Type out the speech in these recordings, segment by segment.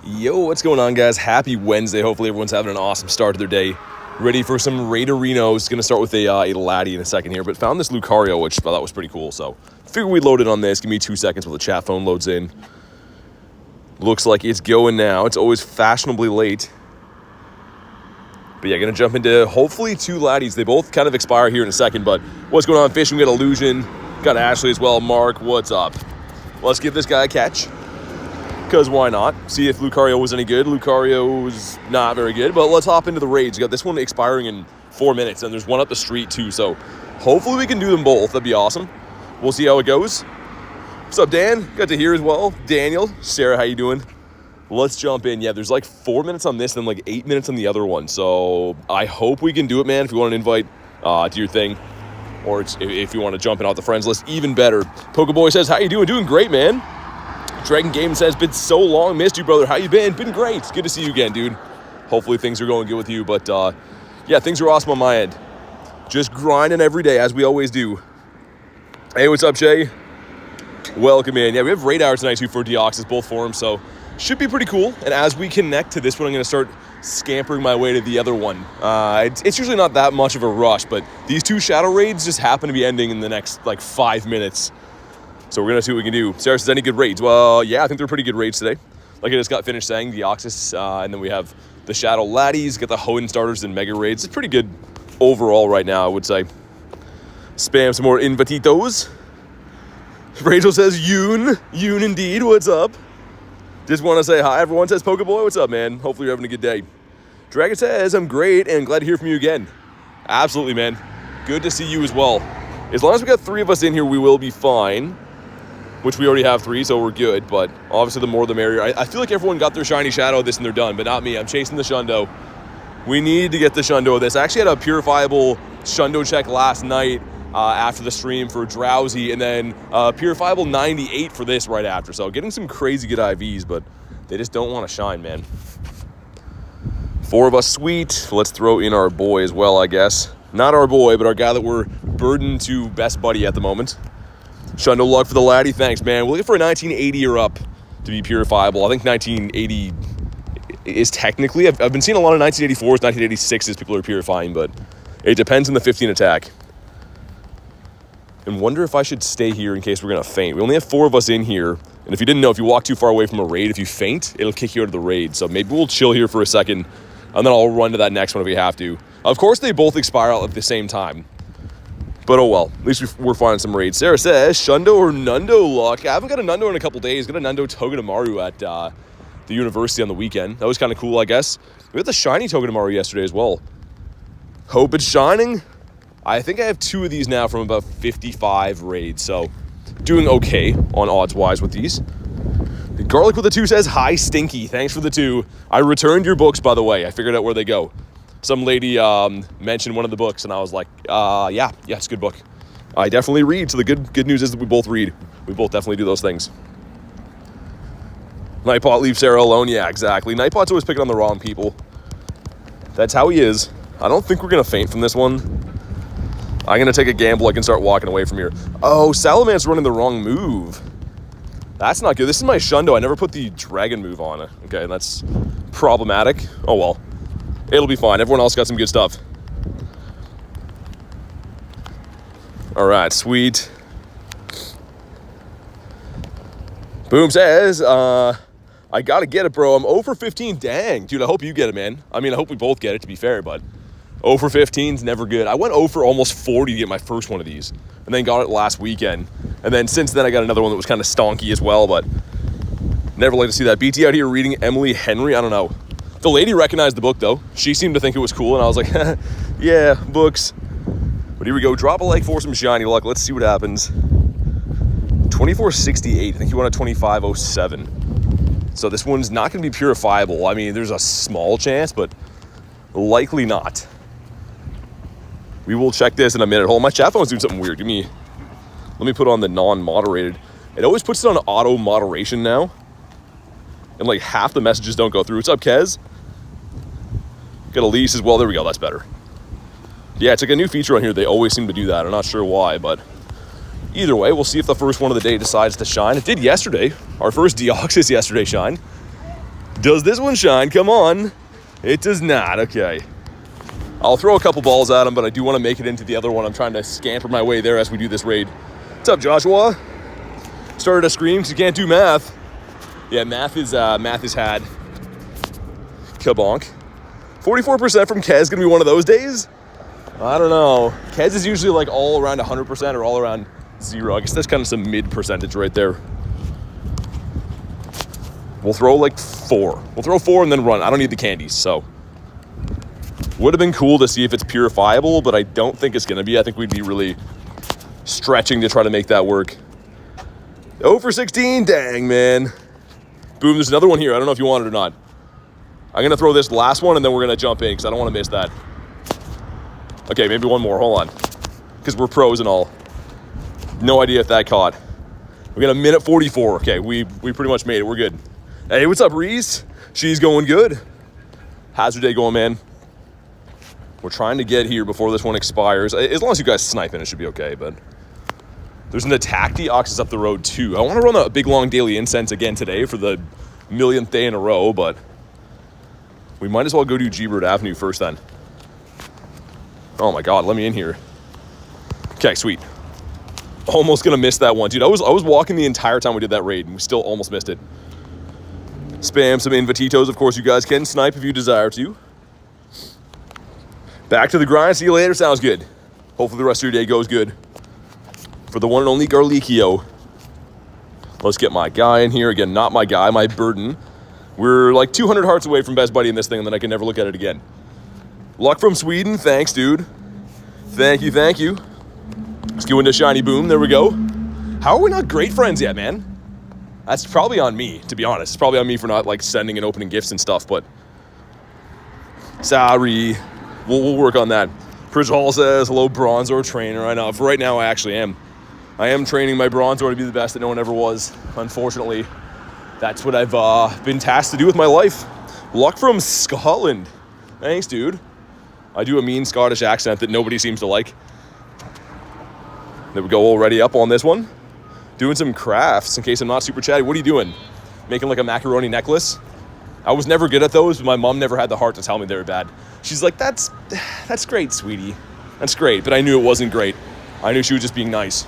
Yo, what's going on, guys? Happy Wednesday. Hopefully everyone's having an awesome start to their day. Ready for some Raiderinos. Going to start with a laddie in a second here, but found this Lucario, which I thought was pretty cool. So figure we load it on this. Give me 2 seconds while the chat phone loads in. Looks like it's going now. It's always fashionably late. But yeah, going to jump into hopefully 2 laddies. They both kind of expire here in a second, but what's going on, Fish? We got Illusion. Got Ashley as well. Mark, what's up? Let's give this guy a catch. Because why not? See if Lucario was any good. Lucario was not very good, but let's hop into the raids. We got this one expiring in 4 minutes, and there's one up the street too, so hopefully we can do them both. That'd be awesome. We'll see how it goes. What's up, Dan? Got to hear as well. Daniel, Sarah, how you doing? Let's jump in. Yeah, there's like 4 minutes on this and then like 8 minutes on the other one, so I hope we can do it, man. If you want an invite to your thing, or if you want to jump in off the friends list, even better. Pokeboy says, how you doing? Doing great, man. Dragon Game says, been so long, missed you, brother. How you been? Been great. Good to see you again, dude. Hopefully things are going good with you, but yeah, things are awesome on my end. Just grinding every day, as we always do. Hey, what's up, Shay? Welcome in. Yeah, we have Raid Hour tonight, too, for Deoxys, both forums, so should be pretty cool. And as we connect to this one, I'm going to start scampering my way to the other one. It's usually not that much of a rush, but these 2 Shadow Raids just happen to be ending in the next, like, 5 minutes. So we're going to see what we can do. Sarah says, any good raids? Well, yeah, I think they're pretty good raids today. Like I just got finished saying, Deoxys, and then we have the Shadow Laddies, got the Hoenn starters and Mega Raids. It's pretty good overall right now, I would say. Spam some more invititos. Rachel says, Yoon indeed, what's up? Just want to say hi. Everyone says, Pokeboy, what's up, man? Hopefully you're having a good day. Dragon says, I'm great and glad to hear from you again. Absolutely, man. Good to see you as well. As long as we got 3 of us in here, we will be fine. Which we already have 3, so we're good. But obviously, the more the merrier. I feel like everyone got their shiny shadow of this and they're done, but not me. I'm chasing the Shundo. We need to get the Shundo of this. I actually had a purifiable Shundo check last night after the stream for Drowsy, and then purifiable 98 for this right after. So getting some crazy good IVs, but they just don't want to shine, man. 4 of us, sweet. Let's throw in our boy as well, I guess. Not our boy, but our guy that we're burdened to best buddy at the moment. Shundo luck for the laddie. Thanks, man. We're looking for a 1980 or up to be purifiable. I think 1980 is technically... I've been seeing a lot of 1984s, 1986s people are purifying, but it depends on the 15 attack. And wonder if I should stay here in case we're going to faint. We only have 4 of us in here. And if you didn't know, if you walk too far away from a raid, if you faint, it'll kick you out of the raid. So maybe we'll chill here for a second, and then I'll run to that next one if we have to. Of course, they both expire at the same time. But oh well, at least we're finding some raids. Sarah says, Shundo or Nundo luck? I haven't got a Nundo in a couple days. Got a Nundo Togedemaru at the university on the weekend. That was kind of cool, I guess. We got the shiny Togedemaru yesterday as well. Hope it's shining. I think I have 2 of these now from about 55 raids. So doing okay on odds-wise with these. Garlic with the 2 says, hi, Stinky. Thanks for the 2. I returned your books, by the way. I figured out where they go. Some lady mentioned one of the books, and I was like, yeah, it's a good book. I definitely read, so the good news is that we both read. We both definitely do those things. Nightpot leaves Sarah alone. Yeah, exactly. Nightpot's always picking on the wrong people. That's how he is. I don't think we're going to faint from this one. I'm going to take a gamble. I can start walking away from here. Oh, Salaman's running the wrong move. That's not good. This is my Shundo. I never put the dragon move on it. Okay, that's problematic. Oh, well. It'll be fine. Everyone else got some good stuff. All right, sweet. Boom says, I got to get it, bro. I'm 0 for 15. Dang. Dude, I hope you get it, man. I mean, I hope we both get it, to be fair, but 0 for 15 is never good. I went 0 for almost 40 to get my first one of these, and then got it last weekend. And then since then, I got another one that was kind of stonky as well, but never like to see that. BT out here reading Emily Henry. I don't know. The lady recognized the book, though. She seemed to think it was cool, and I was like, yeah, books. But here we go. Drop a like for some shiny luck. Let's see what happens. 2468. I think you want a 2507. So this one's not going to be purifiable. I mean, there's a small chance, but likely not. We will check this in a minute. Hold on, my chat phone's doing something weird. Let me put on the non-moderated. It always puts it on auto moderation now. And like half the messages don't go through. What's up, Kez? Got Elise as well. There we go. That's better. Yeah, it's like a new feature on here. They always seem to do that. I'm not sure why, but either way, we'll see if the first one of the day decides to shine. It did yesterday. Our first Deoxys yesterday shined. Does this one shine? Come on. It does not. Okay. I'll throw a couple balls at him, but I do want to make it into the other one. I'm trying to scamper my way there as we do this raid. What's up, Joshua? Started to scream because you can't do math. Yeah, math is had. Kabonk. 44% from Kez, gonna be one of those days? I don't know. Kez is usually like all around 100% or all around 0. I guess that's kind of some mid percentage right there. We'll throw like 4. We'll throw 4 and then run. I don't need the candies, so. Would have been cool to see if it's purifiable, but I don't think it's gonna be. I think we'd be really stretching to try to make that work. 0 for 16, dang, man. Boom, there's another one here. I don't know if you want it or not. I'm going to throw this last one, and then we're going to jump in, because I don't want to miss that. Okay, maybe one more. Hold on. Because we're pros and all. No idea if that caught. We got a minute 44. Okay, we pretty much made it. We're good. Hey, what's up, Reese? She's going good. How's your day going, man? We're trying to get here before this one expires. As long as you guys snipe in, it should be okay, but... There's an attack Deoxys up the road, too. I want to run a big, long Daily Incense again today for the millionth day in a row, but we might as well go do G-Bird Avenue first then. Oh, my God. Let me in here. Okay, sweet. Almost going to miss that one. Dude, I was walking the entire time we did that raid, and we still almost missed it. Spam some invititos. Of course, you guys can snipe if you desire to. Back to the grind. See you later. Sounds good. Hopefully the rest of your day goes good. For the one and only Garlikio. Let's get my guy in here. Again, not my guy, my burden. We're like 200 hearts away from best buddy in this thing, and then I can never look at it again. Luck from Sweden. Thanks, dude. Thank you, thank you. Let's go into Shiny Boom. There we go. How are we not great friends yet, man? That's probably on me, to be honest. It's probably on me for not like sending and opening gifts and stuff, but sorry. We'll work on that. Pridge Hall says, hello, Bronzor trainer. I know. For right now, I actually am. I am training my Bronzor to be the best that no one ever was. Unfortunately, that's what I've been tasked to do with my life. Luck from Scotland. Thanks, dude. I do a mean Scottish accent that nobody seems to like. There we go, already up on this one. Doing some crafts in case I'm not super chatty. What are you doing? Making like a macaroni necklace? I was never good at those, but my mom never had the heart to tell me they were bad. She's like, that's great, sweetie. That's great, but I knew it wasn't great. I knew she was just being nice.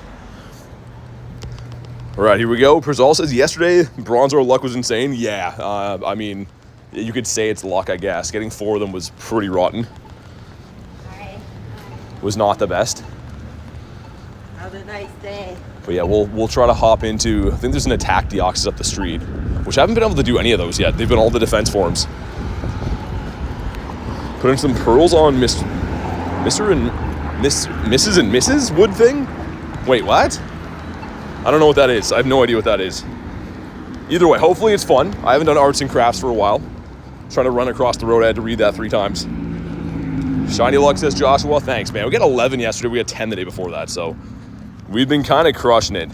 All right, here we go. Prizal says, yesterday, Bronzor luck was insane. Yeah, I mean, you could say it's luck, I guess. Getting 4 of them was pretty rotten. Was not the best. Have a nice day. But yeah, we'll try to hop into, I think there's an attack Deoxys up the street, which I haven't been able to do any of those yet. They've been all the defense forms. Putting some pearls on Mrs. and Mrs. Wood thing? Wait, what? I don't know what that is. I have no idea what that is. Either way, hopefully it's fun. I haven't done arts and crafts for a while. Trying to run across the road, I had to read that 3 times. Shiny luck, says Joshua. Thanks, man. We got 11 yesterday. We had 10 the day before that, so we've been kind of crushing it.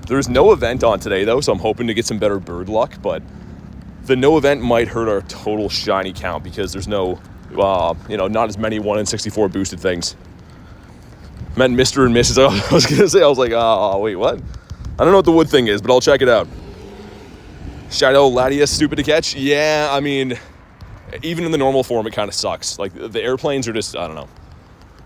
There's no event on today, though, so I'm hoping to get some better bird luck, but the no event might hurt our total shiny count because there's no, not as many 1 in 64 boosted things. Meant Mr. and Mrs. I was going to say, I was like, oh, wait, what? I don't know what the wood thing is, but I'll check it out. Shadow Latias, stupid to catch? Yeah, I mean, even in the normal form, it kind of sucks. Like, the airplanes are just, I don't know.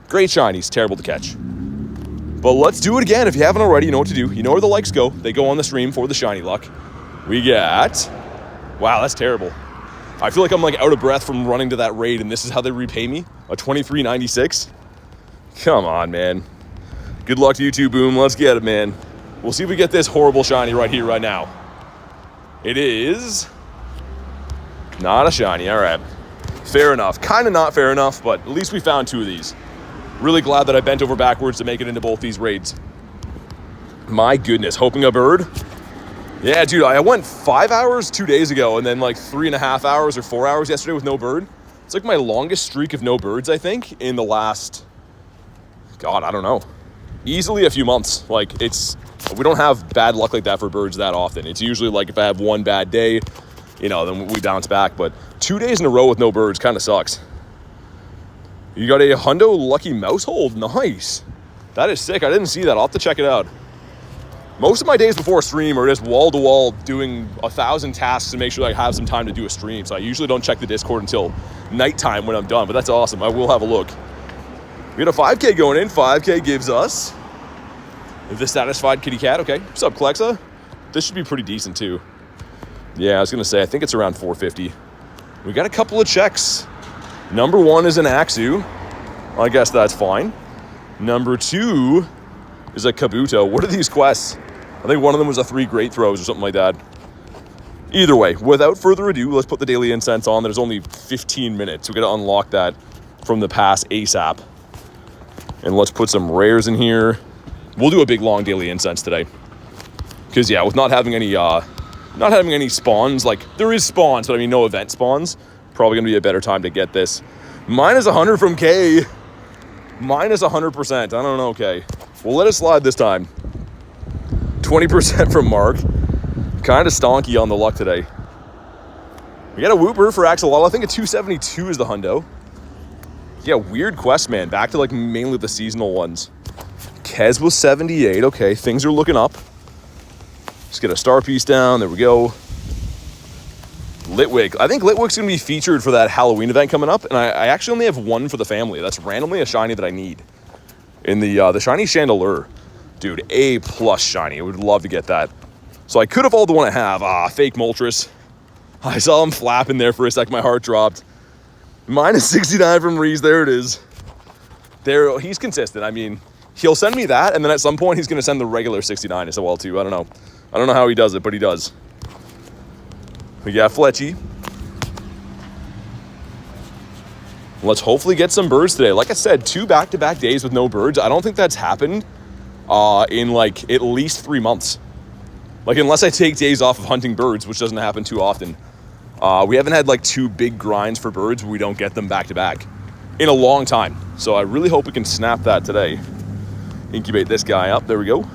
Great shinies, terrible to catch. But let's do it again. If you haven't already, you know what to do. You know where the likes go. They go on the stream for the shiny luck. We got... Wow, that's terrible. I feel like I'm like out of breath from running to that raid, and this is how they repay me? A 23.96? Come on, man. Good luck to you too, Boom. Let's get it, man. We'll see if we get this horrible shiny right here, right now. It is... not a shiny. All right. Fair enough. Kind of not fair enough, but at least we found 2 of these. Really glad that I bent over backwards to make it into both these raids. My goodness, hoping a bird? Yeah, dude, I went 5 hours 2 days ago and then like 3.5 hours or 4 hours yesterday with no bird. It's like my longest streak of no birds, I think, in the last, God, I don't know. Easily a few months. Like, we don't have bad luck like that for birds that often. It's usually like if I have one bad day, then we bounce back. But 2 days in a row with no birds kind of sucks. You got a Hundo Lucky Mouse Hold. Nice. That is sick. I didn't see that. I'll have to check it out. most of my days before a stream are just wall-to-wall doing 1,000 tasks to make sure I have some time to do a stream. So I usually don't check the Discord until nighttime when I'm done, but that's awesome. I will have a look. We got a 5K going in. 5K gives us the satisfied kitty cat. Okay, what's up, Clexa? This should be pretty decent too. Yeah, I was gonna say, I think it's around 450. We got a couple of checks. Number 1 is an Axu. I guess that's fine. Number 2 is a Kabuto. What are these quests? I think one of them was a 3 great throws or something like that. Either way, without further ado, let's put the Daily Incense on. There's only 15 minutes. We gotta unlock that from the pass ASAP. And let's put some rares in here. We'll do a big long Daily Incense today. Because yeah, with not having any spawns, like there is spawns, but I mean no event spawns, probably gonna be a better time to get this. Minus 100 from K. Minus 100%. I don't know, K. We'll let it slide this time. 20% from Mark. Kind of stonky on the luck today. We got a Wooper for Axolotl. I think a 272 is the hundo. Yeah, weird quest, man. Back to like mainly the seasonal ones. Kez was 78. Okay, things are looking up. Just get a star piece down. There we go. Litwick. I think Litwick's going to be featured for that Halloween event coming up. And I actually only have one for the family. That's randomly a shiny that I need. In the shiny Chandelure. Dude, A+ shiny. I would love to get that. So I could have all the one I have. Fake Moltres. I saw him flapping there for a sec. My heart dropped. Minus 69 from Reese. There it is. There, he's consistent. I mean, he'll send me that, and then at some point he's going to send the regular 69 as well too. I don't know. I don't know how he does it, but he does. We got Fletchy. Let's hopefully get some birds today. Like I said, 2 back-to-back days with no birds. I don't think that's happened in like at least 3 months. Like unless I take days off of hunting birds, which doesn't happen too often. We haven't had like 2 big grinds for birds where we don't get them back-to-back in a long time. So I really hope we can snap that today. Incubate this guy up. There we go.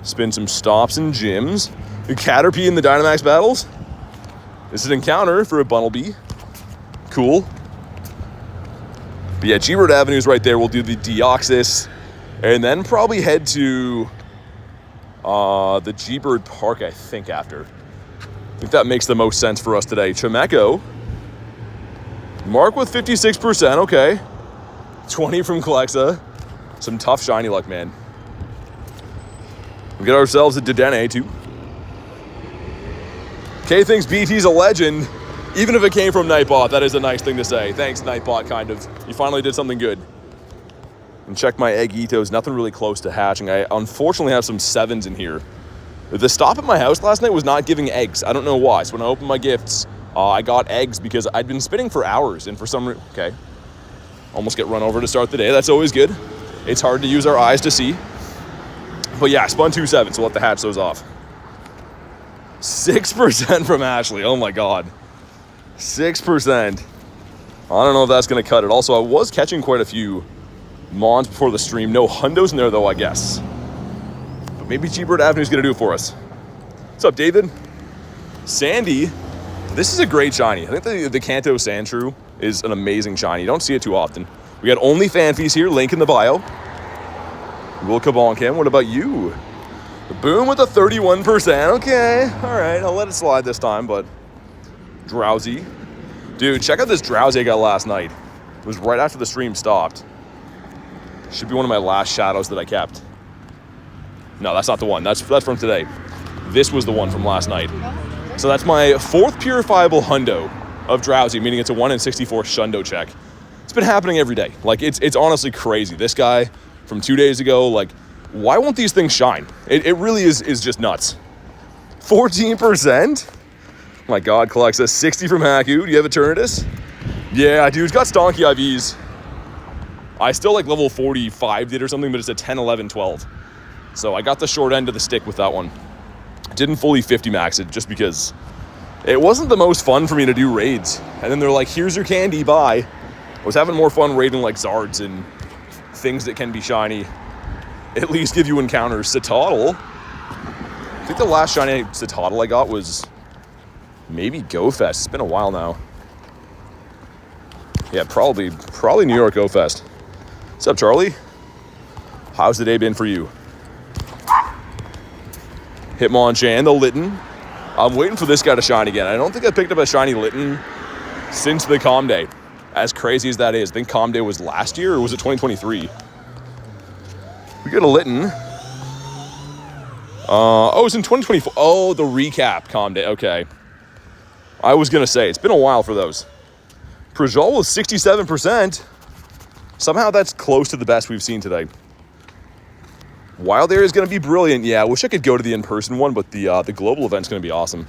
Spin some stops and gyms. Caterpie in the Dynamax battles. This is an encounter for a Bunnelby. Cool. But yeah, G-Bird Avenue's right there. We'll do the Deoxys. And then probably head to the G-Bird Park, I think, after. I think that makes the most sense for us today. Chimecho. Mark with 56%. Okay. 20 from Calexa. Some tough shiny luck, man. We get ourselves a Dedenne, too. K thinks BT's a legend. Even if it came from Nightbot, that is a nice thing to say. Thanks, Nightbot, kind of. You finally did something good. And check my egg ethos. Nothing really close to hatching. I unfortunately have some 7s in here. The stop at my house last night was not giving eggs. I don't know why. So when I opened my gifts, I got eggs because I'd been spinning for hours. And for some reason, okay. Almost get run over to start the day. That's always good. It's hard to use our eyes to see. But yeah, I spun 2 7s, so we'll have to hatch those off. 6% from Ashley. Oh my God. 6%. I don't know if that's going to cut it. Also, I was catching quite a few Mons before the stream. No hundos in there, though, I guess. But maybe G-Bird Avenue's going to do it for us. What's up, David? Sandy. This is a great shiny. I think the Kanto Sandshrew is an amazing shiny. You don't see it too often. We got only Fanfies here. Link in the bio. Will Kabonk him. What about you? Boom with a 31%. Okay. All right. I'll let it slide this time, but... Drowsy. Dude, check out this Drowsy I got last night. It was right after the stream stopped. Should be one of my last shadows that I kept. No, that's not the one. That's from today. This was the one from last night. So that's my 4th purifiable hundo of Drowsy, meaning it's a 1 in 64 shundo check. It's been happening every day. Like, it's honestly crazy. This guy from 2 days ago, like, why won't these things shine? It really is just nuts. 14%? My God, collects a 60 from Haku. Do you have Eternatus? Yeah, dude's got stonky IVs. I still like level 45 did or something, but it's a 10, 11, 12. So I got the short end of the stick with that one. Didn't fully 50 max it just because it wasn't the most fun for me to do raids. And then they're like, here's your candy, bye. I was having more fun raiding like Zards and things that can be shiny. At least give you encounters. Citadel. I think the last shiny Citadel I got was maybe Go Fest. It's been a while now. Yeah, probably New York Go Fest. What's up, Charlie? How's the day been for you? Hitmonchan, the Litten. I'm waiting for this guy to shine again. I don't think I picked up a shiny Litten since the Calm Day. As crazy as that is. I think Calm Day was last year, or was it 2023? We got a Litten. Oh, it was in 2024. Oh, the recap Calm Day. Okay. I was going to say, it's been a while for those. Prijol was 67%. Somehow that's close to the best we've seen today. Wild Area is going to be brilliant. Yeah, I wish I could go to the in-person one, but the global event's going to be awesome.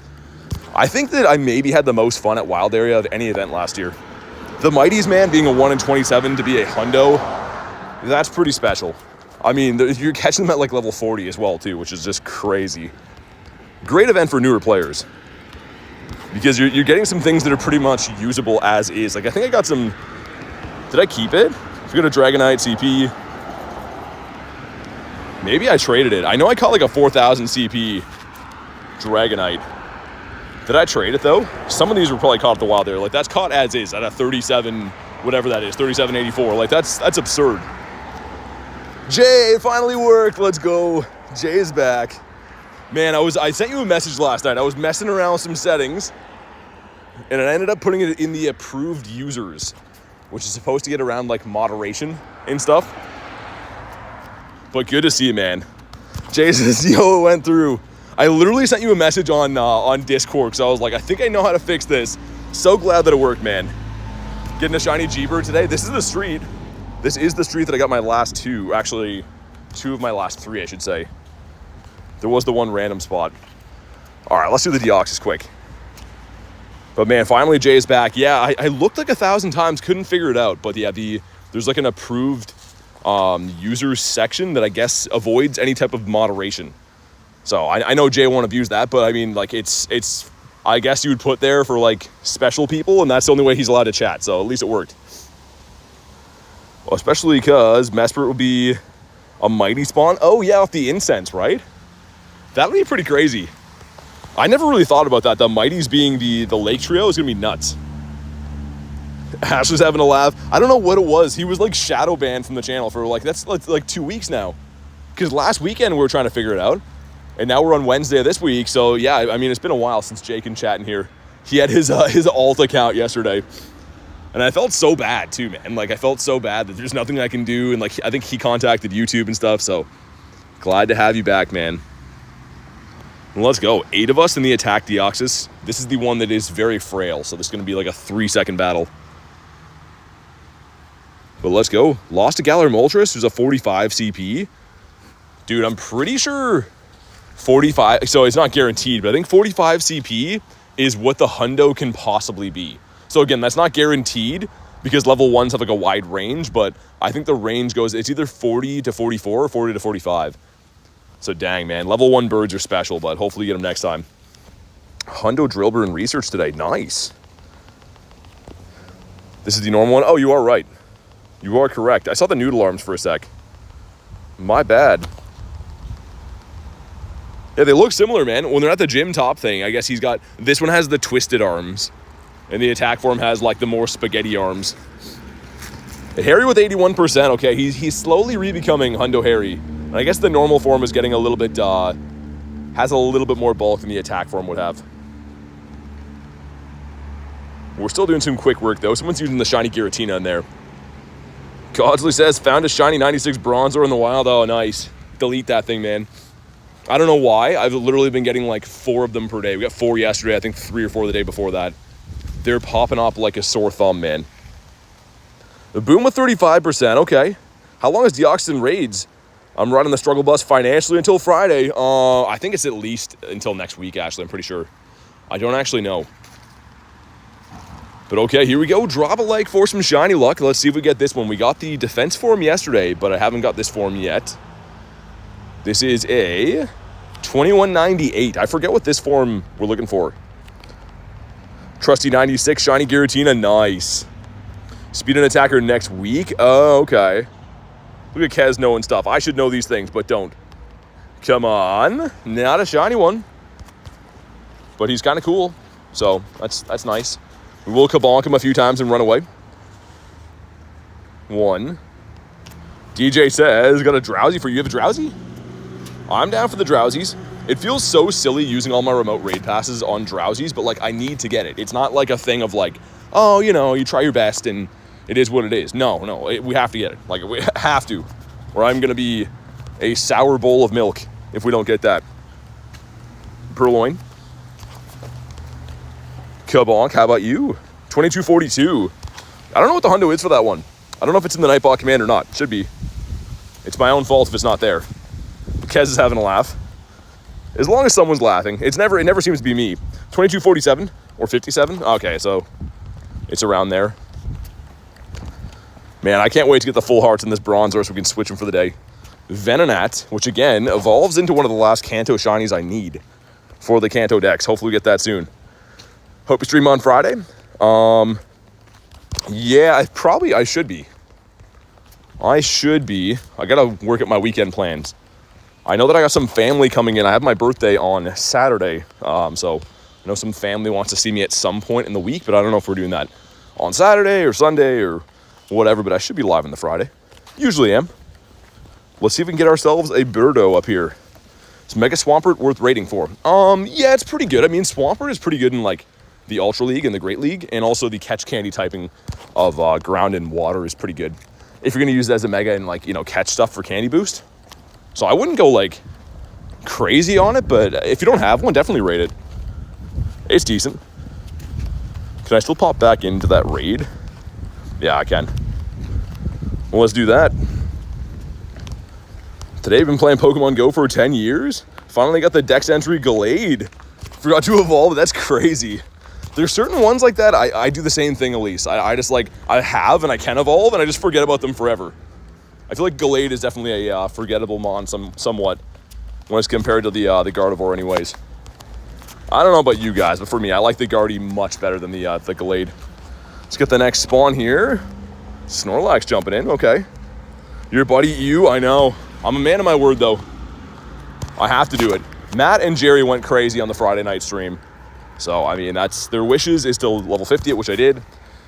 I think that I maybe had the most fun at Wild Area of any event last year. The Mighties, man, being a 1 in 27 to be a hundo, that's pretty special. I mean, you're catching them at like level 40 as well, too, which is just crazy. Great event for newer players. Because you're getting some things that are pretty much usable as is. Like, I think I got some... Did I keep it? I got a Dragonite CP. Maybe I traded it. I know I caught like a 4,000 CP Dragonite. Did I trade it, though? Some of these were probably caught at the Wild Area. Like, that's caught as is at a 37, whatever that is, 3784. Like, that's absurd. Jay, it finally worked. Let's go. Jay is back. Man, I sent you a message last night. I was messing around with some settings, and I ended up putting it in the approved users, which is supposed to get around, like, moderation and stuff. But good to see you, man. Jay says, yo, it went through. I literally sent you a message on Discord, because I was like, I think I know how to fix this. So glad that it worked, man. Getting a shiny G-Bird today. This is the street. This is the street that I got my last two. Actually, two of my last three, I should say. There was the one random spot. All right, let's do the Deoxys quick. But man, finally Jay is back. Yeah, I looked like 1,000 times, couldn't figure it out. But yeah, there's like an approved users section that I guess avoids any type of moderation. So I know Jay won't abuse that, but I mean, like it's I guess you would put there for like special people, and that's the only way he's allowed to chat. So at least it worked. Well, especially because Mesprit would be a mighty spawn. Oh yeah, off the incense, right? That would be pretty crazy. I never really thought about that. The Mighties being the Lake Trio is going to be nuts. Ash was having a laugh. I don't know what it was. He was like shadow banned from the channel for that's like 2 weeks now. Because last weekend we were trying to figure it out. And now we're on Wednesday of this week. So yeah, I mean, it's been a while since Jake can chat in here. He had his alt account yesterday. And I felt so bad too, man. Like I felt so bad that there's nothing I can do. And like I think he contacted YouTube and stuff. So glad to have you back, man. Let's go. 8 of us in the attack Deoxys. This is the one that is very frail, so this is going to be like a 3-second battle. But let's go. Lost to Galarian Moltres, who's a 45 CP. Dude, I'm pretty sure 45... So it's not guaranteed, but I think 45 CP is what the hundo can possibly be. So again, that's not guaranteed because level 1s have like a wide range, but I think the range goes... It's either 40 to 44 or 40 to 45. So dang, man. Level 1 birds are special, but hopefully you get them next time. Hundo Drillbur in research today. Nice. This is the normal one. Oh, you are right. You are correct. I saw the noodle arms for a sec. My bad. Yeah, they look similar, man. When they're at the gym top thing, I guess he's got... This one has the twisted arms. And the attack form has, like, the more spaghetti arms. Harry with 81%. Okay, he's slowly re-becoming Hundo Harry. And I guess the normal form is getting a little bit, has a little bit more bulk than the attack form would have. We're still doing some quick work, though. Someone's using the shiny Giratina in there. Godsley says, found a shiny 96 Bronzor in the wild. Oh, nice. Delete that thing, man. I don't know why. I've literally been getting like 4 of them per day. We got 4 yesterday. I think 3 or 4 the day before that. They're popping up like a sore thumb, man. The boom with 35%. Okay. How long is Deoxys Raids? I'm riding the struggle bus financially until Friday. I think it's at least until next week, actually. I'm pretty sure. I don't actually know. But okay, here we go. Drop a like for some shiny luck. Let's see if we get this one. We got the defense form yesterday, but I haven't got this form yet. This is a 2198. I forget what this form we're looking for. Trusty 96, shiny Giratina. Nice. Speed and attacker next week. Oh, okay. Look at Kez knowing stuff. I should know these things, but don't. Come on. Not a shiny one. But he's kind of cool. So, that's nice. We will kabonk him a few times and run away. 1. DJ says, got a drowsy for you. You have a drowsy? I'm down for the drowsies. It feels so silly using all my remote raid passes on Drowsies, but like I need to get it. It's not like a thing of like, oh, you know, you try your best and it is what it is. No, we have to get it. Like we have to, or I'm gonna be a sour bowl of milk if we don't get that. Purloin. Kabonk, how about you? 2242. I don't know what the hundo is for that one. I don't know if it's in the Nightbot command or not. Should be. It's my own fault if it's not there. Kez is having a laugh. As long as someone's laughing. It never seems to be me. 2247 or 57? Okay, so it's around there. Man, I can't wait to get the full hearts in this Bronzor so we can switch them for the day. Venonat, which again evolves into one of the last Kanto shinies I need for the Kanto decks. Hopefully we get that soon. Hope you stream on Friday. Yeah, I should be. I gotta work at my weekend plans. I know that I got some family coming in. I have my birthday on Saturday. So I know some family wants to see me at some point in the week, but I don't know if we're doing that on Saturday or Sunday or whatever, but I should be live on the Friday. Usually am. Let's see if we can get ourselves a Birdo up here. Is Mega Swampert worth rating for? Yeah, it's pretty good. I mean, Swampert is pretty good in like the Ultra League and the Great League, and also the catch candy typing of ground and water is pretty good. If you're gonna use it as a Mega and like, you know, catch stuff for candy boost. So I wouldn't go like crazy on it, but if you don't have one, definitely rate it. It's decent. Can I still pop back into that raid? Yeah, I can. Well, let's do that. Today I've been playing Pokemon GO for 10 years. Finally got the Dex entry Glade. Forgot to evolve, that's crazy. There's certain ones like that, I do the same thing, Elise. I just like, I have and I can evolve and I just forget about them forever. I feel like Glade is definitely a forgettable mon somewhat when it's compared to the Gardevoir anyways. I don't know about you guys, but for me, I like the Guardy much better than the Glade. Let's get the next spawn here. Snorlax jumping in, okay. Your buddy, you, I know. I'm a man of my word, though. I have to do it. Matt and Jerry went crazy on the Friday night stream. So, I mean, that's their wishes is to level 50 it, which I did.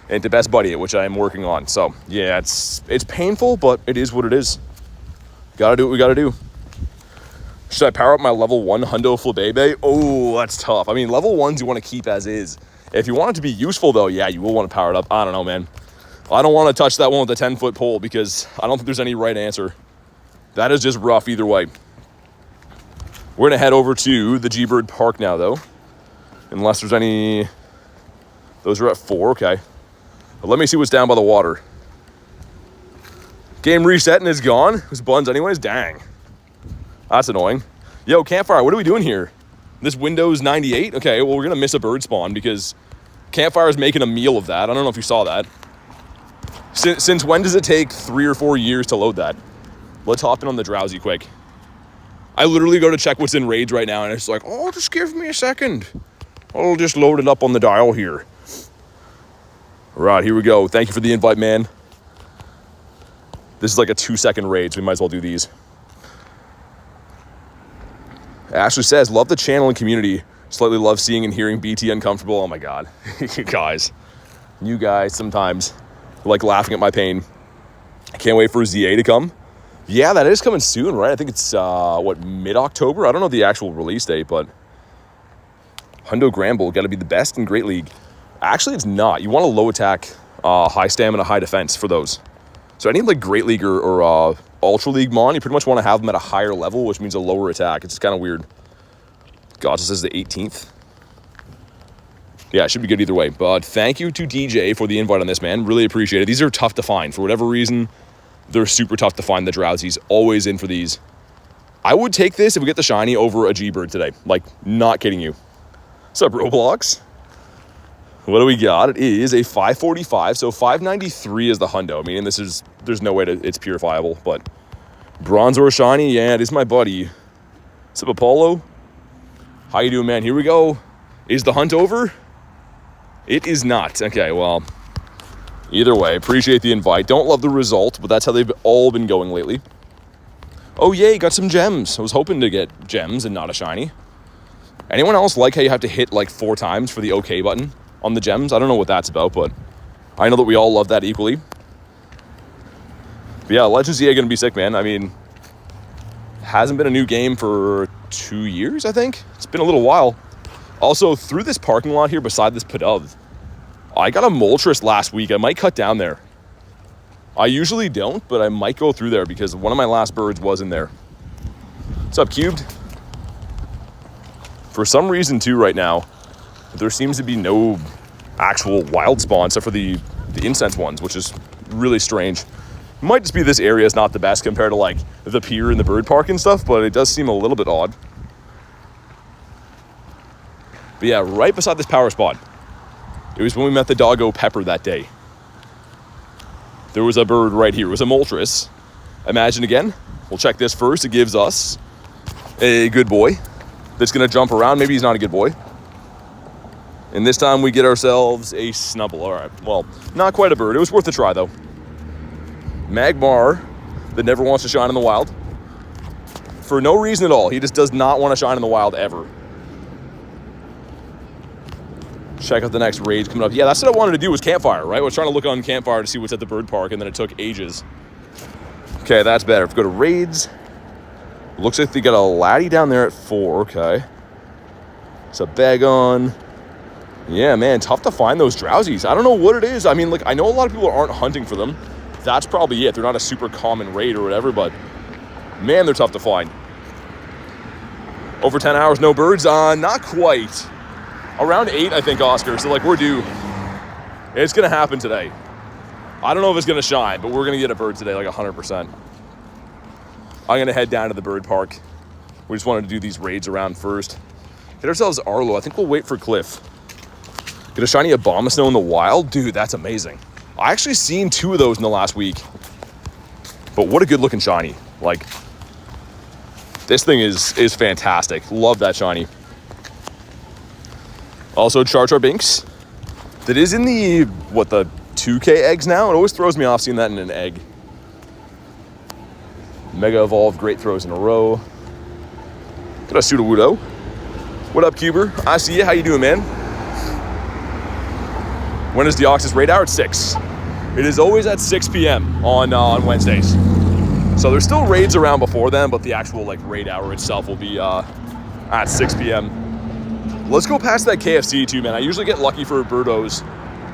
And to best buddy it, which I am working on. So, yeah, it's painful, but it is what it is. Gotta do what we gotta do. Should I power up my level 1 Hundo Flabebe? Oh, that's tough. I mean, level 1s you want to keep as is. If you want it to be useful, though, yeah, you will want to power it up. I don't know, man. I don't want to touch that one with a 10-foot pole because I don't think there's any right answer. That is just rough either way. We're going to head over to the G-Bird Park now, though. Unless there's any... Those are at 4, okay. But let me see what's down by the water. Game reset and it's gone. It was buns anyways. Dang. That's annoying. Yo, Campfire, what are we doing here? This Windows 98? Okay, well, we're going to miss a bird spawn because Campfire is making a meal of that. I don't know if you saw that. Since when does it take 3 or 4 years to load that? Let's hop in on the Drowsy quick. I literally go to check what's in raids right now, and it's like, oh, just give me a second. I'll just load it up on the dial here. Right, here we go. Thank you for the invite, man. This is like a 2-second raid, so we might as well do these. Ashley says, love the channel and community. Slightly love seeing and hearing BT uncomfortable. Oh my God. You guys sometimes like laughing at my pain. I can't wait for ZA to come. Yeah, that is coming soon, right? I think it's, mid-October? I don't know the actual release date, but Hundo Gramble got to be the best in Great League. Actually, it's not. You want a low attack, high stamina, high defense for those. So any like Great League or Ultra League mon, you pretty much want to have them at a higher level, which means a lower attack. It's kind of weird. God, this is the 18th. Yeah, it should be good either way. But thank you to DJ for the invite on this, man. Really appreciate it. These are tough to find. For whatever reason, they're super tough to find, the Drowsies. Always in for these. I would take this if we get the shiny over a G-Bird today. Like, not kidding you. What's up, Roblox? What do we got? It is a 545, so 593 is the hundo. I mean, there's no way it's purifiable, but Bronzor shiny, yeah, it is my buddy. What's up, Apollo? How you doing, man? Here we go. Is the hunt over? It is not. Okay, well, either way, appreciate the invite. Don't love the result, but that's how they've all been going lately. Oh, yay, got some gems. I was hoping to get gems and not a shiny. Anyone else like how you have to hit like 4 times for the OK button on the gems? I don't know what that's about, but I know that we all love that equally. But yeah, Legends EA gonna be sick, man. I mean, hasn't been a new game for 2 years, I think. It's been a little while. Also, through this parking lot here beside this Pidove, I got a Moltres last week. I might cut down there. I usually don't, but I might go through there because one of my last birds was in there. What's up, Cubed? For some reason, too, right now, there seems to be no actual wild spawn except for the incense ones, which is really strange. Might just be this area is not the best compared to like the pier and the bird park and stuff, but it does seem a little bit odd. But yeah, right beside this power spot, it was when we met the doggo Pepper that day. There was a bird right here. It was a Moltres. Imagine again. We'll check this first. It gives us a good boy that's going to jump around. Maybe he's not a good boy. And this time we get ourselves a Snubble. All right. Well, not quite a bird. It was worth a try, though. Magmar that never wants to shine in the wild. For no reason at all. He just does not want to shine in the wild ever. Check out the next raids coming up. Yeah, that's what I wanted to do was campfire, right? I was trying to look on campfire to see what's at the bird park, and then it took ages. Okay, that's better. If we go to raids, looks like they got a laddie down there at 4. Okay. It's a Bagon. Yeah, man, tough to find those drowsies. I don't know what it is. I mean, like, I know a lot of people aren't hunting for them. That's probably it. They're not a super common raid or whatever, but man, they're tough to find. Over 10 hours, no birds? Not quite. Around 8, I think, Oscar. So, like, we're due. It's going to happen today. I don't know if it's going to shine, but we're going to get a bird today, like 100%. I'm going to head down to the bird park. We just wanted to do these raids around first. Get ourselves Arlo. I think we'll wait for Cliff. Get a shiny Abomasnow in the wild? Dude, that's amazing. I actually seen 2 of those in the last week. But what a good-looking shiny. Like, this thing is fantastic. Love that shiny. Also, Char Binks. That is in the, the 2K eggs now? It always throws me off seeing that in an egg. Mega Evolve, great throws in a row. Get a Sudowoodo. What up, Cuber? I see you. How you doing, man? When is Deoxys Raid Hour? At 6. It is always at 6 p.m. on Wednesdays. So there's still raids around before then, but the actual like raid hour itself will be at 6 p.m. Let's go past that KFC too, man. I usually get lucky for birdos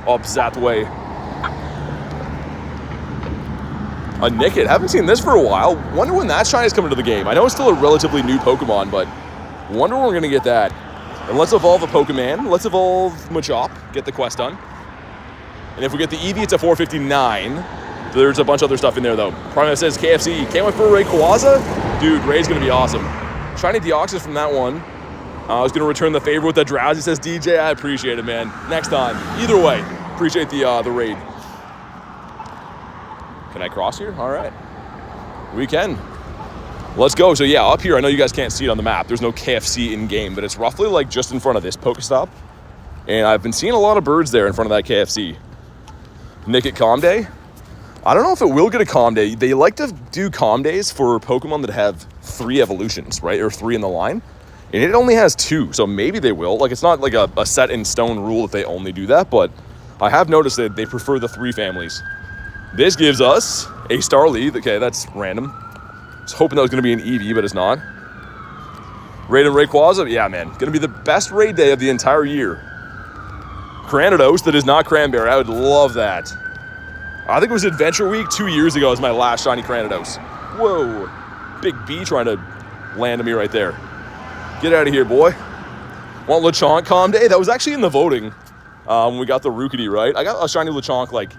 up that way. A Nickit. Haven't seen this for a while. Wonder when that shiny is coming to the game. I know it's still a relatively new Pokemon, but wonder when we're going to get that. And let's evolve a Pokemon. Let's evolve Machop. Get the quest done. And if we get the Eevee, it's a 459. There's a bunch of other stuff in there, though. Prima says KFC. Can't wait for Rayquaza. Dude, Ray's going to be awesome. Shiny Deoxys from that one. I was going to return the favor with the drowsy, says DJ. I appreciate it, man. Next time. Either way, appreciate the raid. Can I cross here? All right. We can. Let's go. So, yeah, up here, I know you guys can't see it on the map. There's no KFC in-game, but it's roughly, like, just in front of this Pokestop. And I've been seeing a lot of birds there in front of that KFC. Nickit Calm Day. I don't know if it will get a Calm Day. They like to do Calm Days for Pokemon that have 3 evolutions, right? Or 3 in the line. And it only has 2, so maybe they will. Like, it's not like a set in stone rule that they only do that, but I have noticed that they prefer the 3 families. This gives us a Starly. Okay, that's random. I was hoping that was going to be an Eevee, but it's not. Raid and Rayquaza? Yeah, man. Going to be the best raid day of the entire year. Cranidos, that is not Cranberry. I would love that. I think it was Adventure Week 2 years ago was my last shiny Cranidos. Whoa. Big B trying to land on me right there. Get out of here, boy. Want Lechonk Calm Day? That was actually in the voting when we got the Rookity, right? I got a shiny Lechonk like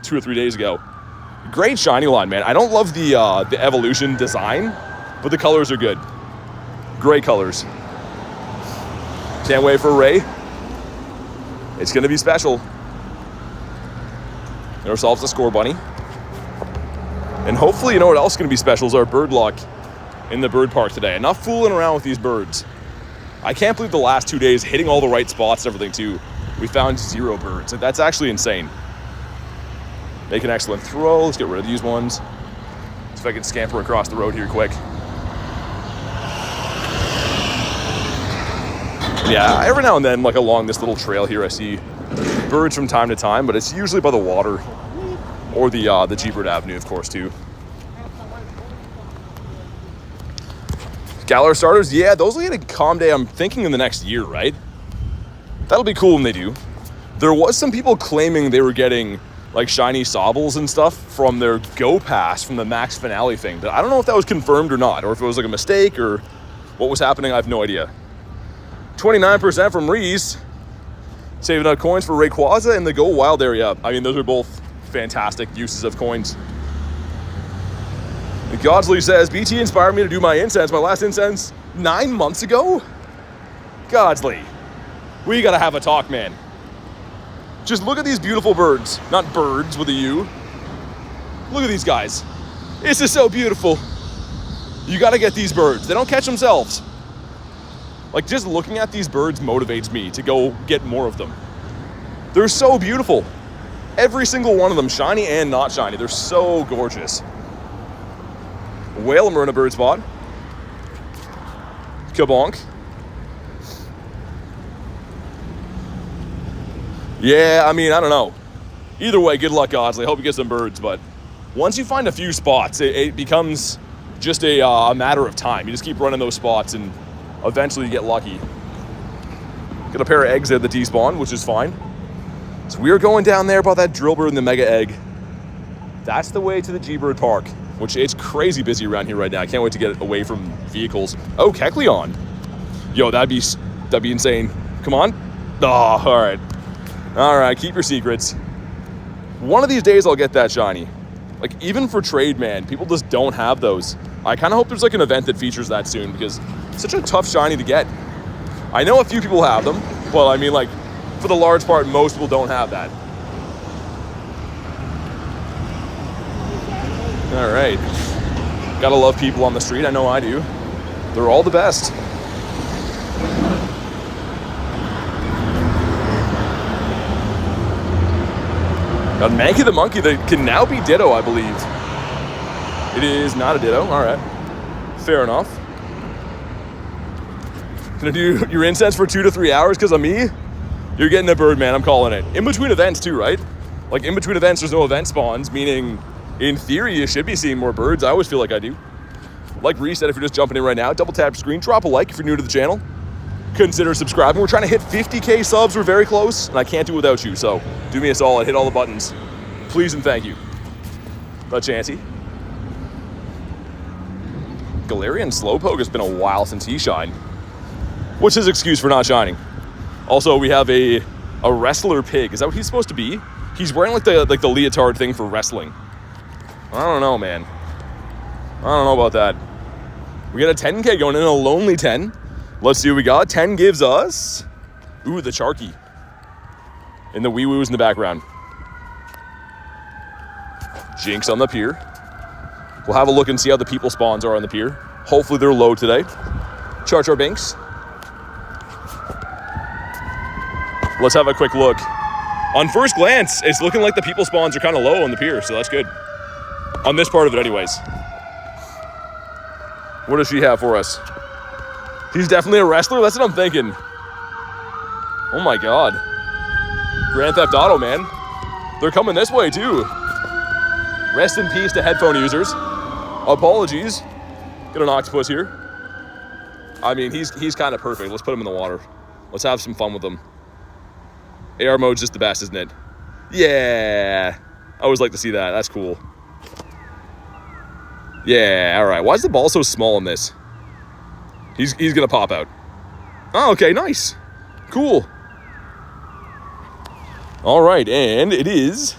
2 or 3 days ago. Great shiny line, man. I don't love the evolution design, but the colors are good. Great colors. Can't wait for Ray. It's going to be special. Get ourselves a Score Bunny. And hopefully, you know what else is going to be special is our bird luck in the bird park today. Enough fooling around with these birds. I can't believe the last 2 days, hitting all the right spots and everything too, we found 0 birds. That's actually insane. Make an excellent throw. Let's get rid of these ones. See if I can scamper across the road here quick. Yeah, every now and then, like along this little trail here, I see birds from time to time, but it's usually by the water or the G-Bird Avenue, of course, too. Galar starters, yeah, those will get a calm day, I'm thinking in the next year, right? That'll be cool when they do. There was some people claiming they were getting like shiny Sobbles and stuff from their Go Pass from the Max Finale thing. But I don't know if that was confirmed or not, or if it was like a mistake or what was happening. I have no idea. 29% from Reese. Saving up coins for Rayquaza and the Go Wild area. I mean, those are both fantastic uses of coins. And Godsley says, BT inspired me to do my incense. My last incense 9 months ago? Godsley, we gotta have a talk, man. Just look at these beautiful birds. Not birds with a U. Look at these guys. This is so beautiful. You gotta get these birds. They don't catch themselves. Like, just looking at these birds motivates me to go get more of them. They're so beautiful. Every single one of them, shiny and not shiny. They're so gorgeous. Whale, we're in a bird spot. Kabonk. Yeah, I mean, I don't know. Either way, good luck, Godsley. I hope you get some birds, but once you find a few spots, it becomes just a matter of time. You just keep running those spots and eventually you get lucky. Get a pair of eggs at the T-spawn, which is fine. So we are going down there about that drill bird and the mega egg. That's the way to the G-Bird Park, which it's crazy busy around here right now. I can't wait to get away from vehicles. Oh, Kecleon. Yo, that'd be insane. Come on. Oh, all right. All right, keep your secrets. One of these days I'll get that shiny. Like, even for trade, man, people just don't have those. I kind of hope there's like an event that features that soon because it's such a tough shiny to get. I know a few people have them, but I mean, like, for the large part, most people don't have that. All right. Gotta love people on the street. I know I do. They're all the best. Got Mankey the Monkey that can now be Ditto, I believe. It is not a Ditto. All right. Fair enough. Gonna do your incense for 2 to 3 hours because of me? You're getting a bird, man. I'm calling it. In between events, too, right? Like, in between events, there's no event spawns, meaning, in theory, you should be seeing more birds. I always feel like I do. Like Reese said, if you're just jumping in right now, double tap your screen, drop a like if you're new to the channel. Consider subscribing. We're trying to hit 50K subs. We're very close, and I can't do it without you, so do me a solid. Hit all the buttons. Please and thank you. A Chansey. Galarian Slowpoke has been a while since he shined. What's his excuse for not shining? Also, we have a wrestler pig. Is that what he's supposed to be? He's wearing like the leotard thing for wrestling. I don't know, man. I don't know about that. We got a 10K going in, a lonely 10. Let's see what we got. 10 gives us... Ooh, the Charky. And the wee-woos in the background. Jinx on the pier. We'll have a look and see how the people spawns are on the pier. Hopefully they're low today. Char Binks. Let's have a quick look. On first glance, it's looking like the people spawns are kind of low on the pier, so that's good. On this part of it anyways. What does she have for us? He's definitely a wrestler? That's what I'm thinking. Oh my god. Grand Theft Auto, man. They're coming this way, too. Rest in peace to headphone users. Apologies. Get an octopus here. I mean, he's kind of perfect. Let's put him in the water. Let's have some fun with him. AR mode's just the best, isn't it? Yeah. I always like to see that. That's cool. Yeah, all right. Why is the ball so small in this? He's going to pop out. Oh, okay, nice. Cool. All right, and it is...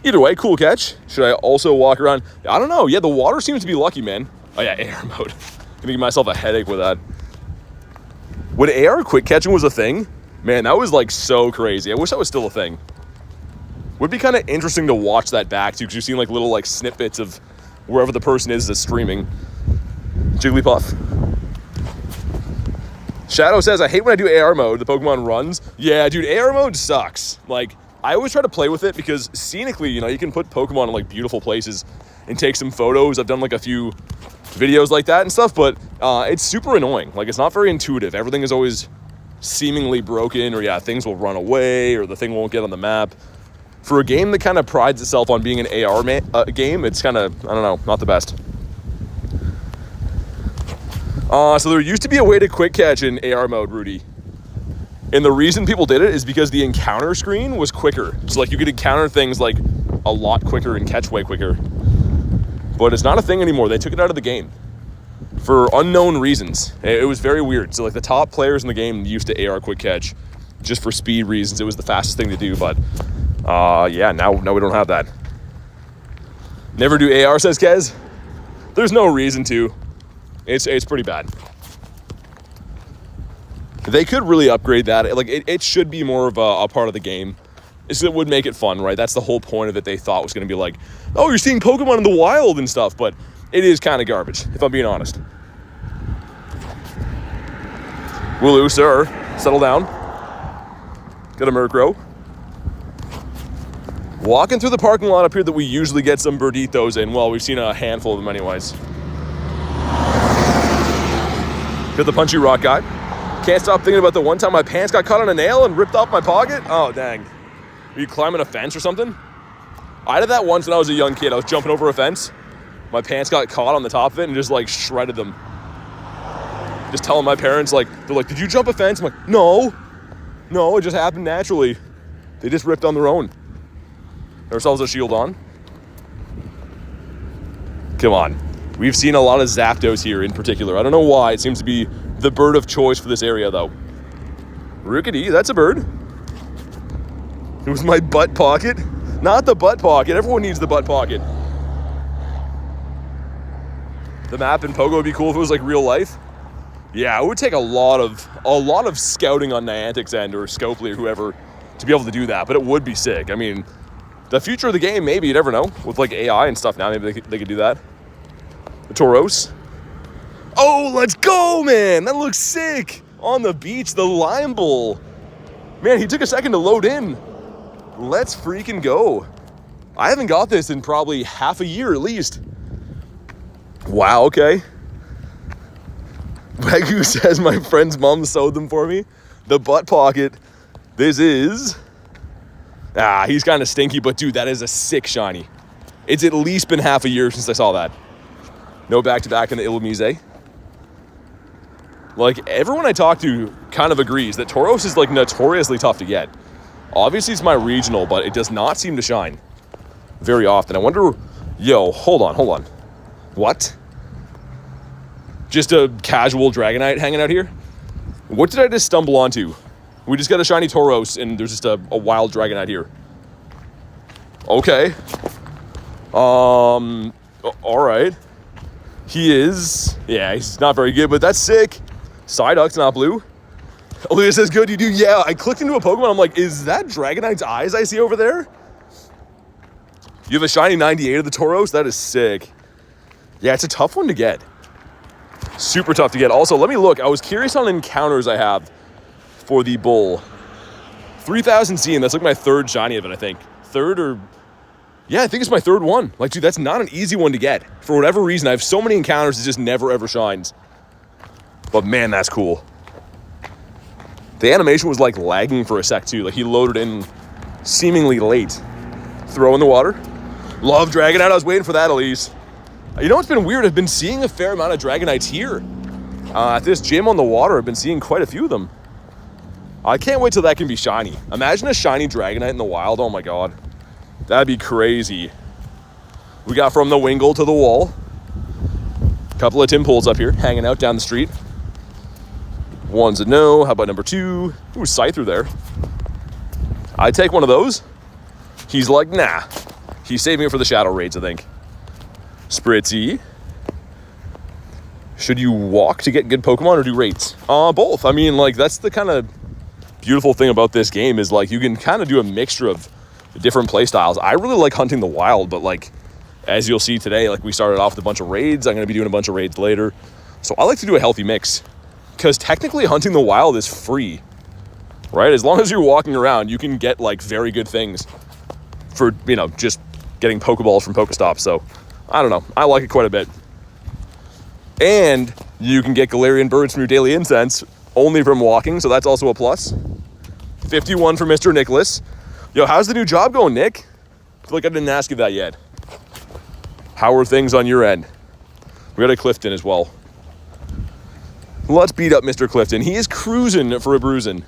Either way, cool catch. Should I also walk around? I don't know. Yeah, the water seems to be lucky, man. Oh, yeah, AR mode. Gonna give myself a headache with that. When AR quick catching was a thing, man, that was, like, so crazy. I wish that was still a thing. Would be kind of interesting to watch that back, too, because you've seen, like, little, like, snippets of wherever the person is that's streaming. Jigglypuff. Shadow says, I hate when I do AR mode, the Pokemon runs. Yeah, dude, AR mode sucks. Like, I always try to play with it because scenically, you know, you can put Pokemon in, like, beautiful places and take some photos. I've done, like, a few videos like that and stuff, but it's super annoying. Like, it's not very intuitive. Everything is always seemingly broken, or, yeah, things will run away, or the thing won't get on the map. For a game that kind of prides itself on being an AR game, it's kind of, I don't know, not the best. So there used to be a way to quick catch in AR mode, Rudy. And the reason people did it is because the encounter screen was quicker. So like you could encounter things like a lot quicker and catch way quicker. But it's not a thing anymore. They took it out of the game for unknown reasons. It was very weird. So like the top players in the game used to AR quick catch just for speed reasons. It was the fastest thing to do, but yeah, now we don't have that. Never do AR, says Kez. There's no reason to. It's pretty bad. They could really upgrade that. Like it should be more of a part of the game. It would make it fun, right? That's the whole point of it. They thought was going to be like, oh, you're seeing Pokemon in the wild and stuff, but it is kind of garbage, if I'm being honest. Wooloo, sir. Settle down. Got a Murkrow. Walking through the parking lot up here that we usually get some Birditos in. Well, we've seen a handful of them anyways. Got the Punchy Rock guy. Can't stop thinking about the one time my pants got caught on a nail and ripped off my pocket. Oh, dang. Were you climbing a fence or something? I did that once when I was a young kid. I was jumping over a fence. My pants got caught on the top of it and just like shredded them. Just telling my parents, like, they're like, did you jump a fence? I'm like, no, it just happened naturally. They just ripped on their own. Ourselves a shield on. Come on. We've seen a lot of Zapdos here in particular. I don't know why. It seems to be the bird of choice for this area, though. Rookity, that's a bird. It was my butt pocket. Not the butt pocket. Everyone needs the butt pocket. The map in Pogo would be cool if it was like real life. Yeah, it would take a lot of scouting on Niantic's end or Scopely or whoever to be able to do that, but it would be sick. I mean, the future of the game, maybe, you never know. With like AI and stuff now, maybe they could do that. The Tauros. Oh, let's go, man. That looks sick. On the beach, the Lime Bull. Man, he took a second to load in. Let's freaking go. I haven't got this in probably half a year at least. Wow, okay. Wagyu says my friend's mom sewed them for me. The butt pocket. This is... he's kind of stinky, but dude, that is a sick shiny. It's at least been half a year since I saw that. No back-to-back in the Illumise. Like, everyone I talk to kind of agrees that Tauros is, like, notoriously tough to get. Obviously, it's my regional, but it does not seem to shine very often. I wonder... Yo, hold on. What? Just a casual Dragonite hanging out here? What did I just stumble onto? We just got a shiny Tauros, and there's just a wild Dragonite here. Okay. All right. He is... Yeah, he's not very good, but that's sick. Psyduck's not blue. Olivia says, good, you do. Yeah, I clicked into a Pokemon. I'm like, is that Dragonite's eyes I see over there? You have a shiny 98 of the Tauros? That is sick. Yeah, it's a tough one to get. Super tough to get. Also, let me look. I was curious on encounters I have for the bull. 3000 C, and that's like my third shiny of it, I think. Third or... Yeah, I think it's my third one. Like, dude, that's not an easy one to get. For whatever reason, I have so many encounters, it just never, ever shines. But man, that's cool. The animation was, like, lagging for a sec, too. Like, he loaded in seemingly late. Throw in the water. Love Dragonite. I was waiting for that, Elise. You know what's been weird? I've been seeing a fair amount of Dragonites here. At this gym on the water, I've been seeing quite a few of them. I can't wait till that can be shiny. Imagine a shiny Dragonite in the wild. Oh, my God. That'd be crazy. We got from the Wingull to the wall. Couple of Timpoles up here, hanging out down the street. One's a no. How about number 2? Ooh, Scyther there. I'd take one of those. He's like, nah. He's saving it for the Shadow Raids, I think. Spritzy. Should you walk to get good Pokemon or do raids? Both. I mean, like, that's the kind of beautiful thing about this game is, like, you can kind of do a mixture of different play styles. I really like hunting the wild, but, like, as you'll see today, like, we started off with a bunch of raids. I'm going to be doing a bunch of raids later. So I like to do a healthy mix because technically hunting the wild is free, right? As long as you're walking around, you can get, like, very good things for, you know, just getting Pokeballs from Pokestops. So I don't know. I like it quite a bit. And you can get Galarian Birds from your Daily Incense only from walking, so that's also a plus. 51 for Mr. Nicholas. Yo, how's the new job going, Nick? I feel like I didn't ask you that yet. How are things on your end? We got a Clifton as well. Let's beat up Mr. Clifton. He is cruising for a bruising.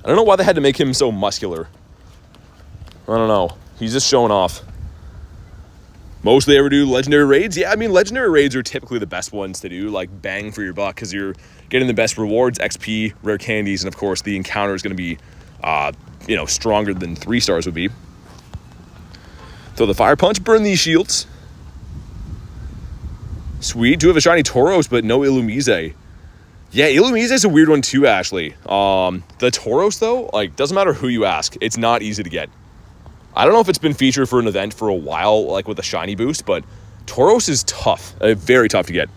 I don't know why they had to make him so muscular. I don't know. He's just showing off. Mostly ever do legendary raids? Yeah, I mean, legendary raids are typically the best ones to do, like bang for your buck, because you're getting the best rewards, XP, rare candies, and of course the encounter is going to be, you know, stronger than 3 stars would be. Throw the fire punch, burn these shields. Sweet. Do have a shiny Tauros, but no Illumise. Yeah, Illumise is a weird one too, Ashley. The Tauros, though, like, doesn't matter who you ask, it's not easy to get. I don't know if it's been featured for an event for a while, like with a shiny boost, but Tauros is tough, very tough to get.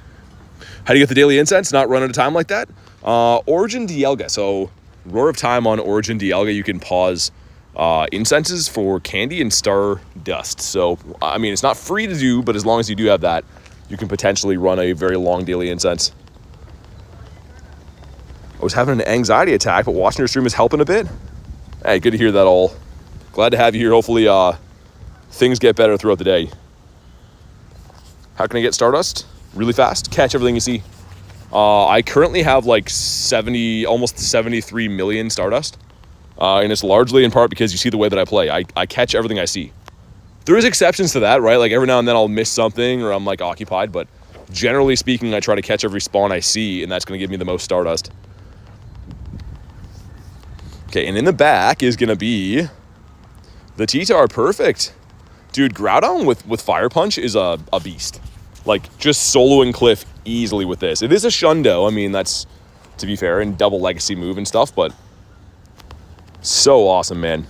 How do you get the daily incense? Not run out of time like that? Origin Dialga. So, Roar of Time on Origin Dialga, you can pause incenses for candy and star dust. So, I mean, it's not free to do, but as long as you do have that, you can potentially run a very long daily incense. I was having an anxiety attack, but watching your stream is helping a bit. Hey, good to hear that all. Glad to have you here. Hopefully, things get better throughout the day. How can I get Stardust? Really fast. Catch everything you see. I currently have like 70, almost 73 million Stardust. And it's largely in part because you see the way that I play. I catch everything I see. There is exceptions to that, right? Like every now and then I'll miss something or I'm like occupied, but generally speaking, I try to catch every spawn I see, and that's going to give me the most Stardust. Okay, and in the back is going to be the T-Tar. Perfect. Dude, Groudon with Fire Punch is a beast. Like, just soloing Cliff easily with this. It is a Shundo. I mean, that's, to be fair, and double legacy move and stuff, but so awesome, man.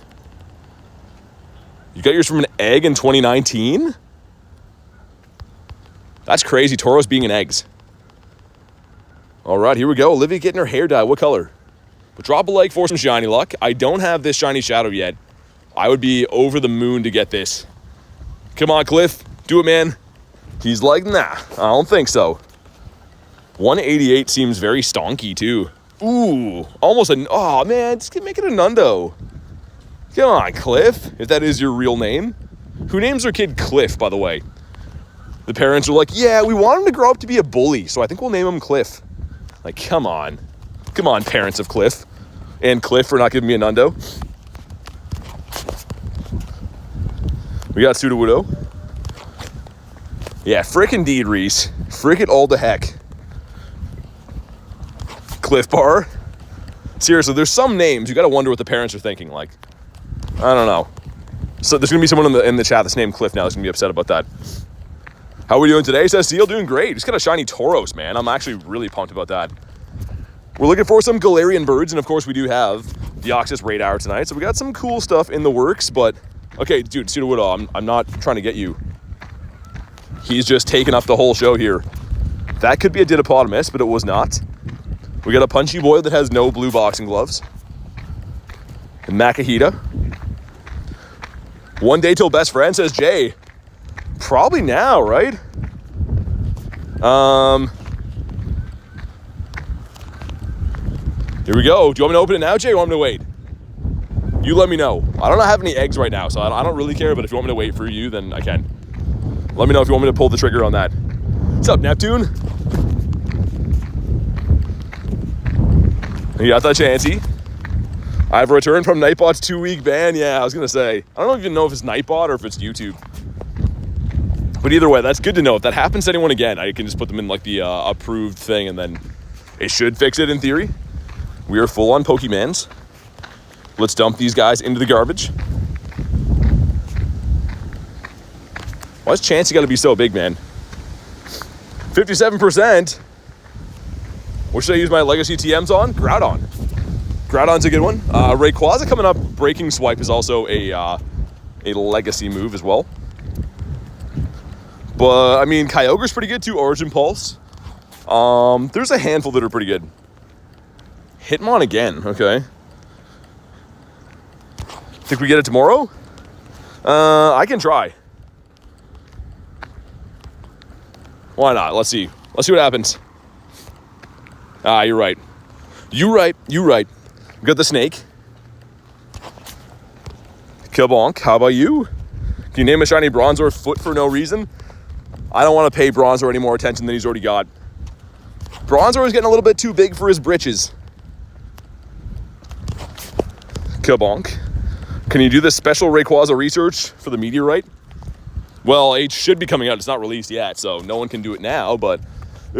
You got yours from an egg in 2019? That's crazy. Tauros being in eggs. All right, here we go. Olivia getting her hair dyed. What color? But drop a like for some shiny luck. I don't have this shiny Shadow yet. I would be over the moon to get this. Come on, Cliff. Do it, man. He's like, nah, I don't think so. 188 seems very stonky, too. Ooh, almost a... Oh, man, just make it a Nundo. Come on, Cliff, if that is your real name. Who names their kid Cliff, by the way? The parents are like, yeah, we want him to grow up to be a bully, so I think we'll name him Cliff. Like, come on. Come on, parents of Cliff. And Cliff for not giving me a Nundo. We got Sudowoodo. Yeah, frick indeed, Reese. Frick it all to heck. Cliff Bar. Seriously, there's some names you gotta wonder what the parents are thinking. Like, I don't know. So there's gonna be someone in the chat that's named Cliff now that's gonna be upset about that. How are we doing today? Says Seal, doing great. Just got a shiny Tauros, man. I'm actually really pumped about that. We're looking for some Galarian Birds, and of course we do have Deoxys Raid Hour tonight, so we got some cool stuff in the works, but okay, dude, Sudowoodo, I'm not trying to get you. He's just taking up the whole show here. That could be a Didopotamus, but it was not. We got a Punchy Boy that has no blue boxing gloves. And Makahita. One day till best friend, says Jay. Probably now, right? Here we go. Do you want me to open it now, Jay, or want me to wait? You let me know. I don't have any eggs right now, so I don't really care, but if you want me to wait for you, then I can. Let me know if you want me to pull the trigger on that. What's up, Neptune? You got that Chansey. I've returned from Nightbot's 2-week ban. Yeah, I was going to say. I don't even know if it's Nightbot or if it's YouTube. But either way, that's good to know. If that happens to anyone again, I can just put them in like the approved thing, and then it should fix it in theory. We are full on Pokemans. Let's dump these guys into the garbage. Why's Chansey got to be so big, man? 57%. What should I use my Legacy TMs on? Groudon. Groudon's a good one. Rayquaza coming up. Breaking Swipe is also a Legacy move as well. But, I mean, Kyogre's pretty good too. Origin Pulse. There's a handful that are pretty good. Hitmon again. Okay. Think we get it tomorrow? I can try. Why not? Let's see. Let's see what happens. Ah, you're right. You right. We got the snake. Kabonk. How about you? Can you name a shiny Bronzor foot for no reason? I don't want to pay Bronzor any more attention than he's already got. Bronzor is getting a little bit too big for his britches. Kabonk. Can you do the special Rayquaza research for the meteorite? Well, it should be coming out. It's not released yet, so no one can do it now. But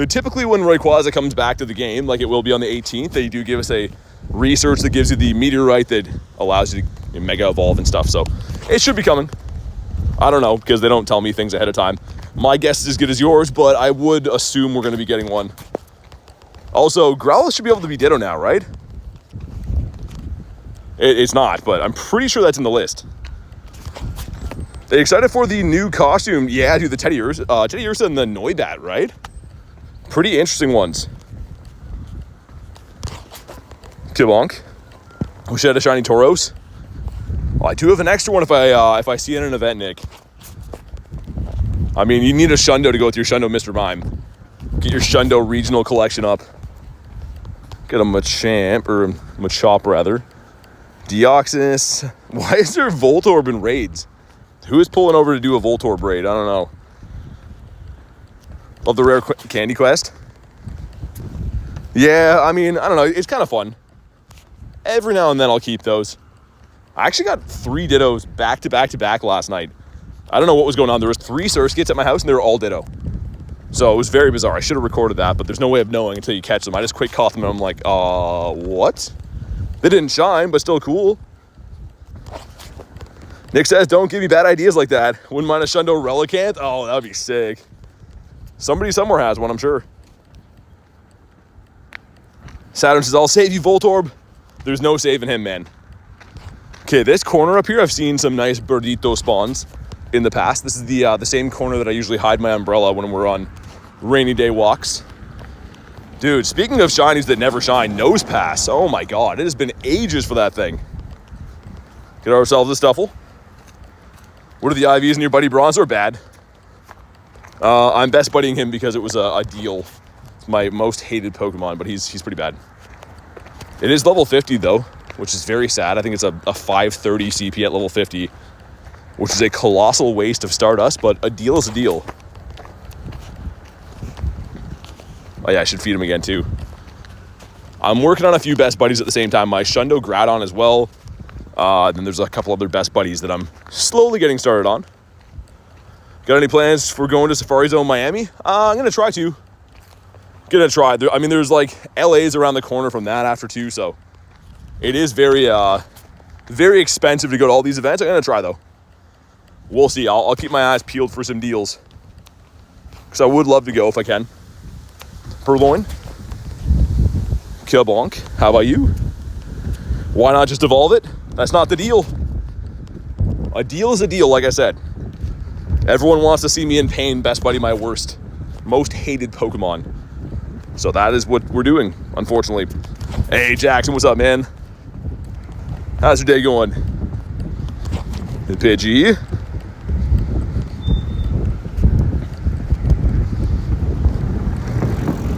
typically when Rayquaza comes back to the game, like it will be on the 18th, they do give us a research that gives you the meteorite that allows you to mega evolve and stuff. So it should be coming. I don't know, because they don't tell me things ahead of time. My guess is as good as yours, but I would assume we're going to be getting one. Also, Growlithe should be able to be Ditto now, right? It's not, but I'm pretty sure that's in the list. They excited for the new costume? Yeah, dude, the Teddy Ursa and the Noibat, right? Pretty interesting ones. Kibonk. Wish I had a shiny Tauros. Well, I do have an extra one if I see it in an event, Nick. I mean, you need a Shundo to go with your Shundo Mr. Mime. Get your Shundo regional collection up. Get a Machamp, or Machop rather. Deoxys. Why is there Voltorb in raids? Who is pulling over to do a Voltorb raid? I don't know. Love the rare candy quest. Yeah, I mean, I don't know. It's kind of fun. Every now and then I'll keep those. I actually got 3 Dittos back to back to back last night. I don't know what was going on. There was 3 Surskits at my house and they were all Ditto. So it was very bizarre. I should have recorded that, but there's no way of knowing until you catch them. I just quick caught them and I'm like, what? They didn't shine, but still cool. Nick says, don't give me bad ideas like that. Wouldn't mind a Shundo Relicanth? Oh, that would be sick. Somebody somewhere has one, I'm sure. Saturn says, I'll save you, Voltorb. There's no saving him, man. Okay, this corner up here, I've seen some nice Birdito spawns in the past. This is the same corner that I usually hide my umbrella when we're on rainy day walks. Dude, speaking of shinies that never shine, Nose Pass. Oh my god, it has been ages for that thing. Get ourselves a Stuffle. What are the IVs in your buddy Bronzor? Bad. I'm best buddying him because it was a deal. It's my most hated Pokemon, but he's pretty bad. It is level 50 though, which is very sad. I think it's a 530 CP at level 50, which is a colossal waste of Stardust, but a deal is a deal. Oh yeah, I should feed him again too. I'm working on a few best buddies at the same time. My Shundo Groudon as well. Then there's a couple other best buddies that I'm slowly getting started on. Got any plans for going to Safari Zone Miami? I'm gonna try to. I mean, there's like LA's around the corner from that after too, so it is very expensive to go to all these events. I'm gonna try though. We'll see. I'll keep my eyes peeled for some deals because I would love to go if I can. Purloin. Kabonk. How about you? Why not just evolve it? That's not the deal. A deal is a deal, like I said. Everyone wants to see me in pain, best buddy my worst, most hated Pokemon. So that is what we're doing, unfortunately. Hey, Jackson, what's up, man? How's your day going? The Pidgey.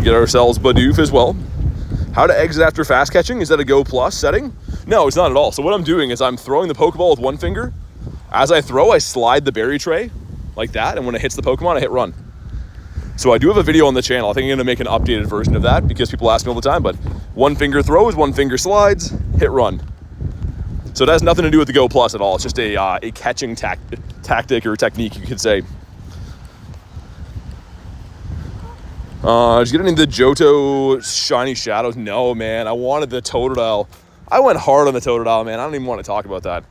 Get ourselves Bidoof as well. How to exit after fast catching? Is that a Go Plus setting? No, it's not at all. So what I'm doing is I'm throwing the Pokeball with one finger. As I throw, I slide the berry tray like that, and when it hits the Pokemon, I hit run. So I do have a video on the channel. I think I'm gonna make an updated version of that because people ask me all the time, but one finger throws, one finger slides, hit run. So it has nothing to do with the Go Plus at all. It's just a catching tactic or technique, you could say. Did you get any of the Johto shiny shadows? No, man. I wanted the Totodile. I went hard on the Totodile, man. I don't even want to talk about that.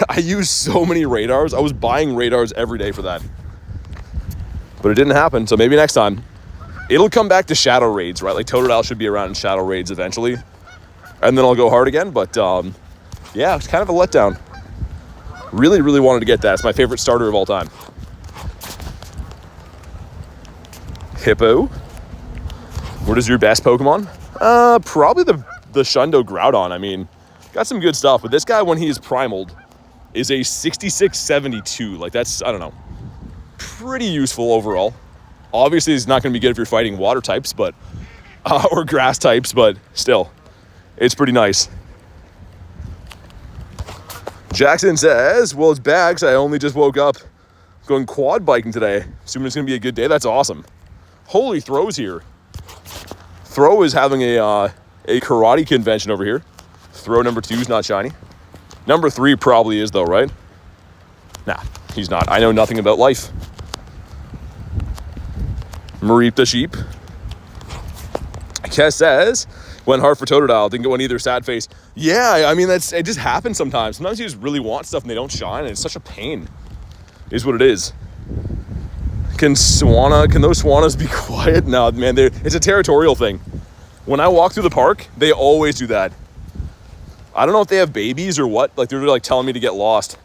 I used so many radars. I was buying radars every day for that. But it didn't happen, so maybe next time. It'll come back to Shadow Raids, right? Like Totodile should be around in Shadow Raids eventually. And then I'll go hard again, but yeah, it's kind of a letdown. Really, really wanted to get that. It's my favorite starter of all time. Hippo. What is your best Pokemon? Probably the Shundo Groudon. I mean, got some good stuff, but this guy, when he is primaled, is a 66-72. Like, that's, I don't know, pretty useful overall. Obviously, he's not going to be good if you're fighting water types, but or grass types, but still, it's pretty nice. Jackson says, well, it's bad because I only just woke up going quad biking today. Assuming it's going to be a good day. That's awesome. Holy throws here. Throw is having a karate convention over here. Throw number 2 is not shiny. Number 3 probably is though, right? Nah, he's not. I know nothing about life. Mareep the sheep. Kess says, went hard for Totodile, didn't get one either, sad face. Yeah, I mean, it just happens sometimes. Sometimes you just really want stuff and they don't shine, and it's such a pain. It is what it is. Can those Swannas be quiet? No, man, it's a territorial thing. When I walk through the park, they always do that. I don't know if they have babies or what. Like, they're like telling me to get lost.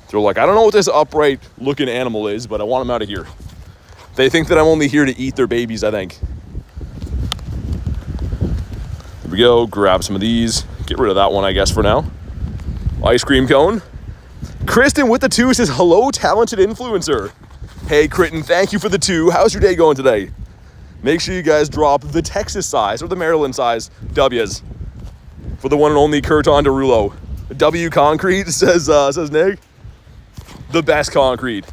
They're like, I don't know what this upright looking animal is, but I want them out of here. They think that I'm only here to eat their babies, I think. Here we go, grab some of these. Get rid of that one, I guess, for now. Ice cream cone. Kristen with the 2 says, hello, talented influencer. Hey, Kritten, thank you for the 2. How's your day going today? Make sure you guys drop the Texas size or the Maryland size W's for the one and only Curton Derulo. W Concrete says Nick. The best concrete.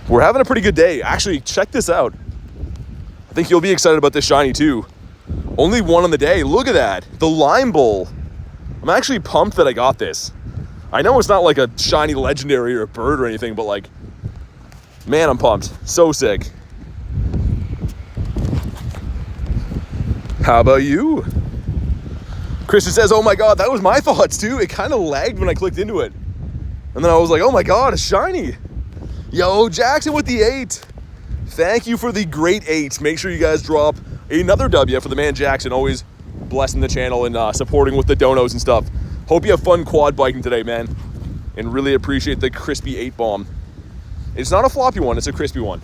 We're having a pretty good day. Actually, check this out. I think you'll be excited about this shiny too. Only one on the day. Look at that. The Lime Bowl. I'm actually pumped that I got this. I know it's not like a shiny legendary or a bird or anything, but like, man, I'm pumped. So sick. How about you? Christian says, oh my God, that was my thoughts too. It kind of lagged when I clicked into it. And then I was like, oh my God, it's shiny. Yo, Jackson with the 8. Thank you for the great 8. Make sure you guys drop another W for the man Jackson, always blessing the channel and supporting with the donos and stuff. Hope you have fun quad biking today, man. And really appreciate the crispy 8 bomb. It's not a floppy one, it's a crispy one.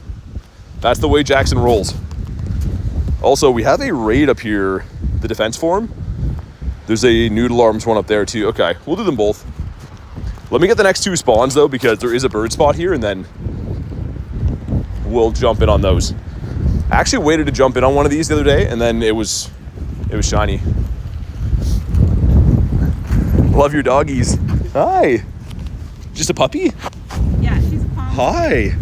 That's the way Jackson rolls. Also, we have a raid up here, the defense form. There's a Noodle Arms one up there too. Okay, we'll do them both. Let me get the next 2 spawns though, because there is a bird spot here, and then we'll jump in on those. I actually waited to jump in on one of these the other day, and then it was shiny. Love your doggies. Hi. Just a puppy? Yeah, she's a palm. Hi.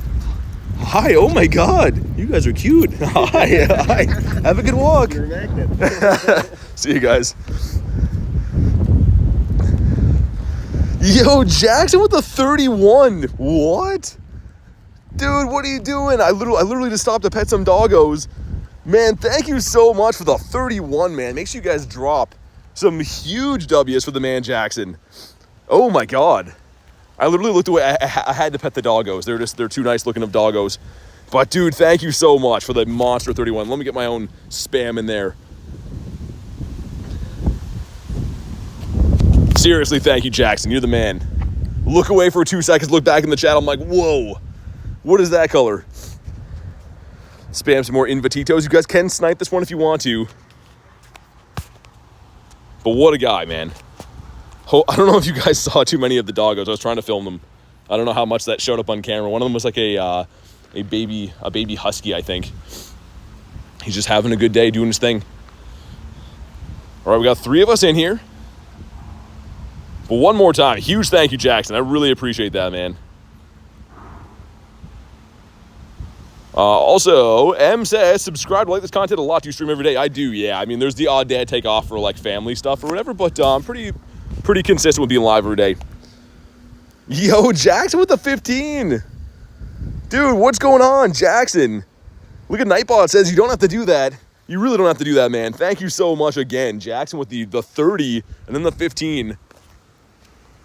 Hi, oh my God. You guys are cute. Hi. Hi. Have a good walk. You're a magnet. See you guys. Yo, Jackson with the 31. What? Dude, what are you doing? I literally just stopped to pet some doggos. Man, thank you so much for the 31, man. Make sure you guys drop some huge W's for the man Jackson. Oh my God. I literally looked away. I had to pet the doggos. They're too nice looking of doggos. But dude, thank you so much for the monster 31. Let me get my own spam in there. Seriously, thank you, Jackson. You're the man. Look away for 2 seconds, look back in the chat. I'm like, whoa, what is that color? Spam some more Invititos. You guys can snipe this one if you want to. But what a guy, man. I don't know if you guys saw too many of the doggos. I was trying to film them. I don't know how much that showed up on camera. One of them was like a baby husky, I think. He's just having a good day doing his thing. All right, we got 3 of us in here. But one more time, huge thank you, Jackson. I really appreciate that, man. Also, M says, subscribe to like this content a lot. Do you stream every day? I do, yeah. I mean, there's the odd day I take off for like family stuff or whatever, but I'm pretty consistent with being live every day. Yo, Jackson with the 15. Dude, what's going on, Jackson? Look at Nightbot says you don't have to do that. You really don't have to do that, man. Thank you so much again. Jackson with the 30 and then the 15.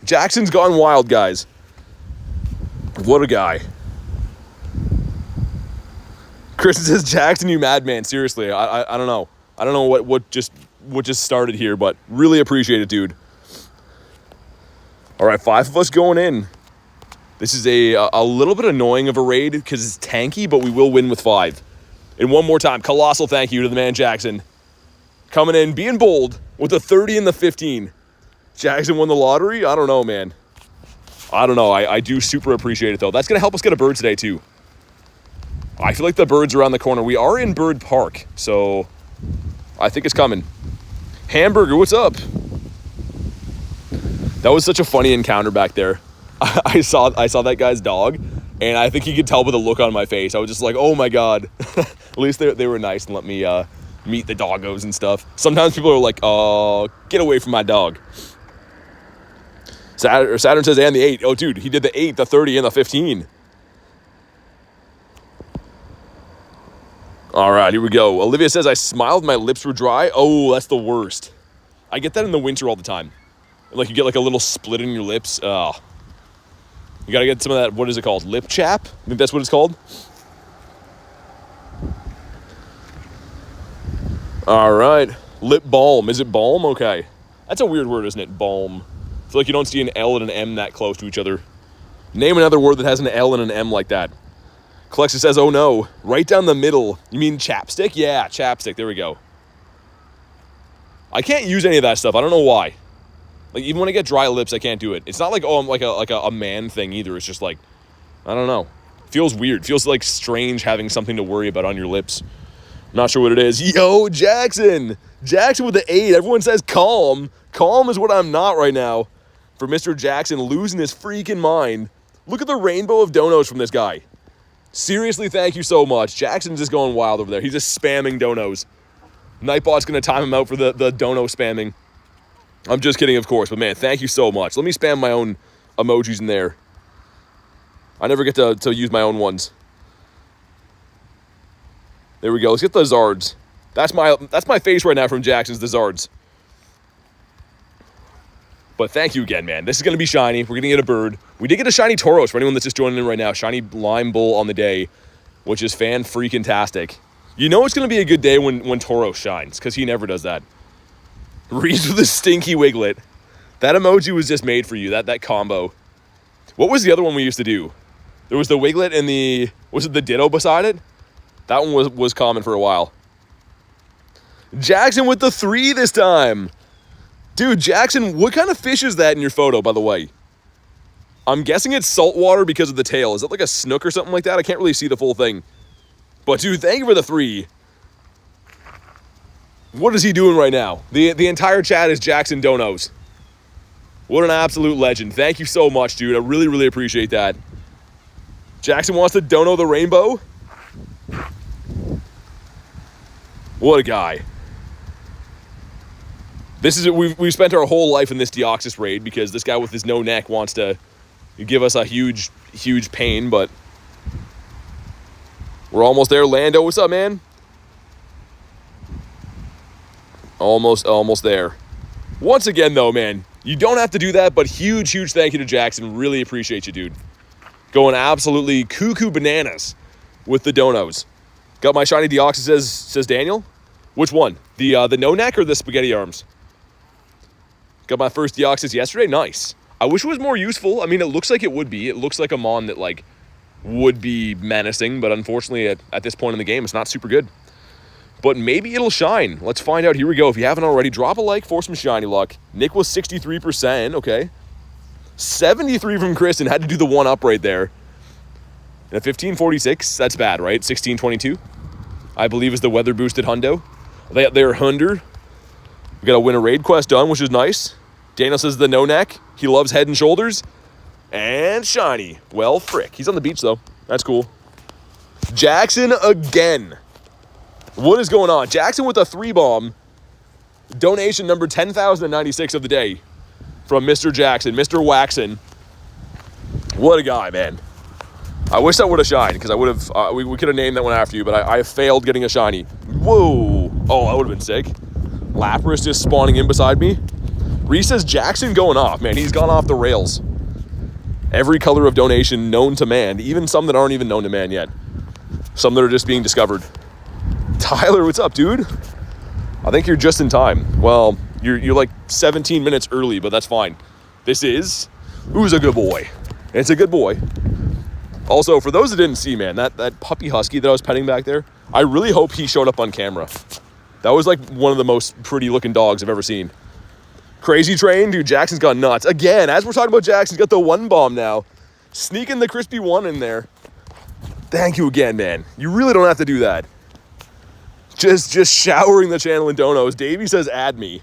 Jackson's gone wild, guys. What a guy. Chris says, Jackson, you madman. Seriously, I don't know. I don't know what just started here, but really appreciate it, dude. All right, 5 of us going in. This is a little bit annoying of a raid because it's tanky, but we will win with 5. And one more time, colossal thank you to the man Jackson. Coming in, being bold with the 30 and the 15. Jackson won the lottery? I don't know, man. I don't know. I do super appreciate it, though. That's going to help us get a bird today, too. I feel like the bird's around the corner. We are in Bird Park, so I think it's coming. Hamburger, what's up? That was such a funny encounter back there. I saw that guy's dog And I think he could tell by the look on my face. I was just like, oh my God. At least they were nice and let me meet the doggos and stuff. Sometimes people are like, oh, get away from my dog. Saturn says, and the 8. Oh, dude, he did the 8, the 30, and the 15. All right, here we go. Olivia says, I smiled, my lips were dry. Oh, that's the worst. I get that in the winter all the time. Like, you get like a little split in your lips. Oh. You gotta get some of that, what is it called? Lip chap? I think that's what it's called. All right. Lip balm. Is it balm? Okay. That's a weird word, isn't it? Balm. I feel like you don't see an L and an M that close to each other. Name another word that has an L and an M like that. Calexa says, oh no. Right down the middle. You mean chapstick? Yeah, chapstick. There we go. I can't use any of that stuff. I don't know why. Like, even when I get dry lips, I can't do it. It's not like, oh, I'm like a man thing either. It's just like, I don't know. Feels weird. Feels like strange having something to worry about on your lips. Not sure what it is. Yo, Jackson. Jackson with the 8. Everyone says calm. Calm is what I'm not right now. For Mr. Jackson losing his freaking mind. Look at the rainbow of donos from this guy. Seriously, thank you so much. Jackson's just going wild over there. He's just spamming donos. Nightbot's going to time him out for the dono spamming. I'm just kidding, of course, but man, thank you so much. Let me spam my own emojis in there. I never get to use my own ones. There we go. Let's get the Zards. That's my face right now from Jackson's, the Zards. But thank you again, man. This is going to be shiny. We're going to get a bird. We did get a shiny Tauros for anyone that's just joining in right now. Shiny Lime Bull on the day, which is fan-freaking-tastic. You know it's going to be a good day when Tauros shines, because he never does that. Reese with a stinky Wiglet. That emoji was just made for you, that combo. What was the other one we used to do? There was the Wiglet and the... Was it the Ditto beside it? That one was common for a while. Jackson with the 3 this time. Dude, Jackson, what kind of fish is that in your photo, by the way? I'm guessing it's saltwater because of the tail. Is that like a snook or something like that? I can't really see the full thing. But dude, thank you for the 3. What is he doing right now? The entire chat is Jackson Donos. What an absolute legend. Thank you so much, dude. I really, really appreciate that. Jackson wants to dono the rainbow. What a guy. This is we've spent our whole life in this Deoxys raid because this guy with his no neck wants to give us a huge, huge pain, but we're almost there. Lando, what's up, man? Almost there. Once again, though, man, you don't have to do that, but huge, huge thank you to Jackson. Really appreciate you, dude. Going absolutely cuckoo bananas with the donos. Got my shiny Deoxys, says Daniel. Which one? The no neck or the spaghetti arms? Got my first Deoxys yesterday. Nice. I wish it was more useful. I mean, it looks like it would be. It looks like a mon that, like, would be menacing, but unfortunately, at this point in the game, it's not super good. But maybe it'll shine. Let's find out. Here we go. If you haven't already, drop a like for some shiny luck. Nick was 63%. Okay. 73 from Kristen. Had to do the 1-up right there. And a 1546. That's bad, right? 1622. I believe is the weather boosted hundo. They're 100. We got a win a raid quest done, which is nice. Daniel says the no neck. He loves head and shoulders. And shiny. Well, frick. He's on the beach, though. That's cool. Jackson again. What is going on? Jackson with a 3-bomb. Donation number 10,096 of the day from Mr. Jackson, Mr. Waxon. What a guy, man. I wish that would have shined because I would have, we could have named that one after you, but I failed getting a shiny. Whoa. Oh, that would have been sick. Lapras just spawning in beside me. Reese says Jackson going off, man. He's gone off the rails. Every color of donation known to man, even some that aren't even known to man yet. Some that are just being discovered. Tyler, what's up, dude? I think you're just in time. Well, you're like 17 minutes early, but that's fine. This is Who's a Good Boy. It's a good boy. Also, for those that didn't see, man, that puppy husky that I was petting back there, I really hope he showed up on camera. That was like one of the most pretty looking dogs I've ever seen. Crazy Train, dude, Jackson's gone nuts. Again, as we're talking about Jackson's got the 1-bomb now. Sneaking the crispy 1 in there. Thank you again, man. You really don't have to do that. Just showering the channel in donos. Davey says add me.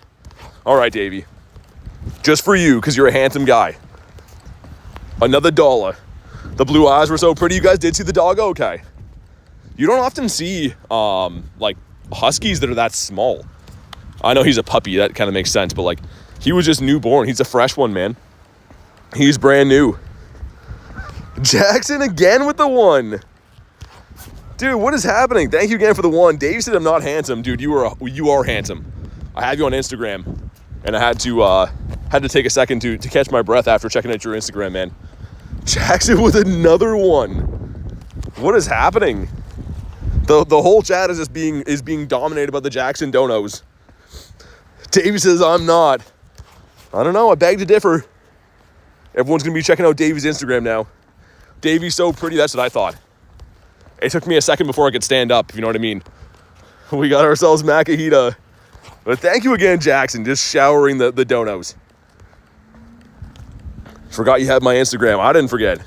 All right, Davey. Just for you, because you're a handsome guy. Another dollar. The blue eyes were so pretty. You guys did see the dog? Okay. You don't often see, like, huskies that are that small. I know he's a puppy. That kind of makes sense. But, like, he was just newborn. He's a fresh one, man. He's brand new. Jackson again with the 1. Dude, what is happening? Thank you again for the 1. Dave said I'm not handsome. Dude, you are handsome. I have you on Instagram. And I had to take a second to catch my breath after checking out your Instagram, man. Jackson with another 1. What is happening? The whole chat is just being dominated by the Jackson donos. Davey says I'm not. I don't know. I beg to differ. Everyone's gonna be checking out Davey's Instagram now. Davey's so pretty. That's what I thought. It took me a second before I could stand up. If you know what I mean. We got ourselves Makahita. But thank you again, Jackson. Just showering the donos. Forgot you had my Instagram. I didn't forget.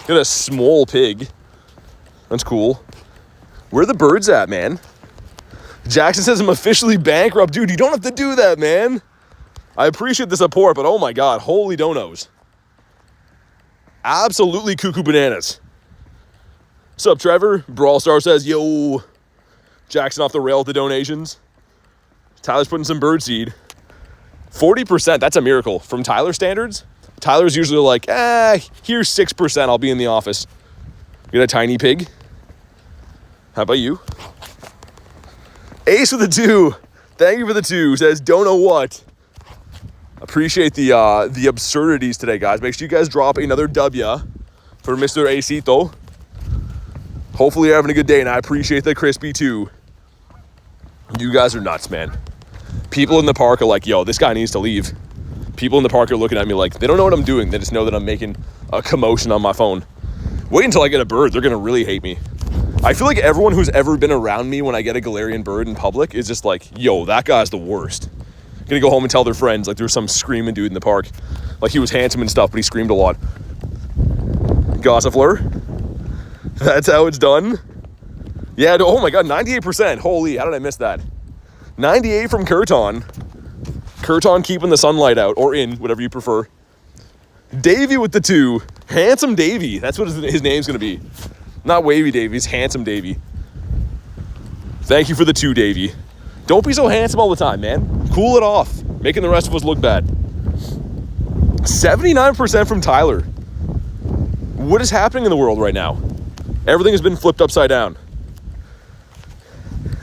Got a small pig. That's cool. Where are the birds at, man? Jackson says I'm officially bankrupt. Dude, you don't have to do that, man. I appreciate the support, but oh my God, holy donos. Absolutely cuckoo bananas. What's up, Trevor? Brawl Star says, yo. Jackson off the rail with the donations. Tyler's putting some birdseed. 40%, that's a miracle. From Tyler standards, Tyler's usually like, here's 6%, I'll be in the office. You got a tiny pig? How about you? Ace with the 2. Thank you for the 2. Says, don't know what. Appreciate the absurdities today, guys. Make sure you guys drop another W for Mr. Acito. Hopefully you're having a good day, and I appreciate the crispy too. You guys are nuts, man. People in the park are like, yo, this guy needs to leave. People in the park are looking at me like, they don't know what I'm doing. They just know that I'm making a commotion on my phone. Wait until I get a bird. They're going to really hate me. I feel like everyone who's ever been around me when I get a Galarian bird in public is just like, yo, that guy's the worst. Gonna go home and tell their friends like there was some screaming dude in the park. Like he was handsome and stuff, but he screamed a lot. Gossifleur. That's how it's done. Yeah, oh my God, 98%. Holy, how did I miss that? 98 from Kurton. Kurton keeping the sunlight out, or in, whatever you prefer. Davey with the 2. Handsome Davey. That's what his name's gonna be. Not Wavy Davey, it's Handsome Davey. Thank you for the 2, Davey. Don't be so handsome all the time, man. Cool it off. Making the rest of us look bad. 79% from Tyler. What is happening in the world right now? Everything has been flipped upside down.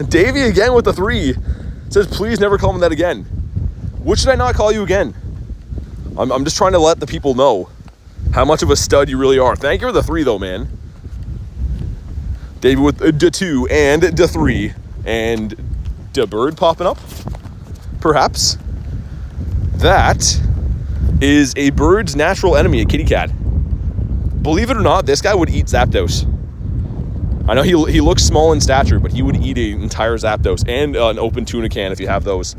Davey again with the 3. Says, please never call me that again. What should I not call you again? I'm just trying to let the people know how much of a stud you really are. Thank you for the 3, though, man. Davey with the 2 and the 3. And the bird popping up? Perhaps. That is a bird's natural enemy, a kitty cat. Believe it or not, this guy would eat Zapdos. I know he looks small in stature, but he would eat an entire Zapdos and an open tuna can if you have those.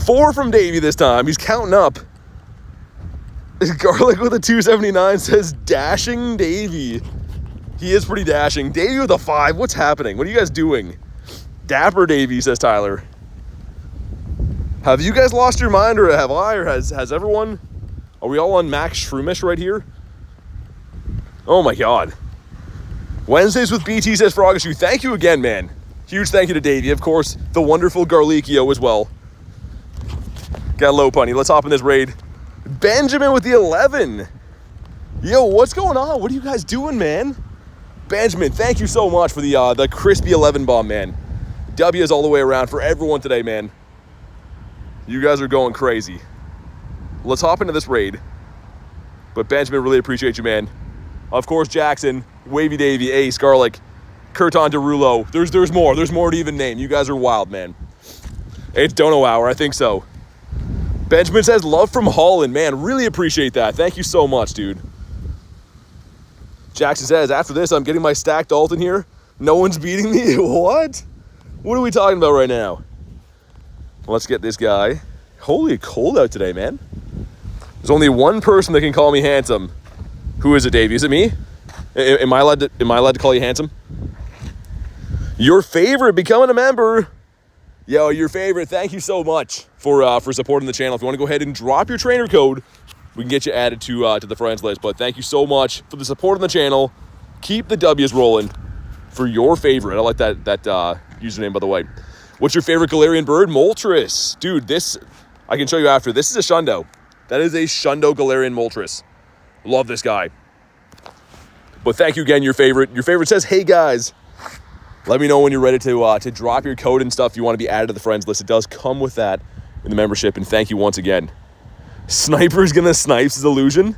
4 from Davey this time. He's counting up. Garlic with a 279 says, dashing Davey. He is pretty dashing. Davey with a 5. What's happening? What are you guys doing? Dapper Davey, says Tyler. Have you guys lost your mind, or have I, or has everyone? Are we all on Max Shroomish right here? Oh my God. Wednesdays with BT, says Frogashu. Thank you again, man. Huge thank you to Davey. Of course, the wonderful Garlicchio as well. Got low punny. Let's hop in this raid. Benjamin with the 11. Yo, what's going on? What are you guys doing, man? Benjamin, thank you so much for the crispy 11 bomb, man. W's all the way around for everyone today, man. You guys are going crazy. Let's hop into this raid. But Benjamin, really appreciate you, man. Of course, Jackson, Wavy Davey, Ace, Garlic, Kurton Derulo. There's more. There's more to even name. You guys are wild, man. It's Dono Hour. I think so. Benjamin says, love from Holland. Man, really appreciate that. Thank you so much, dude. Jackson says, after this, I'm getting my stacked ult in here. No one's beating me. What? What are we talking about right now? Let's get this guy. Holy, cold out today, man. There's only one person that can call me handsome. Who is it, Davey? Is it me? Am I allowed to call you handsome? Your favorite, becoming a member. Yo, your favorite. Thank you so much for supporting the channel. If you want to go ahead and drop your trainer code, we we can get you added to the friends list. But thank you so much for the support on the channel. Keep the W's rolling for your favorite. I like that username, by the way. What's your favorite Galarian bird? Moltres. Dude, this, I can show you after. This is a Shundo. That is a Shundo Galarian Moltres. Love this guy. But thank you again, your favorite. Your favorite says, hey guys, let me know when you're ready to drop your code and stuff if you want to be added to the friends list. It does come with that in the membership, and thank you once again. Sniper's gonna snipes his illusion.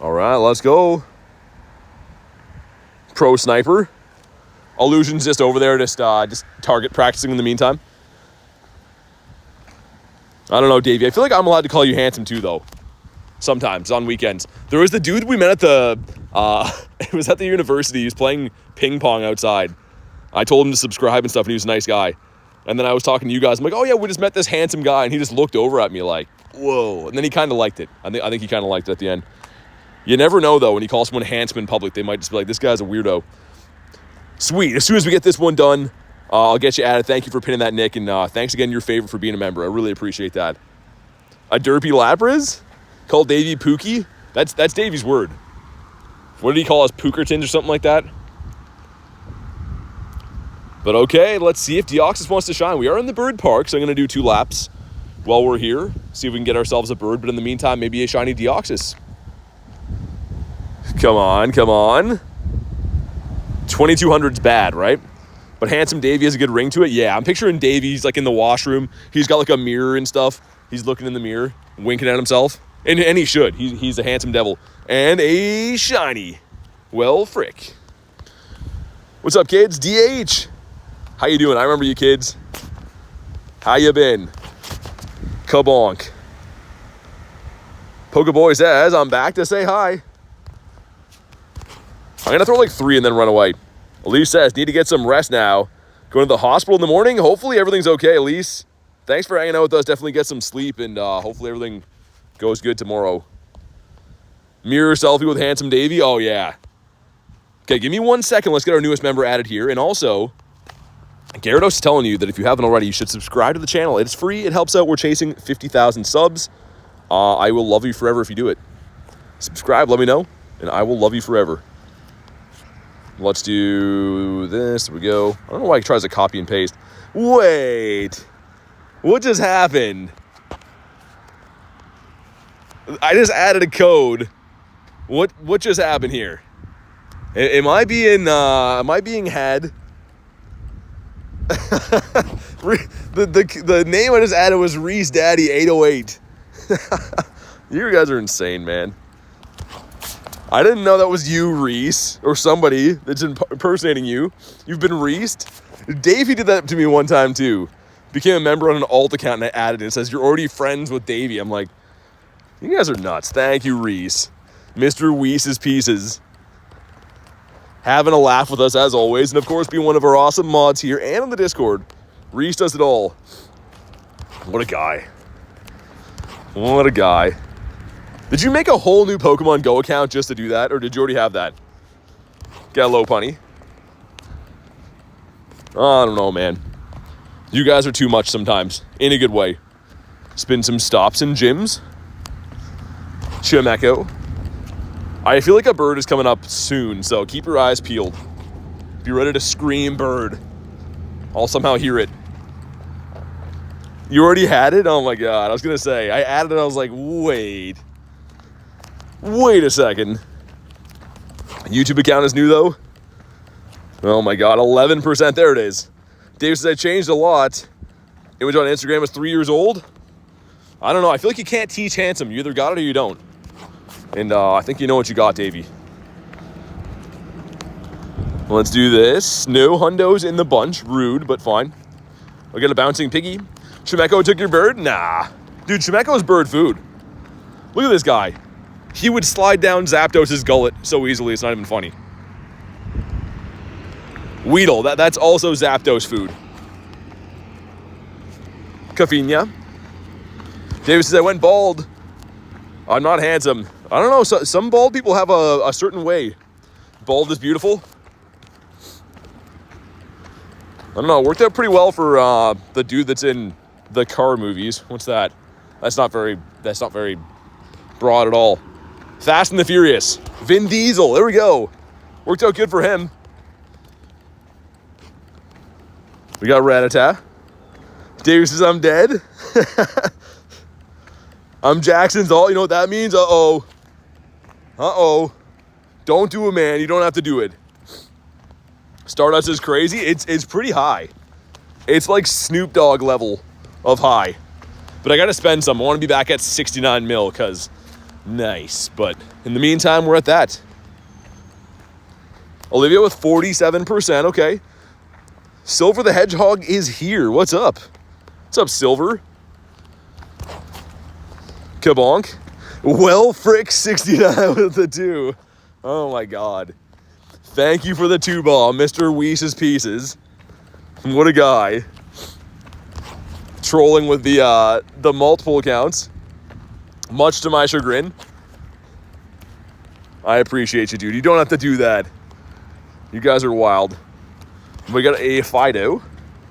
All right, let's go. Pro sniper. Illusion's just over there, just target practicing in the meantime. I don't know, Davey. I feel like I'm allowed to call you handsome too, though. Sometimes on weekends. There was the dude we met at the it was at the university. He was playing ping pong outside. I told him to subscribe and stuff, and he was a nice guy. And then I was talking to you guys. I'm like, oh yeah, we just met this handsome guy, and he just looked over at me like, whoa. And then he kind of liked it. I think he kind of liked it at the end. You never know though when you call someone handsome in public, they might just be like, this guy's a weirdo. Sweet. As soon as we get this one done, I'll get you added. Thank you for pinning that, Nick, and thanks again, your favorite, for being a member. I really appreciate that. A derpy Lapras? Called Davey Pookie? That's Davey's word. What did he call us, Pookertons or something like that? But okay, let's see if Deoxys wants to shine. We are in the bird park, so I'm going to do 2 laps while we're here. See if we can get ourselves a bird, but in the meantime, maybe a shiny Deoxys. Come on, come on. 2200's bad, right? But Handsome Davey has a good ring to it. Yeah, I'm picturing Davey. He's like in the washroom. He's got like a mirror and stuff. He's looking in the mirror, winking at himself. And he should. He's a handsome devil. And a shiny. Well, frick. What's up, kids? DH. How you doing? I remember you, kids. How you been? Kabonk. Pokeboy says, I'm back to say hi. I'm going to throw like 3 and then run away. Elise says, need to get some rest now. Going to the hospital in the morning. Hopefully everything's okay, Elise. Thanks for hanging out with us. Definitely get some sleep, and hopefully everything goes good tomorrow. Mirror selfie with Handsome Davey. Oh, yeah. Okay, give me 1 second. Let's get our newest member added here. And also, Gyarados is telling you that if you haven't already, you should subscribe to the channel. It's free. It helps out. We're chasing 50,000 subs. I will love you forever if you do it. Subscribe, let me know, and I will love you forever. Let's do this. There we go. I don't know why he tries to copy and paste. Wait. What just happened? I just added a code. What just happened here? Am I being had? the name I just added was Reese Daddy 808. You guys are insane, man. I didn't know that was you, Reese, or somebody that's impersonating you. You've been Reesed. Davey did that to me one time too. Became a member on an alt account, and I added it. It says, you're already friends with Davey. I'm like, you guys are nuts. Thank you, Reese. Mr. Weese's Pieces. Having a laugh with us as always. And of course, being one of our awesome mods here and on the Discord. Reese does it all. What a guy. What a guy. Did you make a whole new Pokemon GO account just to do that? Or did you already have that? Got a low punny. I don't know, man. You guys are too much sometimes. In a good way. Spin some stops in gyms. Chimecho. I feel like a bird is coming up soon, so keep your eyes peeled. Be ready to scream bird. I'll somehow hear it. You already had it? Oh my god. I was going to say, I added it, I was like, wait a second. YouTube account is new though. Oh my god, 11%. There it is. Dave says I changed a lot. Image on Instagram is 3 years old. I don't know. I feel like you can't teach handsome. You either got it or you don't. And I think you know what you got, Davey. Let's do this. No hundos in the bunch. Rude, but fine. I'll get a bouncing piggy. Chimecho took your bird? Nah. Dude, Chimecho's bird food. Look at this guy. He would slide down Zapdos' gullet so easily, it's not even funny. Weedle, that's also Zapdos food. Cafinha. David says, I went bald. I'm not handsome. I don't know, some bald people have a certain way. Bald is beautiful. I don't know, it worked out pretty well for the dude that's in the car movies. What's that? That's not very broad at all. Fast and the Furious. Vin Diesel. There we go. Worked out good for him. We got Rattata. Dave says I'm dead. I'm Jackson's all. You know what that means? Uh-oh. Uh-oh. Don't do it, man. You don't have to do it. Stardust is crazy. It's pretty high. It's like Snoop Dogg level of high. But I got to spend some. I want to be back at 69 mil because nice. But in the meantime, we're at that. Olivia with 47%. Okay. Silver the Hedgehog is here. What's up? What's up, Silver? Kabonk. Well, frick 69 with the 2. Oh my god. Thank you for the 2 ball, Mr. Weese's Pieces. What a guy. Trolling with the multiple accounts. Much to my chagrin. I appreciate you, dude. You don't have to do that. You guys are wild. We got a Fido.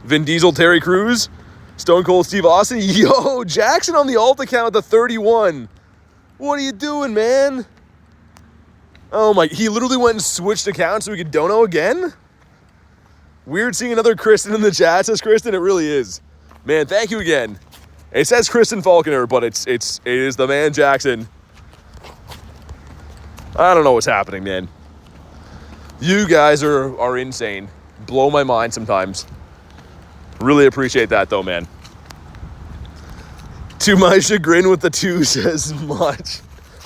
Vin Diesel, Terry Crews. Stone Cold Steve Austin. Yo, Jackson on the alt account at the 31. What are you doing, man? Oh my, he literally went and switched accounts so we could dono again? Weird seeing another Kristen in the chat, says Kristen. It really is. Man, thank you again. It says Kristen Falconer, but it is the man Jackson. I don't know what's happening, man. You guys are insane. Blow my mind sometimes. Really appreciate that though, man. To my chagrin with the 2 says much.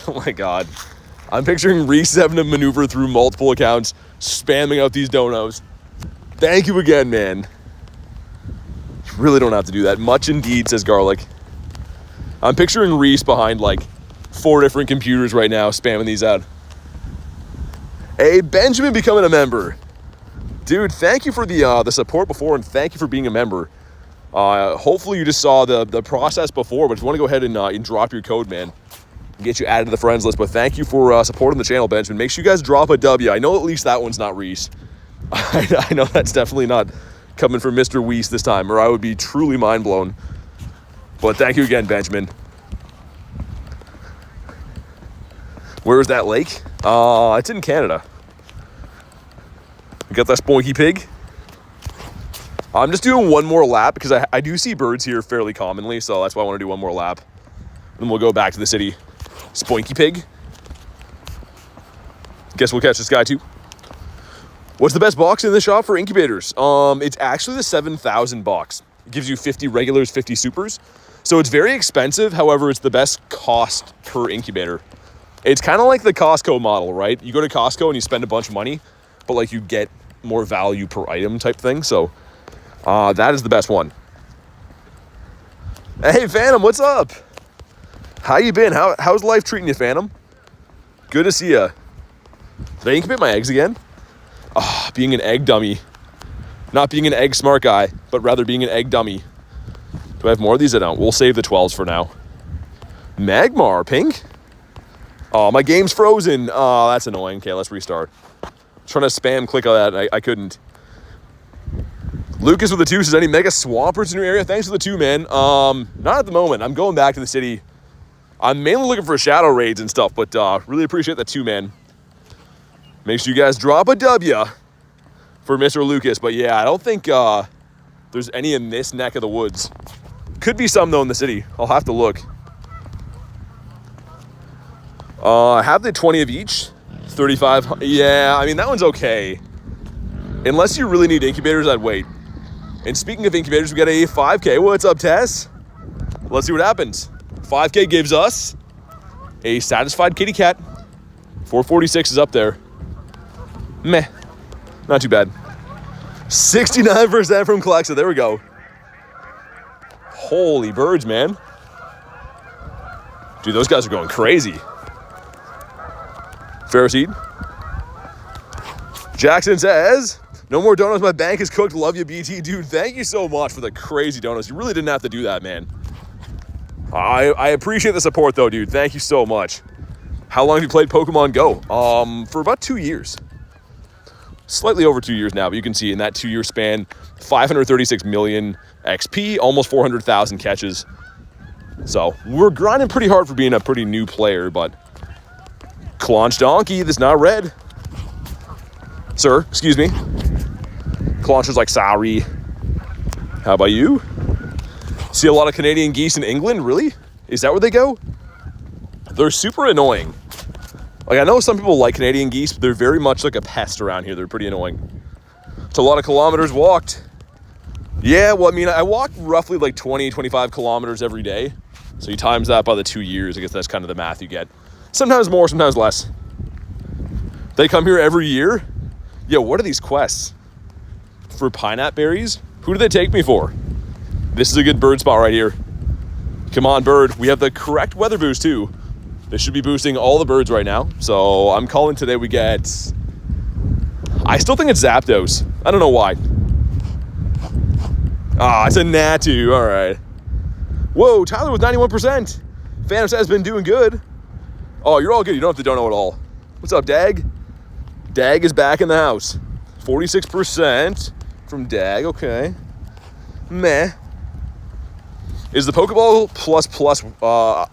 Oh my god. I'm picturing Reese having to maneuver through multiple accounts, spamming out these donos. Thank you again, man. You really don't have to do that. Much indeed, says Garlic. I'm picturing Reese behind like 4 different computers right now, spamming these out. Hey, Benjamin becoming a member. Dude, thank you for the support before, and thank you for being a member. Hopefully you just saw the process before, but if you want to go ahead and drop your code, man, get you added to the friends list. But thank you for supporting the channel, Benjamin. Make sure you guys drop a W. I know at least that one's not Reese. I know that's definitely not coming from Mr. Weiss this time, or I would be truly mind blown. But thank you again, Benjamin. Where is that lake? It's in Canada. We got that Spoinky Pig. I'm just doing one more lap because I do see birds here fairly commonly, so that's why I want to do one more lap. Then we'll go back to the city. Spoinky Pig. Guess we'll catch this guy too. What's the best box in the shop for incubators? It's actually the 7,000 box. It gives you 50 regulars, 50 supers. So it's very expensive. However, it's the best cost per incubator. It's kind of like the Costco model, right? You go to Costco and you spend a bunch of money, but like you get more value per item type thing. So that is the best one. Hey, Phantom, what's up? How you been? How's life treating you, Phantom? Good to see ya. Did I incubate my eggs again? Being an egg dummy. Not being an egg smart guy, but rather being an egg dummy. Do I have more of these? I don't. We'll save the 12s for now. Magmar, pink? Oh, my game's frozen. Oh, that's annoying. Okay, let's restart. Trying to spam click on that, and I couldn't. Lucas with the 2 says, any mega swampers in your area? Thanks for the 2, man. Not at the moment. I'm going back to the city. I'm mainly looking for shadow raids and stuff, but really appreciate the 2, man. Make sure you guys drop a W for Mr. Lucas. But yeah, I don't think there's any in this neck of the woods. Could be some, though, in the city. I'll have to look. Have the 20 of each. 35. Yeah, I mean, that one's okay. Unless you really need incubators, I'd wait. And speaking of incubators, we got a 5K. What's up, Tess? Let's see what happens. 5K gives us a satisfied kitty cat. 446 is up there. Meh. Not too bad. 69% from Clexa. There we go. Holy birds, man. Dude, those guys are going crazy. Ferroseed. Jackson says, no more donuts. My bank is cooked. Love you, BT. Dude, thank you so much for the crazy donuts. You really didn't have to do that, man. I appreciate the support, though, dude. Thank you so much. How long have you played Pokemon GO? For about 2 years. Slightly over 2 years now, but you can see in that 2-year span, 536 million XP, almost 400,000 catches. So we're grinding pretty hard for being a pretty new player, but Claunch Donkey, that's not red. Sir, excuse me. Claunch was like, sorry. How about you? See a lot of Canadian geese in England? Really? Is that where they go? They're super annoying. Like, I know some people like Canadian geese, but they're very much like a pest around here. They're pretty annoying. It's a lot of kilometers walked. Yeah, well, I mean, I walk roughly like 20, 25 kilometers every day. So you times that by the 2 years, I guess that's kind of the math you get. Sometimes more, sometimes less. They come here every year. Yo, what are these quests? For pineapple berries? Who do they take me for? This is a good bird spot right here. Come on, bird. We have the correct weather boost, too. They should be boosting all the birds right now. So I'm calling today we get... I still think it's Zapdos. I don't know why. Ah, it's a Natu. All right. Whoa, Tyler with 91%. Phantom has been doing good. Oh, you're all good. You don't have to know it all. What's up, Dag? Dag is back in the house. 46% from Dag. Okay. Meh. Is the Pokeball plus?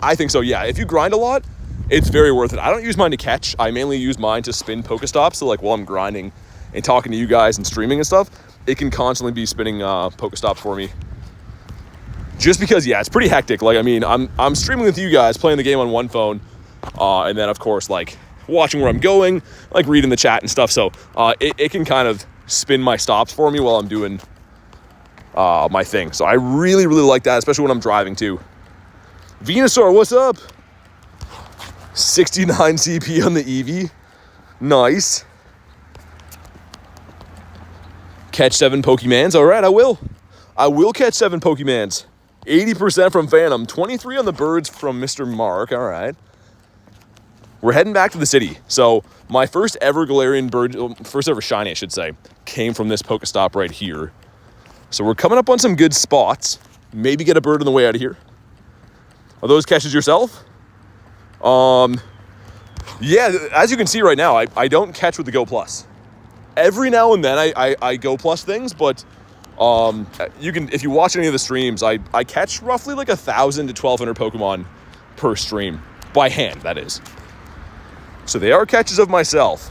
I think so, yeah. If you grind a lot, it's very worth it. I don't use mine to catch. I mainly use mine to spin Pokestops. So, like, while I'm grinding and talking to you guys and streaming and stuff, it can constantly be spinning Pokestops for me. Just because, yeah, it's pretty hectic. Like, I mean, I'm streaming with you guys, playing the game on one phone, and then, of course, like, watching where I'm going, like, reading the chat and stuff. So, it can kind of spin my stops for me while I'm doing my thing. So I really, really like that, especially when I'm driving too. Venusaur, what's up? 69 CP on the Eevee. Nice. Catch 7 Pokemons. All right, I will. I will catch 7 Pokemons. 80% from Phantom. 23 on the birds from Mr. Mark. All right. We're heading back to the city. So my first ever Galarian Bird, first ever shiny, I should say, came from this Pokestop right here. So we're coming up on some good spots. Maybe get a bird on the way out of here. Are those catches yourself? Yeah, as you can see right now, I don't catch with the Go Plus. Every now and then I Go Plus things, but you can, if you watch any of the streams, I catch roughly like 1,000 to 1,200 Pokemon per stream. By hand, that is. So they are catches of myself.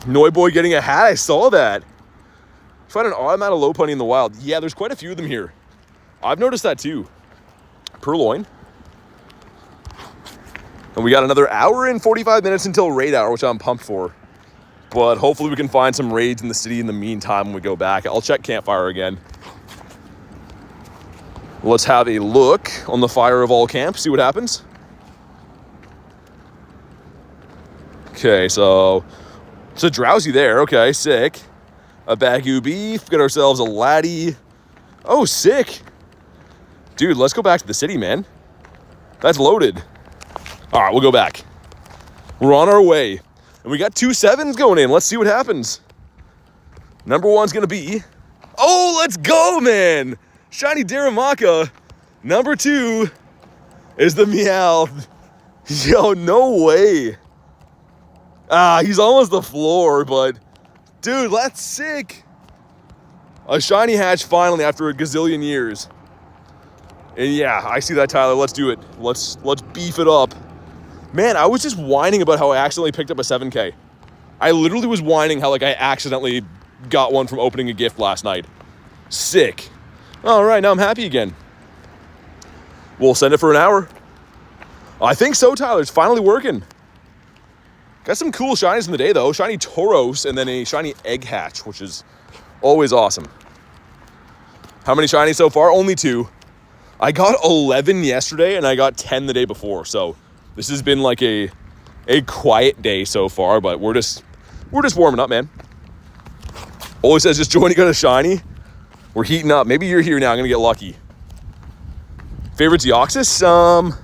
Noiboy getting a hat, I saw that. Find an odd amount of low pony in the wild. Yeah, there's quite a few of them here. I've noticed that too. Purloin. And we got another hour and 45 minutes until raid hour, which I'm pumped for. But hopefully we can find some raids in the city in the meantime when we go back. I'll check Campfire again. Let's have a look on the Fire of All Camp, see what happens. Okay, so it's a Drowsy there. Okay, sick. A Bagu Beef. Got ourselves a Laddie. Oh, sick. Dude, let's go back to the city, man. That's loaded. All right, we'll go back. We're on our way. And we got 2 7s going in. Let's see what happens. Number 1's going to be... Oh, let's go, man. Shiny Daramaka. Number 2 is the Meowth. Yo, no way. Ah, he's almost the floor, but... Dude, that's sick. A shiny hatch finally after a gazillion years. And yeah, I see that, Tyler. Let's do it. Let's beef it up. Man, I was just whining about how I accidentally picked up a 7K. I literally was whining how, like, I accidentally got one from opening a gift last night. Sick. All right, now I'm happy again. We'll send it for an hour. I think so, Tyler. It's finally working. Got some cool shinies in the day, though. Shiny Tauros and then a shiny Egg Hatch, which is always awesome. How many shinies so far? Only 2. I got 11 yesterday, and I got 10 the day before. So this has been like a quiet day so far, but we're just warming up, man. Always says just join, you got a shiny. We're heating up. Maybe you're here now. I'm going to get lucky. Favorite Deoxys?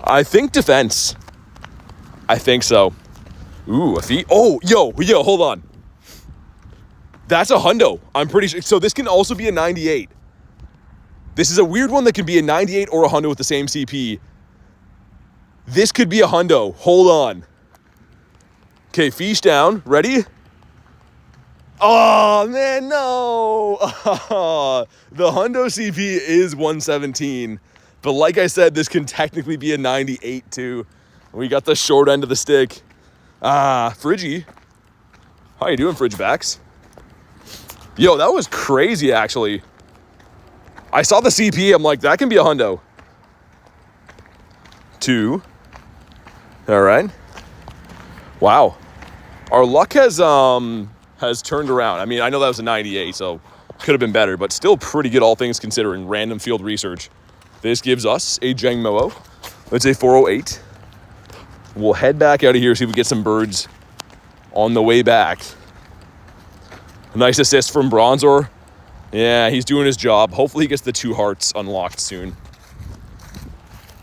I think defense. I think so. Ooh, a feat. Oh, yo, hold on. That's a hundo. I'm pretty sure. So this can also be a 98. This is a weird one that can be a 98 or a hundo with the same CP. This could be a hundo. Hold on. Okay, fish down. Ready? Oh, man, no. The Hundo CP is 117. But like I said, this can technically be a 98 too. We got the short end of the stick. Friggy. How you doing, Fridgebacks? Yo, that was crazy, actually. I saw the CP. I'm like, that can be a hundo. 2. All right. Wow. Our luck has turned around. I mean, I know that was a 98, so could have been better, but still pretty good, all things considering. Random field research. This gives us a Jangmo-O. It's a 408. We'll head back out of here, see if we get some birds on the way back. A nice assist from Bronzor. Yeah, he's doing his job. Hopefully he gets the 2 hearts unlocked soon,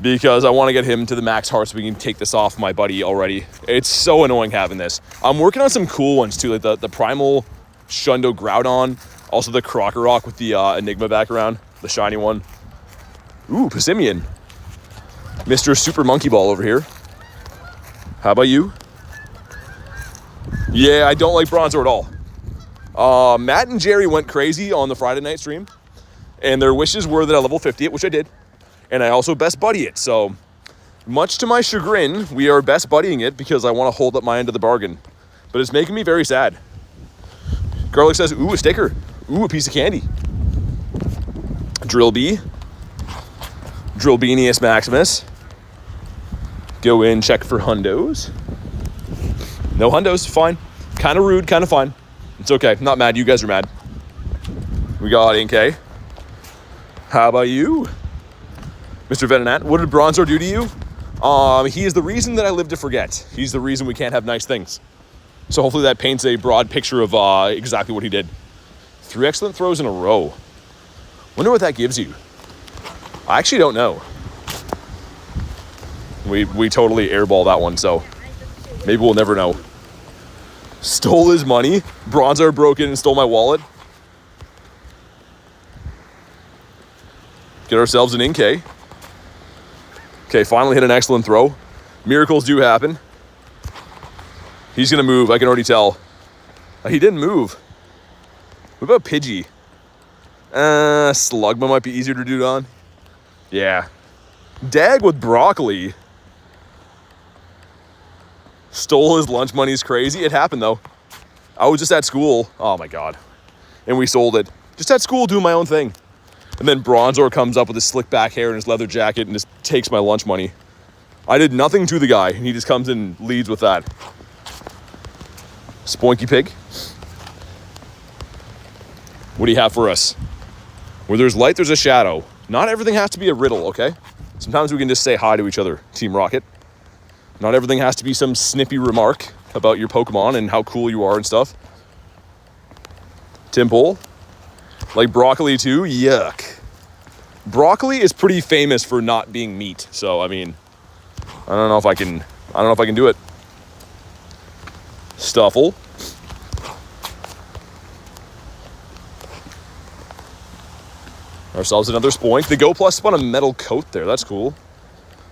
because I want to get him to the max hearts so we can take this off my buddy already. It's so annoying having this. I'm working on some cool ones too, like the Primal Shundo Groudon, also the Krokorok with the Enigma background, the shiny one. Ooh, Passimian. Mr. Super Monkey Ball over here. How about you? Yeah, I don't like Bronzor at all. Matt and Jerry went crazy on the Friday night stream, and their wishes were that I level 50 it, which I did. And I also best buddy it. So much to my chagrin, we are best buddying it because I want to hold up my end of the bargain. But it's making me very sad. Garlic says, ooh, a sticker. Ooh, a piece of candy. Drillbee. Drillbeanius Maximus. Go in, check for hundos. No hundos, fine. Kind of rude, kind of fine. It's okay, not mad, you guys are mad. We got Inkay. How about you? Mr. Venonat, what did Bronzor do to you? He is the reason that I live to forget. He's the reason we can't have nice things. So hopefully that paints a broad picture of exactly what he did. 3 excellent throws in a row. Wonder what that gives you. I actually don't know. We totally airball that one, so maybe we'll never know. Stole his money. Bronzor broke in and stole my wallet. Get ourselves an Inkay. Okay, finally hit an excellent throw. Miracles do happen. He's going to move, I can already tell. He didn't move. What about Pidgey? Slugma might be easier to do on. Yeah. Dag with broccoli. Stole his lunch money is crazy. It happened, though. I was just at school. Oh, my God. And we sold it. Just at school doing my own thing. And then Bronzor comes up with his slick back hair and his leather jacket and just takes my lunch money. I did nothing to the guy, and he just comes and leads with that. Spoinky Pig. What do you have for us? Where there's light, there's a shadow. Not everything has to be a riddle, okay? Sometimes we can just say hi to each other, Team Rocket. Not everything has to be some snippy remark about your Pokemon and how cool you are and stuff. Timple. Like broccoli too? Yuck. Broccoli is pretty famous for not being meat, so I mean, I don't know if I can do it. Stuffle. Ourselves another Spoink. The Go Plus spun a metal coat there. That's cool.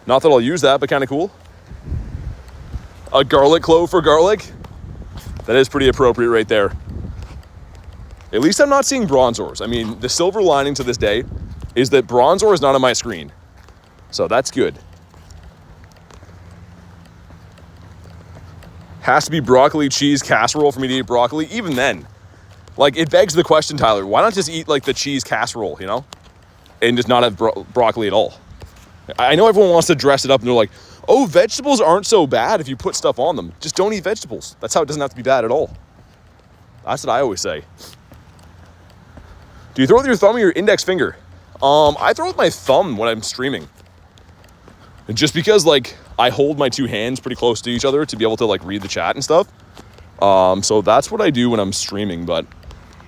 Not that I'll use that, but kind of cool. A garlic clove for garlic. That is pretty appropriate right there. At least I'm not seeing Bronzors. I mean, the silver lining to this day is that Bronzor is not on my screen. So that's good. Has to be broccoli cheese casserole for me to eat broccoli. Even then, like, it begs the question, Tyler, why not just eat like the cheese casserole, you know? And just not have broccoli at all. I know everyone wants to dress it up and they're like, oh, vegetables aren't so bad if you put stuff on them. Just don't eat vegetables. That's how it doesn't have to be bad at all. That's what I always say. Do you throw with your thumb or your index finger? I throw with my thumb when I'm streaming. Just because, like, I hold my 2 hands pretty close to each other to be able to, like, read the chat and stuff. So that's what I do when I'm streaming. But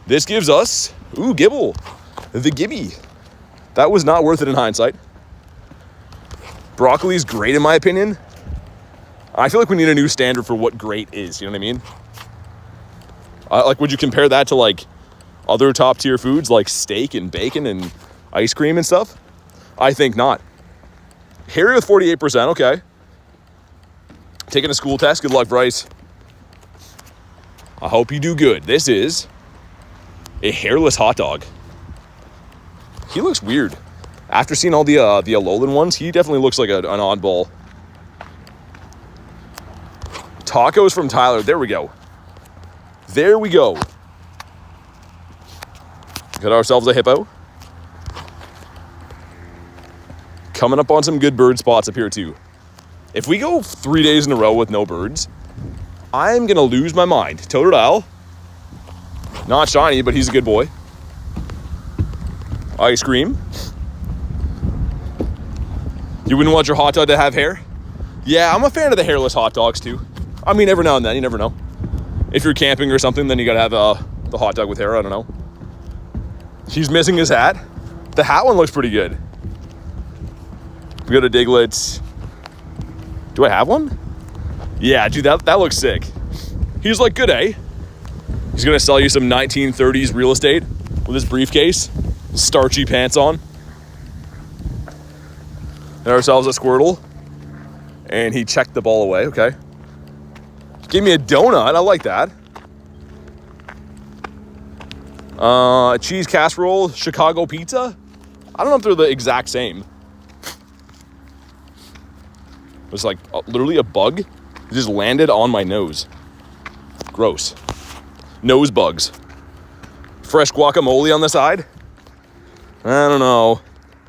this gives us, ooh, Gibble. The Gibby. That was not worth it in hindsight. Broccoli's great in my opinion. I feel like we need a new standard for what great is, you know what I mean? Like, would you compare that to, like, other top tier foods like steak and bacon and ice cream and stuff? I think not. Harry with 48%, okay. Taking a school test, good luck, Bryce. I hope you do good. This is a hairless hot dog. He looks weird. After seeing all the Alolan ones, he definitely looks like an oddball. Tacos from Tyler. There we go. There we go. Got ourselves a hippo. Coming up on some good bird spots up here too. If we go 3 days in a row with no birds, I'm going to lose my mind. Totodile. Not shiny, but he's a good boy. Ice cream. You wouldn't want your hot dog to have hair? Yeah, I'm a fan of the hairless hot dogs too. I mean, every now and then, you never know. If you're camping or something, then you gotta have the hot dog with hair, I don't know. He's missing his hat. The hat one looks pretty good. We got a Diglett. Do I have one? Yeah, dude, that looks sick. He's like, good, eh? He's gonna sell you some 1930s real estate with his briefcase, starchy pants on. And ourselves a Squirtle. And he checked the ball away, okay. Give me a donut, I like that. Cheese casserole, Chicago pizza. I don't know if they're the exact same. It was like literally a bug. It just landed on my nose. Gross. Nose bugs. Fresh guacamole on the side. I don't know.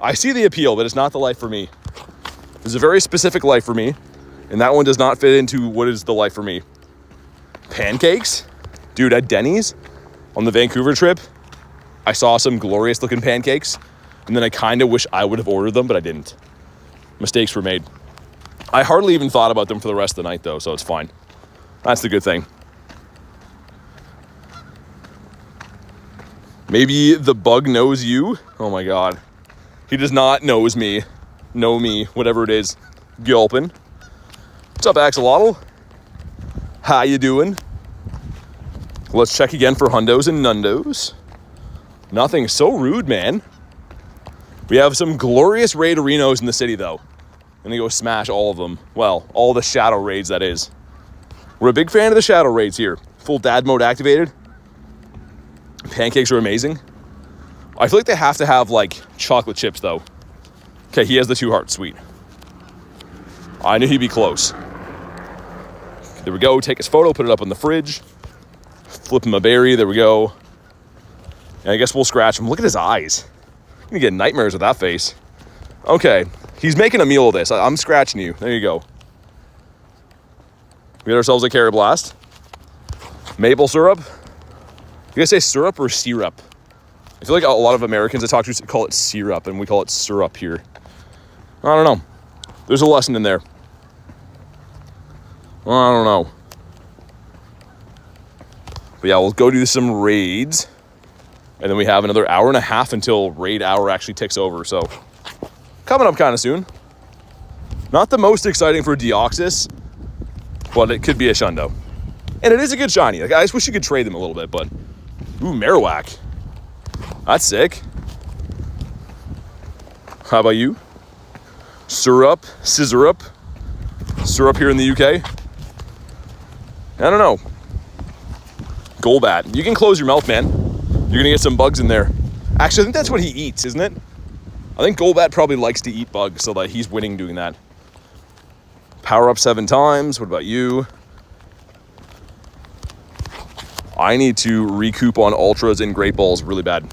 I see the appeal, but it's not the life for me. There's a very specific life for me, and that one does not fit into what is the life for me. Pancakes? Dude, at Denny's on the Vancouver trip, I saw some glorious looking pancakes, and then I kind of wish I would have ordered them, but I didn't. Mistakes were made. I hardly even thought about them for the rest of the night, though, so it's fine. That's the good thing. Maybe the bug knows you? Oh my god. He does not knows me. Know me, whatever it is. Gulpin. What's up, Axolotl? How you doing? Let's check again for hundos and nundos. Nothing. So rude, man. We have some glorious Raiderinos in the city, though. I'm gonna go smash all of them. Well, all the shadow raids, that is. We're a big fan of the shadow raids here. Full dad mode activated. Pancakes are amazing. I feel like they have to have, like, chocolate chips, though. Okay, he has the 2 hearts. Sweet. I knew he'd be close. There we go. Take his photo, put it up on the fridge. Flip him a berry. There we go. And I guess we'll scratch him. Look at his eyes. I'm gonna get nightmares with that face. Okay. He's making a meal of this. I'm scratching you. There you go. We got ourselves a Carrot Blast. Maple syrup. You guys say syrup or syrup? I feel like a lot of Americans I talk to call it syrup, and we call it syrup here. I don't know. There's a lesson in there. I don't know. But yeah, we'll go do some raids. And then we have another hour and a half until raid hour actually ticks over. So, coming up kind of soon. Not the most exciting for Deoxys, but it could be a Shundo. And it is a good shiny. Like, I just wish you could trade them a little bit, but... Ooh, Marowak. That's sick. How about you? Syrup, scissorup. Syrup here in the UK. I don't know. Golbat. You can close your mouth, man. You're gonna get some bugs in there. Actually, I think that's what he eats, isn't it? I think Golbat probably likes to eat bugs, so that he's winning doing that. Power up 7 times. What about you? I need to recoup on Ultras and Great Balls really bad.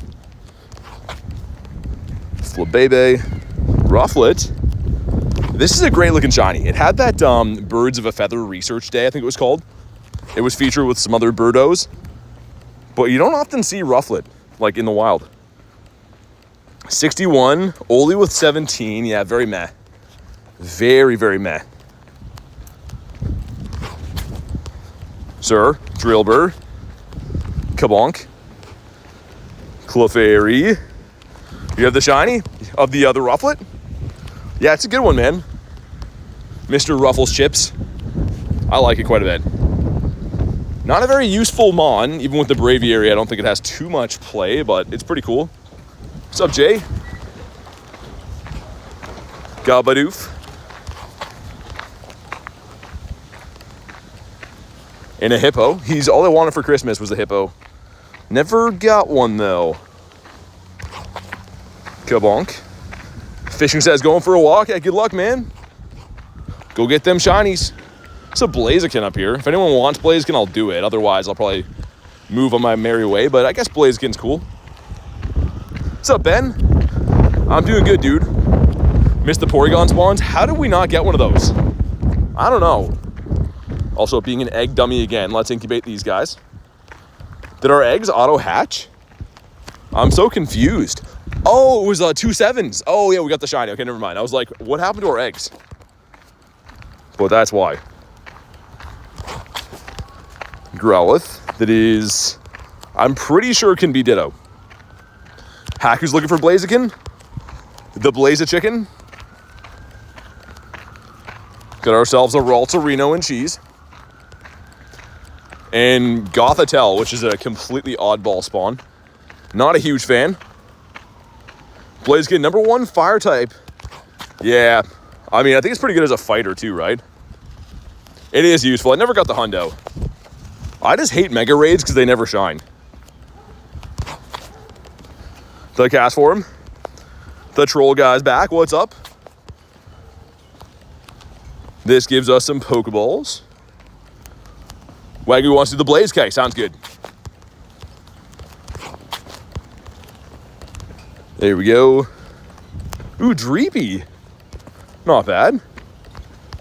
Flabebe. Rufflet. This is a great looking shiny. It had that Birds of a Feather research day, I think it was called. It was featured with some other birdos. But you don't often see Rufflet, like, in the wild. 61. Oli with 17. Yeah, very meh. Very, very meh. Sir. Drillbur. Kabonk. Clefairy. You have the shiny of the other Rufflet? Yeah, it's a good one, man. Mr. Ruffles Chips. I like it quite a bit. Not a very useful Mon, even with the Braviary. I don't think it has too much play, but it's pretty cool. What's up, Jay? Gabadoof. And a hippo. He's all I wanted for Christmas was a hippo. Never got one though. Kabonk. Fishing says going for a walk. Yeah, good luck, man. Go get them shinies. There's a Blaziken up here. If anyone wants Blaziken, I'll do it. Otherwise, I'll probably move on my merry way. But I guess Blaziken's cool. What's up, Ben? I'm doing good, dude. Missed the Porygon spawns. How did we not get one of those? I don't know. Also, being an egg dummy again. Let's incubate these guys. Did our eggs auto-hatch? I'm so confused. Oh, it was 2 7s. Oh, yeah, we got the shiny. Okay, never mind. I was like, what happened to our eggs? But that's why. Growlithe. That is, I'm pretty sure can be Ditto. Haku's looking for Blaziken. The Blazichicken. Got ourselves a Raltorino and cheese. And Gothitelle, which is a completely oddball spawn. Not a huge fan. Blaziken, number 1 fire type. Yeah, I mean, I think it's pretty good as a fighter too, right? It is useful. I never got the hundo. I just hate Mega Raids because they never shine. The cast for him. The troll guy's back. What's up? This gives us some Pokeballs. Wagyu wants to do the Blaze K. Sounds good. There we go. Ooh, Dreepy. Not bad.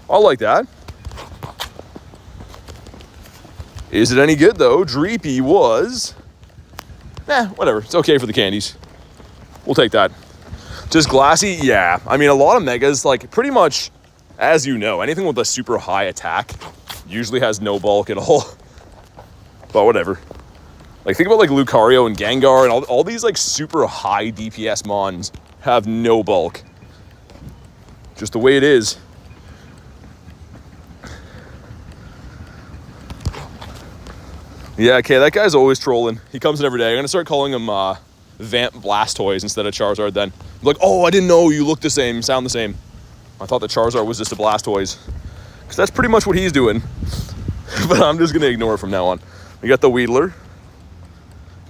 I like that. Is it any good, though? Dreepy was... whatever. It's okay for the candies. We'll take that. Just Glassy? Yeah. I mean, a lot of Megas, like, pretty much, as you know, anything with a super high attack usually has no bulk at all. But whatever. Like, think about, like, Lucario and Gengar and all these, like, super high DPS mons have no bulk. Just the way it is. Yeah, okay, that guy's always trolling. He comes in every day. I'm going to start calling him Vamp Blastoise instead of Charizard then. I'm like, oh, I didn't know you look the same, sound the same. I thought the Charizard was just a Blastoise. Because that's pretty much what he's doing. But I'm just going to ignore it from now on. We got the Weedler.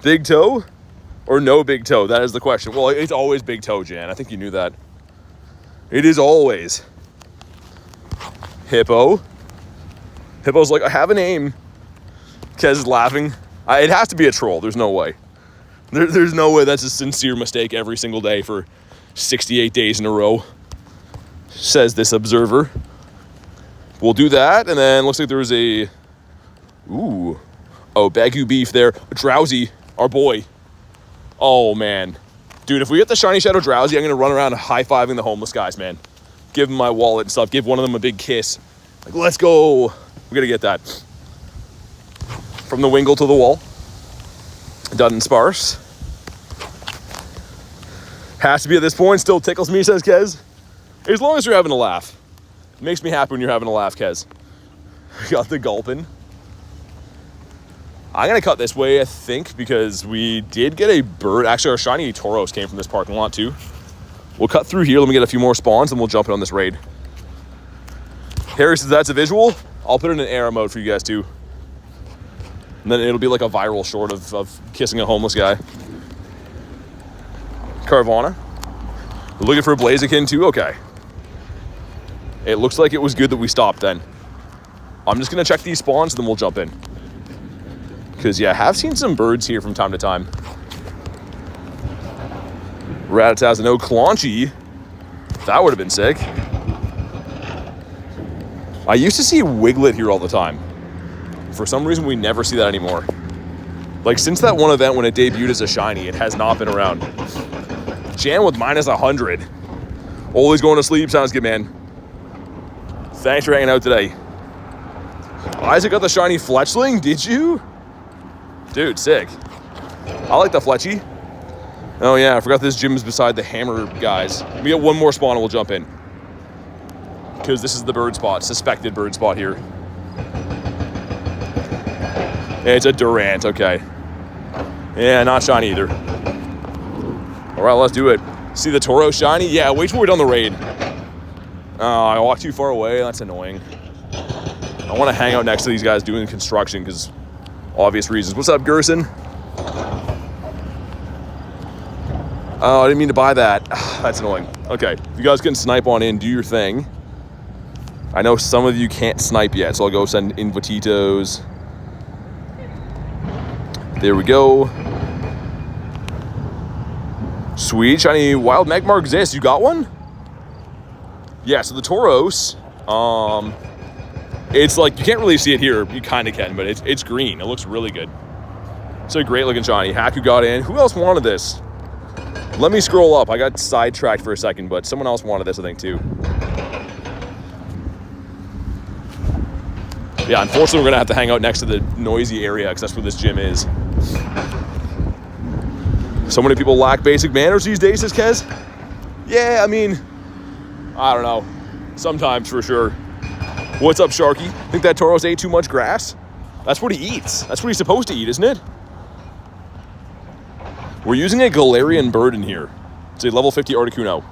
Big Toe or no Big Toe? That is the question. Well, it's always Big Toe, Jan. I think you knew that. It is always. Hippo. Hippo's like, I have a name. Kez is laughing. It has to be a troll. There's no way. There's no way that's a sincere mistake every single day for 68 days in a row, says this observer. We'll do that, and then looks like there's a... Ooh. Oh, Bagu Beef there. Drowsy, our boy. Oh, man. Dude, if we get the Shiny Shadow Drowsy, I'm going to run around high-fiving the homeless guys, man. Give them my wallet and stuff. Give one of them a big kiss. Like, let's go. We got to get that. From the Wingle to the wall. Done and sparse. Has to be at this point. Still tickles me, says Kez. As long as you're having a laugh. It makes me happy when you're having a laugh, Kez. We got the Gulpin. I'm going to cut this way, I think, because we did get a bird. Actually, our shiny Tauros came from this parking lot, too. We'll cut through here. Let me get a few more spawns, and we'll jump in on this raid. Harry says that's a visual. I'll put it in arrow mode for you guys, too. And then it'll be like a viral short of kissing a homeless guy. Carvana. We're looking for a Blaziken, too? Okay. It looks like it was good that we stopped, then. I'm just going to check these spawns, and then we'll jump in. Because, yeah, I have seen some birds here from time to time. Rattata's no Claunchy. That would have been sick. I used to see Wiglet here all the time. For some reason, we never see that anymore. Like, since that one event when it debuted as a shiny, it has not been around. Jan with minus 100. Always going to sleep. Sounds good, man. Thanks for hanging out today. Isaac got the shiny Fletchling. Did you? Dude, sick. I like the Fletchy. Oh, yeah, I forgot this gym is beside the hammer guys. We get one more spawn and we'll jump in. Because this is the bird spot, suspected bird spot here. It's a Durant, okay. Yeah, not shiny either. All right, let's do it. See the Tauros shiny? Yeah, wait till we're done the raid. Oh, I walked too far away. That's annoying. I want to hang out next to these guys doing construction because obvious reasons. What's up, Gerson? Oh, I didn't mean to buy that. That's annoying. Okay, you guys can snipe on in, do your thing. I know some of you can't snipe yet, so I'll go send invititos. There we go. Sweet, shiny wild Magmar exists. You got one? Yeah, so the Tauros, it's like, you can't really see it here. You kind of can, but it's green. It looks really good. It's a great looking shiny. Haku got in. Who else wanted this? Let me scroll up. I got sidetracked for a second, but someone else wanted this, I think, too. Yeah, unfortunately, we're going to have to hang out next to the noisy area because that's where this gym is. So many people lack basic manners these days, says Kez. Yeah, I mean, I don't know. Sometimes, for sure. What's up, Sharky? Think that Tauros ate too much grass? That's what he eats. That's what he's supposed to eat, isn't it? We're using a Galarian Bird in here. It's a level 50 Articuno.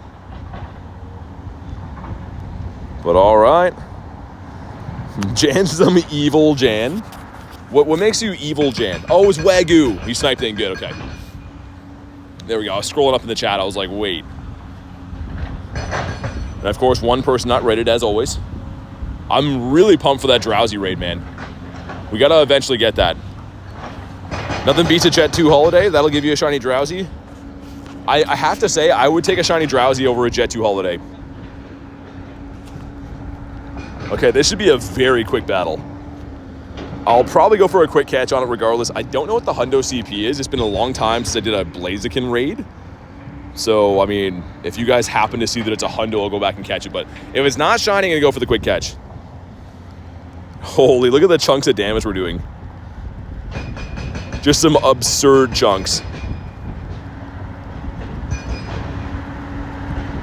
But all right. Jan's some evil Jan. What makes you evil Jan? Oh, it's Wagyu. You sniped in good, okay. There we go. I was scrolling up in the chat. I was like, wait. And of course, one person not rated as always. I'm really pumped for that Drowsy raid, man. We gotta eventually get that. Nothing beats a Jet 2 holiday. That'll give you a shiny Drowsy. I have to say, I would take a shiny Drowsy over a Jet 2 holiday. Okay, this should be a very quick battle. I'll probably go for a quick catch on it regardless. I don't know what the Hundo CP is. It's been a long time since I did a Blaziken raid. So, I mean, if you guys happen to see that it's a Hundo, I'll go back and catch it. But if it's not shiny, I'm going to go for the quick catch. Holy, look at the chunks of damage we're doing. Just some absurd chunks.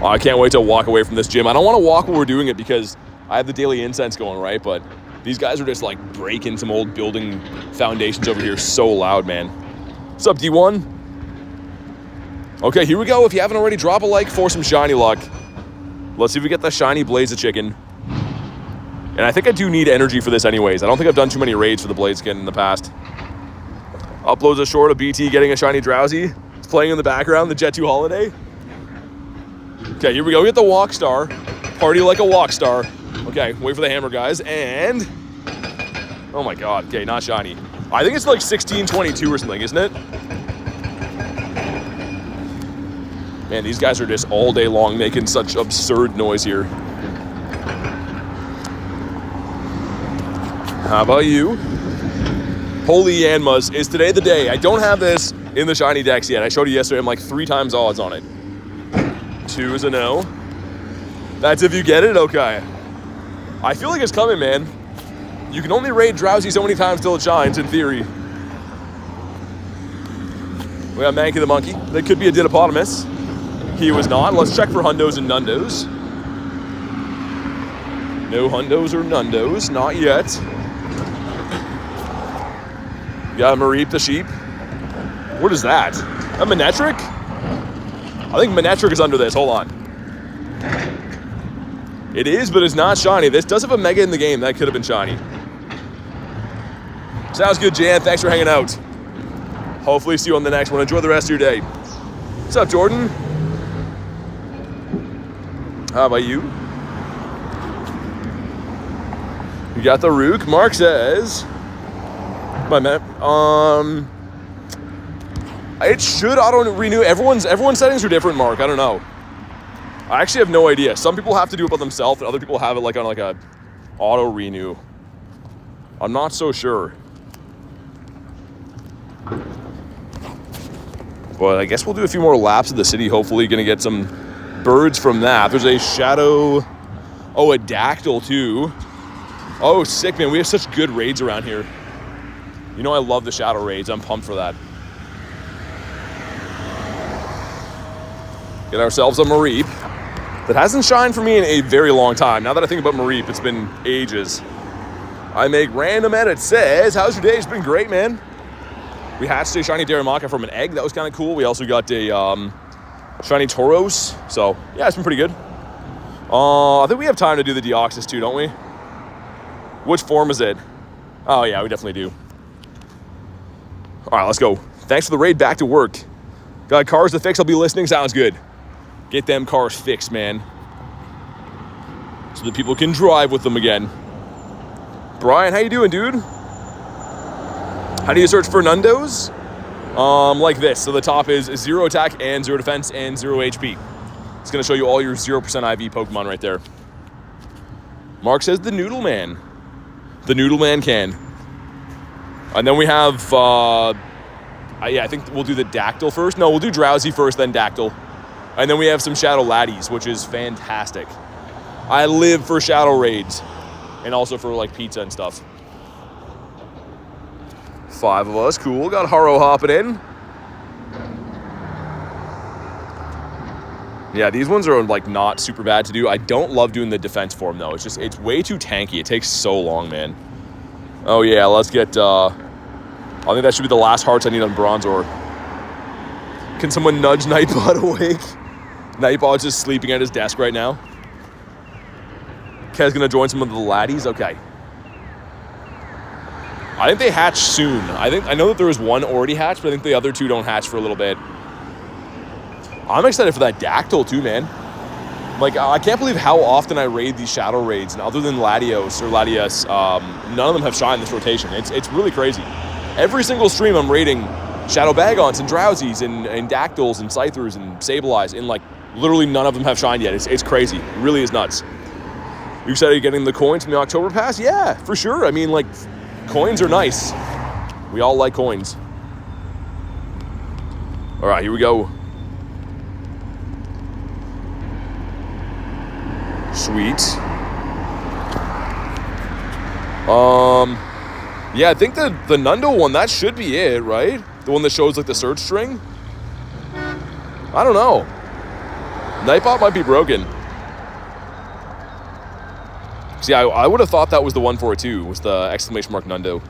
Oh, I can't wait to walk away from this gym. I don't want to walk while we're doing it because I have the Daily Incense going, right? But these guys are just like breaking some old building foundations over here so loud, man. What's up, D1? Okay, here we go. If you haven't already, drop a like for some shiny luck. Let's see if we get the shiny Blaze Chicken. And I think I do need energy for this anyways. I don't think I've done too many raids for the Blaziken in the past. Uploads a short of BT getting a shiny Drowsy. It's playing in the background, the Jet 2 holiday. Okay, here we go. We get the Walk Star. Party like a Walk Star. Okay, wait for the hammer, guys. And... oh my god. Okay, not shiny. I think it's like 1622 or something, isn't it? Man, these guys are just all day long making such absurd noise here. How about you? Holy Yanmas, is today the day? I don't have this in the shiny decks yet. I showed you yesterday. I'm like 3 times odds on it. 2 is a no. That's if you get it? Okay. I feel like it's coming, man. You can only raid Drowsy so many times till it shines, in theory. We got Mankey the Monkey. That could be a Didiopotamus. He was not. Let's check for Hundos and Nundos. No Hundos or Nundos. Not yet. Got Mareep the sheep. What is that? A Manectric? I think Manectric is under this. Hold on. It is, but it's not shiny. This does have a Mega in the game. That could have been shiny. Sounds good, Jan. Thanks for hanging out. Hopefully see you on the next one. Enjoy the rest of your day. What's up, Jordan? How about you? You got the Rook. Mark says... my man. It should auto-renew. Everyone's settings are different, Mark. I don't know. I actually have no idea. Some people have to do it by themselves, and other people have it like on like a auto-renew. I'm not so sure. But I guess we'll do a few more laps of the city. Hopefully gonna get some birds from that. There's a shadow... oh, a dactyl too. Oh, sick, man. We have such good raids around here. You know I love the shadow raids. I'm pumped for that. Get ourselves a Mareep. That hasn't shined for me in a very long time. Now that I think about Mareep, it's been ages. I make random edits. Says, how's your day? It's been great, man. We hatched a shiny Daramaka from an egg. That was kind of cool. We also got a shiny Tauros. So, yeah, it's been pretty good. I think we have time to do the Deoxys too, don't we? Which form is it? Oh, yeah, we definitely do. All right, let's go. Thanks for the raid. Back to work. Got cars to fix. I'll be listening. Sounds good. Get them cars fixed, man. So that people can drive with them again. Brian, how you doing, dude? How do you search for Nundos? Like this. So the top is 0 attack and 0 defense and 0 HP. It's going to show you all your 0% IV Pokemon right there. Mark says the Noodle Man. The Noodle Man can. And then we have, I think we'll do the Dactyl first. No, we'll do Drowsy first, then Dactyl. And then we have some Shadow Laddies, which is fantastic. I live for Shadow Raids. And also for, like, pizza and stuff. 5 of us. Cool. Got Haro hopping in. Yeah, these ones are, like, not super bad to do. I don't love doing the defense form, though. It's way too tanky. It takes so long, man. Oh, yeah, let's get, I think that should be the last hearts I need on Bronzor. Can someone nudge Nightbot awake? Nightbot's just sleeping at his desk right now. Kev's gonna join some of the laddies? Okay. I think they hatch soon. I know that there was one already hatched, but I think the other 2 don't hatch for a little bit. I'm excited for that Dactyl too, man. Like, I can't believe how often I raid these Shadow Raids, and other than Latios or Latias, none of them have shined this rotation. It's really crazy. Every single stream I'm raiding Shadow Bagons and Drowsies and Dactyls and Scythers and Sableyes, and, like, literally none of them have shined yet. It's crazy. It really is nuts. You excited getting the coins from the October Pass? Yeah, for sure. I mean, like, coins are nice. We all like coins. All right, here we go. Sweet. Yeah, I think the Nundo one, that should be it, right? The one that shows, like, the search string? I don't know. Nightbot might be broken. See, I would have thought that was the one for it too, was the exclamation mark Nundo.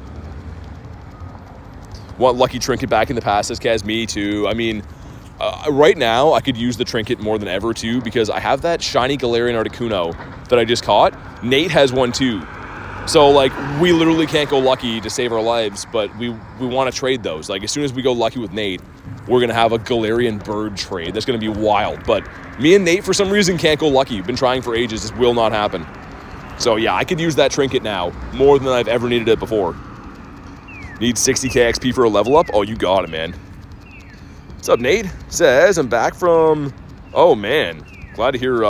Want lucky trinket back in the past, says Kaz. Me too. I mean, right now, I could use the trinket more than ever too, because I have that shiny Galarian Articuno that I just caught. Nate has one too. So, like, we literally can't go lucky to save our lives, but we want to trade those. Like, as soon as we go lucky with Nate, we're going to have a Galarian Bird trade. That's going to be wild. But me and Nate, for some reason, can't go lucky. We've been trying for ages. This will not happen. So, yeah, I could use that trinket now more than I've ever needed it before. Need 60k XP for a level up? Oh, you got it, man. What's up, Nate? Says, I'm back from... Oh, man. Glad to hear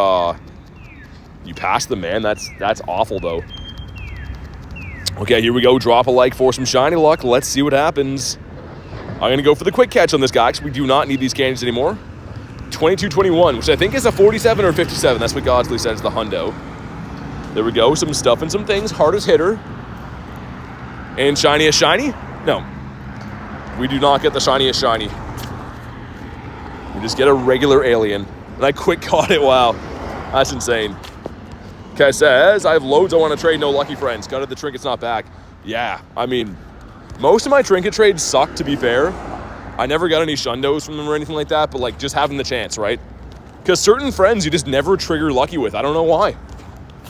you passed them, man. That's awful, though. Okay, here we go. Drop a like for some shiny luck. Let's see what happens. I'm going to go for the quick catch on this guy, because we do not need these candies anymore. 22-21, which I think is a 47 or 57. That's what Godsley says, the hundo. There we go. Some stuff and some things. Hardest hitter. And shiniest shiny? No. We do not get the shiniest shiny. We just get a regular alien. And I quick caught it. Wow. That's insane. Okay, says, I have loads I want to trade, no lucky friends. Gutted the trinket's not back. Yeah, I mean, most of my trinket trades suck, to be fair. I never got any shundos from them or anything like that, but, like, just having the chance, right? Because certain friends you just never trigger lucky with. I don't know why.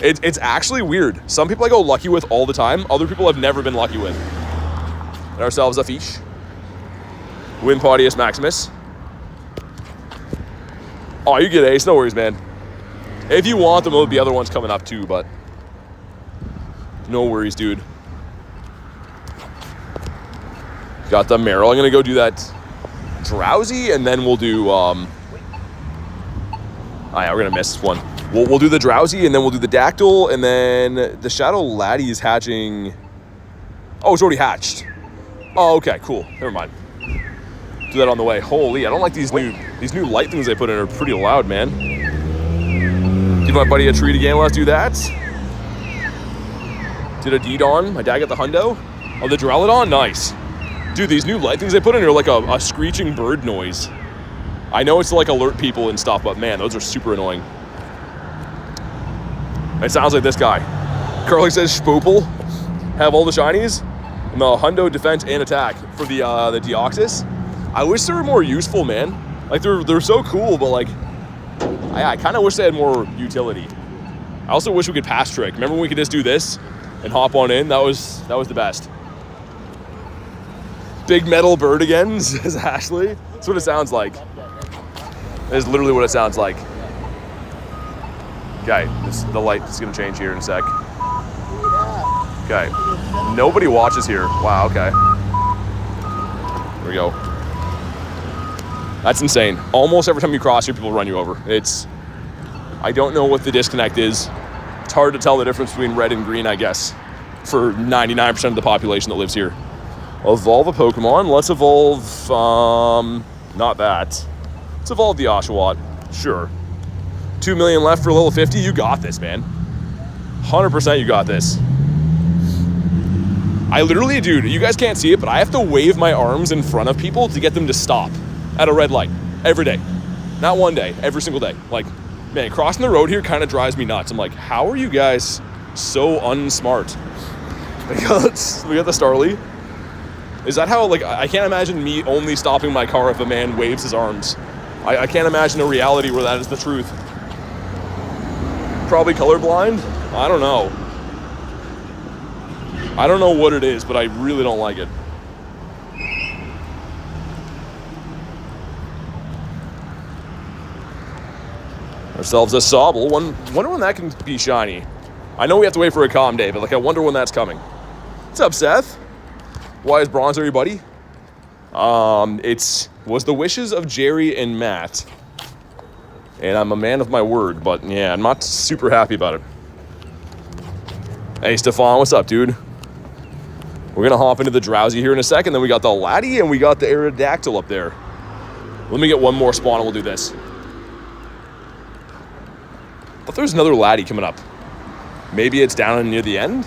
It's actually weird. Some people I go lucky with all the time. Other people I've never been lucky with. Get ourselves a fish. Win Podius Maximus. Oh, you get ace. No worries, man. If you want them, the other one's coming up too, but no worries, dude. Got the Meryl. I'm going to go do that Drowsy, and then we'll do... Oh, yeah, we're going to miss this one. We'll do the Drowsy, and then we'll do the Dactyl, and then the Shadow Laddie is hatching... Oh, it's already hatched. Oh, okay, cool. Never mind. Do that on the way. Holy, I don't like these new light things they put in are pretty loud, man. Give my buddy a treat again. Let's do that. Did a D-Don. My dad got the hundo. Oh, the Duraludon? Nice. Dude, these new light things they put in are like a screeching bird noise. I know it's to, like, alert people and stuff, but man, those are super annoying. It sounds like this guy. Carly says Spoople. Have all the shinies. And the hundo, defense, and attack for the Deoxys. I wish they were more useful, man. Like, they're so cool, but, like, I kind of wish they had more utility. I also wish we could pass trick. Remember when we could just do this? and hop on in. That was the best. Big metal bird again, says Ashley. That's what it sounds like. That is literally what it sounds like. Okay, the light is gonna change here in a sec. Okay, nobody watches here. Wow, okay. There we go. That's insane. Almost every time you cross here, people run you over. I don't know what the disconnect is. It's hard to tell the difference between red and green, I guess, for 99% of the population that lives here. Evolve a Pokemon. Let's evolve, not that. Let's evolve the Oshawott. Sure. 2 million left for level 50. You got this, man. 100% you got this. I literally, dude, you guys can't see it, but I have to wave my arms in front of people to get them to stop at a red light every day. Not one day, every single day. Like, man, crossing the road here kind of drives me nuts. I'm like, how are you guys so unsmart? We got the Starly. Is that how, like, I can't imagine me only stopping my car if a man waves his arms. I can't imagine a reality where that is the truth. Probably colorblind? I don't know. I don't know what it is, but I really don't like it. Ourselves a Sobble. Wonder when that can be shiny. I know we have to wait for a calm day, but like I wonder when that's coming. What's up, Seth? Why is Bronze are you, buddy? It was the wishes of Jerry and Matt. And I'm a man of my word, but yeah, I'm not super happy about it. Hey, Stefan, what's up, dude? We're gonna hop into the Drowsy here in a second. Then we got the Laddie and we got the Aerodactyl up there. Let me get one more spawn and we'll do this. I thought there was another Laddie coming up. Maybe it's down near the end?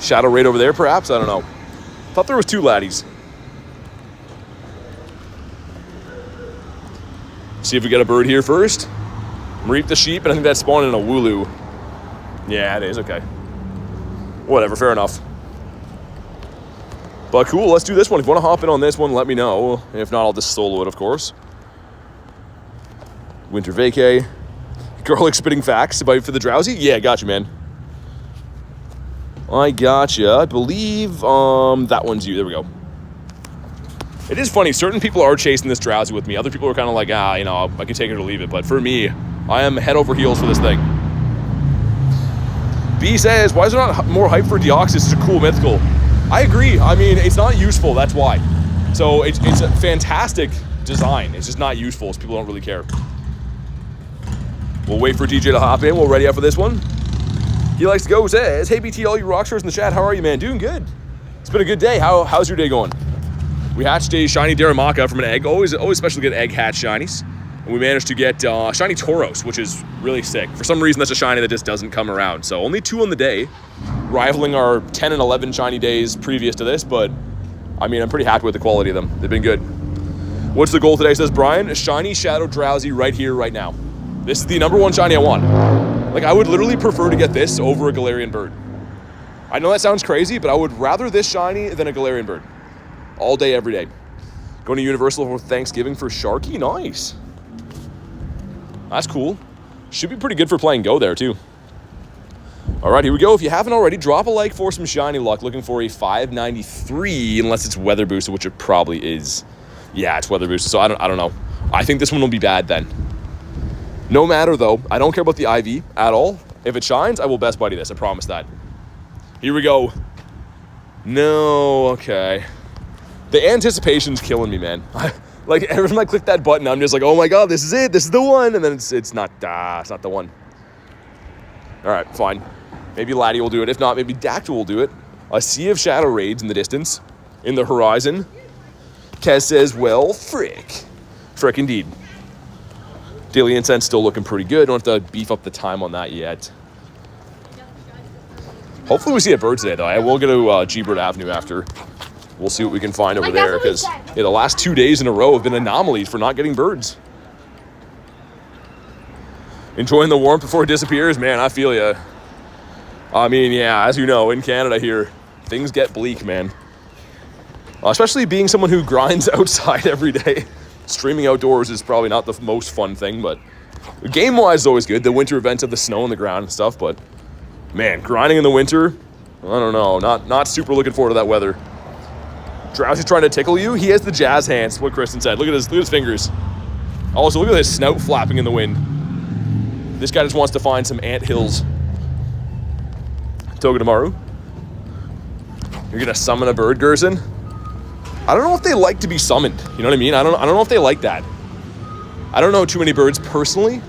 Shadow Raid over there, perhaps? I don't know. Thought there was 2 Laddies. See if we get a bird here first. Reap the sheep, and I think that's spawning in a Wooloo. Yeah, it is, okay. Whatever, fair enough. But cool, let's do this one. If you want to hop in on this one, let me know. If not, I'll just solo it, of course. Winter vacay. Garlic spitting facts. About for the Drowsy? Yeah, gotcha, man. I gotcha. I believe that one's you. There we go. It is funny. Certain people are chasing this Drowsy with me. Other people are kind of like, you know, I can take it or leave it. But for me, I am head over heels for this thing. B says, why is there not more hype for Deoxys? It's a cool mythical. I agree. I mean, it's not useful. That's why. So it's a fantastic design. It's just not useful, so people don't really care. We'll wait for DJ to hop in. We'll ready up for this one. He likes to go, says, hey BT, all you rockstars in the chat, how are you, man? Doing good. It's been a good day. How's your day going? We hatched a shiny Daramaka from an egg. Always special to get egg hatch shinies. And we managed to get shiny Tauros, which is really sick. For some reason, that's a shiny that just doesn't come around. So only 2 on the day, rivaling our 10 and 11 shiny days previous to this. But, I mean, I'm pretty happy with the quality of them. They've been good. What's the goal today, says Brian? A shiny Shadow Drowsy right here, right now. This is the #1 shiny I want. Like, I would literally prefer to get this over a Galarian Bird. I know that sounds crazy, but I would rather this shiny than a Galarian Bird. All day, every day. Going to Universal for Thanksgiving for Sharky? Nice. That's cool. Should be pretty good for playing Go there, too. All right, here we go. If you haven't already, drop a like for some shiny luck. Looking for a 593, unless it's weather boosted, which it probably is. Yeah, it's weather boosted, so I don't know. I think this one will be bad then. No matter, though, I don't care about the IV at all. If it shines, I will best buddy this. I promise that. Here we go. No, okay. The anticipation's killing me, man. Like, every time I click that button, I'm just like, oh my god, this is it. This is the one. And then it's not the one. All right, fine. Maybe Laddie will do it. If not, maybe Dactyl will do it. A sea of Shadow Raids in the distance, in the horizon. Kez says, well, frick. Frick indeed. Daily Incense still looking pretty good. Don't have to beef up the time on that yet. Hopefully we see a bird today, though. I will go to G-Bird Avenue after. We'll see what we can find over there, because the last 2 days in a row have been anomalies for not getting birds. Enjoying the warmth before it disappears? Man, I feel ya. I mean, yeah, as you know, in Canada here, things get bleak, man. Especially being someone who grinds outside every day. Streaming outdoors is probably not the most fun thing, but game-wise is always good. The winter events of the snow on the ground and stuff, but man, grinding in the winter, I don't know. Not super looking forward to that weather. Drowsy's trying to tickle you. He has the jazz hands, what Kristen said. Look at his fingers. Also, look at his snout flapping in the wind. This guy just wants to find some ant hills. Togedemaru. You're gonna summon a bird, Gerson? I don't know if they like to be summoned. You know what I mean? I don't know if they like that. I don't know too many birds personally,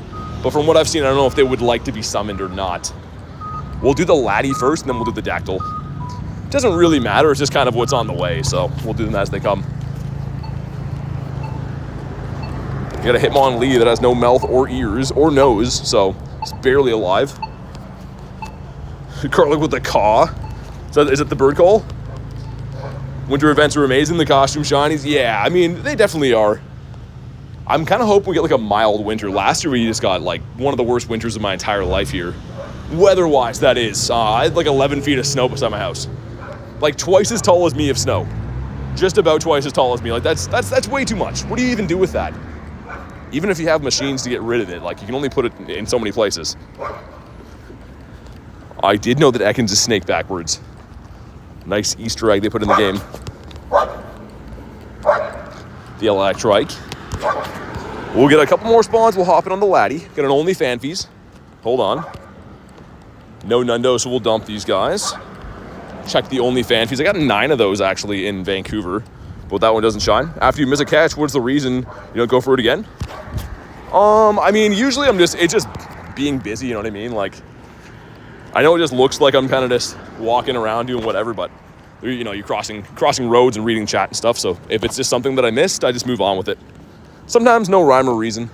but from what I've seen, I don't know if they would like to be summoned or not. We'll do the laddie first, and then we'll do the dactyl. It doesn't really matter. It's just kind of what's on the way, so we'll do them as they come. You got a Hitmonlee that has no mouth or ears or nose, so it's barely alive. Garlic with the caw. Is it the bird call? Winter events are amazing. The costume shinies, yeah. I mean, they definitely are. I'm kind of hoping we get like a mild winter. Last year we just got like one of the worst winters of my entire life here. Weather-wise, that is. I had like 11 feet of snow beside my house. Like twice as tall as me of snow. Just about twice as tall as me. Like that's way too much. What do you even do with that? Even if you have machines to get rid of it, like you can only put it in so many places. I did know that Ekans is snake backwards. Nice Easter egg they put in the game. The Electrike. We'll get a couple more spawns. We'll hop in on the laddie. Get an only Fanfies. Hold on. No Nundo, so we'll dump these guys. Check the only Fanfies. I got 9 of those actually in Vancouver, but that one doesn't shine. After you miss a catch, what's the reason you don't go for it again? I mean, usually it's just being busy, you know what I mean? Like, I know it just looks like I'm kind of just walking around doing whatever, but you know, you're crossing roads and reading chat and stuff. So if it's just something that I missed, I just move on with it. Sometimes no rhyme or reason.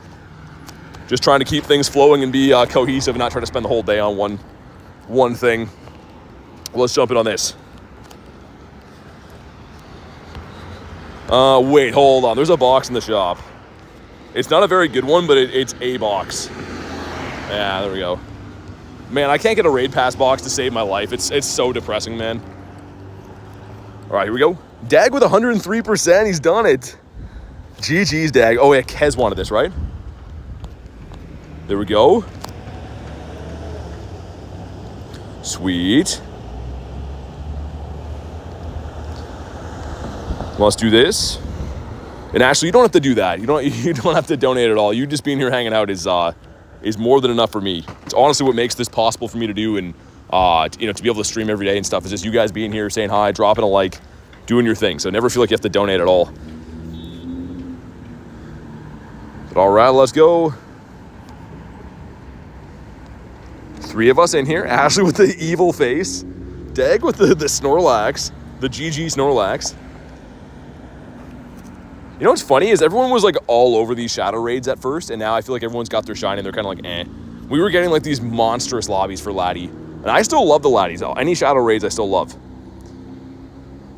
Just trying to keep things flowing and be cohesive and not try to spend the whole day on one thing. Well, let's jump in on this. Wait, hold on. There's a box in the shop. It's not a very good one, but it's a box. Yeah, there we go. Man, I can't get a raid pass box to save my life. It's so depressing, man. All right, here we go. Dag with 103%. He's done it. GG's, Dag. Oh, yeah, Kez wanted this, right? There we go. Sweet. Let's do this. And Ashley, you don't have to do that. You don't have to donate at all. You just being here hanging out is more than enough for me. It's honestly what makes this possible for me to do, and you know, to be able to stream every day and stuff. Is just you guys being here, saying hi, dropping a like, doing your thing. So never feel like you have to donate at all. But all right, let's go. 3 of us in here. Ashley with the evil face. Dag with the Snorlax. The GG Snorlax. You know what's funny is everyone was like all over these shadow raids at first, and now I feel like everyone's got their shine and they're kind of like, eh. We were getting like these monstrous lobbies for laddie, and I still love the laddies. Any shadow raids I still love.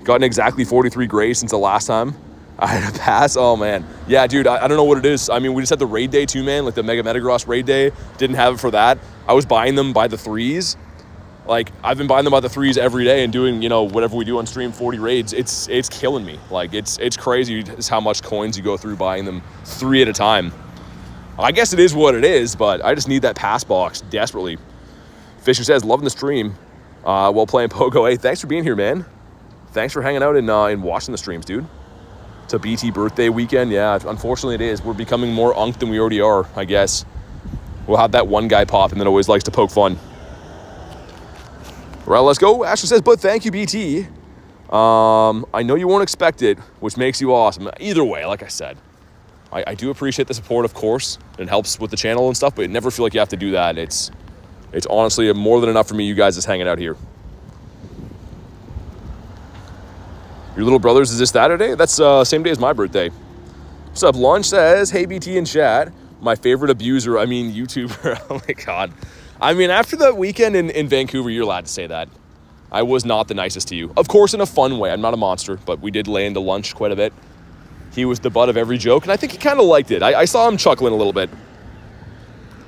Gotten exactly 43 grays since the last time I had a pass. Oh man, yeah, dude. I don't know what it is. I mean, we just had the raid day too, man. Like the Mega Metagross raid day. Didn't have it for that. I was buying them by the 3s. Like, I've been buying them by the 3s every day and doing, you know, whatever we do on stream, 40 raids. It's killing me. Like, it's crazy just how much coins you go through buying them 3 at a time. I guess it is what it is, but I just need that pass box desperately. Fisher says, loving the stream while playing Pogo. Hey, thanks for being here, man. Thanks for hanging out and watching the streams, dude. It's a BT birthday weekend. Yeah, unfortunately it is. We're becoming more unked than we already are, I guess. We'll have that one guy pop and that always likes to poke fun. All right, let's go. Ashley says, but thank you, BT. I know you won't expect it, which makes you awesome. Either way, like I said, I do appreciate the support, of course. It helps with the channel and stuff, but never feel like you have to do that. It's honestly more than enough for me, you guys just hanging out here. Your little brother's is this Saturday? That's same day as my birthday. What's up? Lunch says, hey, BT in chat. My favorite abuser, I mean, YouTuber. Oh, my God. I mean, after that weekend in Vancouver, you're allowed to say that. I was not the nicest to you. Of course, in a fun way. I'm not a monster, but we did lay into lunch quite a bit. He was the butt of every joke, and I think he kind of liked it. I saw him chuckling a little bit.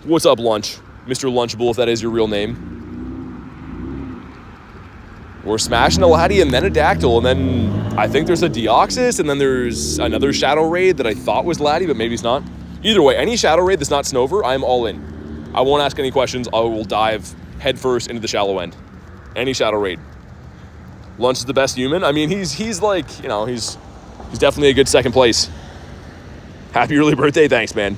What's up, Lunch? Mr. Lunchable, if that is your real name. We're smashing a laddie and then a dactyl, and then I think there's a Deoxys, and then there's another shadow raid that I thought was laddie, but maybe it's not. Either way, any shadow raid that's not Snover, I'm all in. I won't ask any questions. I will dive headfirst into the shallow end. Any shadow raid. Lunch is the best human. I mean, he's like, you know, he's definitely a good second place. Happy early birthday. Thanks, man.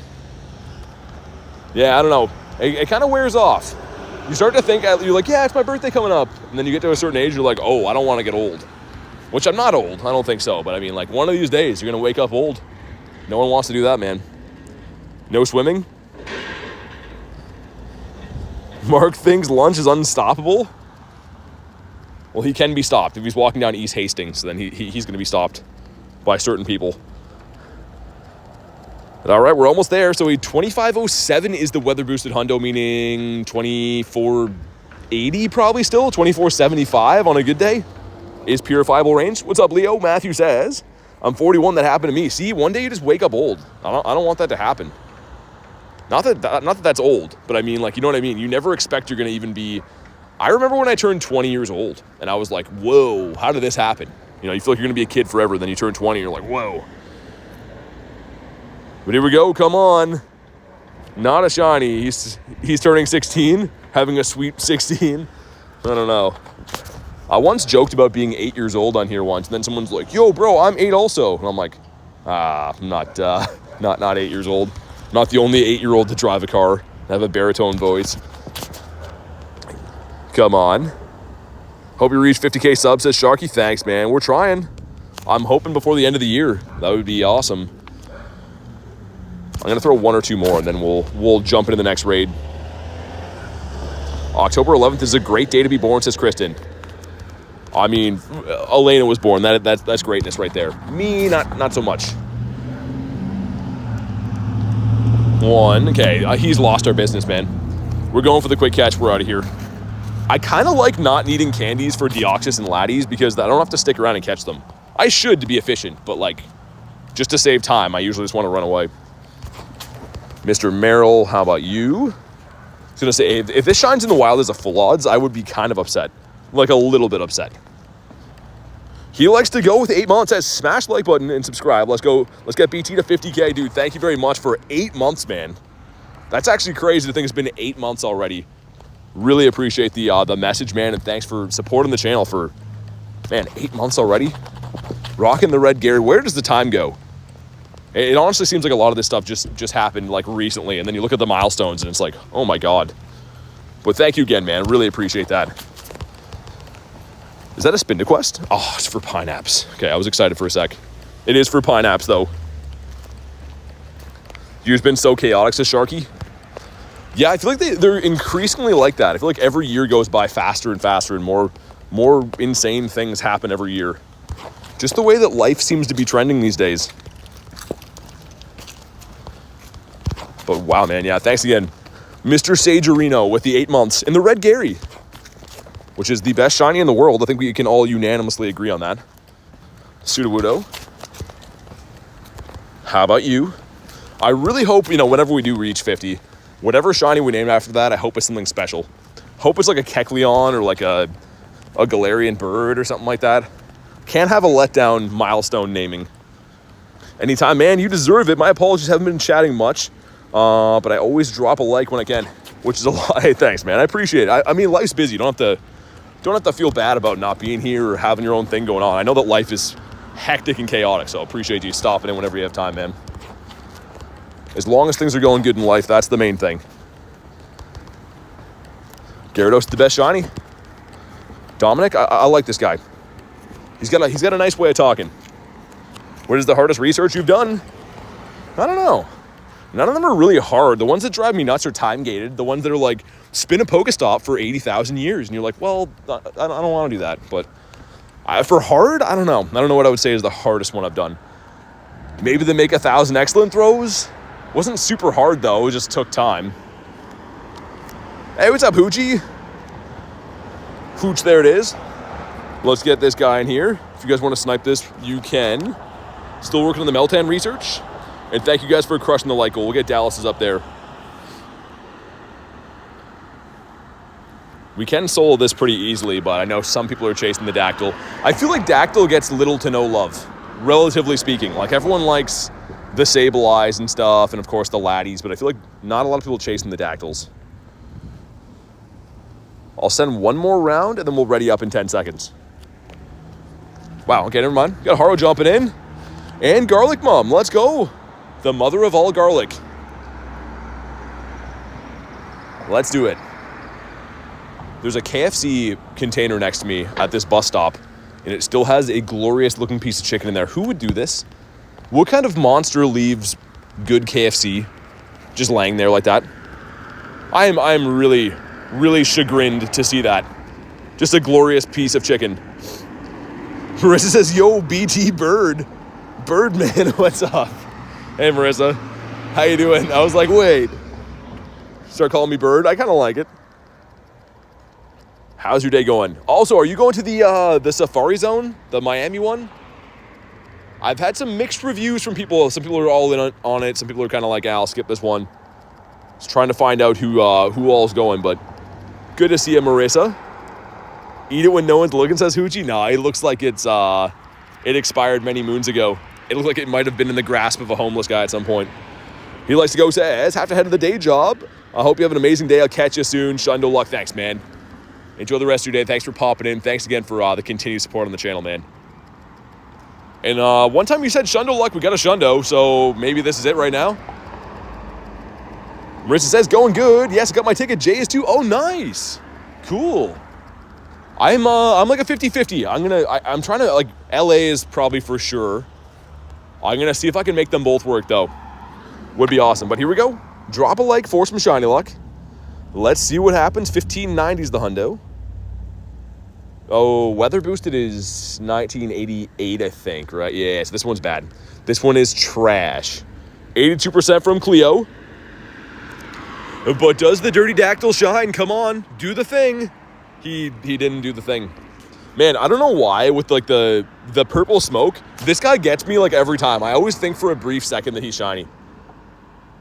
Yeah, I don't know. It kind of wears off. You start to think, you're like, yeah, it's my birthday coming up. And then you get to a certain age, you're like, oh, I don't want to get old. Which I'm not old. I don't think so. But I mean, like, one of these days, you're going to wake up old. No one wants to do that, man. No swimming. Mark thinks lunch is unstoppable. Well, he can be stopped. If he's walking down East Hastings, then he's going to be stopped by certain people. But all right, we're almost there. So a 2507 is the weather boosted hundo, meaning 2480 probably still. 2475 on a good day is purifiable range. What's up, Leo? Matthew says, I'm 41. That happened to me. See, one day you just wake up old. I don't want that to happen. Not that that's old, but I mean, like, you know what I mean? You never expect you're going to even be... I remember when I turned 20 years old, and I was like, whoa, how did this happen? You know, you feel like you're going to be a kid forever, then you turn 20, and you're like, whoa. But here we go, come on. Not a shiny. He's turning 16, having a sweet 16. I don't know. I once joked about being 8 years old on here once, and then someone's like, yo, bro, I'm 8 also. And I'm like, I'm not 8 years old. Not the only 8-year-old to drive a car and have a baritone voice. Come on. Hope you reach 50K subs, says Sharky. Thanks, man. We're trying. I'm hoping before the end of the year. That would be awesome. I'm going to throw one or two more, and then we'll jump into the next raid. October 11th is a great day to be born, says Kristen. I mean, Elena was born. That's greatness right there. Me, not so much. One. Okay, he's lost our business, man. We're going for the quick catch. We're out of here. I kind of like not needing candies for Deoxys and Laddies because I don't have to stick around and catch them. I should to be efficient, but like, just to save time, I usually just want to run away. Mr. Merrill, how about you? I was going to say, if this shines in the wild as a full odds, I would be kind of upset. Like a little bit upset. He likes to go with 8 months. Says smash the like button and subscribe. Let's go. Let's get BT to 50K, dude. Thank you very much for 8 months, man. That's actually crazy to think it's been 8 months already. Really appreciate the message, man, and thanks for supporting the channel for, man, 8 months already. Rocking the red Gary. Where does the time go? It honestly seems like a lot of this stuff just happened like recently, and then you look at the milestones and it's like, oh my god. But thank you again, man. Really appreciate that. Is that a spin to quest? Oh, it's for Pineapps. Okay, I was excited for a sec. It is for Pineapps, though. Year's been so chaotic, says Sharky. Yeah, I feel like they're increasingly like that. I feel like every year goes by faster and faster, and more insane things happen every year. Just the way that life seems to be trending these days. But wow, man, yeah, thanks again. Mr. Sagerino with the 8 months in the red Gary, which is the best shiny in the world. I think we can all unanimously agree on that. Sudowoodo. How about you? I really hope, whenever we do reach 50, whatever shiny we name after that, I hope it's something special. Hope it's like a Kecleon or like a Galarian Bird or something like that. Can't have a letdown milestone naming. Anytime, man, you deserve it. My apologies, haven't been chatting much. But I always drop a like when I can, which is a lot. Hey, thanks, man. I appreciate it. I mean, life's busy. You don't have to feel bad about not being here or having your own thing going on. I know that life is hectic and chaotic, so I appreciate you stopping in whenever you have time, man. As long as things are going good in life, that's the main thing. Gyarados, the best shiny. Dominic, I like this guy. He's got a nice way of talking. What is the hardest research you've done? I don't know. None of them are really hard. The ones that drive me nuts are time-gated. The ones that are like, spin a Pokestop for 80,000 years. And you're like, well, I don't want to do that. But for hard, I don't know. I don't know what I would say is the hardest one I've done. Maybe the make 1,000 excellent throws. Wasn't super hard, though. It just took time. Hey, what's up, Hoochie? Hooch, there it is. Let's get this guy in here. If you guys want to snipe this, you can. Still working on the Meltan research. And thank you guys for crushing the like goal. We'll get Dallas's up there. We can solo this pretty easily, but I know some people are chasing the Dactyl. I feel like Dactyl gets little to no love, relatively speaking. Like, everyone likes the Sableyes and stuff, and of course the Laddies, but I feel like not a lot of people chasing the Dactyls. I'll send one more round, and then we'll ready up in 10 seconds. Wow, okay, never mind. Got Haro jumping in. And Garlic Mom, let's go. The mother of all garlic. Let's do it. There's a KFC container next to me at this bus stop, and it still has a glorious looking piece of chicken in there. Who would do this? What kind of monster leaves good KFC just laying there like that? I'm really, really chagrined to see that. Just a glorious piece of chicken. Marissa says, yo, BT Bird. Birdman, what's up? Hey, Marissa. How you doing? I was like, wait. Start calling me Bird? I kind of like it. How's your day going? Also, are you going to the Safari Zone? The Miami one? I've had some mixed reviews from people. Some people are all in on it. Some people are kind of like, I'll skip this one. Just trying to find out who all is going, but good to see you, Marissa. Eat it when no one's looking, says Hoochie. Nah, it looks like it expired many moons ago. It looked like it might have been in the grasp of a homeless guy at some point. He likes to go, says, have to head to the day job. I hope you have an amazing day. I'll catch you soon. Shundo luck. Thanks, man. Enjoy the rest of your day. Thanks for popping in. Thanks again for the continued support on the channel, man. And one time you said Shundo luck. We got a Shundo, so maybe this is it right now. Marissa says, going good. Yes, I got my ticket. Jay is too. Oh, nice. Cool. I'm like a 50-50. I'm trying to, like, LA is probably for sure. I'm going to see if I can make them both work, though. Would be awesome. But here we go. Drop a like for some shiny luck. Let's see what happens. 1590 is the hundo. Oh, weather boosted is 1988, I think, right? Yeah, so this one's bad. This one is trash. 82% from Cleo. But does the Dirty Dactyl shine? Come on, do the thing. He didn't do the thing. Man, I don't know why with like the purple smoke, this guy gets me like every time. I always think for a brief second that he's shiny.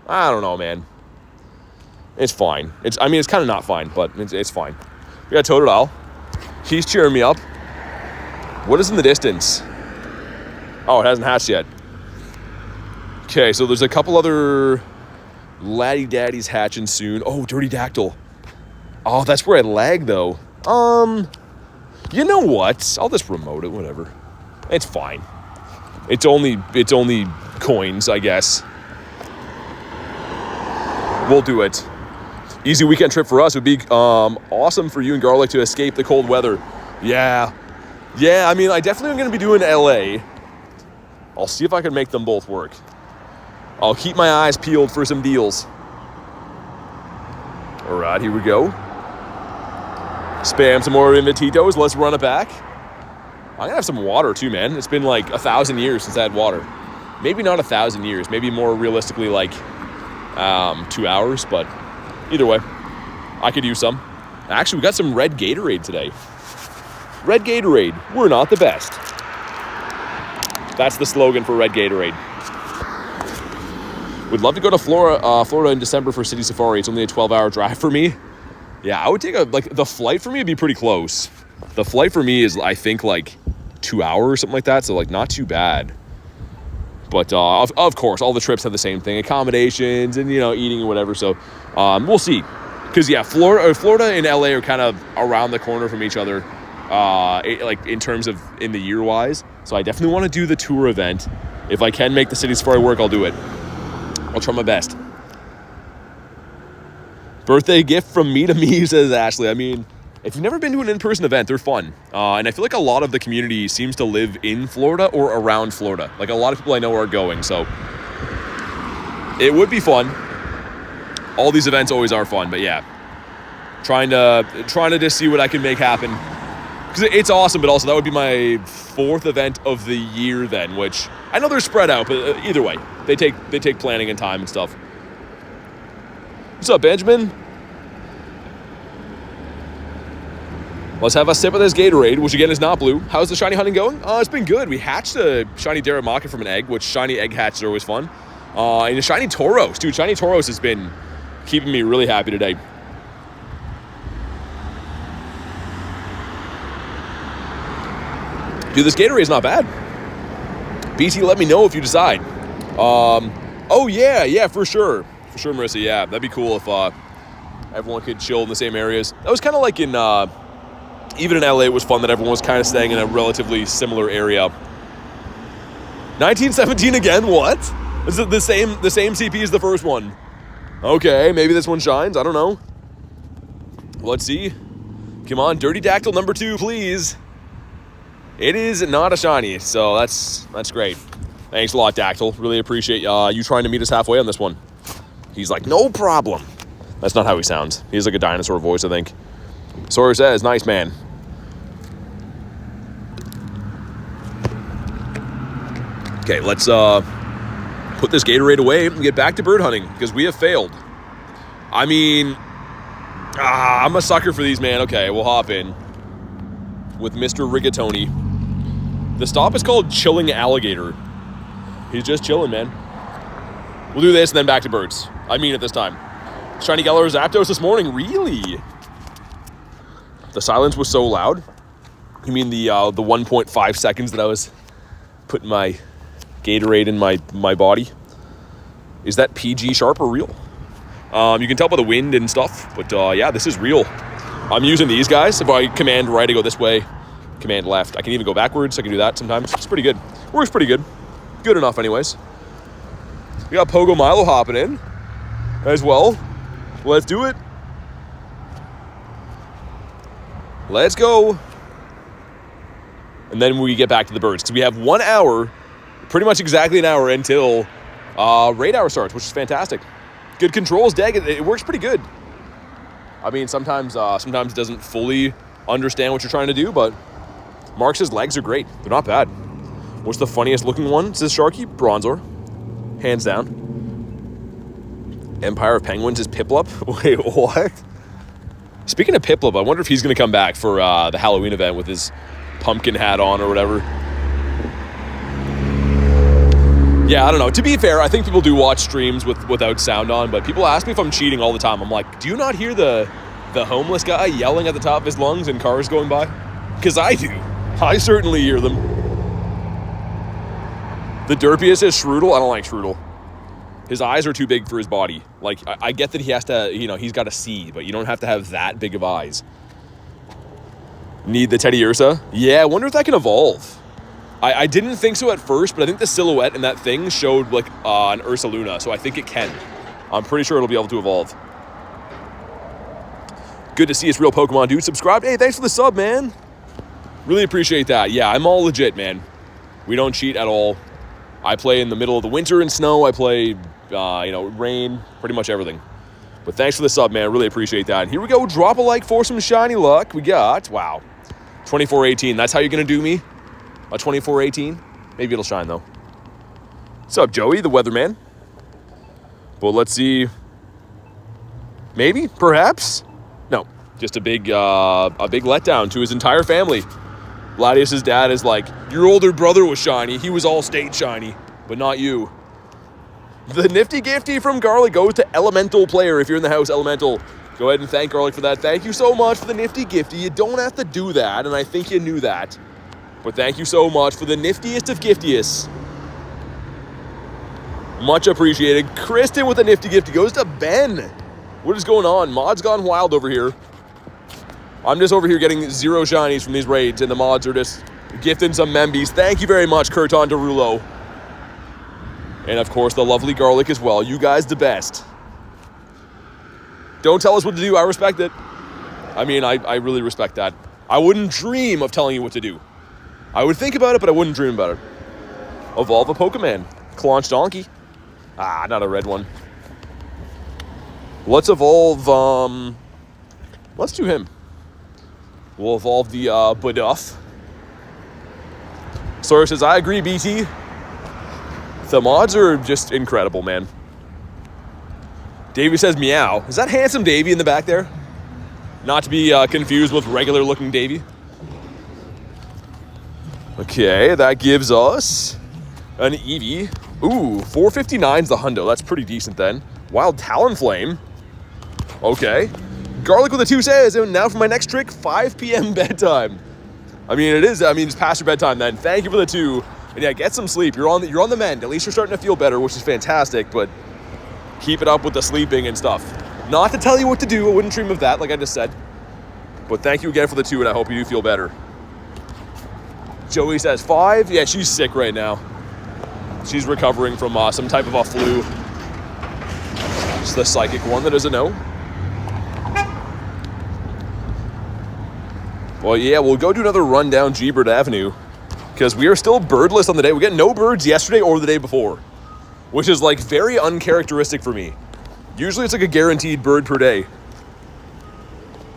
I don't know, man. It's fine. It's kind of not fine, but it's fine. We got Totodile. He's cheering me up. What is in the distance? Oh, it hasn't hatched yet. Okay, so there's a couple other laddie daddies hatching soon. Oh, Dirty Dactyl. Oh, that's where I lag though. You know what? I'll just remote it, whatever. It's fine. It's only coins, I guess. We'll do it. Easy weekend trip for us would be awesome for you and Garlic to escape the cold weather. Yeah. Yeah, I mean, I definitely am going to be doing LA. I'll see if I can make them both work. I'll keep my eyes peeled for some deals. All right, here we go. Spam some more Invititos. Let's run it back. I'm going to have some water too, man. It's been like 1,000 years since I had water. Maybe not 1,000 years. Maybe more realistically like 2 hours, but either way, I could use some. Actually, we got some red Gatorade today. Red Gatorade, we're not the best. That's the slogan for red Gatorade. Would love to go to Florida in December for City Safari. It's only a 12-hour drive for me. Yeah, I would take the flight for me would be pretty close. The flight for me is, I think, like 2 hours or something like that, so like not too bad. But of course, all the trips have the same thing: accommodations and eating and whatever. So we'll see. Because yeah, Florida and LA are kind of around the corner from each other, like in terms of in the year wise. So I definitely want to do the tour event. If I can make the City Safari work, I'll do it. I'll try my best. Birthday gift from me to me, says Ashley. I mean, if you've never been to an in-person event, they're fun. And I feel like a lot of the community seems to live in Florida or around Florida. Like a lot of people I know are going, so it would be fun. All these events always are fun, but yeah. Trying to just see what I can make happen. Because it's awesome, but also that would be my 4th event of the year then, which I know they're spread out, but either way, they take planning and time and stuff. What's up, Benjamin? Let's have a sip of this Gatorade, which again is not blue. How's the shiny hunting going? It's been good. We hatched a shiny Darumaka from an egg, which shiny egg hatches are always fun. And a shiny Tauros. Dude, shiny Tauros has been keeping me really happy today. Dude, this Gatorade is not bad. BT, let me know if you decide. Oh, yeah, for sure. For sure, Marissa, yeah. That'd be cool if everyone could chill in the same areas. That was kind of like in Even in LA, it was fun that everyone was kind of staying in a relatively similar area. 1917 again? What? Is it the same CP as the first one? Okay, maybe this one shines. I don't know. Let's see. Come on, Dirty Dactyl number 2, please. It is not a shiny, so that's great. Thanks a lot, Dactyl. Really appreciate you trying to meet us halfway on this one. He's like, no problem. That's not how he sounds. He has like a dinosaur voice, I think. Sawyer says, nice man. Okay, let's put this Gatorade away and get back to bird hunting, because we have failed. I mean, I'm a sucker for these, man. Okay, we'll hop in with Mr. Rigatoni. The stop is called Chilling Alligator. He's just chilling, man. We'll do this and then back to birds. I mean it this time. Shiny Galar Zapdos this morning. Really? The silence was so loud. You mean the 1.5 seconds that I was putting my Gatorade in my body? Is that PG sharp or real? You can tell by the wind and stuff, but yeah, this is real. I'm using these guys. If I command right, I go this way. Command left. I can even go backwards. I can do that sometimes. It's pretty good. Works pretty good. Good enough anyways. We got Pogo Milo hopping in as well. Let's do it. Let's go. And then we get back to the birds. So we have 1 hour, pretty much exactly an hour until raid hour starts, which is fantastic. Good controls, Dag. It works pretty good. I mean, sometimes it doesn't fully understand what you're trying to do, but Marx's legs are great. They're not bad. What's the funniest looking one? Says Sharky. Bronzor. Hands down. Empire of Penguins is Piplup. Wait, what? Speaking of Piplup, I wonder if he's going to come back for the Halloween event with his pumpkin hat on or whatever. Yeah, I don't know. To be fair, I think people do watch streams without sound on, but people ask me if I'm cheating all the time. I'm like, do you not hear the homeless guy yelling at the top of his lungs and cars going by? Because I do. I certainly hear them. The derpiest is Shroodle. I don't like Shroodle. His eyes are too big for his body. Like, I get that he has to, he's got to see, but you don't have to have that big of eyes. Need the Teddy Ursa? Yeah, I wonder if that can evolve. I didn't think so at first, but I think the silhouette and that thing showed like an Ursa Luna, so I think it can. I'm pretty sure it'll be able to evolve. Good to see us, real Pokemon dude. Subscribe. Hey, thanks for the sub, man. Really appreciate that. Yeah, I'm all legit, man. We don't cheat at all. I play in the middle of the winter and snow. I play, rain, pretty much everything. But thanks for the sub, man. Really appreciate that. And here we go. Drop a like for some shiny luck. We got, wow, 2418. That's how you're going to do me? A 2418? Maybe it'll shine, though. What's up, Joey, the weatherman? Well, let's see. Maybe? Perhaps? No. Just a big letdown to his entire family. Gladius's dad is like, your older brother was shiny. He was all state shiny, but not you. The nifty gifty from Garlic goes to Elemental Player. If you're in the house, Elemental, go ahead and thank Garlic for that. Thank you so much for the nifty gifty. You don't have to do that, and I think you knew that. But thank you so much for the niftiest of giftiest. Much appreciated. Kristen with the nifty gifty goes to Ben. What is going on? Mod's gone wild over here. I'm just over here getting 0 shinies from these raids, and the mods are just gifting some membies. Thank you very much, Kurton Derulo. And of course, the lovely Garlic as well. You guys the best. Don't tell us what to do. I respect it. I mean, I really respect that. I wouldn't dream of telling you what to do. I would think about it, but I wouldn't dream about it. Evolve a Pokemon. Claunch Donkey. Ah, not a red one. Let's evolve, let's do him. We'll evolve the Buduff. Sora says, I agree, BT. The mods are just incredible, man. Davey says, meow. Is that handsome Davey in the back there? Not to be confused with regular looking Davey. Okay, that gives us an Eevee. Ooh, 459's the hundo. That's pretty decent then. Wild Talonflame. Okay. Garlic with a 2 says, and now for my next trick, 5 p.m. bedtime. I mean, it's past your bedtime then. Thank you for the 2. And yeah, get some sleep. You're on the mend. At least you're starting to feel better, which is fantastic, but keep it up with the sleeping and stuff. Not to tell you what to do. I wouldn't dream of that, like I just said. But thank you again for the 2, and I hope you do feel better. Joey says 5. Yeah, she's sick right now. She's recovering from some type of a flu. It's the psychic one that doesn't know. Well, yeah, we'll go do another run down G-Bird Avenue because we are still birdless on the day. We got no birds yesterday or the day before, which is like very uncharacteristic for me. Usually it's like a guaranteed bird per day.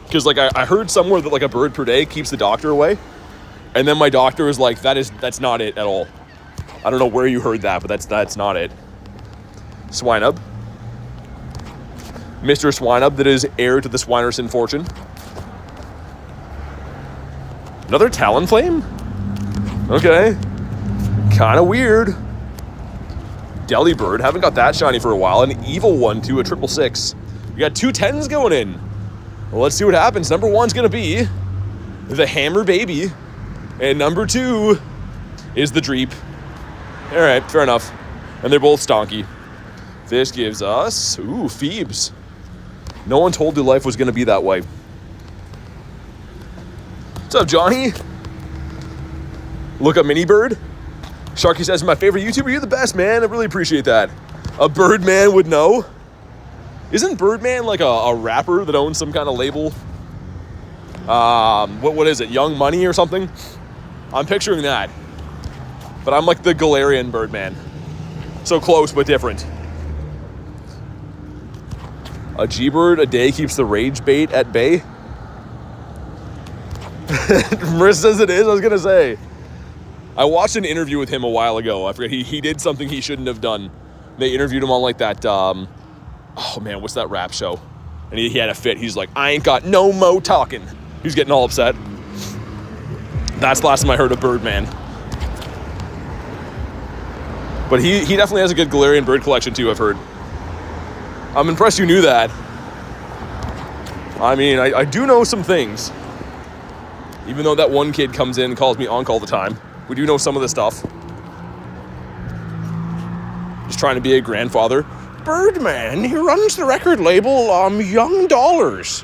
Because like I heard somewhere that like a bird per day keeps the doctor away. And then my doctor was like, that's not it at all. I don't know where you heard that, but that's not it. Swinub. Mr. Swinub that is heir to the Swinerson fortune. Another Talonflame? Okay. Kind of weird. Delhi Bird. Haven't got that shiny for a while. An evil one, too. A 666. We got 2 10s going in. Well, let's see what happens. Number 1's going to be the Hammer Baby. And number 2 is the Dreep. All right, fair enough. And they're both stonky. This gives us... Ooh, Phoebes. No one told you life was going to be that way. What's up, Johnny? Look up Mini Bird. Sharky says, my favorite YouTuber, you're the best, man. I really appreciate that. A Birdman would know. Isn't Birdman like a rapper that owns some kind of label? What is it? Young Money or something? I'm picturing that. But I'm like the Galarian Birdman. So close, but different. A G-Bird a day keeps the rage bait at bay. Marissa says it is. I was going to say. I watched an interview with him a while ago. I forget. He did something he shouldn't have done. They interviewed him on like that, oh man, what's that rap show? And he had a fit. He's like, I ain't got no mo talking. He's getting all upset. That's the last time I heard of Birdman. But he definitely has a good Galarian Bird collection too, I've heard. I'm impressed you knew that. I mean, I do know some things. Even though that one kid comes in and calls me Onk all the time. We do know some of the stuff. Just trying to be a grandfather. Birdman, he runs the record label Young Dollars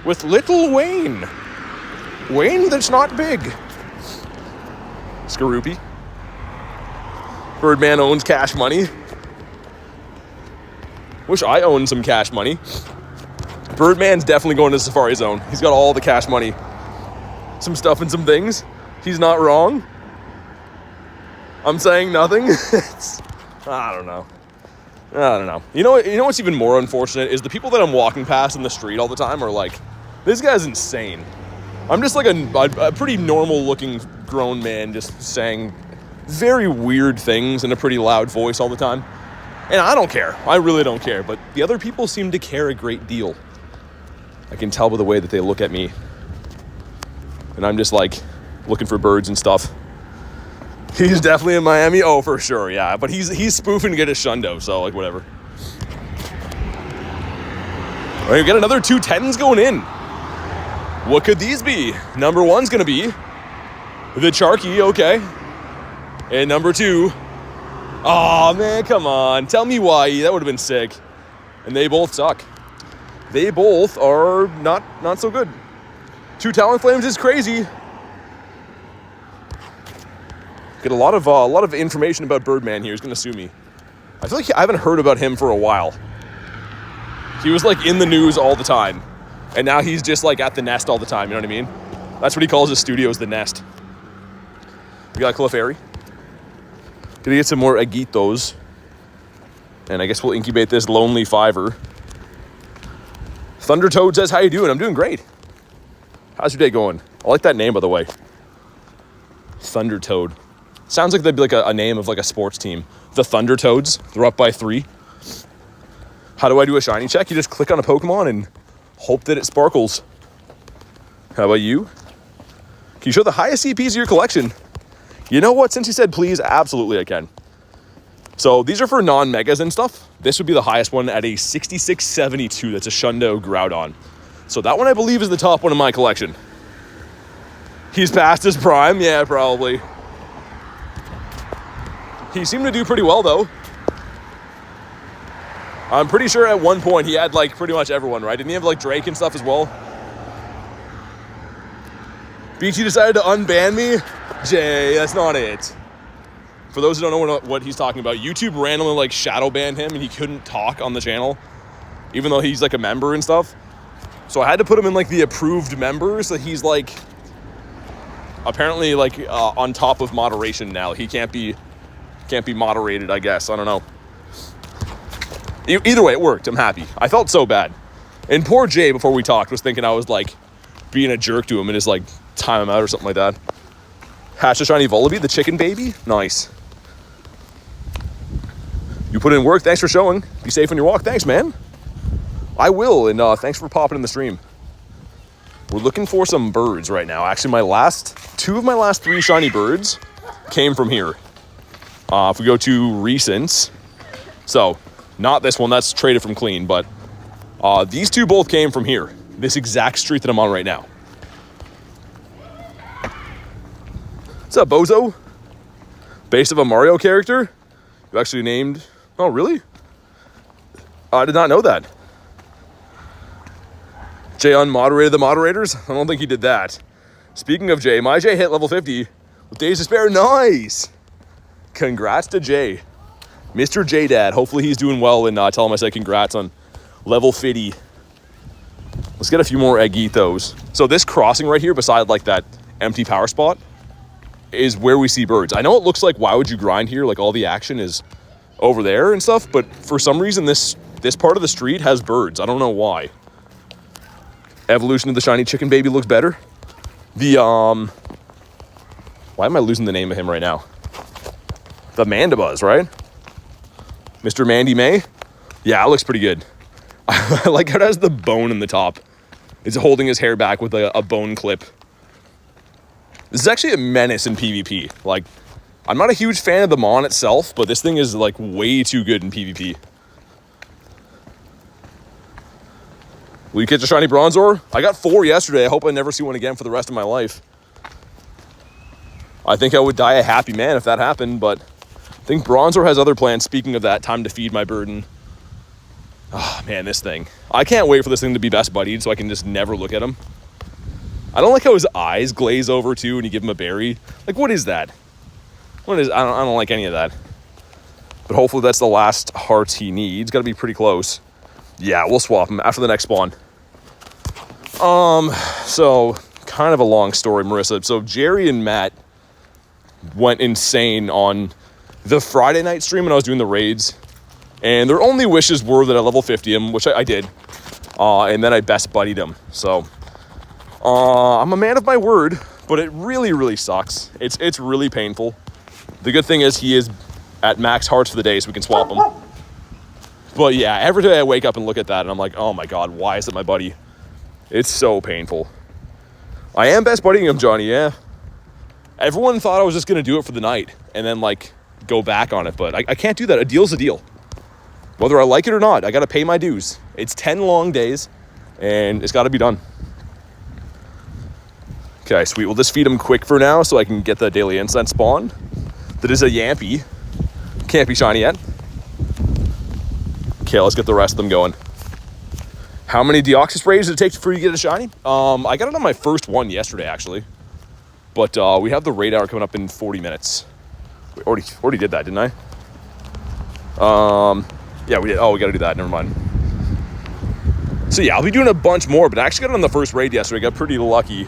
with Little Wayne. Wayne that's not big. Skaroopy. Birdman owns Cash Money. Wish I owned some Cash Money. Birdman's definitely going to Safari Zone. He's got all the Cash Money. Some stuff and some things. He's not wrong. I'm saying nothing. I don't know. You know what's even more unfortunate is the people that I'm walking past in the street all the time are like, this guy's insane. I'm just like a pretty normal looking grown man just saying very weird things in a pretty loud voice all the time. And I don't care. I really don't care. But the other people seem to care a great deal. I can tell by the way that they look at me. And I'm just like looking for birds and stuff. He's definitely in Miami. Oh, for sure, yeah. But he's spoofing to get his shundo, so like whatever. All right, we got another 2 10s going in. What could these be? Number 1's gonna be the Charky, okay. And number 2, oh man, come on. Tell me why. That would have been sick. And they both suck. They both are not so good. 2 Talonflames is crazy. Get a lot of information about Birdman here. He's gonna sue me. I feel like I haven't heard about him for a while. He was like in the news all the time, and now he's just like at the nest all the time. You know what I mean? That's what he calls his studio, is the nest. We got Clefairy. Gonna get some more Agitos, and I guess we'll incubate this Lonely Fiver. Thundertoad says, "How you doing?" I'm doing great. How's your day going? I like that name, by the way. Thundertoad. Sounds like that'd be like a name of like a sports team. The Thundertoads. They're up by 3. How do I do a shiny check? You just click on a Pokemon and hope that it sparkles. How about you? Can you show the highest CPs of your collection? You know what? Since you said please, absolutely I can. So these are for non-megas and stuff. This would be the highest one at a 6672. That's a Shundo Groudon. So that one I believe is the top one in my collection. He's past his prime. Yeah, probably. He seemed to do pretty well, though. I'm pretty sure at one point he had, like, pretty much everyone, right? Didn't he have, like, Drake and stuff as well? BT decided to unban me? Jay, that's not it. For those who don't know what he's talking about, YouTube randomly like shadow banned him and he couldn't talk on the channel, even though he's like a member and stuff. So I had to put him in like the approved members. So he's like apparently like on top of moderation now. He can't be moderated, I guess. I don't know. Either way, it worked. I'm happy. I felt so bad. And poor Jay, before we talked, was thinking I was like being a jerk to him and just like time him out or something like that. Hatch a shiny Volibee, the chicken baby. Nice. You put in work. Thanks for showing. Be safe on your walk. Thanks, man. I will, and thanks for popping in the stream. We're looking for some birds right now. Actually, two of my last 3 shiny birds came from here. If we go to recents, so not this one, that's traded from clean, but these 2 both came from here. This exact street that I'm on right now. What's up, Bozo? Based of a Mario character? You actually named... Oh, really? I did not know that. Jay unmoderated the moderators? I don't think he did that. Speaking of Jay, my Jay hit level 50 with Days to Spare. Nice! Congrats to Jay. Mr. J Dad. Hopefully he's doing well, and tell him I said congrats on level 50. Let's get a few more Eggitos. So this crossing right here beside like that empty power spot is where we see birds. I know it looks like why would you grind here? Like all the action is over there and stuff, but for some reason this part of the street has birds. I don't know why. Evolution of the shiny chicken baby looks better. The why am I losing the name of him right now? The Mandibuzz, right? Mr. Mandy May? Yeah, it looks pretty good. I like how it has the bone in the top. It's holding his hair back with a bone clip. This is actually a menace in PvP. Like, I'm not a huge fan of the Mon itself, but this thing is like way too good in PvP. Will you catch a shiny Bronzor? I got 4 yesterday. I hope I never see one again for the rest of my life. I think I would die a happy man if that happened, but I think Bronzor has other plans. Speaking of that, time to feed my burden. Oh, man, this thing. I can't wait for this thing to be best buddied so I can just never look at him. I don't like how his eyes glaze over, too, when you give him a berry. Like, what is that? What is... I don't like any of that. But hopefully that's the last hearts he needs. Got to be pretty close. Yeah, we'll swap him after the next spawn. So, kind of a long story, Marissa. So, Jerry and Matt went insane on the Friday night stream when I was doing the raids. And their only wishes were that I level 50 him, which I did. And then I best buddied him. So, I'm a man of my word, but it really, really sucks. It's really painful. The good thing is he is at max hearts for the day, so we can swap him. But yeah, every day I wake up and look at that, and I'm like, oh my god, why is it my buddy? It's so painful. I am best buddying him, Johnny, yeah. Everyone thought I was just going to do it for the night, and then, like, go back on it, but I can't do that. A deal's a deal. Whether I like it or not, I got to pay my dues. It's 10 long days, and it's got to be done. Okay, sweet. We'll just feed him quick for now so I can get the Daily Incense spawn. That is a Yampy. Can't be shiny yet. Okay, let's get the rest of them going. How many Deoxys Raids did it take for you to get a shiny? I got it on my first one yesterday, actually. But we have the raid hour coming up in 40 minutes. We already did that, didn't I? Yeah, we did. Oh, we got to do that. Never mind. So yeah, I'll be doing a bunch more, but I actually got it on the first raid yesterday. Got pretty lucky.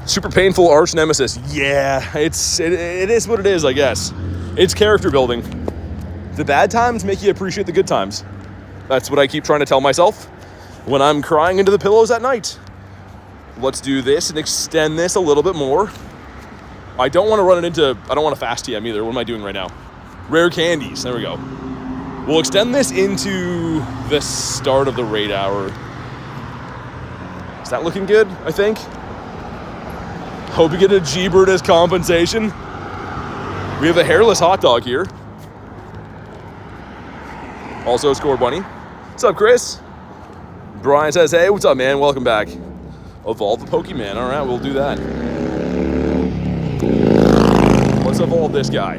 Super painful arch nemesis. Yeah, it is what it is, I guess. It's character building. The bad times make you appreciate the good times. That's what I keep trying to tell myself when I'm crying into the pillows at night. Let's do this and extend this a little bit more. I don't want to run it into... I don't want to fast TM either. What am I doing right now? Rare candies. There we go. We'll extend this into the start of the raid hour. Is that looking good, I think? Hope you get a G-Bird as compensation. We have a hairless hot dog here. Also a Score Bunny. What's up, Chris? Brian says, hey, what's up, man? Welcome back. Evolve the Pokemon. All right, we'll do that. Let's evolve this guy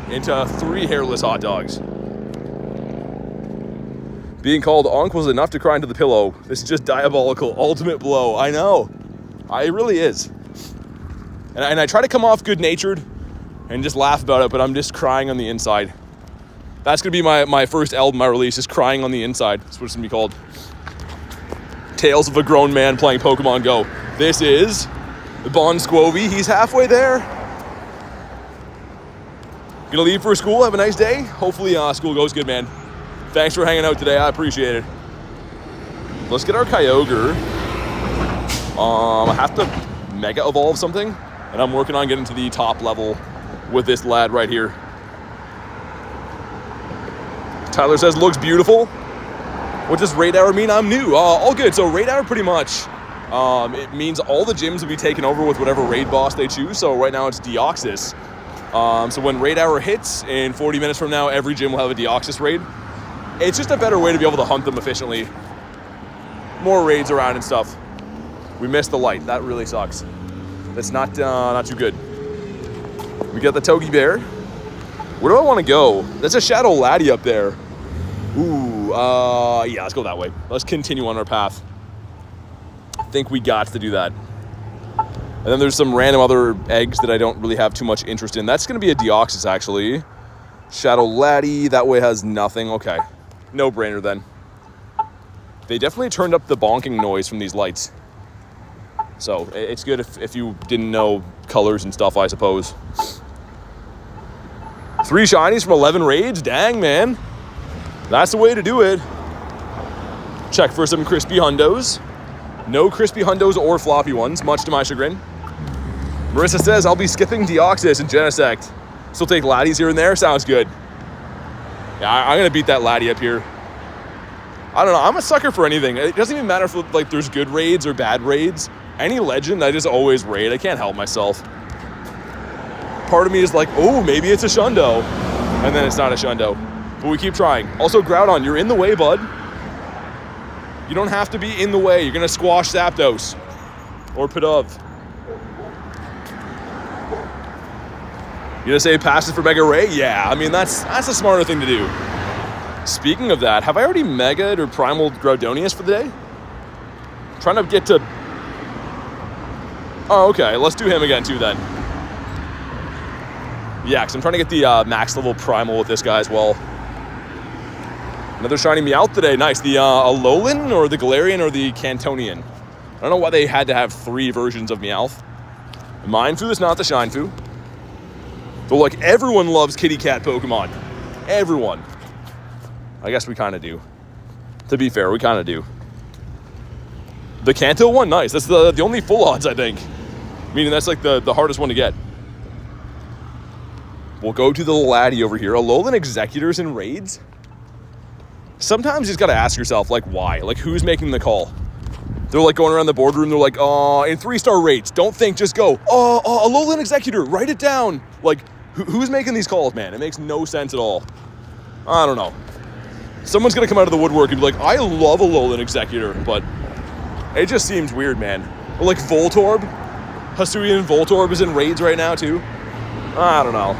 into 3 hairless hot dogs. Being called Onk was enough to cry into the pillow. This is just diabolical. Ultimate blow. I know. It really is. And I try to come off good-natured and just laugh about it, but I'm just crying on the inside. That's going to be my first album I release, is Crying on the Inside. That's what it's going to be called. Tales of a Grown Man Playing Pokemon Go. This is Bon Squovy. He's halfway there. Gonna leave for school. Have a nice day. Hopefully school goes good, man. Thanks for hanging out today. I appreciate it. Let's get our Kyogre. I have to Mega Evolve something, and I'm working on getting to the top level with this lad right here. Tyler says, looks beautiful. What does Raid Hour mean? I'm new. All good. So Raid Hour pretty much, it means all the gyms will be taken over with whatever raid boss they choose. So right now it's Deoxys. So when Raid Hour hits, in 40 minutes from now, every gym will have a Deoxys raid. It's just a better way to be able to hunt them efficiently. More raids around and stuff. We missed the light. That really sucks. That's not too good. We got the Togi Bear. Where do I want to go? That's a Shadow Laddie up there. Ooh, yeah, let's go that way. Let's continue on our path. I think we got to do that. And then there's some random other eggs that I don't really have too much interest in. That's going to be a Deoxys, actually. Shadow Laddie, that way has nothing. Okay, no brainer then. They definitely turned up the bonking noise from these lights. So it's good if you didn't know colors and stuff, I suppose. 3 shinies from 11 raids? Dang, man. That's the way to do it. Check for some crispy hundos. No crispy hundos or floppy ones, much to my chagrin. Marissa says, I'll be skipping Deoxys and Genesect. Still take Laddies here and there? Sounds good. Yeah, I'm going to beat that Laddie up here. I don't know. I'm a sucker for anything. It doesn't even matter if like there's good raids or bad raids. Any legend, I just always raid. I can't help myself. Part of me is like, oh, maybe it's a Shundo. And then it's not a Shundo. But we keep trying. Also, Groudon, you're in the way, bud. You don't have to be in the way. You're going to squash Zapdos. Or Pidove. You going to say passes for Mega Ray? Yeah, I mean, that's a smarter thing to do. Speaking of that, have I already Mega'd or Primal Groudonius for the day? I'm trying to get to... Oh, okay. Let's do him again, too, then. Yeah, because I'm trying to get the max level Primal with this guy as well. Another shiny Meowth today. Nice. The Alolan or the Galarian or the Cantonian. I don't know why they had to have 3 versions of Meowth. Minefu is not the Shinefu. But, like, everyone loves kitty cat Pokemon. Everyone. I guess we kind of do. To be fair, we kind of do. The Kanto one, nice. That's the only full odds, I think. Meaning that's, like, the hardest one to get. We'll go to the Laddie over here. Alolan Executors in raids? Sometimes you just got to ask yourself, like, why? Like, who's making the call? They're, like, going around the boardroom. They're like, oh, in 3-star raids. Don't think, just go. Oh, Alolan Executor. Write it down. Like, who's making these calls, man? It makes no sense at all. I don't know. Someone's going to come out of the woodwork and be like, I love Alolan Executor, but it just seems weird, man. Or, like, Voltorb. Hisuian Voltorb is in raids right now, too. I don't know.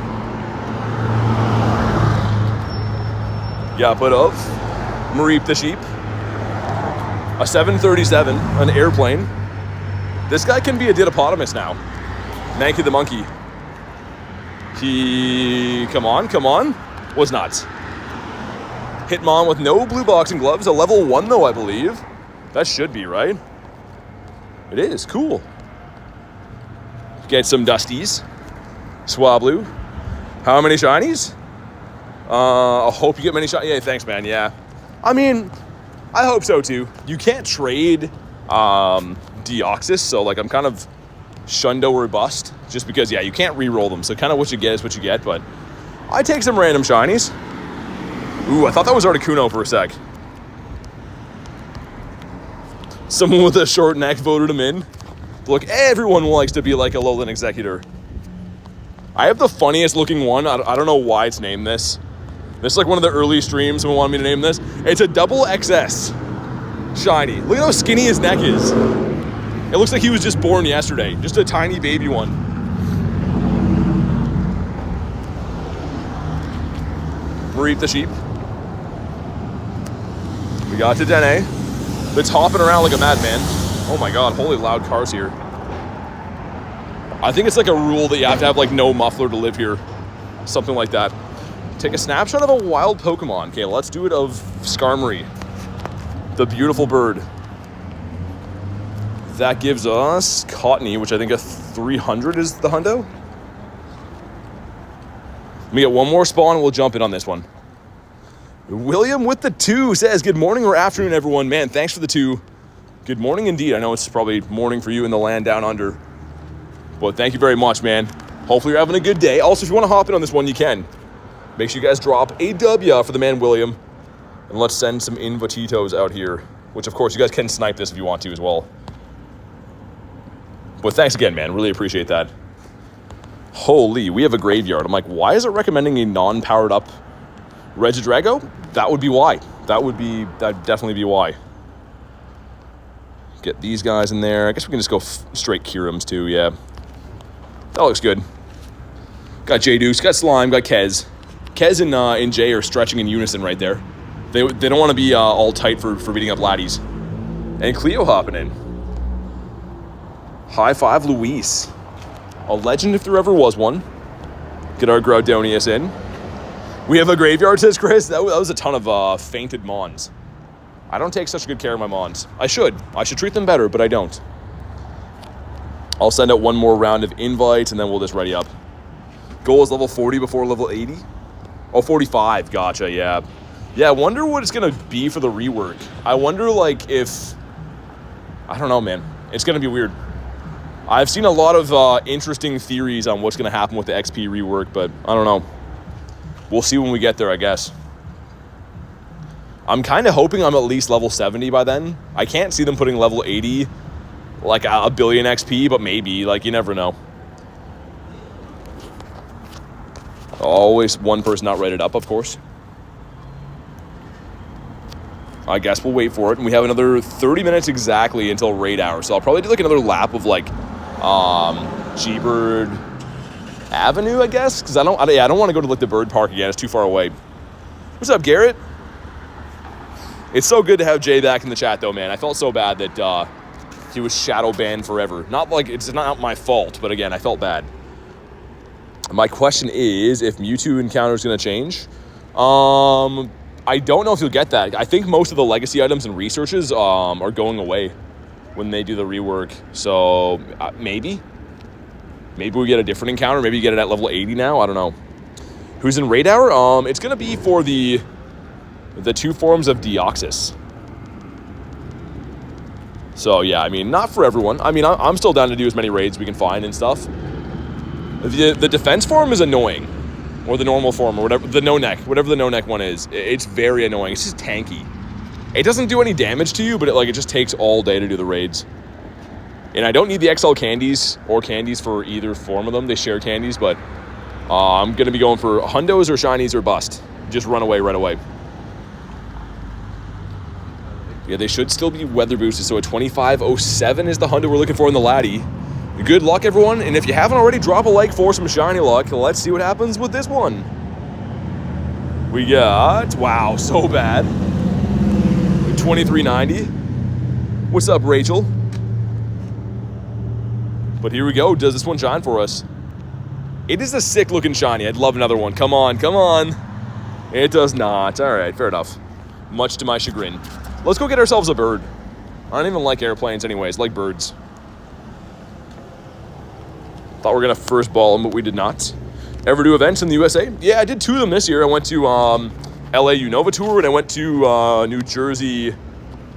Yeah, but of Mareep the Sheep. A 737, an airplane. This guy can be a Didiopotamus now. Mankey the Monkey. Come on. Was not. Hitmon with no blue boxing gloves. A level 1 though, I believe. That should be, right? It is, cool. Get some Dusties. Swablu. How many shinies? I hope you get many shinies. Yeah, thanks, man, yeah. I mean, I hope so too. You can't trade Deoxys, so like I'm kind of Shundo or bust. Just because, yeah, you can't re-roll them. So kind of what you get is what you get, but I take some random shinies. Ooh, I thought that was Articuno for a sec. Someone with a short neck voted him in. Look, everyone likes to be like a Alolan Executor. I have the funniest looking one. I don't know why it's named this. This is like one of the early streams someone wanted me to name this. It's a double XS shiny. Look at how skinny his neck is. It looks like he was just born yesterday. Just a tiny baby one. Mareep the Sheep. We got Dedenne. That's hopping around like a madman. Oh my god, holy loud cars here. I think it's like a rule that you have to have like no muffler to live here. Something like that. Take a snapshot of a wild Pokemon. Okay, let's do it of Skarmory. The beautiful bird. That gives us Cottony, which I think a 300 is the hundo. Let me get one more spawn and we'll jump in on this one. William with the 2 says, good morning or afternoon, everyone. Man, thanks for the 2. Good morning indeed. I know it's probably morning for you in the land down under. But thank you very much, man. Hopefully you're having a good day. Also, if you want to hop in on this one, you can. Make sure you guys drop a W for the man, William. And let's send some Invititos out here. Which, of course, you guys can snipe this if you want to as well. But thanks again, man. Really appreciate that. Holy, we have a graveyard. I'm like, why is it recommending a non-powered up Regidrago? That would be why. That'd definitely be why. Get these guys in there. I guess we can just go straight Kirums too, yeah. That looks good. Got J-Deuce, got Slime, got Kez. Kez and Jay are stretching in unison right there. They don't want to be all tight for beating up laddies. And Cleo hopping in. High five, Luis. A legend if there ever was one. Get our Groudonius in. We have a graveyard, says Chris. That was a ton of fainted Mons. I don't take such good care of my Mons. I should treat them better, but I don't. I'll send out one more round of invites, and then we'll just ready up. Goal is level 40 before level 80? Oh, 45. Gotcha, yeah. Yeah, I wonder what it's going to be for the rework. I wonder, like, if... I don't know, man. It's going to be weird. I've seen a lot of interesting theories on what's going to happen with the XP rework, but I don't know. We'll see when we get there, I guess. I'm kind of hoping I'm at least level 70 by then. I can't see them putting level 80, like a billion XP, but maybe. Like, you never know. Always one person not rated up, of course. I guess we'll wait for it. And we have another 30 minutes exactly until raid hour. So I'll probably do like another lap of like G-Bird Avenue, I guess. Because I don't want to go to like the bird park again. It's too far away. What's up, Garrett? It's so good to have Jay back in the chat, though, man. I felt so bad that he was shadow banned forever. Not like it's not my fault, but again, I felt bad. My question is if Mewtwo encounter is going to change. I don't know if you'll get that. I think most of the legacy items and researches are going away when they do the rework. So maybe we get a different encounter. Maybe you get it at level 80 now. I don't know. Who's in raid hour? It's going to be for the 2 forms of Deoxys. So yeah, I mean, not for everyone. I mean, I'm still down to do as many raids we can find and stuff. The defense form is annoying. Or the normal form, or whatever, the no-neck, whatever the no-neck one is. It's very annoying. It's just tanky. It doesn't do any damage to you, but it just takes all day to do the raids. And I don't need the XL candies or candies for either form of them. They share candies, but I'm going to be going for hundos or shinies or bust. Just run away right away. Yeah, they should still be weather boosted. So a 2507 is the hundo we're looking for in the laddie. Good luck, everyone. And if you haven't already, drop a like for some shiny luck. Let's see what happens with this one. We got, wow, so bad. 2390. What's up, Rachel? But here we go. Does this one shine for us? It is a sick looking shiny. I'd love another one. Come on, come on. It does not. All right, fair enough. Much to my chagrin. Let's go get ourselves a bird. I don't even like airplanes anyways, like birds. Thought we were going to first ball them, but we did not. Ever do events in the USA? Yeah, I did 2 of them this year. I went to LA Unova Tour, and I went to New Jersey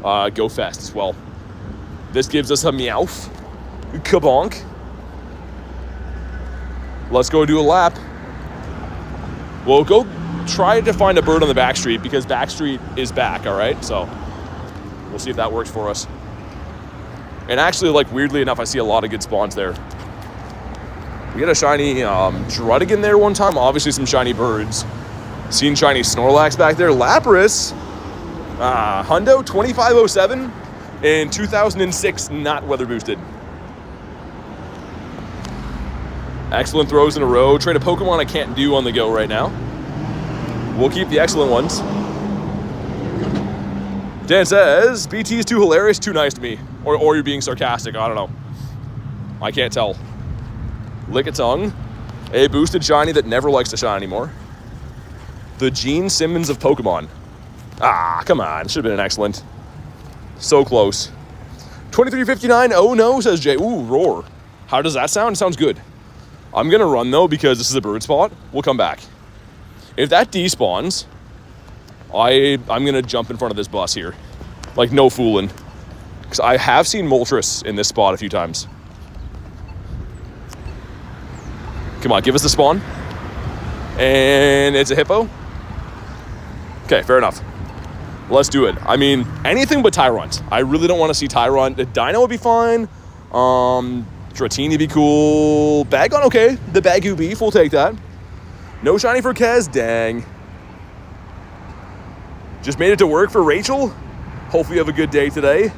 Go Fest as well. This gives us a Meowth. Kabonk. Let's go do a lap. We'll go try to find a bird on the back street, because back street is back, all right? So we'll see if that works for us. And actually, like, weirdly enough, I see a lot of good spawns there. We had a shiny Druddigan there one time. Obviously some shiny birds. Seen shiny Snorlax back there. Lapras. Hundo 2507 in 2006, not weather boosted. Excellent throws in a row. Trade a Pokemon I can't do on the go right now. We'll keep the excellent ones. Dan says, BT is too hilarious, too nice to me. Or you're being sarcastic, I don't know. I can't tell. Lickitung, a boosted shiny that never likes to shine anymore. The Gene Simmons of Pokemon. Ah, come on, should have been an excellent. So close. 2359, oh no, says Jay. Ooh, Roar. How does that sound? It sounds good. I'm going to run, though, because this is a bird spot. We'll come back. If that despawns, I'm going to jump in front of this bus here. Like, no fooling. Because I have seen Moltres in this spot a few times. Come on, give us the spawn. And it's a hippo. Okay, fair enough. Let's do it. I mean, anything but Tyrunt. I really don't want to see Tyrunt. The Dino would be fine. Dratini be cool. Bagon, okay. The Bagu Beef, we'll take that. No shiny for Kez, dang. Just made it to work for Rachel. Hopefully you have a good day today.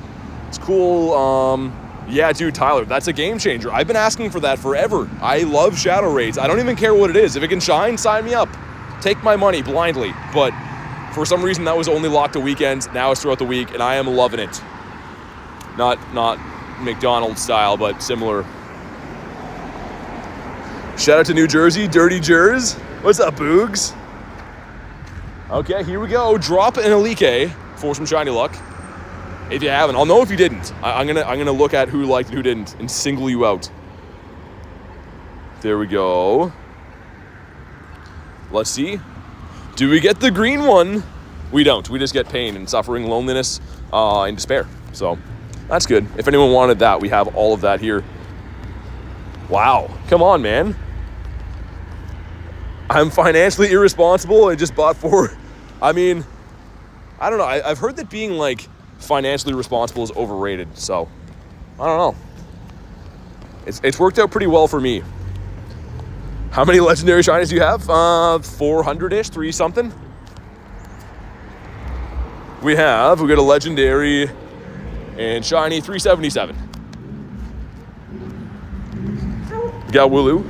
It's cool. Yeah, dude, Tyler, that's a game changer. I've been asking for that forever. I love Shadow Raids. I don't even care what it is. If it can shine, sign me up. Take my money blindly. But for some reason, that was only locked to weekends. Now it's throughout the week, and I am loving it. Not McDonald's style, but similar. Shout out to New Jersey, Dirty Jers. What's up, Boogs? Okay, here we go. Drop an Elite for some shiny luck. If you haven't, I'll know if you didn't. I'm gonna look at who liked and who didn't and single you out. There we go. Let's see. Do we get the green one? We don't. We just get pain and suffering, loneliness, and despair. So that's good. If anyone wanted that, we have all of that here. Wow. Come on, man. I'm financially irresponsible and just bought 4. I mean, I don't know. I've heard that being like financially responsible is overrated. So I don't know. It's worked out pretty well for me. How many legendary shinies do you have? 400-ish, 3 something. We got a legendary and shiny 377. We got Wooloo.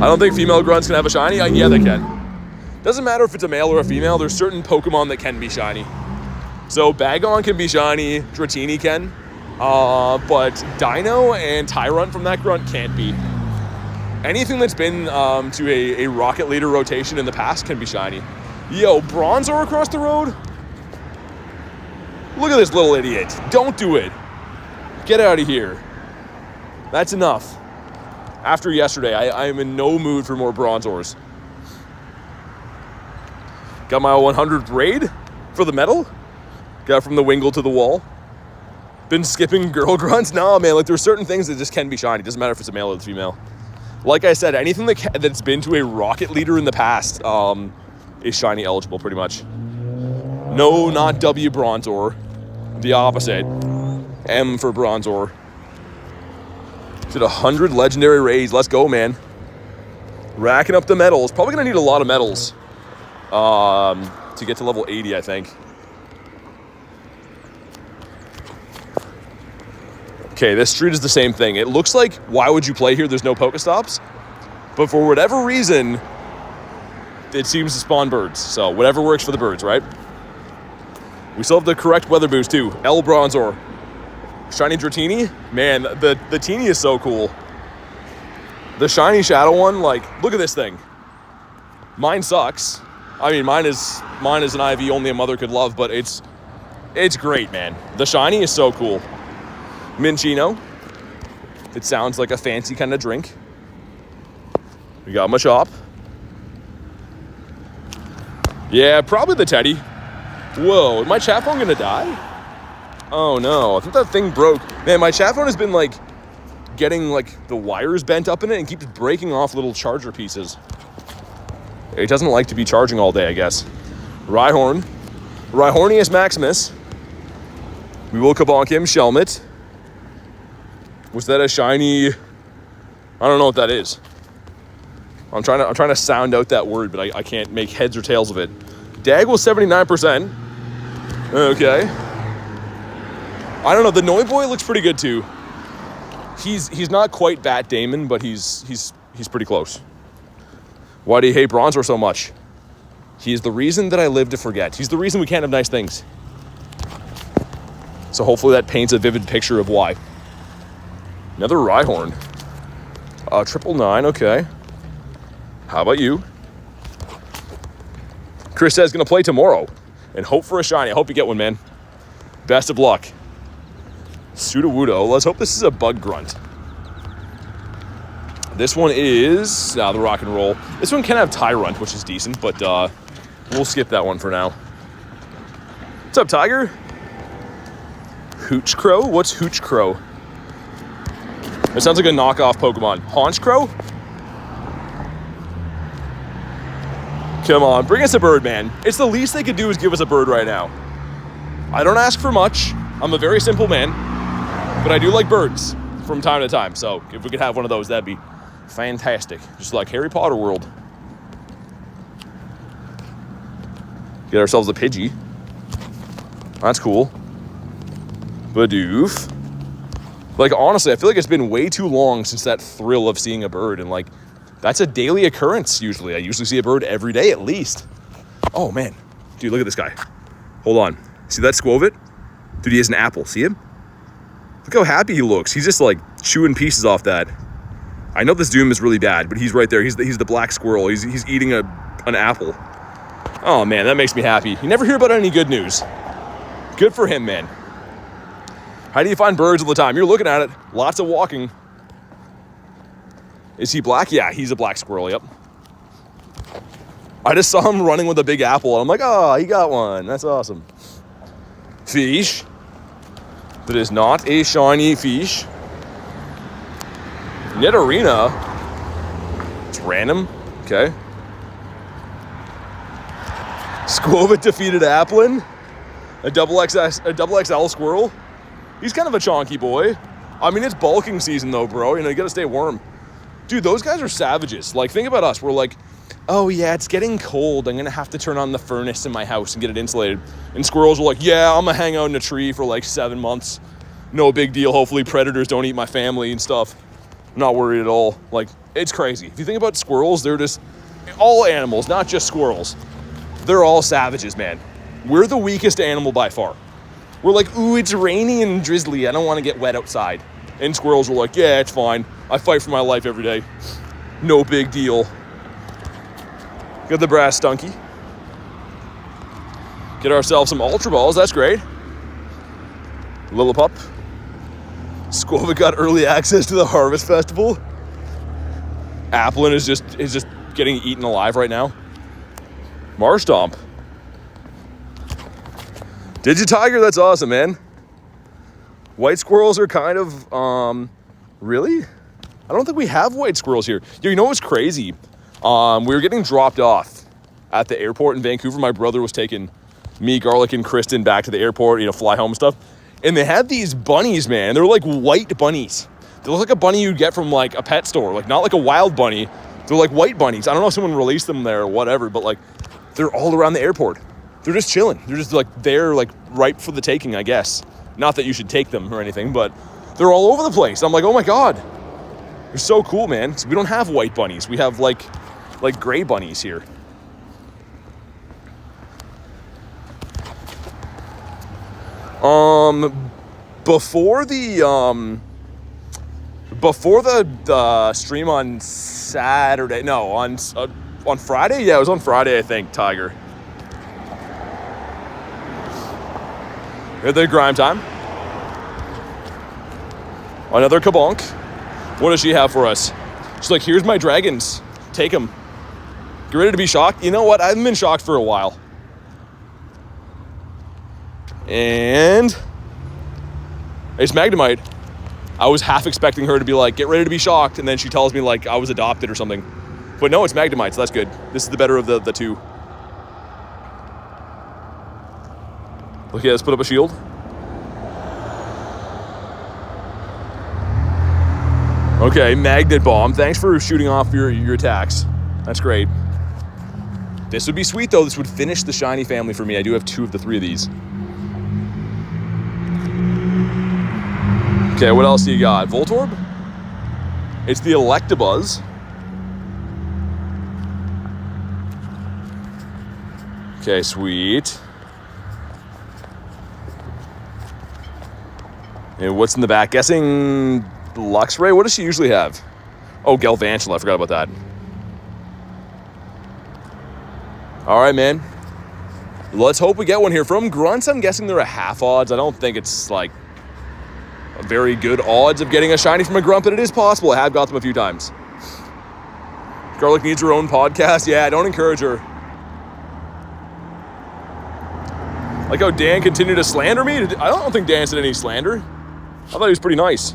I don't think female grunts can have a shiny. Yeah, they can. Doesn't matter if it's a male or a female. There's certain Pokemon that can be shiny. So Bagon can be shiny. Dratini can. But Dino and Tyrunt from that grunt can't be. Anything that's been to a Rocket Leader rotation in the past can be shiny. Yo, Bronzor across the road? Look at this little idiot. Don't do it. Get out of here. That's enough. After yesterday, I am in no mood for more Bronzors. Got my 100th raid for the medal. Got from the Wingle to the wall. Been skipping girl grunts? Nah, man, like there's certain things that just can be shiny. Doesn't matter if it's a male or the female. Like I said, anything that's been to a Rocket Leader in the past is shiny eligible pretty much. No, not W Bronzor. The opposite. M for Bronzor. Did 100 legendary raids. Let's go, man. Racking up the medals. Probably going to need a lot of medals to get to level 80, I think. Okay, this street is the same thing. It looks like, why would you play here? There's no Pokestops. But for whatever reason, it seems to spawn birds. So whatever works for the birds, right? We still have the correct weather boost, too. L Bronzor. Shiny Dratini? Man, the teeny is so cool. The shiny shadow one, like, look at this thing. Mine sucks. I mean, mine is an IV only a mother could love, but it's great, man. The shiny is so cool. Minchino. It sounds like a fancy kind of drink. We got Machop. Yeah, probably the Teddy. Whoa, is my chat phone gonna die? Oh no, I think that thing broke. Man, my chat phone has been like getting like the wires bent up in it and keeps breaking off little charger pieces. It doesn't like to be charging all day, I guess. Rhyhorn. Rhyhornius Maximus. We will kabonk him. Shelmet. Was that a shiny? I don't know what that is. I'm trying to sound out that word, but I can't make heads or tails of it. Dag was 79%. Okay. I don't know. The Noi Boy looks pretty good too. He's not quite Bat Damon, but he's pretty close. Why do you hate Bronzor so much? He is the reason that I live to forget. He's the reason we can't have nice things. So hopefully that paints a vivid picture of why. Another Rhyhorn. 999, okay. How about you? Chris says gonna play tomorrow and hope for a shiny. I hope you get one, man. Best of luck. Sudowoodo. Let's hope this is a Bug Grunt. This one is the Rock and Roll. This one can have Tyrant, which is decent, but we'll skip that one for now. What's up, Tiger? Hooch Crow? What's Hooch Crow? It sounds like a knockoff Pokemon. Haunch Crow? Come on, bring us a bird, man. It's the least they could do is give us a bird right now. I don't ask for much. I'm a very simple man, but I do like birds from time to time. So if we could have one of those, that'd be fantastic. Just like Harry Potter world. Get ourselves a Pidgey. That's cool. Bidoof. Like, honestly, I feel like it's been way too long since that thrill of seeing a bird. And, like, that's a daily occurrence, usually. I usually see a bird every day, at least. Oh, man. Dude, look at this guy. Hold on. See that Squovit? Dude, he has an apple. See him? Look how happy he looks. He's just, like, chewing pieces off that. I know this Doom is really bad, but he's right there. He's the black squirrel. He's eating an apple. Oh, man, that makes me happy. You never hear about any good news. Good for him, man. How do you find birds all the time? You're looking at it. Lots of walking. Is he black? Yeah, he's a black squirrel, yep. I just saw him running with a big apple, and I'm like, oh, he got one. That's awesome. Fish. That is not a shiny fish. Nidorina. It's random. Okay. Squovit defeated Applin. A double XL squirrel. He's kind of a chonky boy. I mean, it's bulking season though, bro. You know, you gotta stay warm. Dude, those guys are savages. Like, think about us. We're like, oh yeah, it's getting cold. I'm gonna have to turn on the furnace in my house and get it insulated. And squirrels are like, yeah, I'm gonna hang out in a tree for like 7 months. No big deal. Hopefully predators don't eat my family and stuff. I'm not worried at all. Like, it's crazy. If you think about squirrels, they're just all animals, not just squirrels. They're all savages, man. We're the weakest animal by far. We're like, ooh, it's rainy and drizzly. I don't want to get wet outside. And squirrels are like, yeah, it's fine. I fight for my life every day. No big deal. Got the brass stunky. Get ourselves some Ultra Balls. That's great. Lillipup. Squovit got early access to the Harvest Festival. Applin is just getting eaten alive right now. Marstomp. Digitiger, that's awesome, man. White squirrels are kind of, really? I don't think we have white squirrels here. Yo, you know what's crazy? We were getting dropped off at the airport in Vancouver. My brother was taking me, Garlic, and Kristen back to the airport, you know, fly home and stuff. And they had these bunnies, man. They're like white bunnies. They look like a bunny you'd get from like a pet store. Like, not like a wild bunny. They're like white bunnies. I don't know if someone released them there or whatever, but like, they're all around the airport. They're just chilling. They're just like, they're like ripe for the taking, I guess. Not that you should take them or anything, but they're all over the place. I'm like, oh my God. They're so cool, man. So we don't have white bunnies. We have like gray bunnies here. Before the stream on Saturday, no, on Friday? Yeah, it was on Friday, I think, Tiger. Another grime time. Another Kabonk. What does she have for us? She's like, here's my dragons. Take them. Get ready to be shocked. You know what? I haven't been shocked for a while. And it's Magnemite. I was half expecting her to be like, get ready to be shocked. And then she tells me like I was adopted or something. But no, it's Magnemite, so that's good. This is the better of the two. Okay, let's put up a shield. Okay, Magnet Bomb. Thanks for shooting off your attacks. That's great. This would be sweet, though. This would finish the shiny family for me. I do have 2 of the 3 of these. Okay, what else do you got? Voltorb? It's the Electabuzz. Okay, sweet. And what's in the back? Guessing Luxray? What does she usually have? Oh, Galvantula. I forgot about that. All right, man. Let's hope we get one here. From Grunts, I'm guessing they're a half odds. I don't think it's like a very good odds of getting a shiny from a Grunt, but it is possible. I have got them a few times. Garlic needs her own podcast. Yeah, don't encourage her. Like how Dan continued to slander me. I don't think Dan said any slander. I thought he was pretty nice.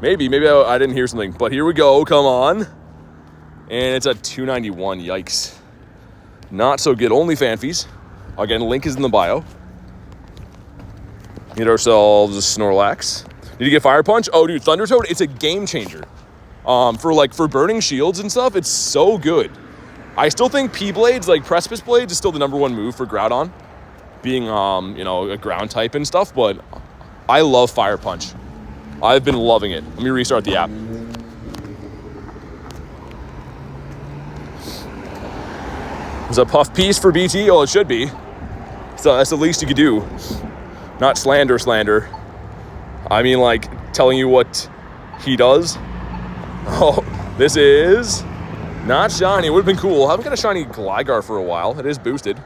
Maybe I didn't hear something. But here we go. Come on. And it's a 291. Yikes. Not so good. Only fan fees. Again, link is in the bio. Get ourselves a Snorlax. Did you get Fire Punch? Oh, dude, Thunder Toad, it's a game changer. For burning shields and stuff, it's so good. I still think P-Blades, like Precipice Blades, is still the number one move for Groudon, being, a ground type and stuff, but I love Fire Punch. I've been loving it. Let me restart the app. Was a puff piece for BT? Oh, it should be. So that's the least you could do. Not slander. I mean, like, telling you what he does. Oh, this is not shiny. It would have been cool. I haven't got a shiny Gligar for a while. It is boosted.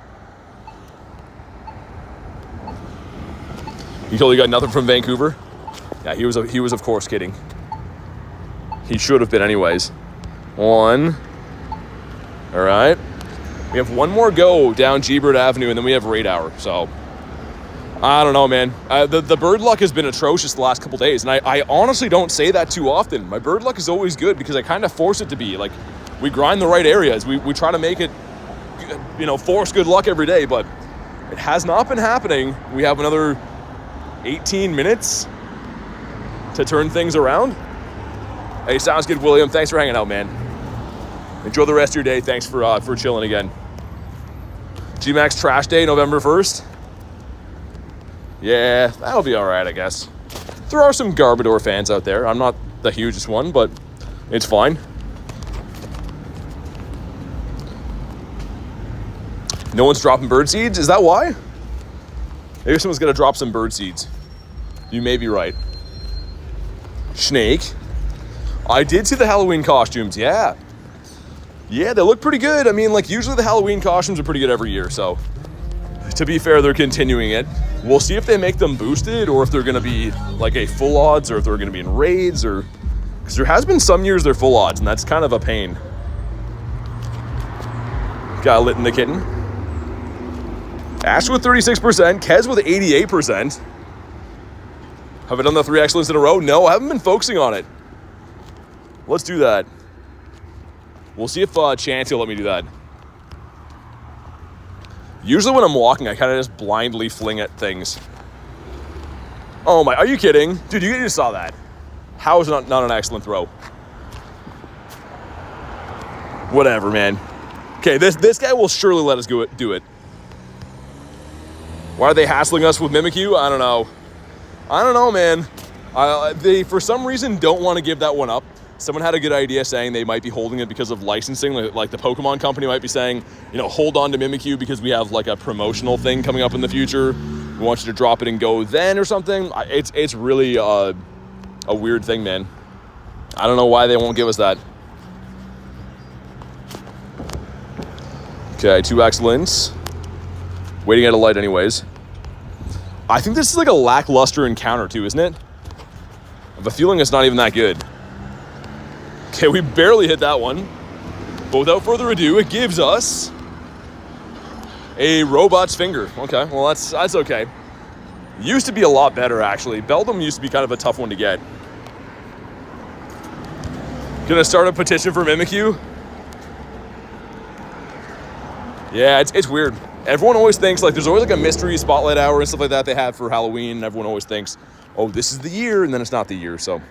You totally got nothing from Vancouver? Yeah, he was of course kidding. He should have been anyways. One. All right. We have one more go down G-Bird Avenue, and then we have Raid Hour. So, I don't know, man. The bird luck has been atrocious the last couple days, and I honestly don't say that too often. My bird luck is always good because I kind of force it to be. Like, we grind the right areas. We try to make it, force good luck every day, but it has not been happening. We have another 18 minutes to turn things around. Hey, sounds good, William. Thanks for hanging out, man. Enjoy the rest of your day. Thanks for chilling again. G-Max Trash Day, November 1st. Yeah, that'll be all right, I guess. There are some Garbodor fans out there. I'm not the hugest one, but it's fine. No one's dropping bird seeds? Is that why? Maybe someone's going to drop some bird seeds. You may be right. Snake. I did see the Halloween costumes, yeah. Yeah, they look pretty good. I mean, like, usually the Halloween costumes are pretty good every year, so to be fair, they're continuing it. We'll see if they make them boosted or if they're going to be, like, a full odds or if they're going to be in raids or... Because there has been some years they're full odds, and that's kind of a pain. Got Lit in the Kitten. Ash with 36%, Kez with 88%. Have I done the 3 excellence in a row? No, I haven't been focusing on it. Let's do that. We'll see if Chansey will let me do that. Usually when I'm walking, I kind of just blindly fling at things. Oh my, are you kidding? Dude, you just saw that. How is it not an excellent throw? Whatever, man. Okay, this guy will surely let us do it. Why are they hassling us with Mimikyu? I don't know, man. They, for some reason, don't want to give that one up. Someone had a good idea saying they might be holding it because of licensing. Like the Pokemon company might be saying, hold on to Mimikyu because we have like a promotional thing coming up in the future. We want you to drop it and go then or something. It's really a weird thing, man. I don't know why they won't give us that. Okay, 2 excellence. Waiting at a light anyways. I think this is like a lackluster encounter too, isn't it? I have a feeling it's not even that good. Okay, we barely hit that one. But without further ado, it gives us a robot's finger. Okay, well that's okay. Used to be a lot better, actually. Beldum used to be kind of a tough one to get. Gonna start a petition for Mimikyu? Yeah, it's weird. Everyone always thinks, like, there's always like a mystery spotlight hour and stuff like that they have for Halloween, and everyone always thinks, oh, this is the year, and then it's not the year, so.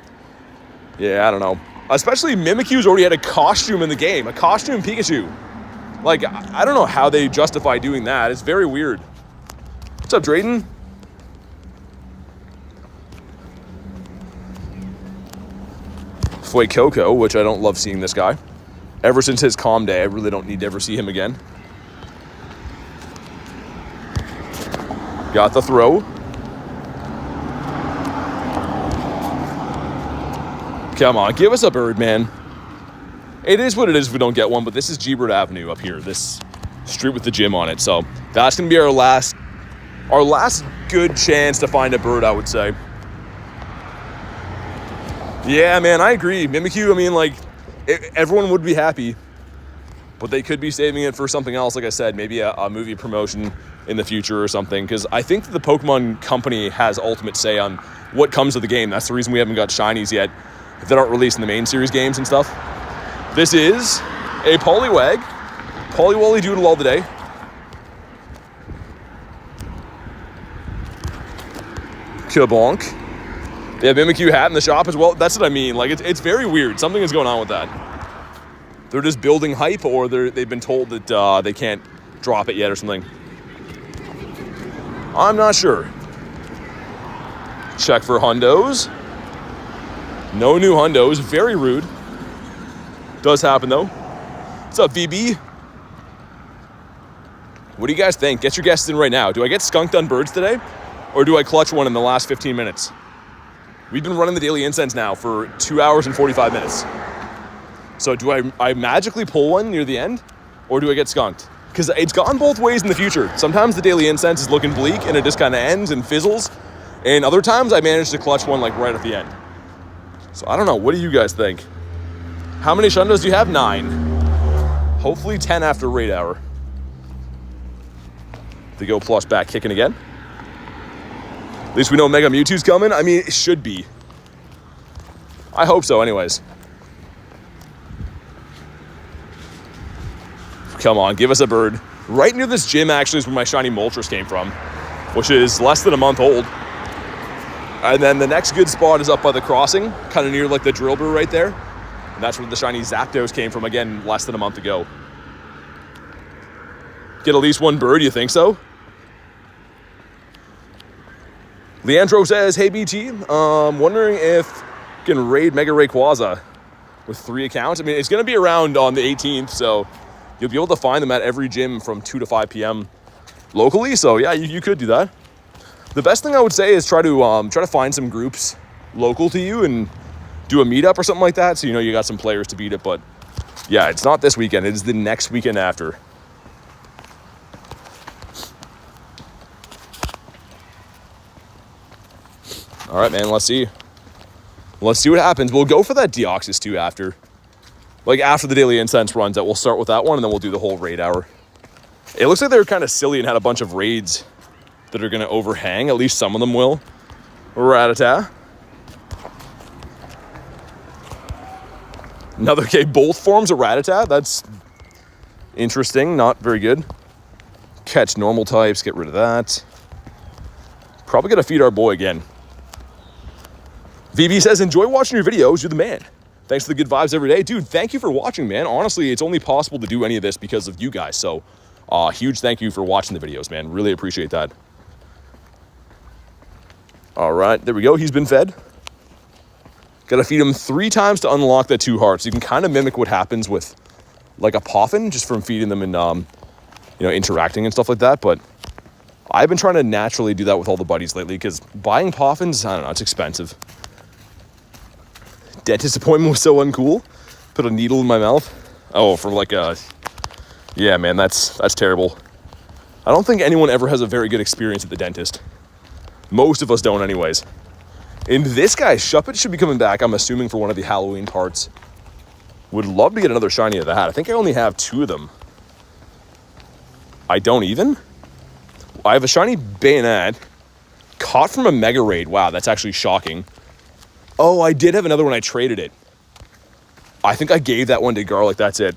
Yeah, I don't know. Especially Mimikyu's already had a costume in the game, a costume Pikachu. Like, I don't know how they justify doing that. It's very weird. What's up, Drayden? Fuecoco, which I don't love seeing this guy. Ever since his calm day, I really don't need to ever see him again. Got the throw. Come on, give us a bird, man. It is what it is if we don't get one, but this is G-Bird Avenue up here, this street with the gym on it. So that's going to be our last good chance to find a bird, I would say. Yeah, man, I agree. Mimikyu, I mean, like, everyone would be happy, but they could be saving it for something else, like I said, maybe a movie promotion in the future or something, because I think that the Pokemon company has ultimate say on what comes of the game. That's the reason we haven't got shinies yet, if they aren't released in the main series games and stuff. This is a Poliwag. Poliwally Doodle all the day. Kabonk. They have Mimikyu hat in the shop as well. That's what I mean. Like, it's very weird. Something is going on with that. They're just building hype, or they've been told that they can't drop it yet or something. I'm not sure. Check for hundos. No new hundos. Very rude. Does happen, though. What's up, VB? What do you guys think? Get your guesses in right now. Do I get skunked on birds today? Or do I clutch one in the last 15 minutes? We've been running the Daily Incense now for 2 hours and 45 minutes. So do I magically pull one near the end? Or do I get skunked? Because it's gone both ways in the future. Sometimes the Daily Incense is looking bleak and it just kind of ends and fizzles. And other times I manage to clutch one like right at the end. So I don't know. What do you guys think? How many shundos do you have? 9. Hopefully 10 after raid hour. The Go Plus back kicking again. At least we know Mega Mewtwo's coming. I mean, it should be. I hope so anyways. Come on, give us a bird. Right near this gym actually is where my shiny Moltres came from, which is less than a month old. And then the next good spot is up by the crossing, kind of near like the drill brew right there. And that's where the shiny Zapdos came from, again, less than a month ago. Get at least one bird, you think so? Leandro says, hey BT, wondering if you can raid Mega Rayquaza with 3 accounts. I mean, it's going to be around on the 18th, so you'll be able to find them at every gym from 2 to 5 p.m. locally. So yeah, you could do that. The best thing I would say is try to find some groups local to you and do a meetup or something like that, so you know you got some players to beat it. But yeah, it's not this weekend. It is the next weekend after. All right, man, let's see. Let's see what happens. We'll go for that Deoxys too after. Like after the Daily Incense runs out, we'll start with that one and then we'll do the whole raid hour. It looks like they were kind of silly and had a bunch of raids that are going to overhang. At least some of them will. Rattata. Another, okay, both forms of Rattata. That's interesting. Not very good. Catch normal types. Get rid of that. Probably going to feed our boy again. VB says, enjoy watching your videos. You're the man. Thanks for the good vibes every day. Dude, thank you for watching, man. Honestly, it's only possible to do any of this because of you guys. So, huge thank you for watching the videos, man. Really appreciate that. All right, there we go. He's been fed. Got to feed him 3 times to unlock the 2 hearts. You can kind of mimic what happens with like a Poffin just from feeding them and, interacting and stuff like that. But I've been trying to naturally do that with all the buddies lately because buying Poffins, I don't know, it's expensive. Dentist appointment was so uncool. Put a needle in my mouth. Oh, for like a... Yeah, man, that's terrible. I don't think anyone ever has a very good experience at the dentist. Most of us don't anyways. And this guy, Shuppet, should be coming back, I'm assuming, for one of the Halloween parts. Would love to get another shiny of that. I think I only have 2 of them. I don't even. I have a shiny Bayonet. Caught from a Mega Raid. Wow, that's actually shocking. Oh, I did have another one. I traded it. I think I gave that one to Garlic. That's it.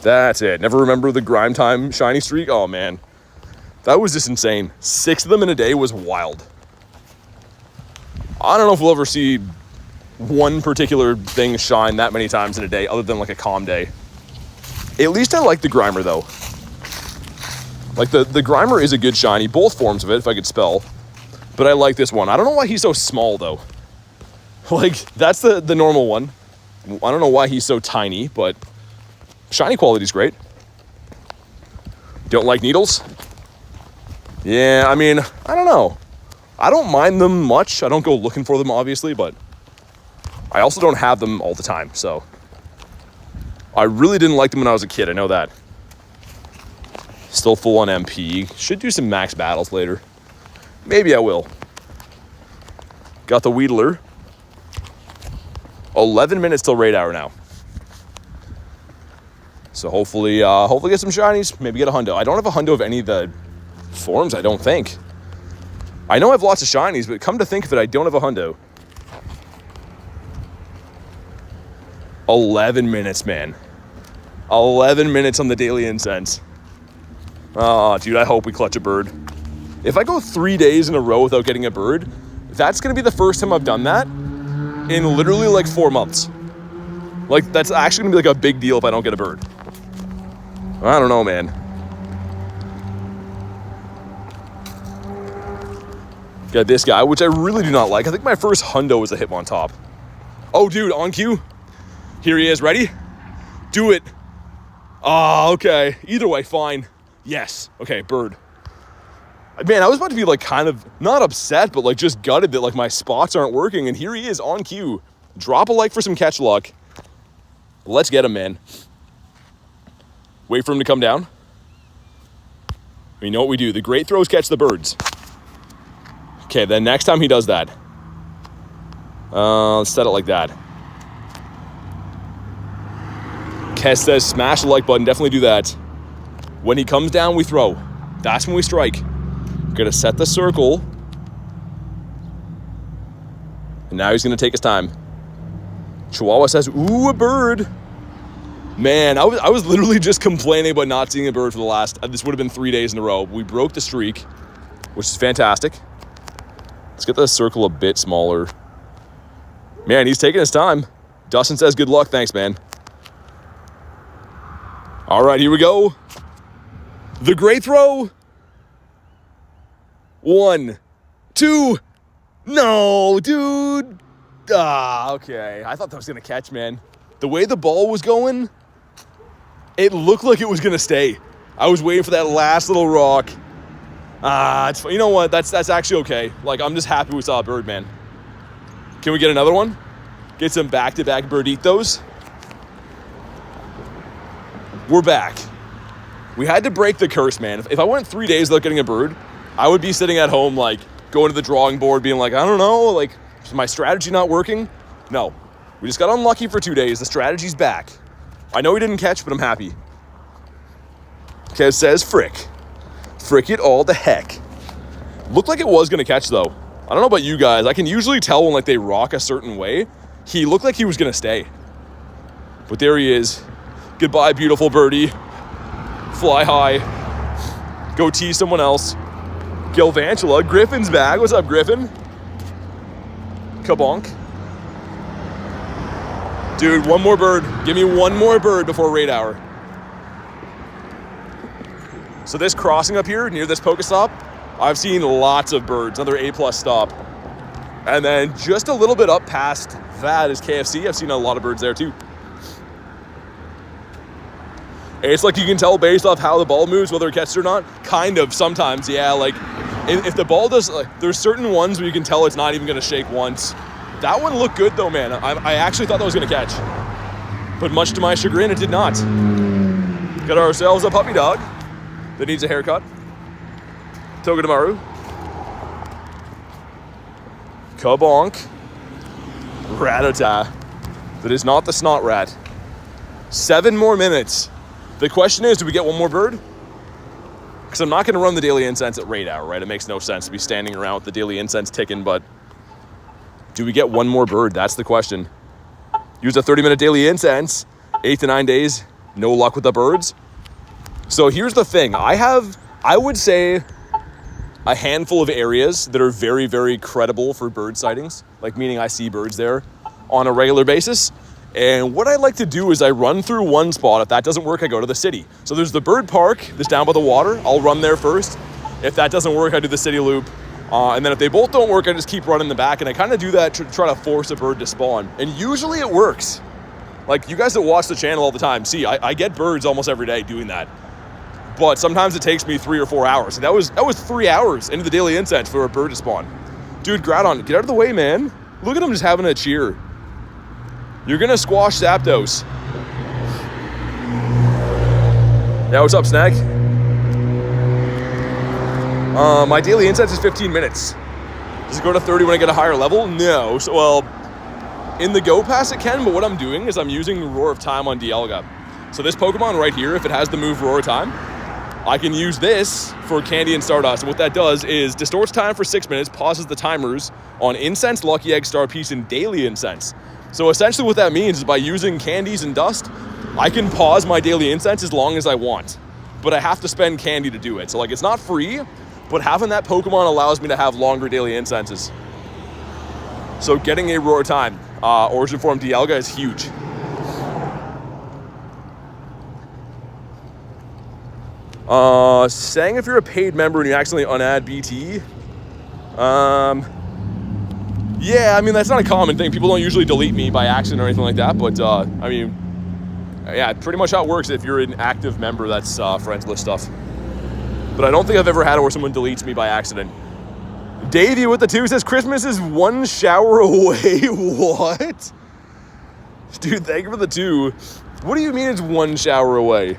That's it. Never remember the Grime Time shiny streak? Oh, man. That was just insane. 6 of them in a day was wild. I don't know if we'll ever see one particular thing shine that many times in a day other than like a calm day. At least I like the Grimer, though. Like, the Grimer is a good shiny. Both forms of it, if I could spell. But I like this one. I don't know why he's so small, though. Like, that's the normal one. I don't know why he's so tiny, but shiny quality's great. Don't like needles? Yeah, I mean, I don't know. I don't mind them much. I don't go looking for them, obviously, but I also don't have them all the time, so. I really didn't like them when I was a kid, I know that. Still full on MP. Should do some max battles later. Maybe I will. Got the Weedler. 11 minutes till raid hour now. So hopefully get some shinies, maybe get a hundo. I don't have a hundo of any of the forms, I don't think. I know I have lots of shinies, but come to think of it, I don't have a hundo. 11 minutes, man. 11 minutes on the Daily Incense. Oh, dude, I hope we clutch a bird. If I go 3 days in a row without getting a bird, that's going to be the first time I've done that in literally like 4 months. Like, that's actually going to be like a big deal if I don't get a bird. I don't know, man. Got this guy, which I really do not like. I think my first hundo was a Hitmontop. Oh, dude, on cue. Here he is. Ready? Do it. Oh, okay. Either way, fine. Yes. Okay, bird. Man, I was about to be like kind of not upset, but like just gutted that like my spots aren't working. And here he is on cue. Drop a like for some catch luck. Let's get him, man. Wait for him to come down. You know what we do. The great throws catch the birds. Okay, then next time he does that. Let's set it like that. Kes says smash the like button. Definitely do that. When he comes down, we throw. That's when we strike. Gonna set the circle. And now he's gonna take his time. Chihuahua says, ooh, a bird. Man, I was literally just complaining about not seeing a bird for the last, this would have been 3 days in a row. We broke the streak, which is fantastic. Let's get the circle a bit smaller. Man, he's taking his time. Dustin says, good luck. Thanks, man. All right, here we go. The great throw. 1, 2. No, dude. Okay. I thought that was going to catch, man. The way the ball was going, it looked like it was going to stay. I was waiting for that last little rock. It's, you know what? That's actually okay. Like, I'm just happy we saw a bird, man. Can we get another one? Get some back-to-back birditos. We're back. We had to break the curse, man. If I went 3 days without getting a bird, I would be sitting at home, like, going to the drawing board, being like, I don't know, like, is my strategy not working? No. We just got unlucky for 2 days. The strategy's back. I know he didn't catch, but I'm happy. Kev says, frick. Frick it all the heck. Looked like it was going to catch, though. I don't know about you guys. I can usually tell when, like, they rock a certain way. He looked like he was going to stay. But there he is. Goodbye, beautiful birdie. Fly high. Go tease someone else. Gilvantula. Griffin's back. What's up, Griffin? Kabonk. Dude, one more bird. Give me one more bird before raid hour. So this crossing up here near this Pokestop, I've seen lots of birds. Another A+ stop. And then just a little bit up past that is KFC. I've seen a lot of birds there too. It's like you can tell based off how the ball moves whether it catches or not. Kind of, sometimes, yeah. Like, if the ball does, like, there's certain ones where you can tell it's not even going to shake once. That one looked good, though, man. I actually thought that was going to catch. But much to my chagrin, it did not. Got ourselves a puppy dog that needs a haircut. Togedemaru. Kabonk. Rattata. That is not the snot rat. 7 more minutes. The question is, do we get one more bird? Because I'm not going to run the Daily Incense at raid hour, right? It makes no sense to be standing around with the Daily Incense ticking, but do we get one more bird? That's the question. Use a 30-minute Daily Incense, 8 to 9 days, no luck with the birds. So here's the thing. I would say, a handful of areas that are very, very credible for bird sightings, like meaning I see birds there on a regular basis. And what I like to do is I run through one spot. If that doesn't work, I go to the city. So there's the bird park that's down by the water. I'll run there first. If that doesn't work, I do the city loop. And then if they both don't work, I just keep running the back. And I kind of do that to try to force a bird to spawn. And usually it works. Like, you guys that watch the channel all the time, see, I get birds almost every day doing that. But sometimes it takes me 3 or 4 hours. And that was 3 hours into the Daily Incense for a bird to spawn. Dude, Groudon, get out of the way, man. Look at him just having a cheer. You're gonna squash Zapdos. Yeah, what's up, Snag? My daily incense is 15 minutes. Does it go to 30 when I get a higher level? No. So, well, in the Go Pass it can, but what I'm doing is I'm using Roar of Time on Dialga. So this Pokemon right here, if it has the move Roar of Time, I can use this for Candy and Stardust. And what that does is distorts time for 6 minutes, pauses the timers on Incense, Lucky Egg, Star Piece, and Daily Incense. So essentially what that means is by using candies and dust, I can pause my daily incense as long as I want. But I have to spend candy to do it. So like it's not free, but having that Pokemon allows me to have longer daily incenses. So getting a Roar Time, Origin Form Dialga is huge. Saying if you're a paid member and you accidentally unadd BT, yeah, I mean, that's not a common thing. People don't usually delete me by accident or anything like that, but, I mean, yeah, pretty much how it works. If you're an active member, that's friends list stuff. But I don't think I've ever had it where someone deletes me by accident. Davey with the 2 says, Christmas is 1 shower away. What? Dude, thank you for the 2. What do you mean it's 1 shower away?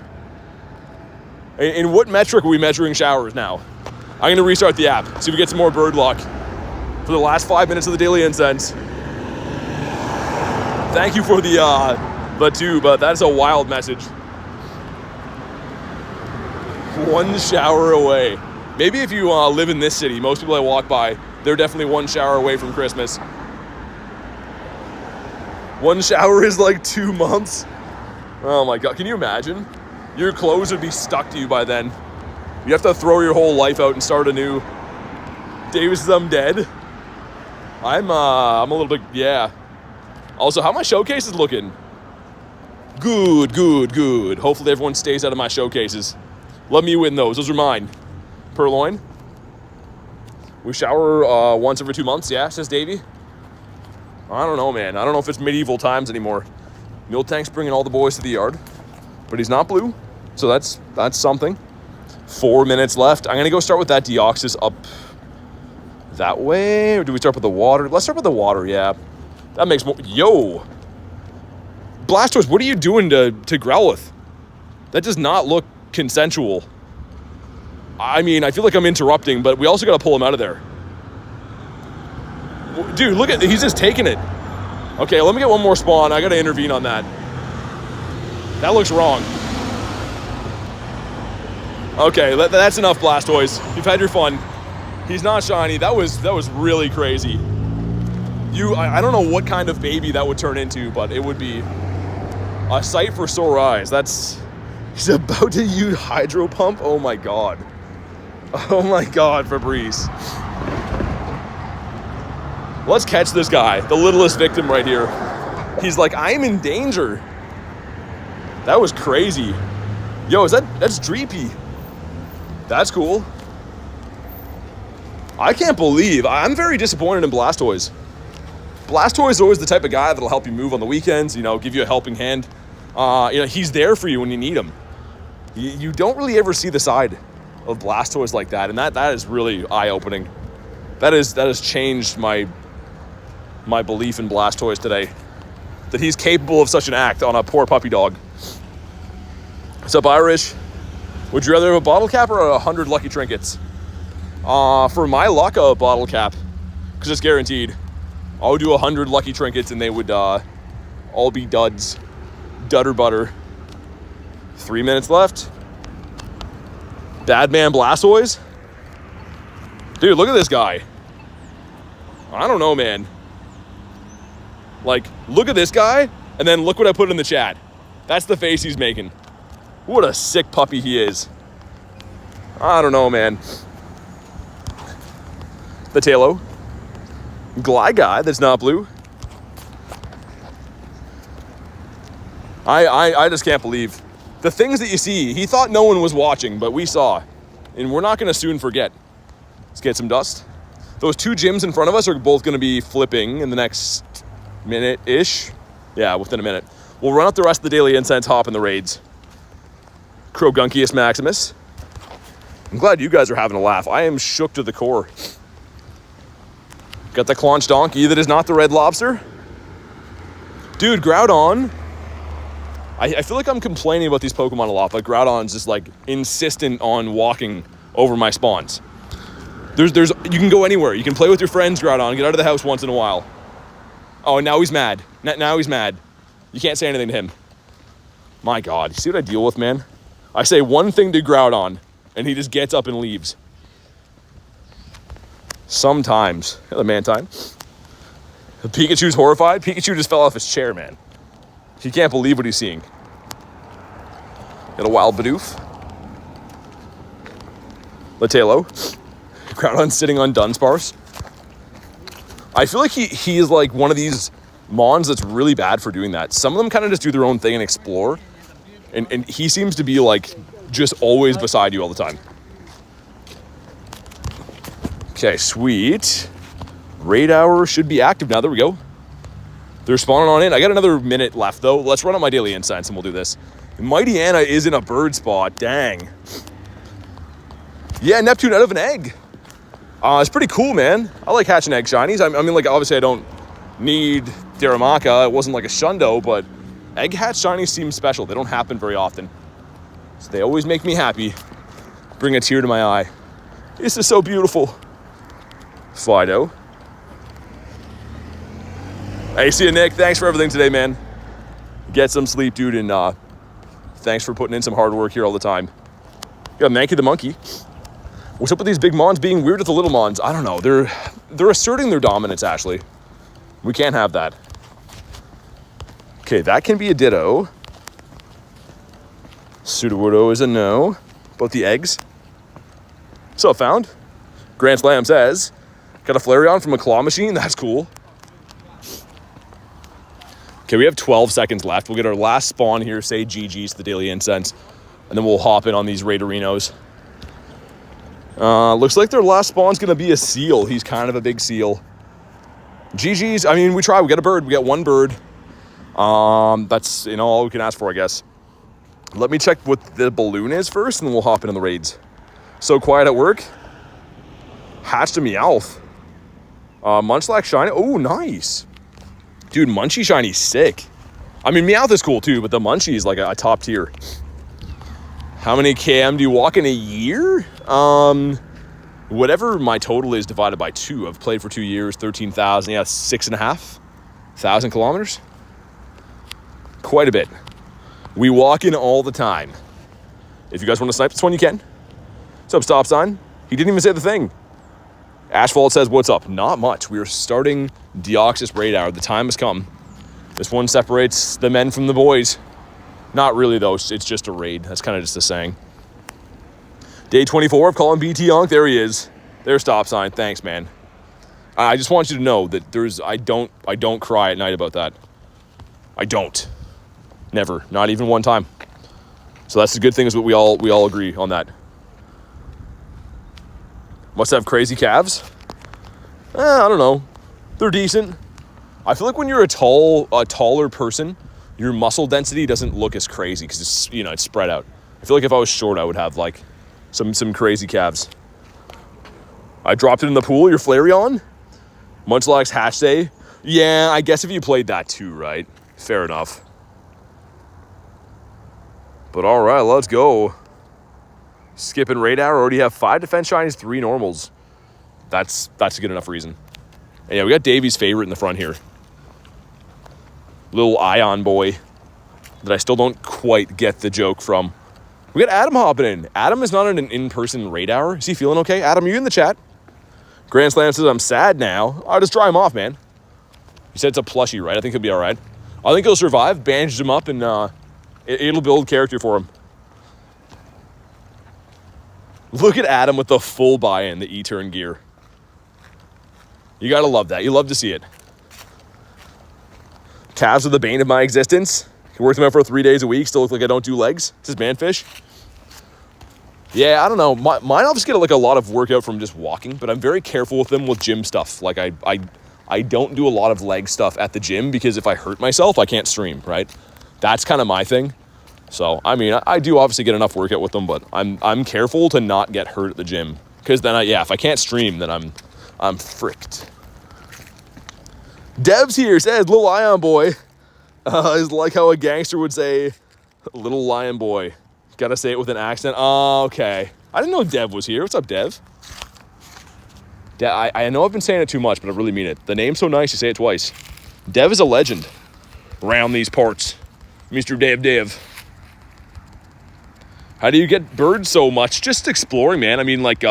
In what metric are we measuring showers now? I'm going to restart the app, see if we get some more bird luck. For the last 5 minutes of the daily incense. Thank you for the 2, but that's a wild message. 1 shower away. Maybe if you live in this city, most people I walk by, they're definitely 1 shower away from Christmas. 1 shower is like 2 months. Oh my God, can you imagine? Your clothes would be stuck to you by then. You have to throw your whole life out and start anew. Davis says I'm dead. I'm a little bit, yeah. Also, how my showcases looking? Good, good, good. Hopefully everyone stays out of my showcases. Let me win those. Those are mine. Purloin. We shower once every 2 months, yeah, says Davey. I don't know, man. I don't know if it's medieval times anymore. Miltank's bringing all the boys to the yard, but he's not blue, so that's something. 4 minutes left. I'm gonna go start with that Deoxys up that way, or do we start with the water? Let's start with the water, yeah. That makes more, yo. Blastoise, what are you doing to Growlithe? That does not look consensual. I mean, I feel like I'm interrupting, but we also gotta pull him out of there. Dude, look at, he's just taking it. Okay, let me get one more spawn. I gotta intervene on that. That looks wrong. Okay, that's enough, Blastoise. You've had your fun. He's not shiny. That was really crazy. I don't know what kind of baby that would turn into, but it would be a sight for sore eyes. He's about to use Hydro Pump. Oh my God. Oh my God, Fabrice. Let's catch this guy, the littlest victim right here. He's like, I'm in danger. That was crazy. Yo, that's Dreepy. That's cool. I can't believe, I'm very disappointed in Blastoise. Blastoise is always the type of guy that'll help you move on the weekends, give you a helping hand. He's there for you when you need him. You don't really ever see the side of Blastoise like that, and that is really eye-opening. That has changed my belief in Blastoise today. That he's capable of such an act on a poor puppy dog. What's up, Irish? Would you rather have a bottle cap or 100 lucky trinkets? For my luck, a bottle cap, because it's guaranteed. I'll do 100 lucky trinkets and they would all be duds. Dudder butter. 3 minutes left. Bad man Blastoise. Dude, look at this guy. I don't know, man. Like, look at this guy, and then look what I put in the chat. That's the face he's making. What a sick puppy he is. I don't know, man. The Tailo. Gligar that's not blue. I just can't believe the things that you see. He thought no one was watching, but we saw. And we're not going to soon forget. Let's get some dust. Those 2 gyms in front of us are both going to be flipping in the next minute-ish. Yeah, within a minute. We'll run up the rest of the daily incense, hop in the raids. Crogunkius Maximus. I'm glad you guys are having a laugh. I am shook to the core. Got the Claunch Donkey that is not the Red Lobster. Dude, Groudon. I feel like I'm complaining about these Pokemon a lot, but Groudon's just like insistent on walking over my spawns. You can go anywhere. You can play with your friends, Groudon. Get out of the house once in a while. Oh, and now he's mad. Now he's mad. You can't say anything to him. My God, you see what I deal with, man? I say one thing to Groudon, and he just gets up and leaves. Sometimes. Hello, Mantine. Pikachu's horrified. Pikachu just fell off his chair, man. He can't believe what he's seeing. Got a wild Bidoof. Latalo. Groudon sitting on Dunsparce. I feel like he is like one of these Mons that's really bad for doing that. Some of them kind of just do their own thing and explore. And he seems to be like just always beside you all the time. Okay, sweet. Raid Hour should be active now. There we go. They're spawning on in. I got another minute left, though. Let's run up my Daily Incense, and we'll do this. Mighty Anna is in a bird spot. Dang. Yeah, Neptune out of an egg. It's pretty cool, man. I like hatching egg shinies. I mean, like, obviously I don't need Daramaka. It wasn't like a Shundo, but egg hatch shinies seem special. They don't happen very often. So they always make me happy. Bring a tear to my eye. This is so beautiful. Fido. Hey, see you, Nick. Thanks for everything today, man. Get some sleep, dude, and thanks for putting in some hard work here all the time. Got Mankey the monkey. What's up with these big Mons being weird with the little Mons? I don't know. They're asserting their dominance, Ashley. We can't have that. Okay, that can be a Ditto. Sudowoodo is a no. Both the eggs. So found. Grand Slam says, got a Flareon from a claw machine. That's cool. Okay, we have 12 seconds left. We'll get our last spawn here, say GG's to the Daily Incense, and then we'll hop in on these Raiderinos. Looks like their last spawn's going to be a seal. He's kind of a big seal. GG's, I mean, we try. We got a bird. We got one bird. That's, all we can ask for, I guess. Let me check what the balloon is first, and then we'll hop into the raids. So quiet at work. Hatched a Meowth. Munchlax Shiny. Oh, nice. Dude, Munchie Shiny's sick. I mean, Meowth is cool too, but the Munchie is like a top tier. How many KM do you walk in a year? Whatever my total is divided by 2. I've played for 2 years, 13,000. Yeah, 6,500 kilometers. Quite a bit. We walk in all the time. If you guys want to snipe this one, you can. What's up, stop sign? He didn't even say the thing. Ashfall says, what's up? Not much. We are starting Deoxys Raid Hour. The time has come. This one separates the men from the boys. Not really, though. It's just a raid. That's kind of just a saying. Day 24 of calling BT Yonk. There he is. There's stop sign. Thanks, man. I just want you to know that I don't cry at night about that. I don't. Never. Not even one time. So that's the good thing, is that we all agree on that. Must have crazy calves. I don't know. They're decent. I feel like when you're a taller person, your muscle density doesn't look as crazy because it's, it's spread out. I feel like if I was short, I would have like some crazy calves. I dropped it in the pool. Your Flareon? Munchlax Hatch Day? Yeah, I guess if you played that too, right? Fair enough. But all right, let's go. Skipping Raid Hour. Already have 5 defense shinies, 3 normals. That's a good enough reason. And yeah, we got Davy's favorite in the front here. Little Ion boy that I still don't quite get the joke from. We got Adam hopping in. Adam is not in an in-person Raid Hour. Is he feeling okay? Adam, you in the chat? Grand Slam says, I'm sad now. I'll just dry him off, man. He said it's a plushie, right? I think he'll be all right. I think he'll survive. Bandaged him up, and it'll build character for him. Look at Adam with the full buy-in, the E-turn gear. You gotta love that. You love to see it. Calves are the bane of my existence. Can work them out for 3 days a week. Still look like I don't do legs. This is Manfish. Yeah, I don't know. Mine obviously get like a lot of workout from just walking, but I'm very careful with them with gym stuff. Like I don't do a lot of leg stuff at the gym because if I hurt myself, I can't stream, right? That's kind of my thing. So, I mean, I do obviously get enough workout with them, but I'm careful to not get hurt at the gym. Because then, if I can't stream, then I'm fricked. Dev's here, says Little Ion Boy. Is like how a gangster would say, Little Lion Boy. Gotta say it with an accent. Oh, okay. I didn't know Dev was here. What's up, Dev? I know I've been saying it too much, but I really mean it. The name's so nice, you say it twice. Dev is a legend around these parts. Mr. Dev. How do you get birds so much? Just exploring, man. I mean, like,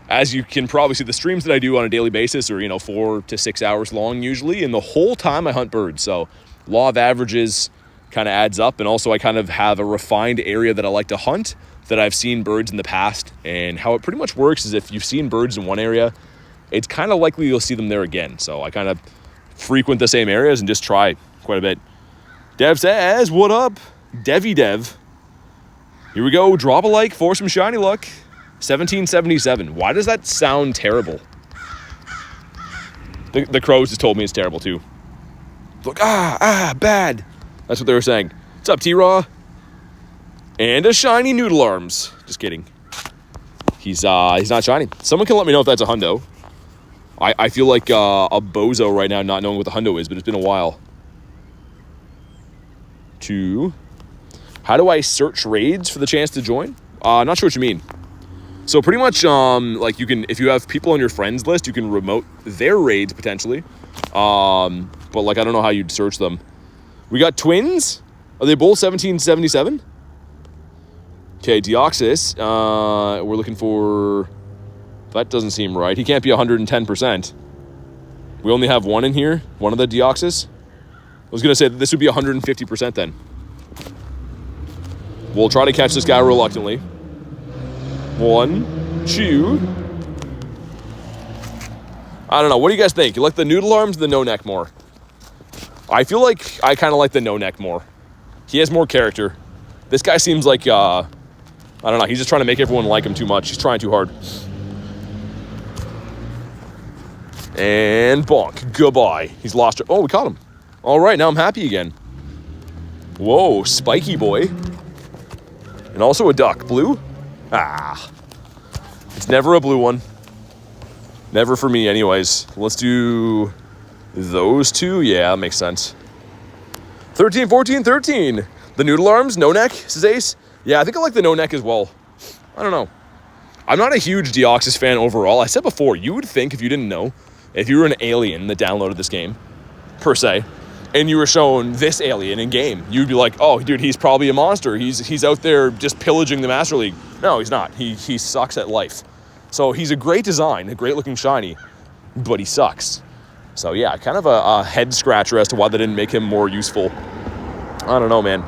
as you can probably see, the streams that I do on a daily basis are, 4 to 6 hours long usually, and the whole time I hunt birds. So law of averages kind of adds up, and also I kind of have a refined area that I like to hunt that I've seen birds in the past. And how it pretty much works is if you've seen birds in one area, it's kind of likely you'll see them there again. So I kind of frequent the same areas and just try quite a bit. Dev says, what up? Devy Dev. Here we go. Drop a like for some shiny luck. 1777. Why does that sound terrible? The crows just told me it's terrible too. Look, bad. That's what they were saying. What's up, T-Raw? And a shiny Noodle Arms. Just kidding. He's not shiny. Someone can let me know if that's a hundo. I feel like a bozo right now not knowing what the hundo is, but it's been a while. 2. How do I search raids for the chance to join? Not sure what you mean. So pretty much, like you can, if you have people on your friends list, you can remote their raids potentially. But like, I don't know how you'd search them. We got twins. Are they both 1777? Okay, Deoxys. We're looking for... That doesn't seem right. He can't be 110%. We only have one in here. One of the Deoxys. I was going to say that this would be 150% then. We'll try to catch this guy reluctantly. 1, 2. I don't know. What do you guys think? You like the Noodle Arms or the No Neck more? I feel like I kind of like the No Neck more. He has more character. This guy seems like... I don't know. He's just trying to make everyone like him too much. He's trying too hard. And bonk. Goodbye. He's lost. Oh, we caught him. All right. Now I'm happy again. Whoa. Spiky boy. And also a duck. Blue? It's never a blue one. Never for me anyways. Let's do those two. Yeah, that makes sense. 13, 14, 13. The Noodle Arms. No Neck, says Ace. Yeah, I think I like the No Neck as well. I don't know. I'm not a huge Deoxys fan overall. I said before, you would think if you didn't know, if you were an alien that downloaded this game, per se, and you were shown this alien in game, you'd be like, oh, dude, he's probably a monster. He's out there just pillaging the Master League. No, he's not. He sucks at life. So he's a great design, a great looking shiny, but he sucks. So yeah, kind of a head scratcher as to why they didn't make him more useful. I don't know, man.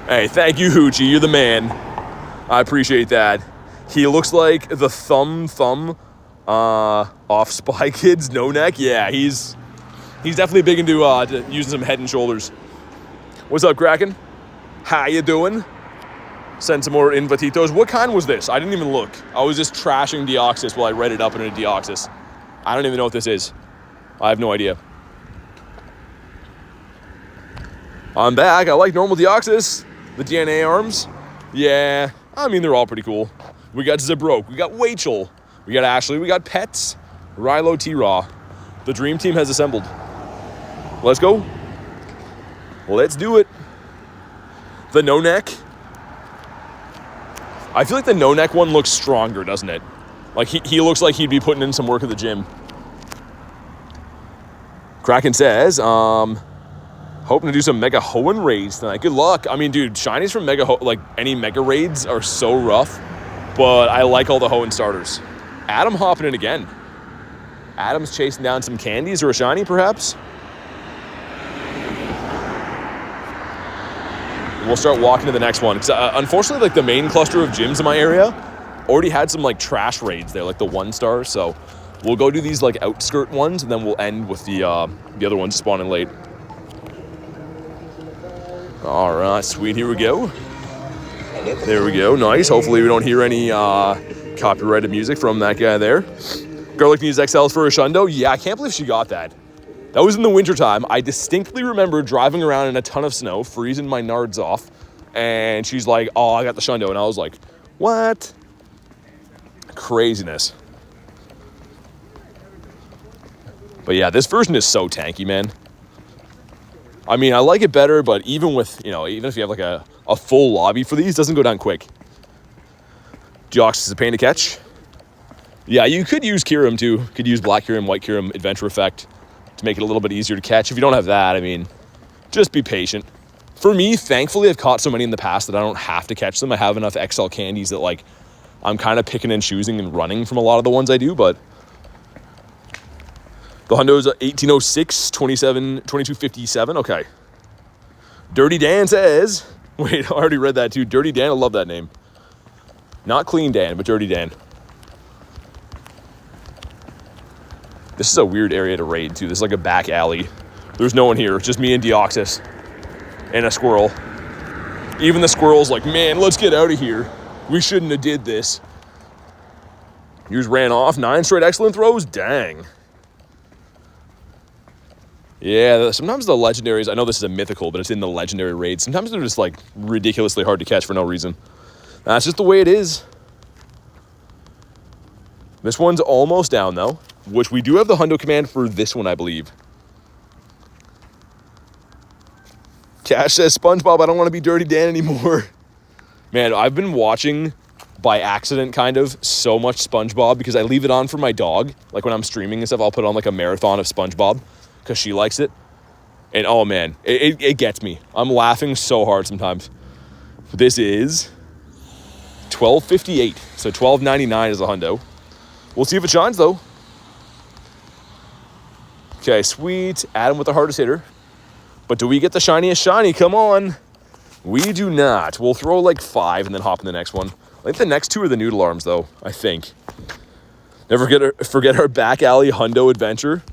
Hey, thank you, Hoochie. You're the man. I appreciate that. He looks like the thumb off Spy Kids No Neck. Yeah, he's definitely big into using some head and shoulders. What's up, Kraken? How you doing? Send some more invititos. What kind was this? I didn't even look. I was just trashing Deoxys while I read it up in a Deoxys. I don't even know what this is. I have no idea. I'm back. I like normal Deoxys. The DNA arms. Yeah, I mean, they're all pretty cool. We got Zabroke. We got Wachel. We got Ashley. We got Pets. Rilo T-Raw. The dream team has assembled. Let's go. Let's do it. The No Neck. I feel like the No Neck one looks stronger, doesn't it? Like, he looks like he'd be putting in some work at the gym. Kraken says, hoping to do some Mega Hoenn raids tonight. Good luck. I mean, dude, shinies from any Mega raids are so rough, but I like all the Hoenn starters. Adam hopping in again. Adam's chasing down some candies or a shiny, perhaps. We'll start walking to the next one. Unfortunately, like the main cluster of gyms in my area already had some like trash raids there, like the 1-star. So we'll go do these like outskirt ones, and then we'll end with the other ones spawning late. All right, sweet. Here we go. There we go. Nice. Hopefully we don't hear any copyrighted music from that guy there. Garlic needs XLs for a Shundo. Yeah, I can't believe she got that. That was in the wintertime. I distinctly remember driving around in a ton of snow, freezing my nards off, and she's like, oh, I got the Shundo. And I was like, what? Craziness. But yeah, this version is so tanky, man. I mean, I like it better, but even with, you know, even if you have like a full lobby for these, it doesn't go down quick. Deoxys is a pain to catch. Yeah, you could use Kyurem too. Could use Black Kyurem, White Kyurem, Adventure Effect to make it a little bit easier to catch. If you don't have that, I mean, just be patient. For me, thankfully, I've caught so many in the past that I don't have to catch them. I have enough XL candies that, like, I'm kind of picking and choosing and running from a lot of the ones I do, but the Hundo's 1806, 2257. Okay. Dirty Dan says, wait, I already read that too. Dirty Dan, I love that name. Not Clean Dan, but Dirty Dan. This is a weird area to raid too. This is like a back alley. There's no one here. It's just me and Deoxys and a squirrel. Even the squirrel's like, man, let's get out of here. We shouldn't have did this. You just ran off. 9 straight excellent throws. Dang. Yeah, sometimes the legendaries, I know this is a mythical, but it's in the legendary raid. Sometimes they're just like ridiculously hard to catch for no reason. That's just the way it is. This one's almost down though, which we do have the Hundo command for this one, I believe. Cash says, SpongeBob, I don't want to be Dirty Dan anymore. Man, I've been watching by accident kind of so much SpongeBob because I leave it on for my dog. Like when I'm streaming and stuff, I'll put on like a marathon of SpongeBob because she likes it. And oh man, it gets me. I'm laughing so hard sometimes. This is $12.58. So $12.99 is a hundo. We'll see if it shines though. Okay, sweet. Adam with the hardest hitter. But do we get the shiniest shiny? Come on. We do not. We'll throw like 5 and then hop in the next one. I think the next 2 are the noodle arms though, I think. Never forget our back alley hundo adventure.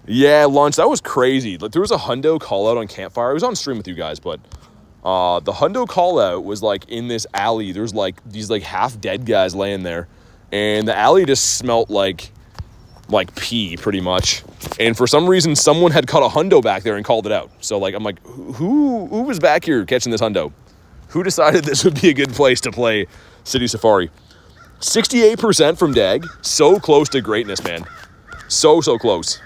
Yeah, Lunch, that was crazy. Like there was a hundo call out on Campfire. I was on stream with you guys, but the hundo call out was like in this alley. There's like these like half dead guys laying there. And the alley just smelt like pee pretty much. And for some reason, someone had caught a hundo back there and called it out. So like, I'm like, who was back here catching this hundo? Who decided this would be a good place to play City Safari? 68% from Dag. So close to greatness, man. So close.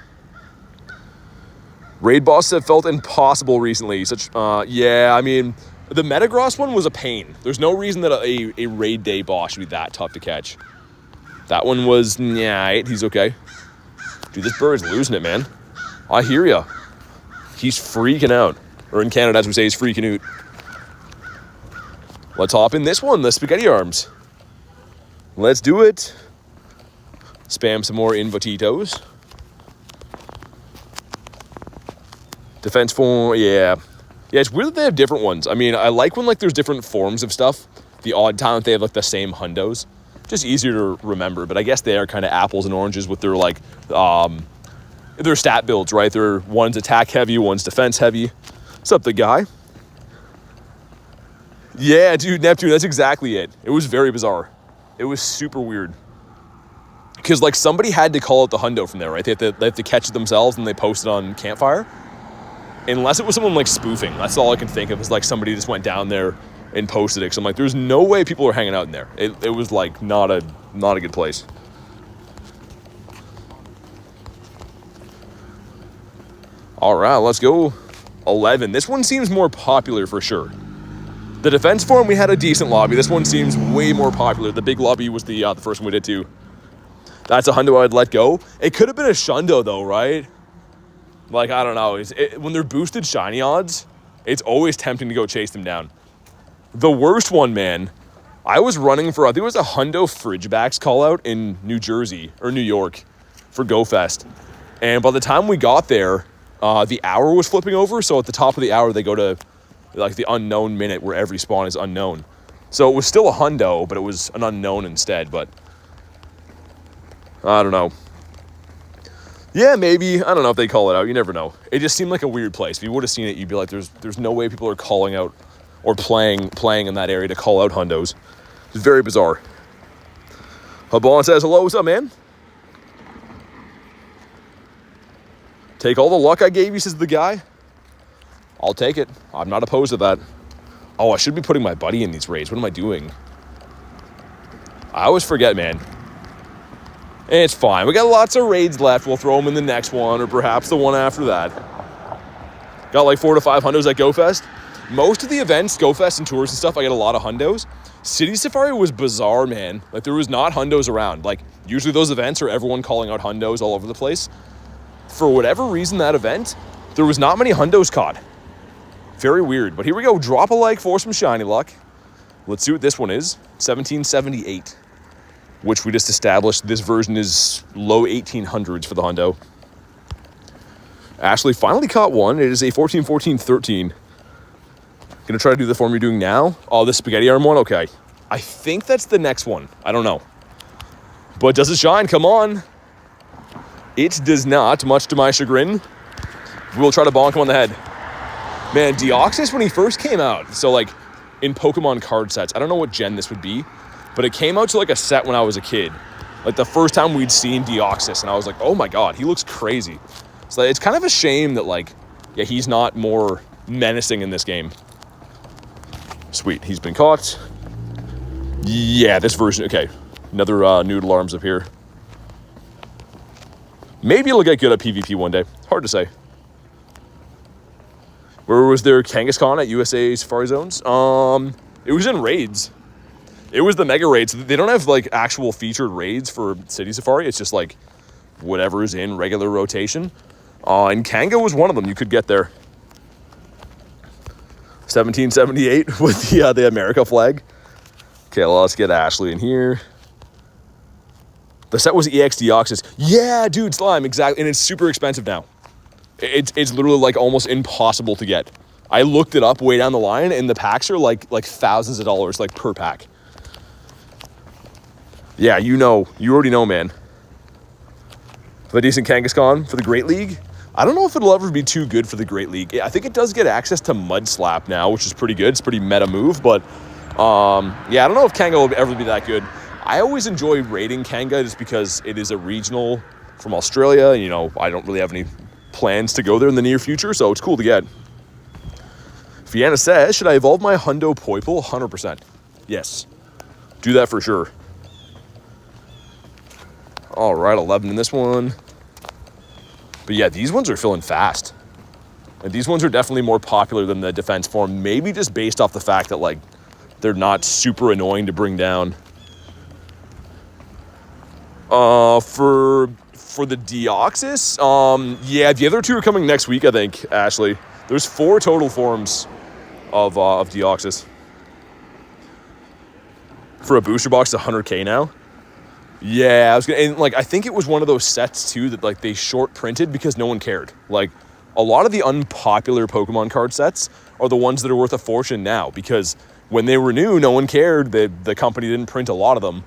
Raid boss have felt impossible recently. Yeah, I mean, the Metagross one was a pain. There's no reason that a raid day boss should be that tough to catch. That one was, yeah, he's okay. Dude, this bird's losing it, man. I hear ya. He's freaking out. Or in Canada, as we say, he's freaking out. Let's hop in this one, the spaghetti arms. Let's do it. Spam some more invotitos. Defense form, yeah. Yeah, it's weird that they have different ones. I mean, I like when like there's different forms of stuff. The odd time they have like the same hundos. Just easier to remember, but I guess they are kind of apples and oranges with their like their stat builds, right? They're one's attack heavy, one's defense heavy. What's up, the guy? Yeah, dude, Neptune, that's exactly it. It was very bizarre. It was super weird. Because like somebody had to call out the hundo from there, right? They have to catch it themselves and they post it on Campfire. Unless it was someone like spoofing. That's all I can think of is like somebody just went down there and posted it. Because I'm like, there's no way people are hanging out in there. It was like not a good place. All right, let's go. 11. This one seems more popular for sure. The defense form, we had a decent lobby. This one seems way more popular. The big lobby was the first one we did too. That's a hundo I'd let go. It could have been a shundo though, right? Like, I don't know. When they're boosted shiny odds, it's always tempting to go chase them down. The worst one, man, I was running for, I think it was a hundo Fridgebacks call out in New Jersey or New York for GoFest. And by the time we got there, the hour was flipping over. So at the top of the hour, they go to like the unknown minute where every spawn is unknown. So it was still a hundo, but it was an unknown instead. But I don't know. Yeah, maybe. I don't know if they call it out. You never know. It just seemed like a weird place. If you would have seen it, you'd be like, there's no way people are calling out or playing in that area to call out hundos. It's very bizarre. Habon says, hello, what's up, man? Take all the luck I gave you, says the guy. I'll take it. I'm not opposed to that. Oh, I should be putting my buddy in these raids. What am I doing? I always forget, man. It's fine. We got lots of raids left. We'll throw them in the next one or perhaps the one after that. Got like 4 to 5 hundos at GoFest. Most of the events, GoFest and tours and stuff, I get a lot of hundos. City Safari was bizarre, man. Like, there was not hundos around. Like, usually those events are everyone calling out hundos all over the place. For whatever reason, that event, there was not many hundos caught. Very weird. But here we go. Drop a like for some shiny luck. Let's see what this one is. 1778, which we just established. This version is low 1800s for the hundo. Ashley finally caught one. It is a 14-14-13. Gonna try to do the form you're doing now. Oh, the spaghetti arm one? Okay. I think that's the next one. I don't know. But does it shine? Come on. It does not, much to my chagrin. We'll try to bonk him on the head. Man, Deoxys, when he first came out, so like in Pokemon card sets, I don't know what gen this would be, but it came out to like a set when I was a kid. Like the first time we'd seen Deoxys, and I was like, oh my god, he looks crazy. So it's kind of a shame that like, yeah, he's not more menacing in this game. Sweet, he's been caught. Yeah, this version, okay. Another noodle arms up here. Maybe it'll get good at PvP one day. Hard to say. Where was their Kangaskhan at USA Safari Zones? It was in raids. It was the mega raids. They don't have like actual featured raids for City Safari. It's just like whatever's in regular rotation. And Kanga was one of them. You could get there. 1778 with the America flag. Okay, well, let's get Ashley in here. The set was EX Deoxys. Yeah, dude, slime, exactly. And it's super expensive now. It's literally like almost impossible to get. I looked it up way down the line, and the packs are like thousands of dollars like per pack. Yeah, you already know, man. A decent Kangaskhan for the Great League. I don't know if it'll ever be too good for the Great League. I think it does get access to Mud Slap now, which is pretty good. It's a pretty meta move, but yeah, I don't know if Kanga will ever be that good. I always enjoy raiding Kanga just because it is a regional from Australia. You know, I don't really have any plans to go there in the near future, so it's cool to get. Fianna says, should I evolve my Hundo Poipole? 100%. Yes. Do that for sure. All right, 11 in this one. But yeah, these ones are filling fast. And these ones are definitely more popular than the defense form, maybe just based off the fact that, like, they're not super annoying to bring down. For the Deoxys, yeah, the other two are coming next week, I think, Ashley. There's 4 total forms of Deoxys. For a booster box, 100K now. Yeah, I think it was one of those sets too that like they short printed because no one cared. Like a lot of the unpopular Pokemon card sets are the ones that are worth a fortune now because when they were new, no one cared. The company didn't print a lot of them.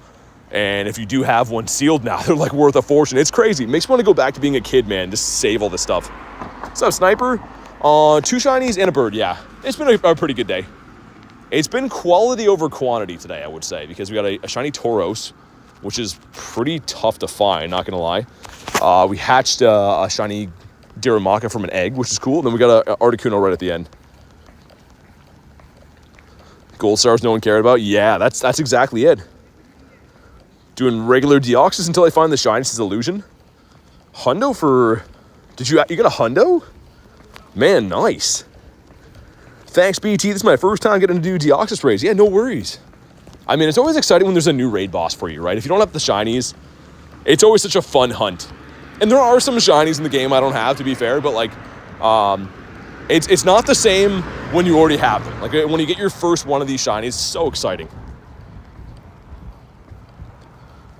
And if you do have one sealed now, they're like worth a fortune. It's crazy. It makes me want to go back to being a kid, man. Just save all this stuff. What's up, Sniper? 2 shinies and a bird, yeah. It's been a pretty good day. It's been quality over quantity today, I would say, because we got a shiny Tauros, which is pretty tough to find, not gonna lie. We hatched a shiny Diramaka from an egg, which is cool. And then we got an Articuno right at the end. Gold stars no one cared about. Yeah, that's exactly it. Doing regular Deoxys until I find the shiniest illusion. Hundo for... you got a Hundo? Man, nice. Thanks, BT. This is my first time getting to do Deoxys Raids. Yeah, no worries. I mean, it's always exciting when there's a new raid boss for you, right? If you don't have the shinies, it's always such a fun hunt. And there are some shinies in the game I don't have, to be fair, but like, it's not the same when you already have them. Like when you get your first one of these shinies, it's so exciting.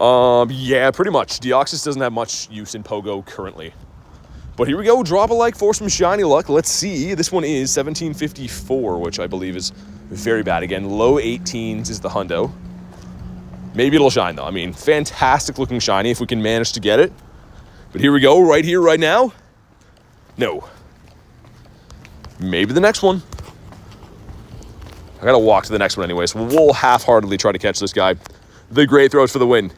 Yeah, pretty much. Deoxys doesn't have much use in Pogo currently. But here we go. Drop a like for some shiny luck. Let's see. This one is 1754, which I believe is very bad. Again, low 18s is the hundo. Maybe it'll shine, though. I mean, fantastic looking shiny if we can manage to get it. But here we go. Right here, right now. No. Maybe the next one. I got to walk to the next one anyway, so we'll half-heartedly try to catch this guy. The Great Throats for the win.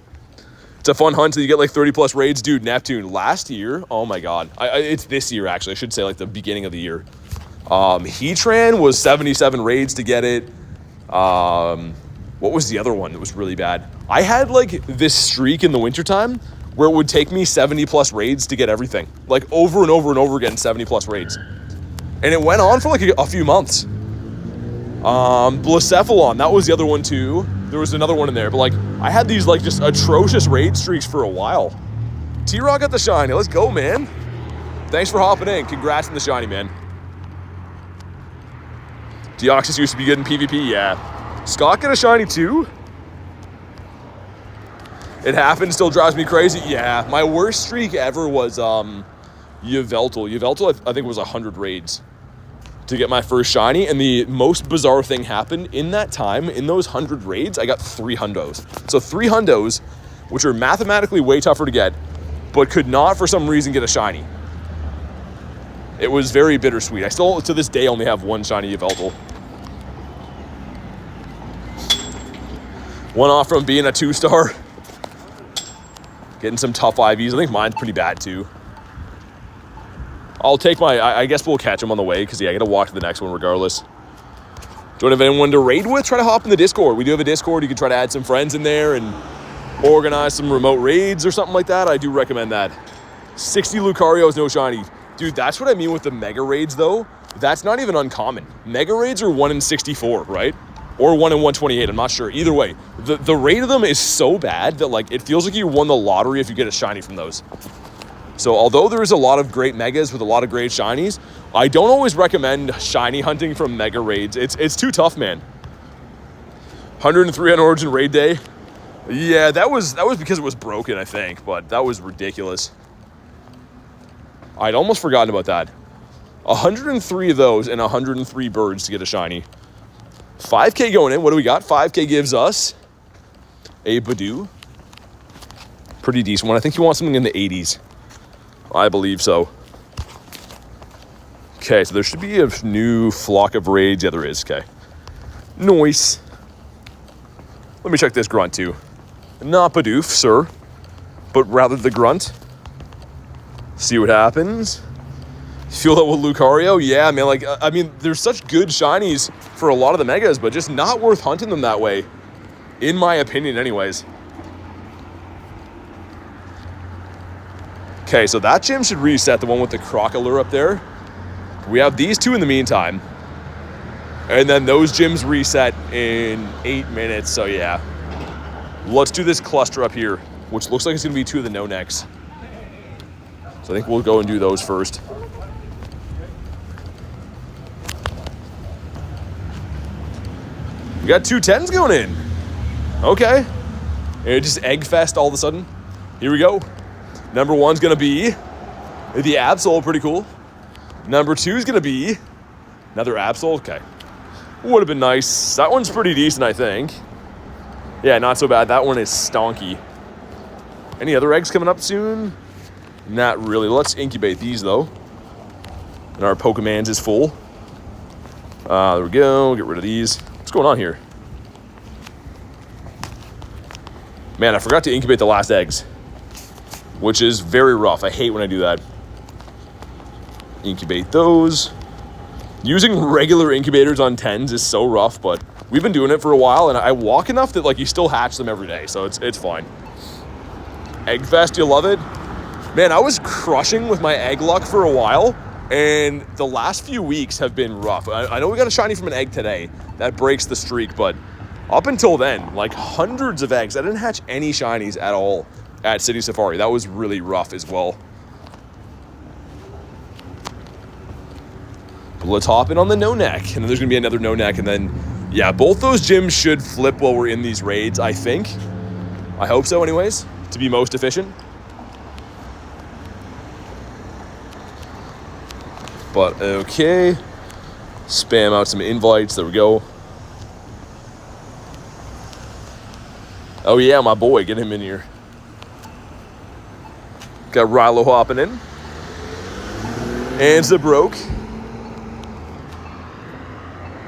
It's a fun hunt so you get like 30 plus raids. Dude, Neptune, last year, oh my god. It's this year, actually. I should say like the beginning of the year. Heatran was 77 raids to get it. What was the other one that was really bad? I had like this streak in the wintertime where it would take me 70 plus raids to get everything. Like over and over and over again, 70 plus raids. And it went on for like a few months. Blacephalon, that was the other one too. There was another one in there, but like I had these like just atrocious raid streaks for a while. T-Rock got the shiny, let's go, man. Thanks for hopping in, congrats on the shiny, man. Deoxys used to be good in PvP, yeah. Scott got a shiny too? It happened, still drives me crazy. Yeah, my worst streak ever was Yveltal. Yveltal, I think, was 100 raids to get my first shiny. And the most bizarre thing happened in that time. In those 100 raids, I got 3 hundos. So 3 hundos, which are mathematically way tougher to get, but could not, for some reason, get a shiny. It was very bittersweet. I still, to this day, only have 1 shiny Yveltal. One off from being a 2-star. Getting some tough IVs. I think mine's pretty bad too. I'll take my, I guess we'll catch them on the way because, yeah, I got to walk to the next one regardless. Don't have anyone to raid with? Try to hop in the Discord. We do have a Discord. You can try to add some friends in there and organize some remote raids or something like that. I do recommend that. 60 Lucarios, no shiny. Dude, that's what I mean with the mega raids though. That's not even uncommon. Mega raids are 1 in 64, right? Or 1 in 128, I'm not sure. Either way, the rate of them is so bad that like it feels like you won the lottery if you get a shiny from those. So although there is a lot of great megas with a lot of great shinies, I don't always recommend shiny hunting from mega raids. It's too tough, man. 103 on Origin Raid Day. Yeah, that was because it was broken, I think, but that was ridiculous. I'd almost forgotten about that. 103 of those and 103 birds to get a shiny. 5K going in. What do we got? 5K gives us a Badoo. Pretty decent one. I think he wants something in the 80s. I believe so. Okay, so there should be a new flock of raids. Yeah, there is. Okay. Nice. Let me check this grunt too. Not Bidoof, sir, but rather the grunt. See what happens. Feel that with Lucario? Yeah, man, like, I mean, there's such good shinies for a lot of the megas, but just not worth hunting them that way, in my opinion anyways. Okay, so that gym should reset, the one with the Crocalure up there. We have these two in the meantime. And then those gyms reset in 8 minutes, so yeah. Let's do this cluster up here, which looks like it's going to be 2 of the no-necks. So I think we'll go and do those first. We got 2 10s going in. Okay. And it just egg fest all of a sudden. Here we go. Number 1's going to be the Absol, pretty cool. Number 2 is going to be another Absol. Okay. Would have been nice. That one's pretty decent, I think. Yeah, not so bad. That one is stonky. Any other eggs coming up soon? Not really. Let's incubate these, though. And our Pokemans is full. There we go. Get rid of these. What's going on here? Man, I forgot to incubate the last eggs, which is very rough. I hate when I do that. Incubate those. Using regular incubators on 10s is so rough, but we've been doing it for a while, and I walk enough that like you still hatch them every day, so it's fine. Eggfest, you love it? Man, I was crushing with my egg luck for a while, and the last few weeks have been rough. I know we got a shiny from an egg today. That breaks the streak, but up until then, like hundreds of eggs. I didn't hatch any shinies at all at City Safari. That was really rough as well. But let's hop in on the no-neck, and then there's going to be another no-neck, and then, yeah, both those gyms should flip while we're in these raids, I think. I hope so anyways, to be most efficient. But, okay. Spam out some invites. There we go. Oh, yeah, my boy. Get him in here. Got Rilo hopping in. And Zabroke.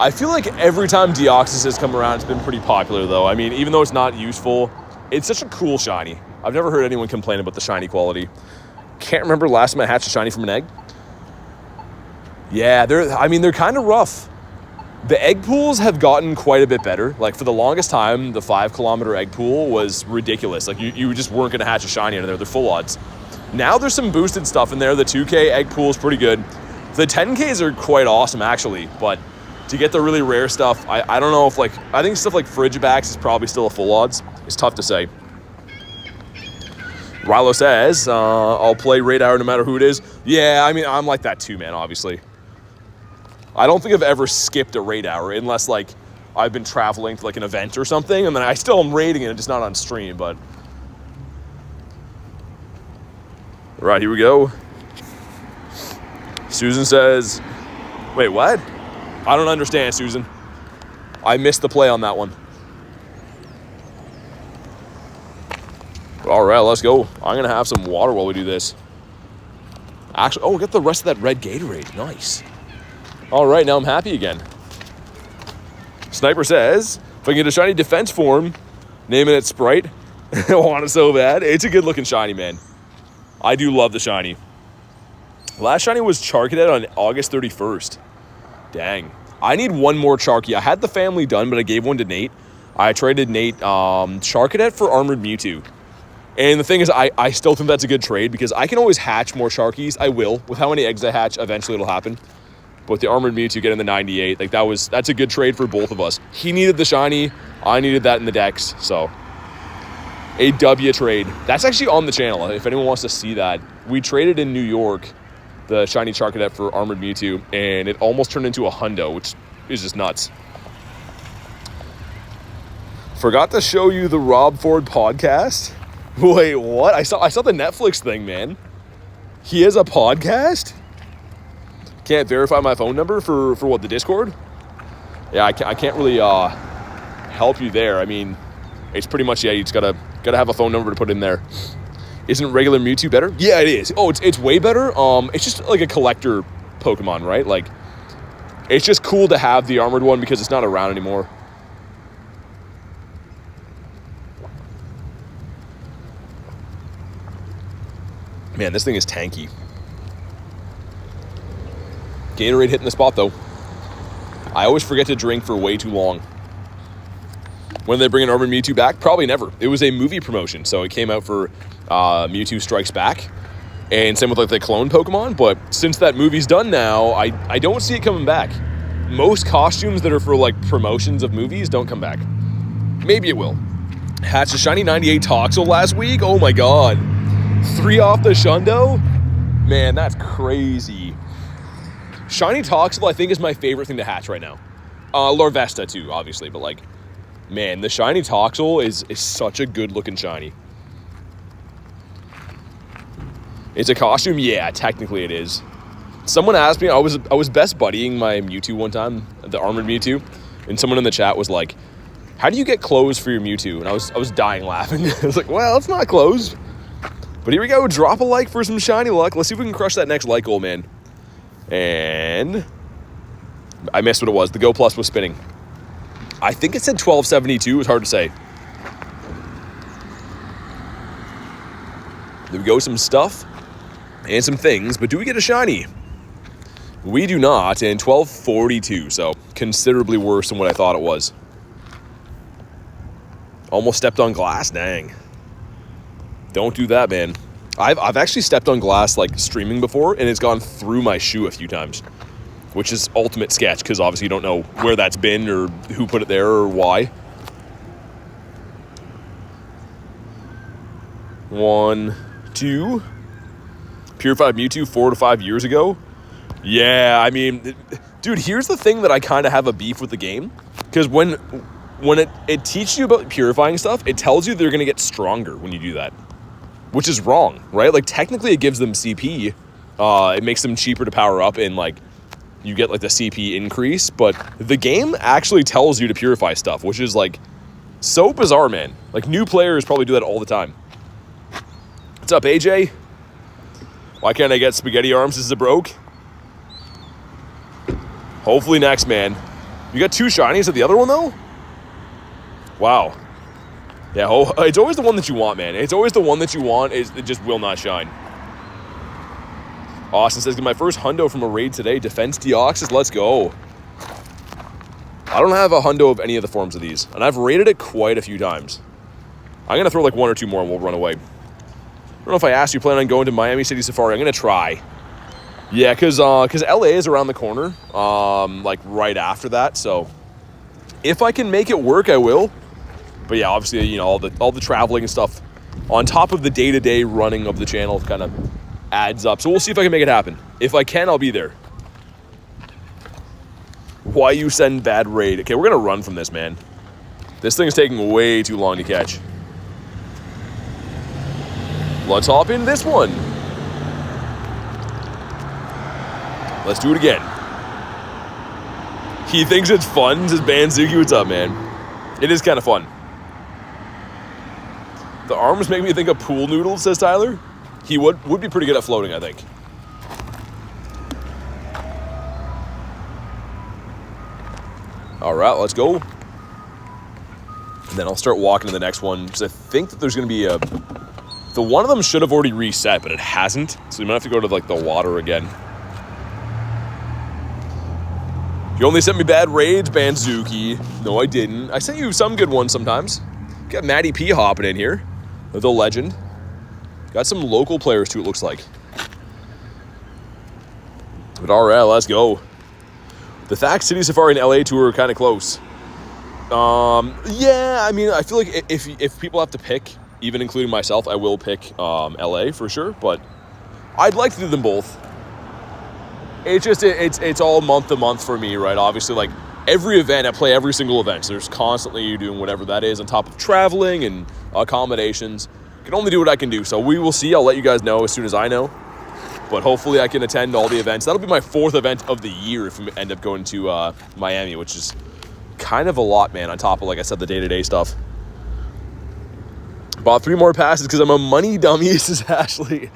I feel like every time Deoxys has come around, it's been pretty popular, though. I mean, even though it's not useful, it's such a cool shiny. I've never heard anyone complain about the shiny quality. Can't remember last time I hatched a shiny from an egg. Yeah, they're kind of rough. The egg pools have gotten quite a bit better. Like, for the longest time, the 5-kilometer egg pool was ridiculous. Like, you just weren't going to hatch a shiny in there. They're full odds. Now there's some boosted stuff in there. The 2K egg pool is pretty good. The 10Ks are quite awesome, actually. But to get the really rare stuff, I don't know if, like, I think stuff like Frigibacks is probably still a full odds. It's tough to say. Rilo says, I'll play Raid Hour no matter who it is. Yeah, I mean, I'm like that too, man, obviously. I don't think I've ever skipped a Raid Hour unless, like, I've been traveling to, like, an event or something, and then I still am raiding it, just not on stream, but... Right, here we go. Susan says... Wait, what? I don't understand, Susan. I missed the play on that one. All right, let's go. I'm going to have some water while we do this. Actually, oh, get the rest of that red Gatorade. Nice. All right, now I'm happy again. Sniper says, if I can get a shiny defense form, naming it Sprite. I want it so bad. It's a good-looking shiny, man. I do love the shiny. Last shiny was Charcadet on August 31st. Dang. I need one more Charky. I had the family done, but I gave one to Nate. I traded Nate Charcadet for Armored Mewtwo. And the thing is, I still think that's a good trade because I can always hatch more Charkies. I will. With how many eggs I hatch, eventually it'll happen. But with the Armored Mewtwo getting the 98, like that's a good trade for both of us. He needed the shiny. I needed that in the decks. So, a W trade. That's actually on the channel. If anyone wants to see that. We traded in New York the shiny Charcadet for Armored Mewtwo, and it almost turned into a hundo, which is just nuts. Forgot to show you the Rob Ford podcast. Wait, what? I saw the Netflix thing, man. He has a podcast? Can't verify my phone number for what, the Discord? Yeah, I can't really help you there. I mean, it's pretty much, yeah, you just gotta have a phone number to put in there. Isn't regular Mewtwo better? Yeah, it is. Oh, it's way better. It's just like a collector Pokemon, right? Like, it's just cool to have the armored one because it's not around anymore. Man, this thing is tanky. Gatorade hitting the spot, though. I always forget to drink for way too long. When they bring an Armored Mewtwo back? Probably never. It was a movie promotion, so it came out for Mewtwo Strikes Back. And same with like the clone Pokemon, but since that movie's done now, I don't see it coming back. Most costumes that are for like promotions of movies don't come back. Maybe it will. Hatched a shiny 98 Toxel last week? Oh my god. 3 off the Shundo? Man, that's crazy. Shiny Toxel, I think, is my favorite thing to hatch right now. Larvesta, too, obviously, but, like, man, the Shiny Toxel is such a good-looking shiny. It's a costume? Yeah, technically it is. Someone asked me, I was best buddying my Mewtwo one time, the Armored Mewtwo, and someone in the chat was like, how do you get clothes for your Mewtwo? And I was dying laughing. I was like, well, it's not clothes. But here we go, drop a like for some shiny luck. Let's see if we can crush that next like goal, man. And I missed what it was. The Go Plus was spinning. I think it said 1272. It was hard to say. There we go, some stuff and some things. But do we get a shiny? We do not, and 1242. So considerably worse than what I thought it was. Almost stepped on glass, dang. Don't do that, man. I've actually stepped on glass like streaming before, and it's gone through my shoe a few times, which is ultimate sketch because obviously you don't know where that's been or who put it there or why. 1, 2. Purified Mewtwo 4 to 5 years ago. Yeah, I mean, dude, here's the thing that I kind of have a beef with the game, because when it teaches you about purifying stuff, it tells you they're going to get stronger when you do that. Which is wrong, right? Like, technically it gives them CP. It makes them cheaper to power up, and, like, you get, like, the CP increase. But the game actually tells you to purify stuff, which is, like, so bizarre, man. Like, new players probably do that all the time. What's up, AJ? Why can't I get spaghetti arms? This is a broke. Hopefully next, man. You got 2 shinies at the other one, though? Wow. Yeah, it's always the one that you want, man. It's always the one that you want. It just will not shine. Austin says, get my first hundo from a raid today. Defense Deoxys, let's go. I don't have a hundo of any of the forms of these, and I've raided it quite a few times. I'm going to throw like 1 or 2 more and we'll run away. I don't know if I asked you, plan on going to Miami City Safari. I'm going to try. Yeah, because LA is around the corner, like right after that, so if I can make it work, I will. But yeah, obviously, you know, all the traveling and stuff on top of the day-to-day running of the channel kind of adds up. So we'll see if I can make it happen. If I can, I'll be there. Why you send bad raid? Okay, we're going to run from this, man. This thing's taking way too long to catch. Let's hop in this one. Let's do it again. He thinks it's fun, says Banzuki. What's up, man? It is kind of fun. The arms make me think of pool noodles, says Tyler. He would be pretty good at floating, I think. All right, let's go. And then I'll start walking to the next one, because I think that there's going to be a... The one of them should have already reset, but it hasn't. So you might have to go to, like, the water again. You only sent me bad raids, Banzuki. No, I didn't. I sent you some good ones sometimes. Got Matty P hopping in here. The legend. Got some local players, too, it looks like. But all right, let's go. The Thack City Safari and LA tour are kind of close. Yeah, I mean, I feel like if people have to pick, even including myself, I will pick LA for sure. But I'd like to do them both. It's just, it's all month to month for me, right? Obviously, like, every event, I play every single event. So there's constantly doing whatever that is on top of traveling and accommodations. I can only do what I can do. So we will see. I'll let you guys know as soon as I know. But hopefully I can attend all the events. That'll be my 4th event of the year if we end up going to Miami, which is kind of a lot, man, on top of, like I said, the day-to-day stuff. Bought 3 more passes because I'm a money dummy, says Ashley.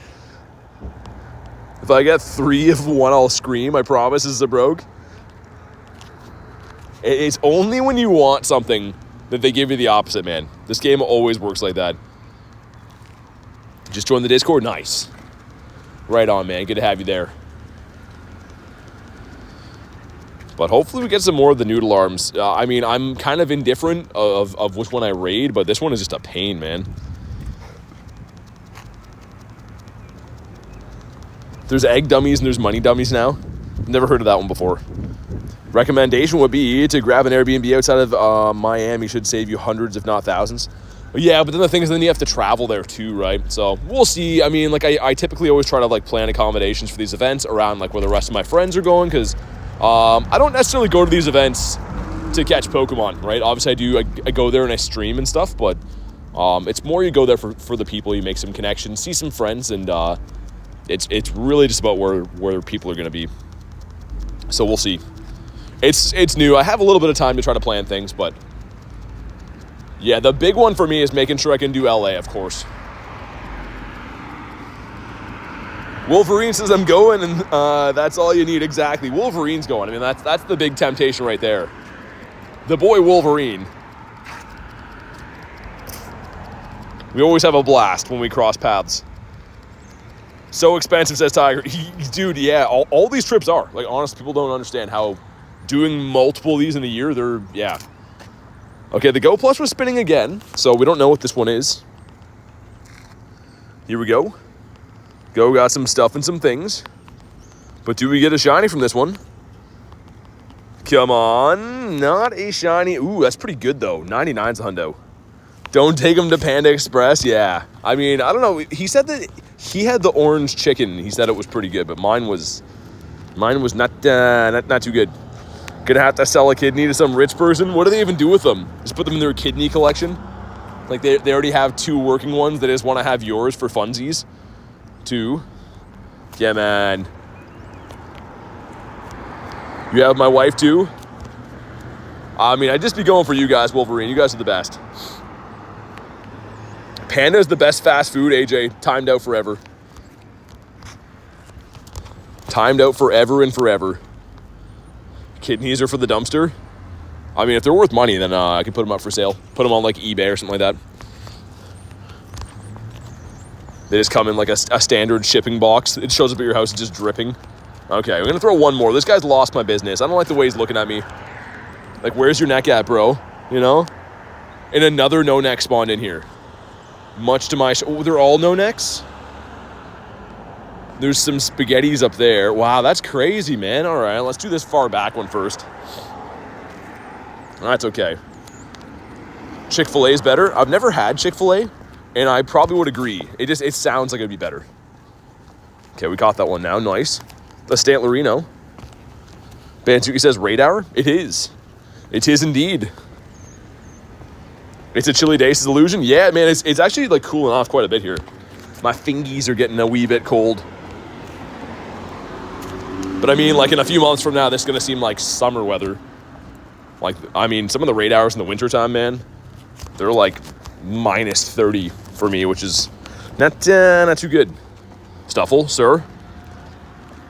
If I get 3 of one, I'll scream. I promise, this is a brogue. It's only when you want something that they give you the opposite, man. This game always works like that. Just join the Discord. Nice. Right on, man. Good to have you there. But hopefully we get some more of the noodle arms. I mean, I'm kind of indifferent of which one I raid, but this one is just a pain, man. There's egg dummies and there's money dummies now. Never heard of that one before. Recommendation would be to grab an Airbnb outside of Miami. Should save you hundreds, if not thousands. Yeah, but then the thing is, then you have to travel there too, right? So we'll see. I mean, like I typically always try to like plan accommodations for these events around like where the rest of my friends are going, because I don't necessarily go to these events to catch Pokemon, right? Obviously I go there and I stream and stuff, but it's more you go there for the people, you make some connections, see some friends, and it's really just about where people are going to be. So we'll see. It's new. I have a little bit of time to try to plan things, but yeah, the big one for me is making sure I can do LA, of course. Wolverine says I'm going, and that's all you need. Exactly. Wolverine's going. I mean, that's the big temptation right there. The boy Wolverine. We always have a blast when we cross paths. So expensive, says Tiger. Dude, yeah, all these trips are. Like, honestly, people don't understand how doing multiple of these in a year, yeah. Okay, the Go Plus was spinning again, so we don't know what this one is. Here we go. Go got some stuff and some things. But do we get a shiny from this one? Come on, not a shiny. Ooh, that's pretty good, though. 99's a hundo. Don't take him to Panda Express. Yeah, I mean, I don't know. He said that he had the orange chicken. He said it was pretty good, but mine was not too good. Gonna have to sell a kidney to some rich person. What do they even do with them? Just put them in their kidney collection? Like they already have 2 working ones. They just want to have yours for funsies. 2. Yeah, man. You have my wife too? I mean, I'd just be going for you guys, Wolverine. You guys are the best. Panda's the best fast food, AJ. Timed out forever. Timed out forever and forever. Kidneys are for the dumpster. I mean, if they're worth money, then I can put them up for sale. Put them on like eBay or something like that. They just come in like a standard shipping box. It shows up at your house, it's just dripping. Okay, we're gonna throw one more. This guy's lost my business. I don't like the way he's looking at me. Like, where's your neck at, bro? You know? And another no neck spawned in here. Much to my... Oh, they're all no necks? There's some spaghettis up there. Wow, that's crazy, man. All right, let's do this far back one first. That's okay. Chick-fil-A is better. I've never had Chick-fil-A, and I probably would agree. It sounds like it'd be better. Okay, we got that one now. Nice. The Stantlerino. Bantuki says Raid Hour. It is. It is indeed. It's a chilly day, says Illusion. Yeah, man, it's actually like cooling off quite a bit here. My fingies are getting a wee bit cold. But I mean, like in a few months from now, this is going to seem like summer weather. Like, I mean, some of the raid hours in the wintertime, man, they're like minus 30 for me, which is not too good. Stuffle, sir.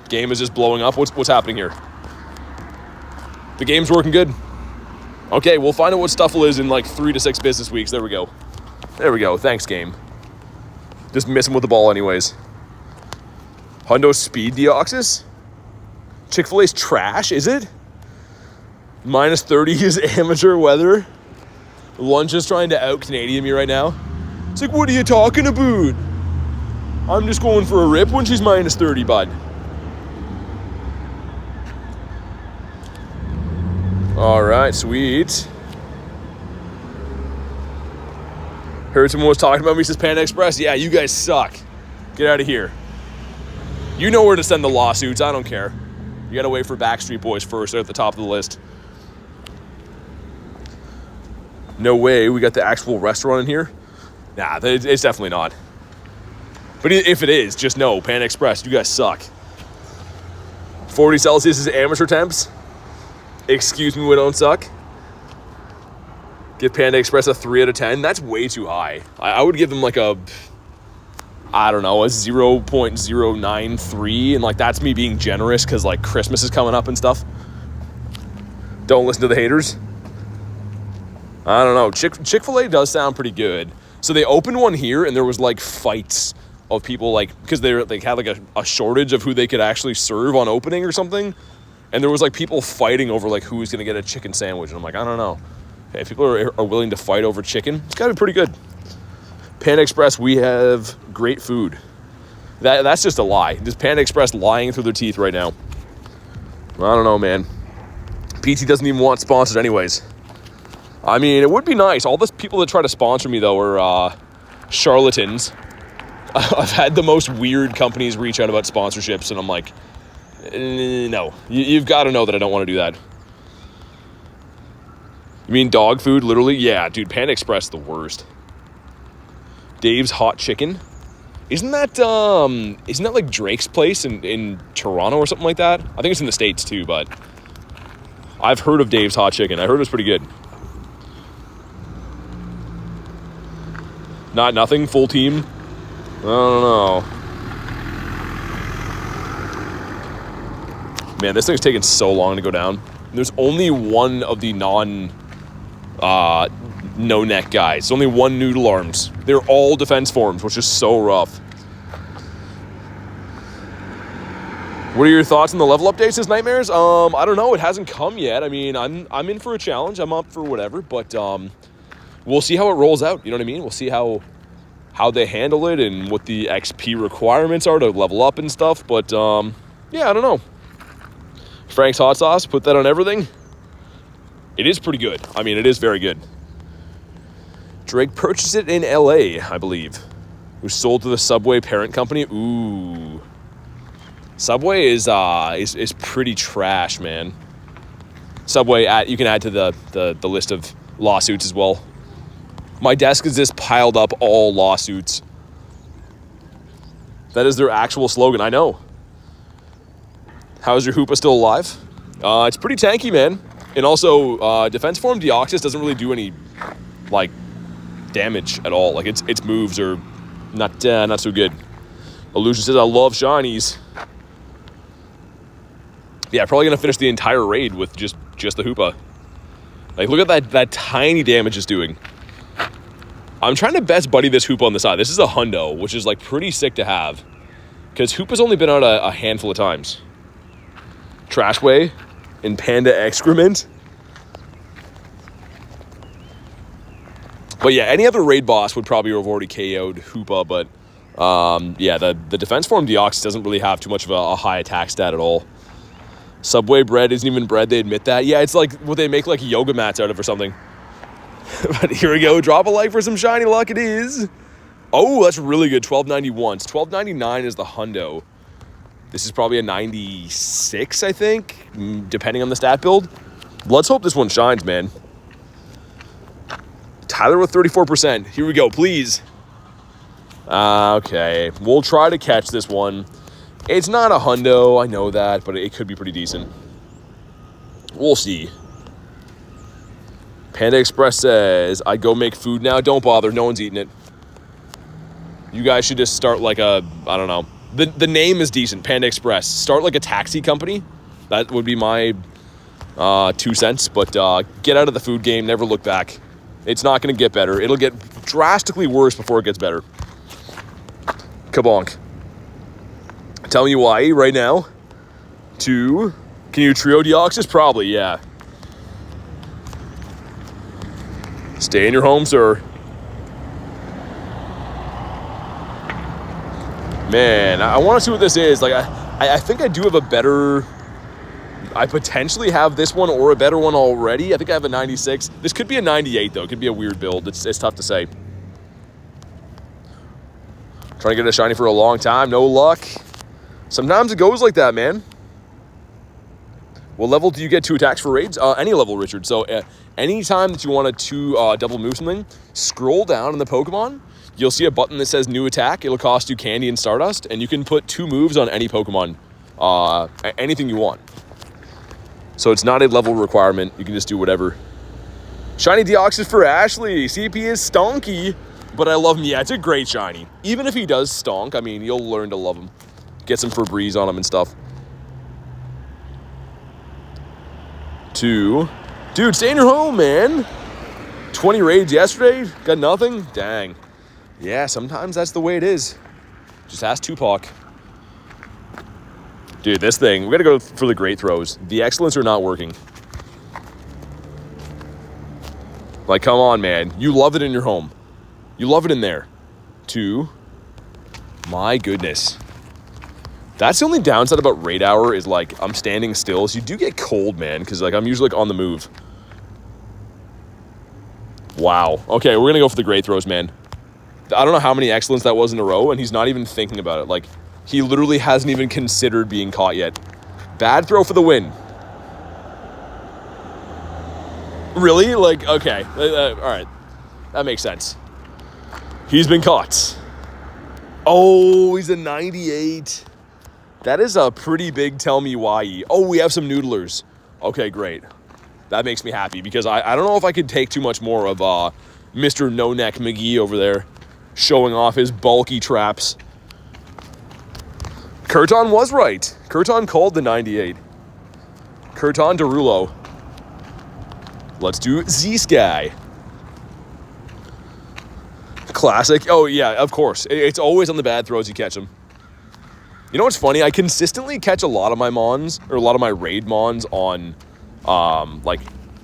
Game is just blowing up. What's happening here? The game's working good. Okay, we'll find out what Stuffle is in like 3 to 6 business weeks. There we go. There we go. Thanks, game. Just missing with the ball anyways. Hundo Speed Deoxys? Chick-fil-A's trash, is it? Minus 30 is amateur weather. Lunch is trying to out-Canadian me right now. It's like, what are you talking about? I'm just going for a rip when she's minus 30, bud. All right, sweet. Heard someone was talking about me, says Panda Express. Yeah, you guys suck. Get out of here. You know where to send the lawsuits. I don't care. You gotta wait for Backstreet Boys first. They're at the top of the list. No way. We got the actual restaurant in here. Nah, it's definitely not. But if it is, just know, Panda Express, you guys suck. 40 Celsius is amateur temps. Excuse me, we don't suck. Give Panda Express a 3 out of 10. That's way too high. I would give them like a, I don't know, a 0.093. And like, that's me being generous because like Christmas is coming up and stuff. Don't listen to the haters. I don't know. Chick-fil-A does sound pretty good. So they opened one here and there was like fights of people like, because they had like a shortage of who they could actually serve on opening or something. And there was like people fighting over like who was going to get a chicken sandwich. And I'm like, I don't know. Hey, if people are willing to fight over chicken, it's got to be pretty good. Panda Express, we have great food. That's just a lie. Just Panda Express lying through their teeth right now. I don't know, man. PT doesn't even want sponsors anyways. I mean, it would be nice. All the people that try to sponsor me, though, are charlatans. I've had the most weird companies reach out about sponsorships, and I'm like, no. You've got to know that I don't want to do that. You mean dog food, literally? Yeah, dude, Panda Express, the worst. Dave's Hot Chicken. Isn't that like Drake's place in Toronto or something like that? I think it's in the States, too, but I've heard of Dave's Hot Chicken. I heard it was pretty good. Nothing, full team. I don't know. Man, this thing's taking so long to go down. There's only one of the no-neck guys. There's only one Noodle Arms. They're all defense forms, which is so rough. What are your thoughts on the level updates, says Nightmares? I don't know. It hasn't come yet. I mean, I'm in for a challenge. I'm up for whatever, but we'll see how it rolls out. You know what I mean? We'll see how they handle it and what the XP requirements are to level up and stuff. But yeah, I don't know. Frank's hot sauce, put that on everything. It is pretty good. I mean, it is very good. Drake purchased it in LA, I believe. It was sold to the Subway parent company. Ooh. Subway is pretty trash, man. Subway, you can add to the list of lawsuits as well. My desk is just piled up all lawsuits. That is their actual slogan, I know. How's your Hoopa still alive? It's pretty tanky, man. And also, defense form Deoxys doesn't really do any, like, damage at all. Like, its moves are not so good. Illusion says, I love shinies. Yeah, probably going to finish the entire raid with just the Hoopa. Like, look at that tiny damage it's doing. I'm trying to best buddy this Hoopa on the side. This is a hundo, which is, like, pretty sick to have. Because Hoopa's only been out a handful of times. Trashway and Panda Excrement. But yeah, any other raid boss would probably have already KO'd Hoopa, but yeah, the defense form Deoxys doesn't really have too much of a high attack stat at all. Subway bread isn't even bread, they admit that. Yeah, it's like what they make like yoga mats out of or something. But here we go, drop a like for some shiny luck it is. Oh, that's really good, 1291. 1299 is the hundo. This is probably a 96, I think, depending on the stat build. Let's hope this one shines, man. Tyler with 34%. Here we go, please. Okay, we'll try to catch this one. It's not a hundo, I know that, but it could be pretty decent. We'll see. Panda Express says, I go make food now. Don't bother, no one's eating it. You guys should just start like a, I don't know. The name is decent, Panda Express. Start like a taxi company. That would be my 2 cents. But get out of the food game, never look back. It's not going to get better. It'll get drastically worse before it gets better. Kabonk. Tell me why right now. 2. Can you trio Deoxys? Probably, yeah. Stay in your home, sir. Man, I want to see what this is. Like, I think I do have a better... I potentially have this one or a better one already. I think I have a 96. This could be a 98, though. It could be a weird build. It's tough to say. Trying to get a shiny for a long time. No luck. Sometimes it goes like that, man. What level do you get 2 attacks for raids? Any level, Richard. So anytime that you want to double move something, scroll down in the Pokemon. You'll see a button that says new attack. It'll cost you candy and Stardust. And you can put 2 moves on any Pokemon. Anything you want. So it's not a level requirement. You can just do whatever. Shiny Deoxys for Ashley. CP is stonky. But I love him. Yeah, it's a great shiny. Even if he does stonk, I mean, you'll learn to love him. Get some Febreze on him and stuff. 2. Dude, stay in your home, man. 20 raids yesterday. Got nothing? Dang. Yeah, sometimes that's the way it is. Just ask Tupac. Dude, this thing, we gotta go for the great throws. The excellents are not working. Like, come on, man. You love it in your home. You love it in there. 2. My goodness. That's the only downside about Raid Hour is, like, I'm standing still. So you do get cold, man, because, like, I'm usually, like, on the move. Wow. Okay, we're gonna go for the great throws, man. I don't know how many excellents that was in a row, and he's not even thinking about it. Like, he literally hasn't even considered being caught yet. Bad throw for the win. Really? Like, okay. All right. That makes sense. He's been caught. Oh, he's a 98. That is a pretty big tell me why. Oh, we have some noodlers. Okay, great. That makes me happy because I don't know if I could take too much more of Mr. No-Neck McGee over there showing off his bulky traps. Kurton was right. Kurton called the 98. Kurton Derulo. Let's do Z-Sky. Classic. Oh, yeah, of course. It's always on the bad throws you catch them. You know what's funny? I consistently catch a lot of my mons, or a lot of my raid mons on, like,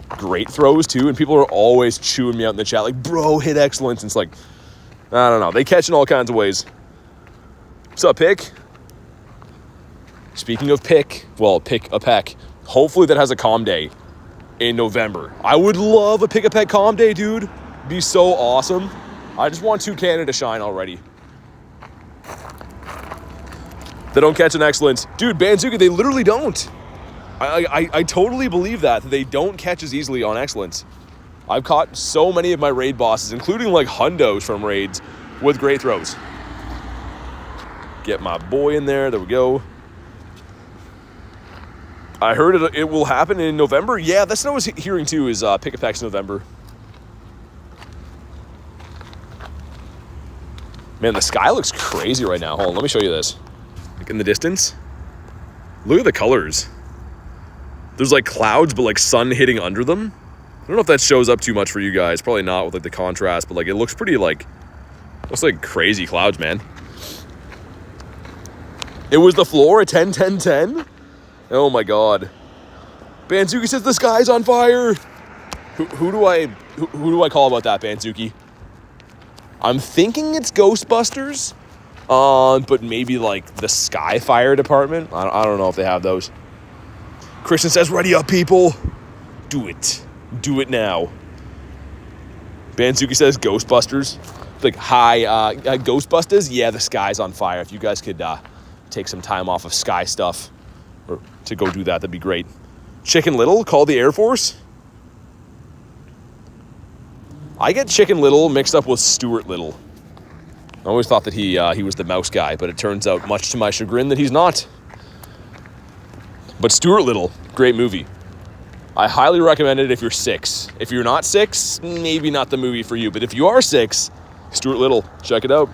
great throws, too. And people are always chewing me out in the chat, like, bro, hit excellence. And it's like, I don't know. They catch in all kinds of ways. What's up, Pick? Speaking of Pick, well, Pick a Peck. Hopefully that has a calm day in November. I would love a Pick a Peck calm day, dude. Be so awesome. I just want Toucannon to shine already. They don't catch an excellence. Dude, Banzuka, they literally don't. I totally believe that they don't catch as easily on excellence. I've caught so many of my raid bosses, including like hundos from raids, with great throws. Get my boy in there. There we go. I heard it will happen in November. Yeah, that's what I was hearing too, is Pick a Peck's November. Man, the sky looks crazy right now. Hold on, let me show you this. Like in the distance. Look at the colors. There's like clouds, but like sun hitting under them. I don't know if that shows up too much for you guys. Probably not with like the contrast, but like it looks pretty like, looks like crazy clouds, man. It was the floor at 10, 10, 10. Oh my God. Banzuki says the sky's on fire. Who do I call about that, Banzuki? I'm thinking it's Ghostbusters, but maybe like the Sky Fire Department. I don't know if they have those. Christian says, ready up, people. Do it. Do it now. Banzuki says Ghostbusters. Like, hi, Ghostbusters? Yeah, the sky's on fire. If you guys could take some time off of Sky stuff or to go do that, that'd be great. Chicken Little, call the Air Force? I get Chicken Little mixed up with Stuart Little. I always thought that he was the mouse guy, but it turns out, much to my chagrin, that he's not. But Stuart Little, great movie. I highly recommend it if you're 6. If you're not 6, maybe not the movie for you. But if you are 6, Stuart Little, check it out.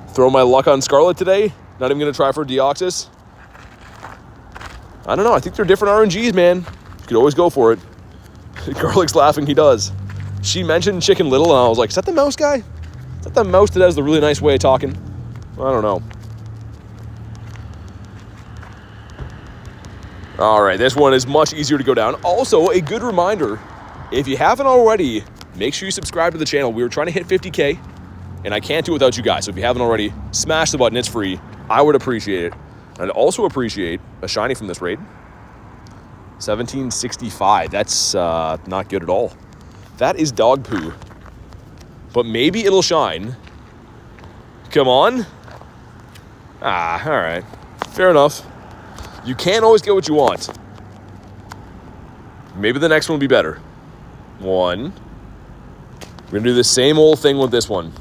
Throw my luck on Scarlet today. Not even going to try for Deoxys. I don't know. I think they're different RNGs, man. You could always go for it. Garlic's laughing. He does. She mentioned Chicken Little, and I was like, is that the mouse guy? Is that the mouse that has the really nice way of talking? I don't know. All right, this one is much easier to go down. Also, a good reminder, if you haven't already, make sure you subscribe to the channel. We were trying to hit 50K, and I can't do it without you guys. So if you haven't already, smash the button. It's free. I would appreciate it. I'd also appreciate a shiny from this raid. 1765. That's not good at all. That is dog poo. But maybe it'll shine. Come on. Ah, all right. Fair enough. You can't always get what you want. Maybe the next one will be better. 1. We're going to do the same old thing with this one.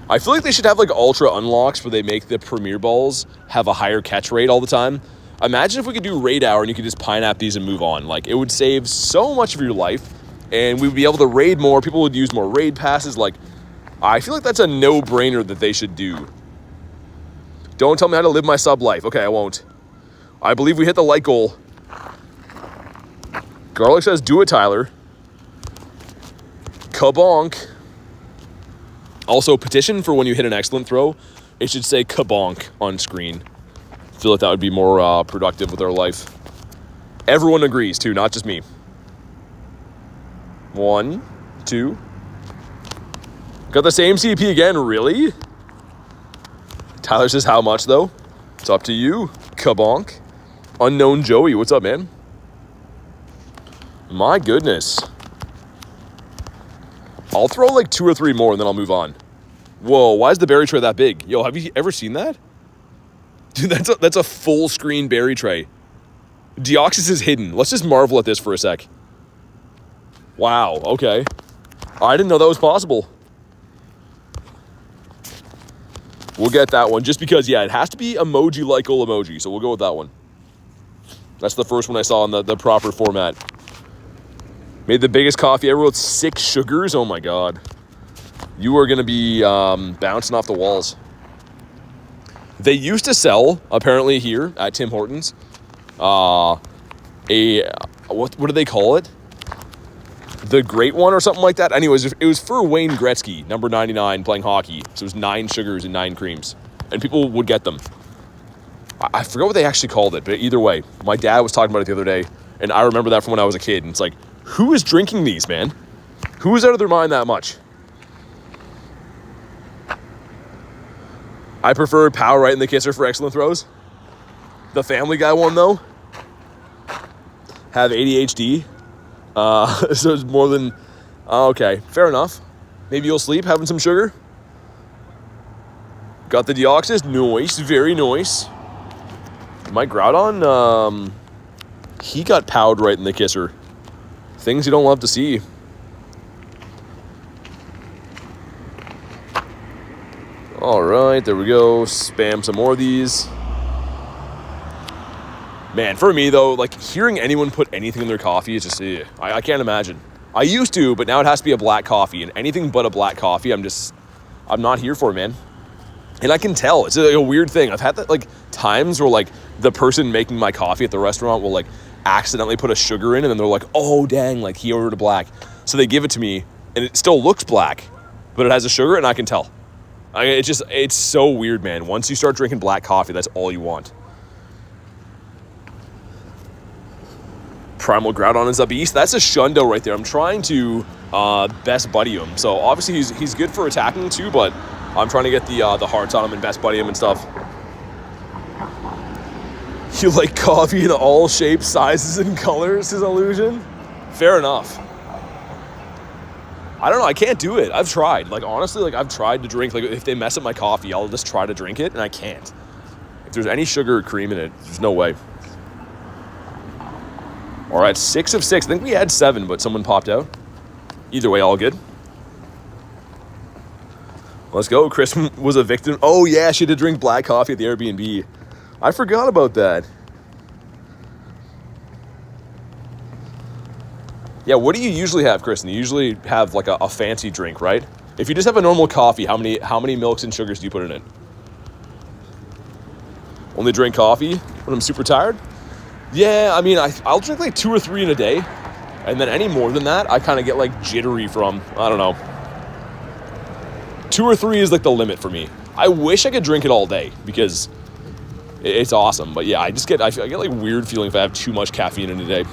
I feel like they should have like ultra unlocks where they make the premier balls have a higher catch rate all the time. Imagine if we could do raid hour and you could just pineapple these and move on. Like, it would save so much of your life and we would be able to raid more. People would use more raid passes. Like, I feel like that's a no-brainer that they should do. Don't tell me how to live my sub life. Okay, I won't. I believe we hit the like goal. Garlic says, do it, Tyler. Kabonk. Also, petition for when you hit an excellent throw, it should say kabonk on screen. I feel like that would be more productive with our life. Everyone agrees, too, not just me. 1, 2. Got the same CP again, really? Tyler says, how much, though? It's up to you, kabonk. Unknown Joey, what's up, man? My goodness. I'll throw like 2 or 3 more and then I'll move on. Whoa, why is the berry tray that big? Yo, have you ever seen that? Dude, that's a full screen berry tray. Deoxys is hidden. Let's just marvel at this for a sec. Wow, okay. I didn't know that was possible. We'll get that one just because, yeah, it has to be emoji-like emoji, so we'll go with that one. That's the first one I saw in the proper format. Made the biggest coffee ever with 6 sugars. Oh, my God. You are going to be bouncing off the walls. They used to sell, apparently here at Tim Hortons, what do they call it? The Great One or something like that. Anyways, it was for Wayne Gretzky, number 99, playing hockey. So it was 9 sugars and 9 creams. And people would get them. I forget what they actually called it, but either way, my dad was talking about it the other day, and I remember that from when I was a kid. And it's like, who is drinking these, man? Who is out of their mind that much? I prefer Power Right in the Kisser for excellent throws. The Family Guy one, though. Have ADHD. So it's more than... okay, fair enough. Maybe you'll sleep having some sugar. Got the Deoxys. Nice, very nice. My Groudon, he got powed right in the kisser. Things you don't love to see. All right, there we go. Spam some more of these. Man, for me, though, like, hearing anyone put anything in their coffee is just, I can't imagine. I used to, but now it has to be a black coffee. And anything but a black coffee, I'm not here for, man. And I can tell. It's a weird thing. I've had that, like, times where, like, the person making my coffee at the restaurant will, like, accidentally put a sugar in, and then they're like, oh, dang, like, he ordered a black. So they give it to me, and it still looks black, but it has a sugar, and I can tell. It's so weird, man. Once you start drinking black coffee, that's all you want. Primal Groudon is a beast. That's a Shundo right there. I'm trying to best buddy him. So obviously he's good for attacking too, but I'm trying to get the hearts on him and best buddy him and stuff. You like coffee in all shapes, sizes, and colors, is Illusion? Fair enough. I don't know, I can't do it. I've tried. Like, honestly, like, I've tried to drink. Like, if they mess up my coffee, I'll just try to drink it, and I can't. If there's any sugar or cream in it, there's no way. All right, 6 of 6. I think we had 7, but someone popped out. Either way, all good. Let's go. Chris was a victim. Oh, yeah, she did drink black coffee at the Airbnb. I forgot about that. Yeah, what do you usually have, Kristen? You usually have like a fancy drink, right? If you just have a normal coffee, how many milks and sugars do you put in it? Only drink coffee when I'm super tired? Yeah, I mean, I'll drink like 2 or 3 in a day. And then any more than that, I kind of get like jittery from, I don't know. 2 or 3 is like the limit for me. I wish I could drink it all day because it's awesome. But yeah, I get like weird feeling if I have too much caffeine in a day.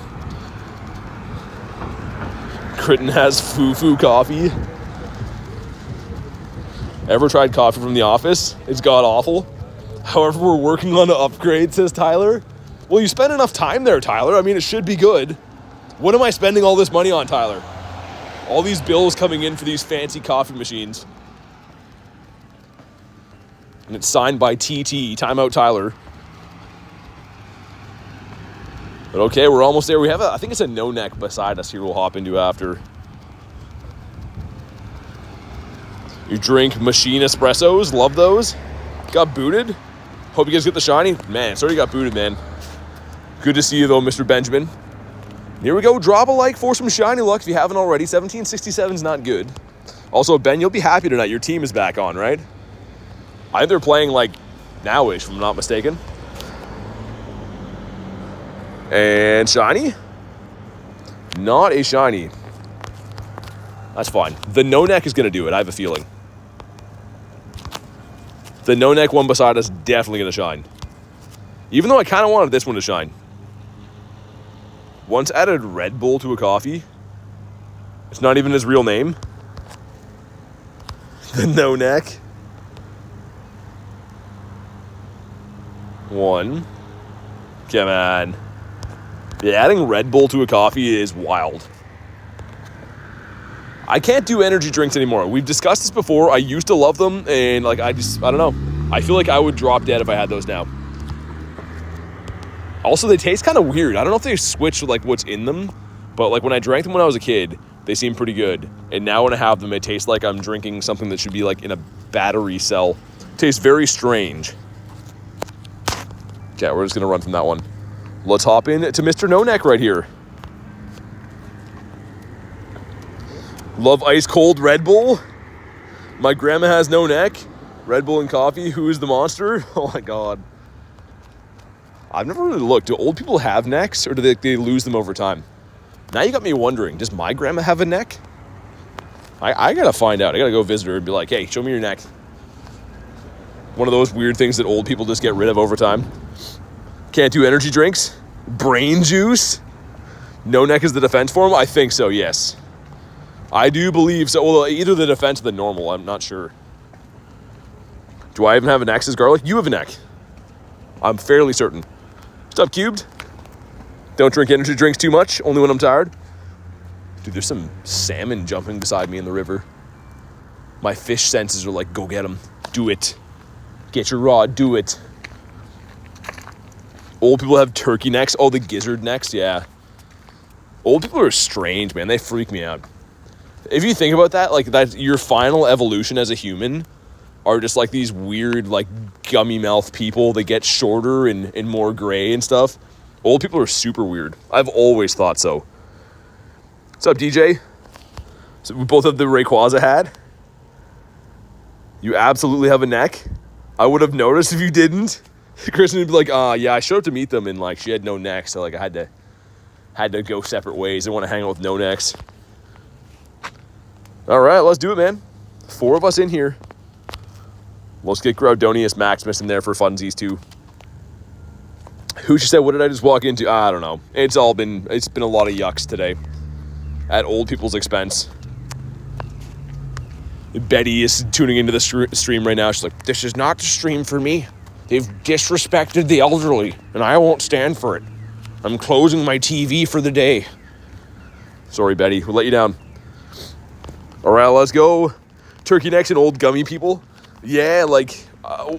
Kritten has foo-foo coffee. Ever tried coffee from the office? It's god-awful. However, we're working on an upgrade, says Tyler. Well, you spend enough time there, Tyler. I mean, it should be good. What am I spending all this money on, Tyler? All these bills coming in for these fancy coffee machines. And it's signed by TT, Timeout Tyler. But okay, we're almost there. We have I think it's a no neck beside us here we'll hop into after. You drink machine espressos, love those. Got booted. Hope you guys get the shiny. Man, sorry you got booted, man. Good to see you though, Mr. Benjamin. Here we go, drop a like for some shiny luck if you haven't already. 1767 is not good. Also, Ben, you'll be happy tonight. Your team is back on, right? I think they're playing like now-ish, if I'm not mistaken. And shiny? Not a shiny. That's fine. The no-neck is going to do it, I have a feeling. The no-neck one beside us definitely going to shine. Even though I kind of wanted this one to shine. Once added Red Bull to a coffee. It's not even his real name. The no-neck. 1. Come on. Yeah, adding Red Bull to a coffee is wild. I can't do energy drinks anymore. We've discussed this before. I used to love them, and like I don't know. I feel like I would drop dead if I had those now. Also, they taste kind of weird. I don't know if they switched like what's in them, but like when I drank them when I was a kid, they seemed pretty good. And now when I have them, it tastes like I'm drinking something that should be like in a battery cell. It tastes very strange. Okay, we're just gonna run from that one. Let's hop in to Mr. No Neck right here. Love ice cold Red Bull. My grandma has no neck. Red Bull and coffee. Who is the monster? Oh my god. I've never really looked. Do old people have necks or do they lose them over time? Now you got me wondering, does my grandma have a neck? I gotta find out. I gotta go visit her and be like, hey, show me your neck. One of those weird things that old people just get rid of over time. Can't do energy drinks. Brain juice. No neck is the defense form? I think so, yes. I do believe so. Well, either the defense or the normal. I'm not sure. Do I even have a neck, says Garlic? You have a neck. I'm fairly certain. What's up, Cubed? Don't drink energy drinks too much, only when I'm tired. Dude, there's some salmon jumping beside me in the river. My fish senses are like, go get them. Do it. Get your rod, do it. Old people have turkey necks. Oh, the gizzard necks, yeah. Old people are strange, man. They freak me out. If you think about that, like that, your final evolution as a human are just like these weird, like gummy mouth people that get shorter and more gray and stuff. Old people are super weird. I've always thought so. What's up, DJ? So we both have the Rayquaza hat. You absolutely have a neck. I would have noticed if you didn't. Kristen would be like, yeah, I showed up to meet them and like she had no neck, so like I had to go separate ways. I want to hang out with no necks. All right, let's do it, man. 4 of us in here. Let's get Groudonius Maximus in there for funsies too. Who she said, what did I just walk into? I don't know. It's been a lot of yucks today at old people's expense. Betty is tuning into the stream right now. She's like, this is not the stream for me. They've disrespected the elderly, and I won't stand for it. I'm closing my TV for the day. Sorry, Betty. We'll let you down. All right, let's go. Turkey necks and old gummy people. Yeah, like,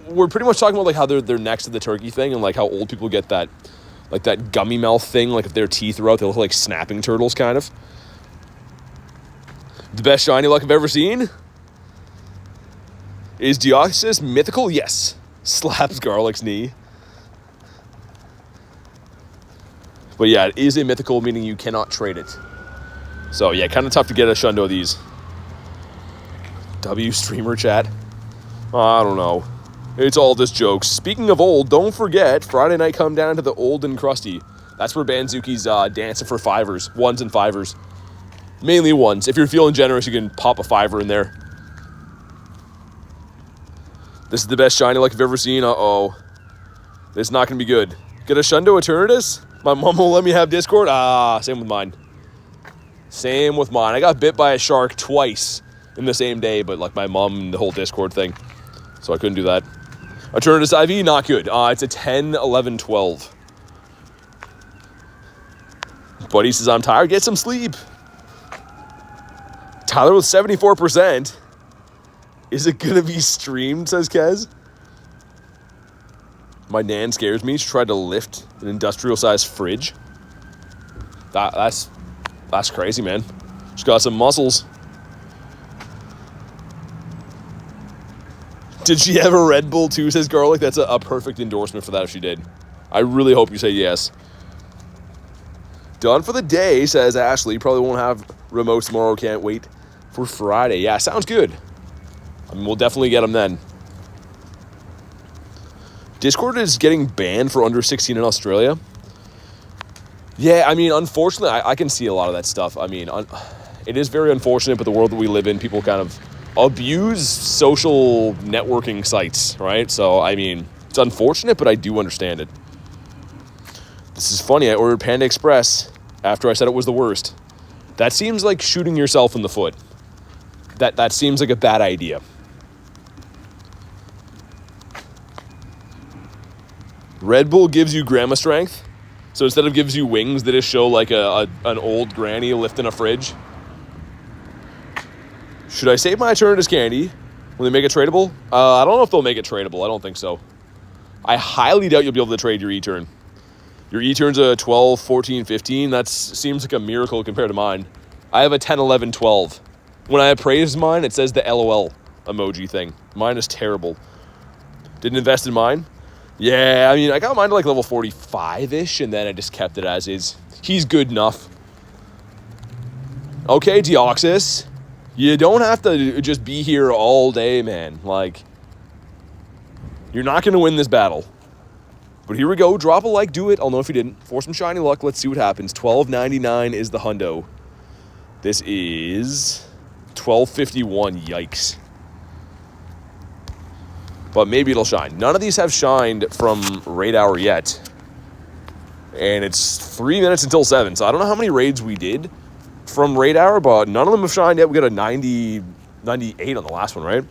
we're pretty much talking about, like, how they're next to the turkey thing and, like, how old people get that, like, that gummy mouth thing. Like, if their teeth are out, they look like snapping turtles, kind of. The best shiny luck I've ever seen? Is Deoxys mythical? Yes. Slaps Garlic's knee. But yeah, it is a mythical, meaning you cannot trade it. So yeah, kind of tough to get a shundo of these. W streamer chat. I don't know. It's all just jokes. Speaking of old, don't forget, Friday night come down to the Old and Crusty. That's where Banzuki's dancing for fivers. Ones and fivers. Mainly ones. If you're feeling generous, you can pop a fiver in there. This is the best shiny luck I've ever seen. Uh-oh. This is not going to be good. Get a Shundo Eternatus? My mom won't let me have Discord? Same with mine. Same with mine. I got bit by a shark twice in the same day, but like my mom and the whole Discord thing. So I couldn't do that. Eternatus IV, not good. It's a 10, 11, 12. Buddy says, I'm tired. Get some sleep. Tyler with 74%. Is it gonna be streamed, says Kez? My nan scares me. She tried to lift an industrial-sized fridge. That's crazy, man. She's got some muscles. Did she have a Red Bull too, says Garlic? That's a perfect endorsement for that if she did. I really hope you say yes. Done for the day, says Ashley. Probably won't have remotes tomorrow. Can't wait for Friday. Yeah, sounds good. I mean, we'll definitely get them then. Discord is getting banned for under 16 in Australia. Yeah, I mean, unfortunately, I can see a lot of that stuff. I mean, it is very unfortunate, but the world that we live in, people kind of abuse social networking sites, right? So, I mean, it's unfortunate, but I do understand it. This is funny. I ordered Panda Express after I said it was the worst. That seems like shooting yourself in the foot. That seems like a bad idea. Red Bull gives you grandma strength. So instead of gives you wings, they just show like an old granny lifting a fridge. Should I save my Eternatus candy when they make it tradable? I don't know if they'll make it tradable. I don't think so. I highly doubt you'll be able to trade your E-turn. Your E-turn's a 12, 14, 15. That seems like a miracle compared to mine. I have a 10, 11, 12. When I appraise mine, it says the LOL emoji thing. Mine is terrible. Didn't invest in mine. Yeah, I mean, I got mine to like level 45-ish, and then I just kept it as is. He's good enough. Okay, Deoxys. You don't have to just be here all day, man. Like, you're not going to win this battle. But here we go. Drop a like, do it. I'll know if you didn't. For some shiny luck, let's see what happens. $12.99 is the hundo. This is $12.51. Yikes. But maybe it'll shine. None of these have shined from Raid Hour yet. And it's 3 minutes until 7. So I don't know how many raids we did from Raid Hour, but none of them have shined yet. We got a 90, 98 on the last one, right?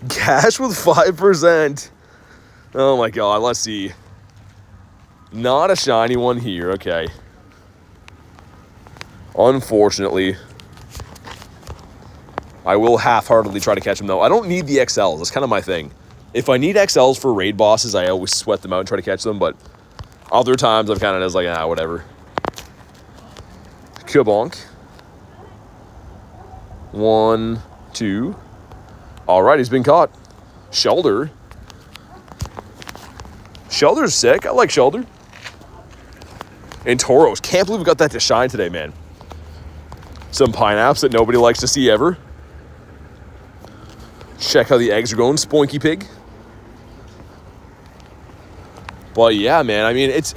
Cash with 5%. Oh my god, let's see. Not a shiny one here, okay. Unfortunately. I will half-heartedly try to catch them, though. I don't need the XLs. That's kind of my thing. If I need XLs for raid bosses, I always sweat them out and try to catch them, but other times I'm kind of just like, whatever. Kabonk. 1, 2. All right, he's been caught. Shelder. Shelder's sick. I like Shelder. And Tauros. Can't believe we got that to shine today, man. Some Pineapps that nobody likes to see ever. Check how the eggs are going, Spoinky Pig. But yeah, man, I mean, it's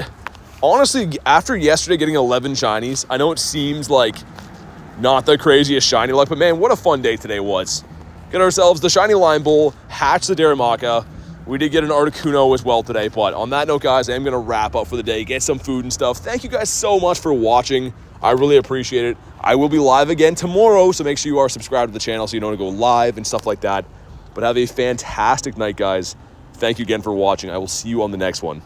honestly, after yesterday getting 11 shinies, I know it seems like not the craziest shiny luck, but man, what a fun day today was. Get ourselves the shiny Lime Bull, hatch the Daramaka, We did get an Articuno as well today, but on that note, guys, I am going to wrap up for the day, get some food and stuff. Thank you guys so much for watching. I really appreciate it. I will be live again tomorrow, so make sure you are subscribed to the channel so you know to go live and stuff like that. But have a fantastic night, guys. Thank you again for watching. I will see you on the next one.